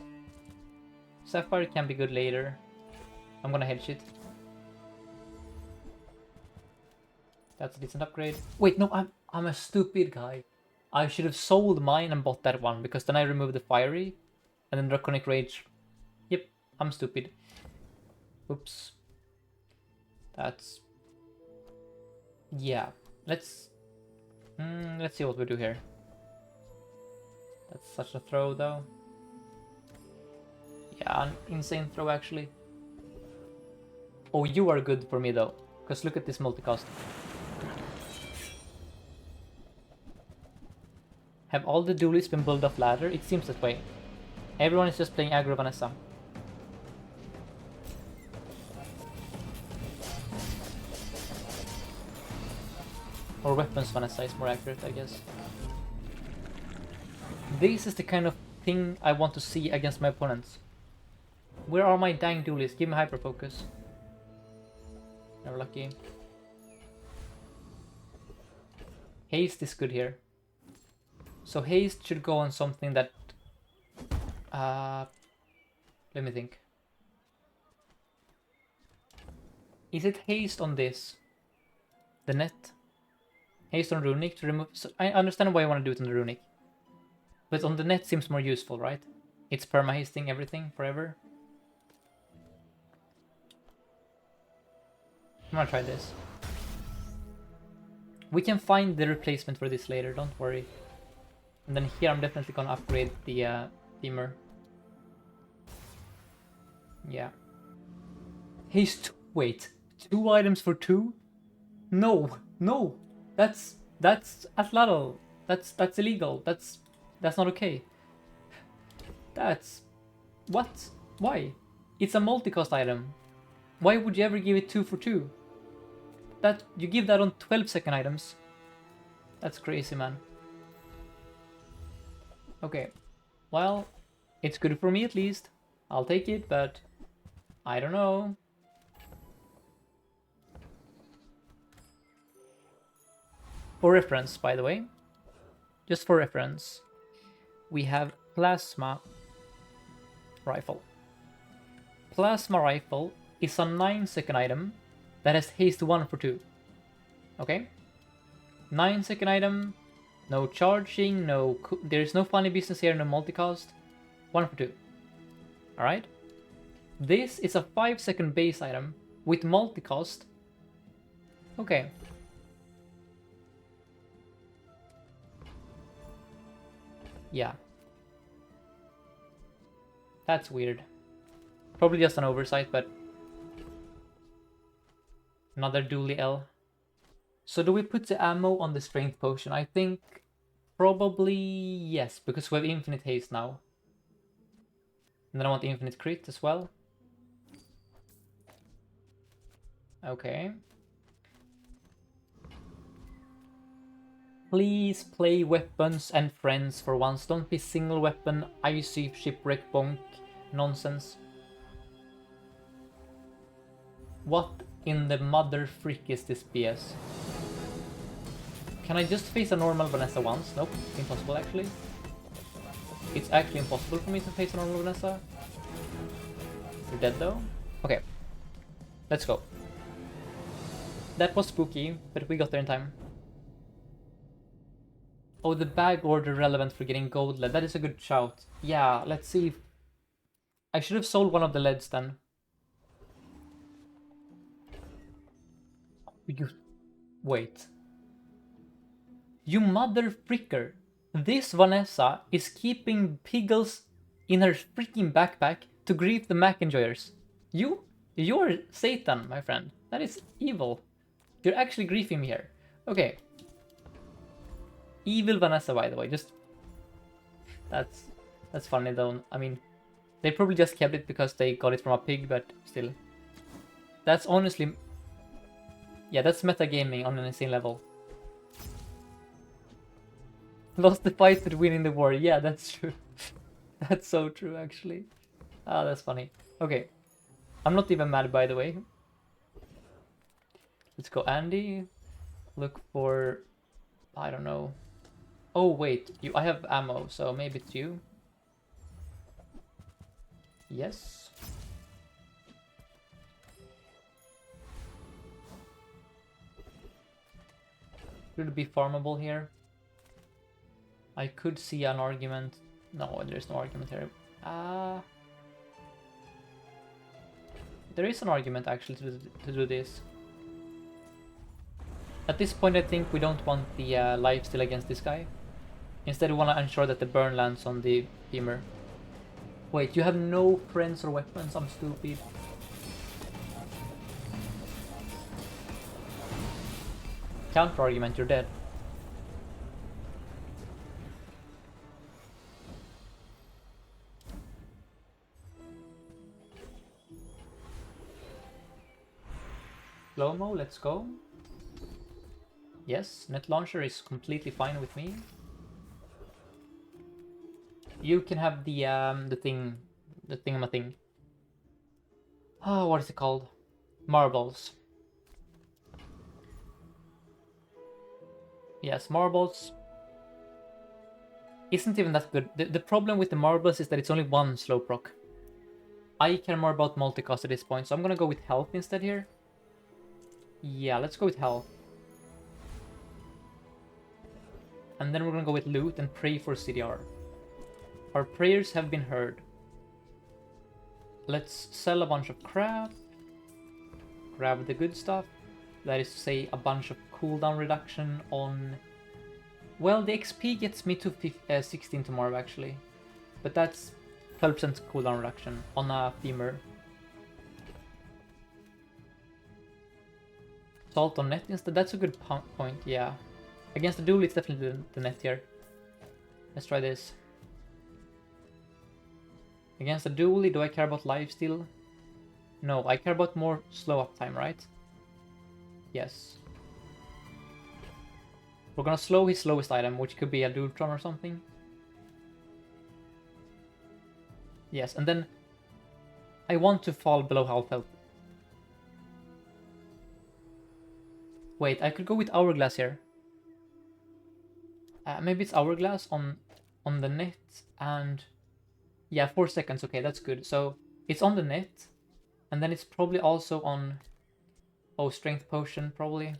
Sapphire can be good later. I'm gonna hedge it. That's a decent upgrade. Wait, no, I'm a stupid guy. I should have sold mine and bought that one, because then I removed the fiery and then Draconic Rage. Yep, I'm stupid. Oops. That's... Yeah, let's see what we do here. That's such a throw though. Yeah, an insane throw actually. Oh, you are good for me though, because look at this multicast. Have all the duelists been built off ladder? It seems that way. Everyone is just playing aggro Vanessa. Or weapons Vanessa is more accurate, I guess. This is the kind of thing I want to see against my opponents. Where are my dang duelists? Give me hyper focus. Never lucky. Haste is good here. So haste should go on something that... let me think. Is it haste on this? The net? Haste on runic to remove... So I understand why you want to do it on the runic. But on the net seems more useful, right? It's perma-hasting everything forever. I'm gonna try this. We can find the replacement for this later, don't worry. And then here I'm definitely gonna upgrade the Femur. Yeah. Haste... Wait. 2 items for 2? No! No! That's atlatl. That's illegal. That's not okay. That's... What? Why? It's a multicast item. Why would you ever give it 2 for 2? That you give that on 12-second items. That's crazy, man. Okay. Well, it's good for me at least. I'll take it, but I don't know. For reference, by the way, just for reference, we have plasma rifle. Plasma Rifle is a 9-second item that has haste 1 for 2. Okay? 9-second item, no charging, there's no funny business here, no multicast. 1 for 2. Alright? This is a 5-second base item with multicast. Okay. Yeah. That's weird. Probably just an oversight, but... Another dually L. So do we put the ammo on the strength potion? I think probably yes, because we have infinite haste now. And then I want infinite crit as well. Okay. Please play weapons and friends for once. Don't be single weapon, icy shipwreck bonk nonsense. What in the mother frick is this BS? Can I just face a normal Vanessa once? Nope, impossible actually. It's actually impossible for me to face a normal Vanessa. You're dead though? Okay. Let's go. That was spooky, but we got there in time. Oh, the bag order relevant for getting gold lead. That is a good shout. Yeah, let's see if... I should have sold one of the leads then. Wait. You mother fricker. This Vanessa is keeping piggles in her freaking backpack to grief the Mac enjoyers. You're Satan, my friend. That is evil. You're actually griefing me here. Okay. Evil Vanessa, by the way. Just... That's funny though. I mean, they probably just kept it because they got it from a pig, but still. That's honestly... Yeah, that's metagaming on an insane level. Lost the fight but winning the war. Yeah, that's true. That's so true, actually. Ah, that's funny. Okay. I'm not even mad, by the way. Let's go Andy. Look for... I don't know. Oh, wait. I have ammo, so maybe it's you. Yes. Should it be farmable here? I could see an argument. No, there's no argument here. There is an argument actually to do this. At this point I think we don't want the lifesteal against this guy. Instead we want to ensure that the burn lands on the femur. Wait, you have no friends or weapons? I'm stupid. Counter argument, you're dead. Slow-mo, let's go. Yes, net launcher is completely fine with me. You can have the thing. Oh, what is it called? Marbles. Yes, marbles isn't even that good. The problem with the marbles is that it's only one slow proc. I care more about multicast at this point, so I'm gonna go with health instead here. Yeah, let's go with health. And then we're gonna go with loot and pray for CDR. Our prayers have been heard. Let's sell a bunch of crap. Grab the good stuff. That is to say, a bunch of cooldown reduction on... Well, the XP gets me to 16 tomorrow, actually. But that's 12% cooldown reduction on a femur. Salt on net instead? That's a good point, yeah. Against the duel, it's definitely the net here. Let's try this. Against the duel, do I care about lifesteal? No, I care about more slow uptime, right? Yes. We're gonna slow his slowest item, which could be a Dultron or something. Yes, and then I want to fall below half health. Wait, I could go with Hourglass here. Maybe it's Hourglass on the net and... Yeah, 4 seconds, okay, that's good. So, it's on the net, And then it's probably also on... Oh, strength potion, probably.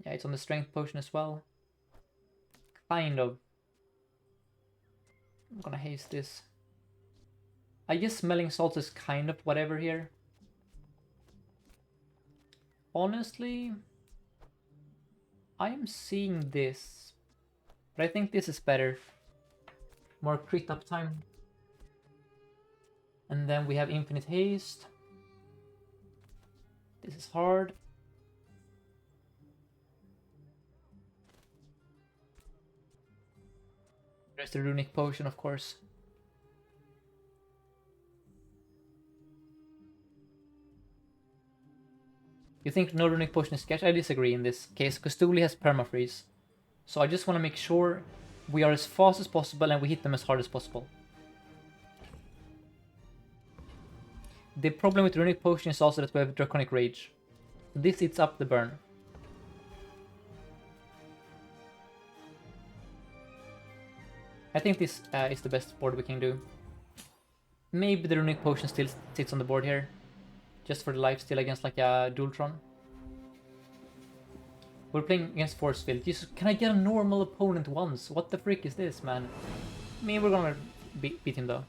Yeah, it's on the strength potion as well. Kind of. I'm gonna haste this. I guess smelling salts is kind of whatever here. Honestly, I am seeing this. But I think this is better. More crit uptime. And then we have infinite haste. This is hard. There's the runic potion, of course. You think no runic potion is sketch? I disagree in this case, because Dooley has permafreeze. So I just want to make sure we are as fast as possible and we hit them as hard as possible. The problem with runic potion is also that we have draconic rage. This eats up the burn. I think this is the best board we can do. Maybe the runic potion still sits on the board here. Just for the lifesteal against like a Dualtron. We're playing against Force Field. Jesus, can I get a normal opponent once? What the frick is this, man? Maybe we're gonna beat him though.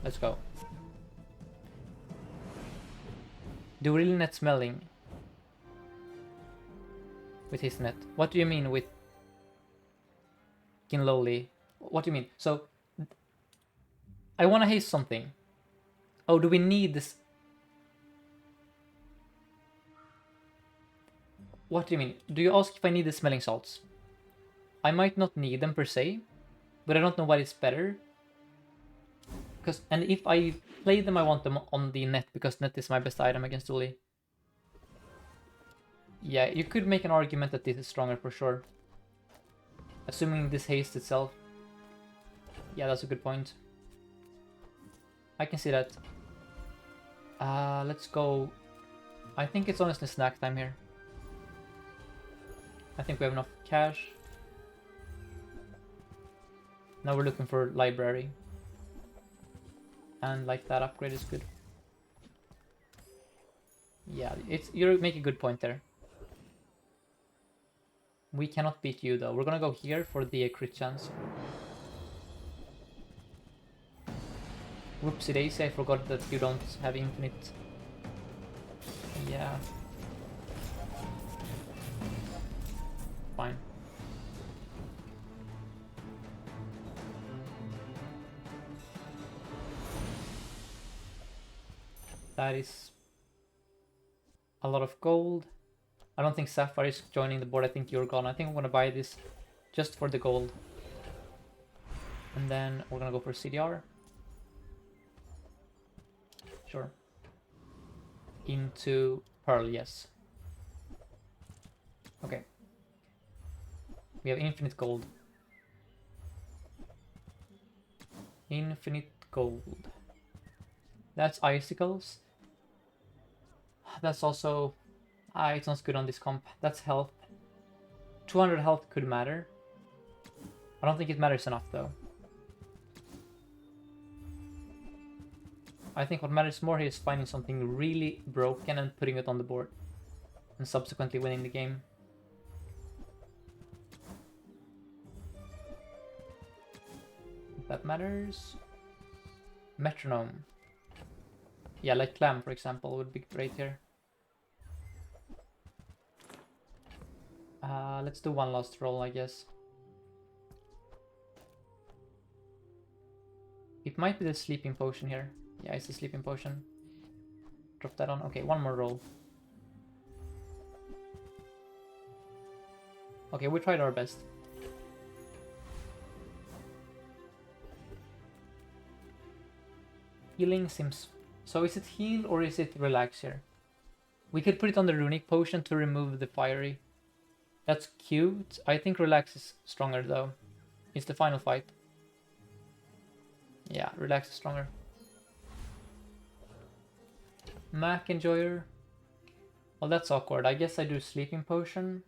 Let's go. Do we really net smelling with his net? What do you mean with Kinlowly? What do you mean? So, I want to haste something. Oh, do we need this? What do you mean? Do you ask if I need the smelling salts? I might not need them per se, but I don't know what is better. And if I play them, I want them on the net, because net is my best item against Dooley. Yeah, you could make an argument that this is stronger for sure. Assuming this haste itself. Yeah, that's a good point. I can see that. Let's go. I think it's honestly snack time here. I think we have enough cash. Now we're looking for library. And like that upgrade is good. Yeah, you make a good point there. We cannot beat you though. We're gonna go here for the crit chance. Whoopsie daisy, I forgot that you don't have infinite. Yeah. Fine. That is a lot of gold. I don't think Sapphire is joining the board. I think you're gone. I think I'm gonna buy this just for the gold. And then we're gonna go for CDR. Sure. Into Pearl, yes. Okay. We have infinite gold. Infinite gold. That's icicles. That's also... it's not good on this comp. That's health. 200 health could matter. I don't think it matters enough though. I think what matters more here is finding something really broken and putting it on the board. And subsequently winning the game. If that matters. Metronome. Yeah, like Clam for example would be great here. Let's do one last roll, I guess. It might be the sleeping potion here. Yeah, it's the sleeping potion. Drop that on. Okay, one more roll. Okay, we tried our best. Healing seems... So is it heal or is it relax here? We could put it on the runic potion to remove the fiery. That's cute. I think relax is stronger though. It's the final fight. Yeah, relax is stronger. Mac Enjoyer. Well, that's awkward. I guess I do sleeping potion.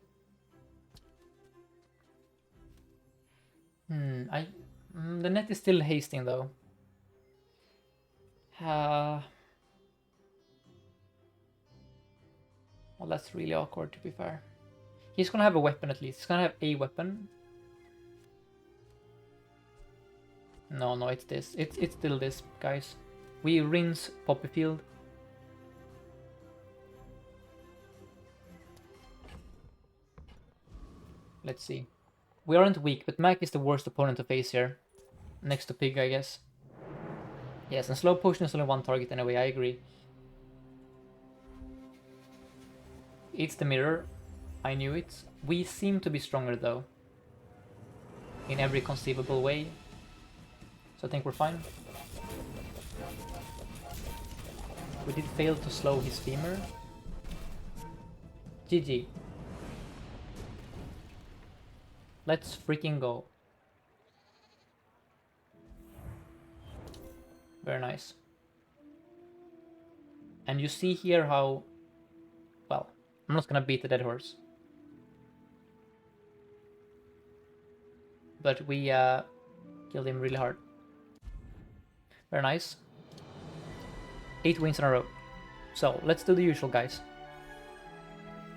The net is still hasting though. Well, that's really awkward to be fair. He's gonna have a weapon at least. He's gonna have a weapon. No, it's this. It's still this, guys. We rinse Poppy Field. Let's see. We aren't weak, but Mac is the worst opponent to face here. Next to Pig, I guess. Yes, and slow potion is only one target anyway, I agree. It's the mirror. I knew it. We seem to be stronger though. In every conceivable way. So I think we're fine. We did fail to slow his femur. GG. Let's freaking go. Very nice. And you see here how... Well, I'm not gonna beat the dead horse. But we killed him really hard. Very nice. 8 wins in a row. So, let's do the usual, guys.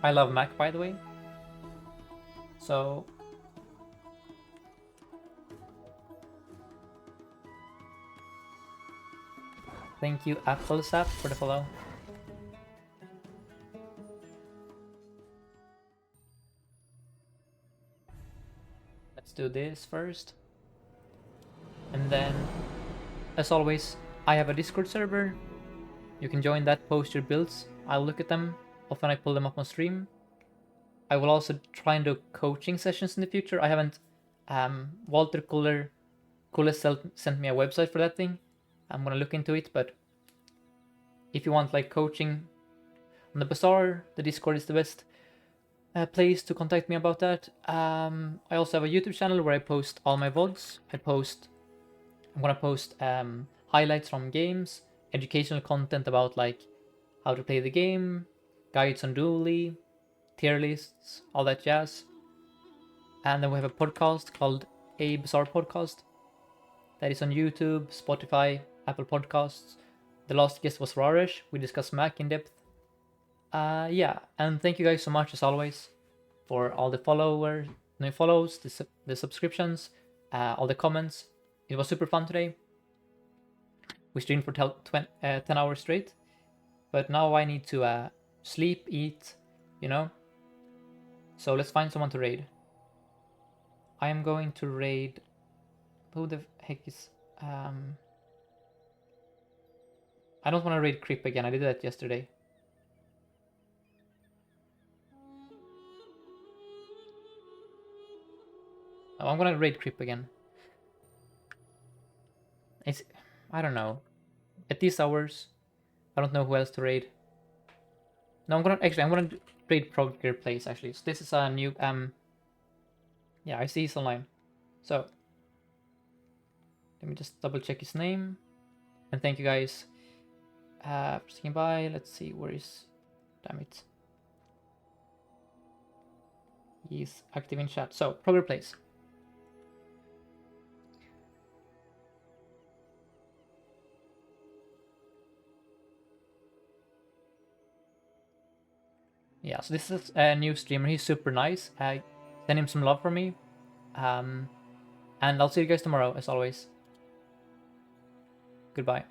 I love Mac, by the way. So... Thank you, AppleSap, for the follow. Let's do this first. And then, as always, I have a Discord server. You can join that, post your builds. I'll look at them. Often I pull them up on stream. I will also try and do coaching sessions in the future. I haven't... Walter Kuller sent me a website for that thing. I'm gonna look into it, but if you want like coaching on the Bazaar, the Discord is the best place to contact me about that. I also have a YouTube channel where I post all my VODs. I'm gonna post highlights from games, educational content about like how to play the game, guides on Dually, tier lists, all that jazz. And then we have a podcast called A Bazaar Podcast that is on YouTube, Spotify, Apple Podcasts. The last guest was Raresh. We discussed Mac in depth. Yeah, and thank you guys so much as always for all the followers, new follows, the subscriptions, all the comments. It was super fun today. We streamed for 10 hours straight, but now I need to sleep, eat, you know. So let's find someone to raid. I am going to raid. Who the heck is? I don't want to raid Creep again. I did that yesterday. Oh, I'm gonna raid Creep again. I don't know. At these hours, I don't know who else to raid. No, I'm gonna raid Progger Place actually. So this is a new yeah, I see he's online. So let me just double check his name. And thank you guys for sticking by. Let's see where is. Damn it. He's active in chat. So Progger Place. Yeah, so this is a new streamer. He's super nice. Send him some love from me. And I'll see you guys tomorrow, as always. Goodbye.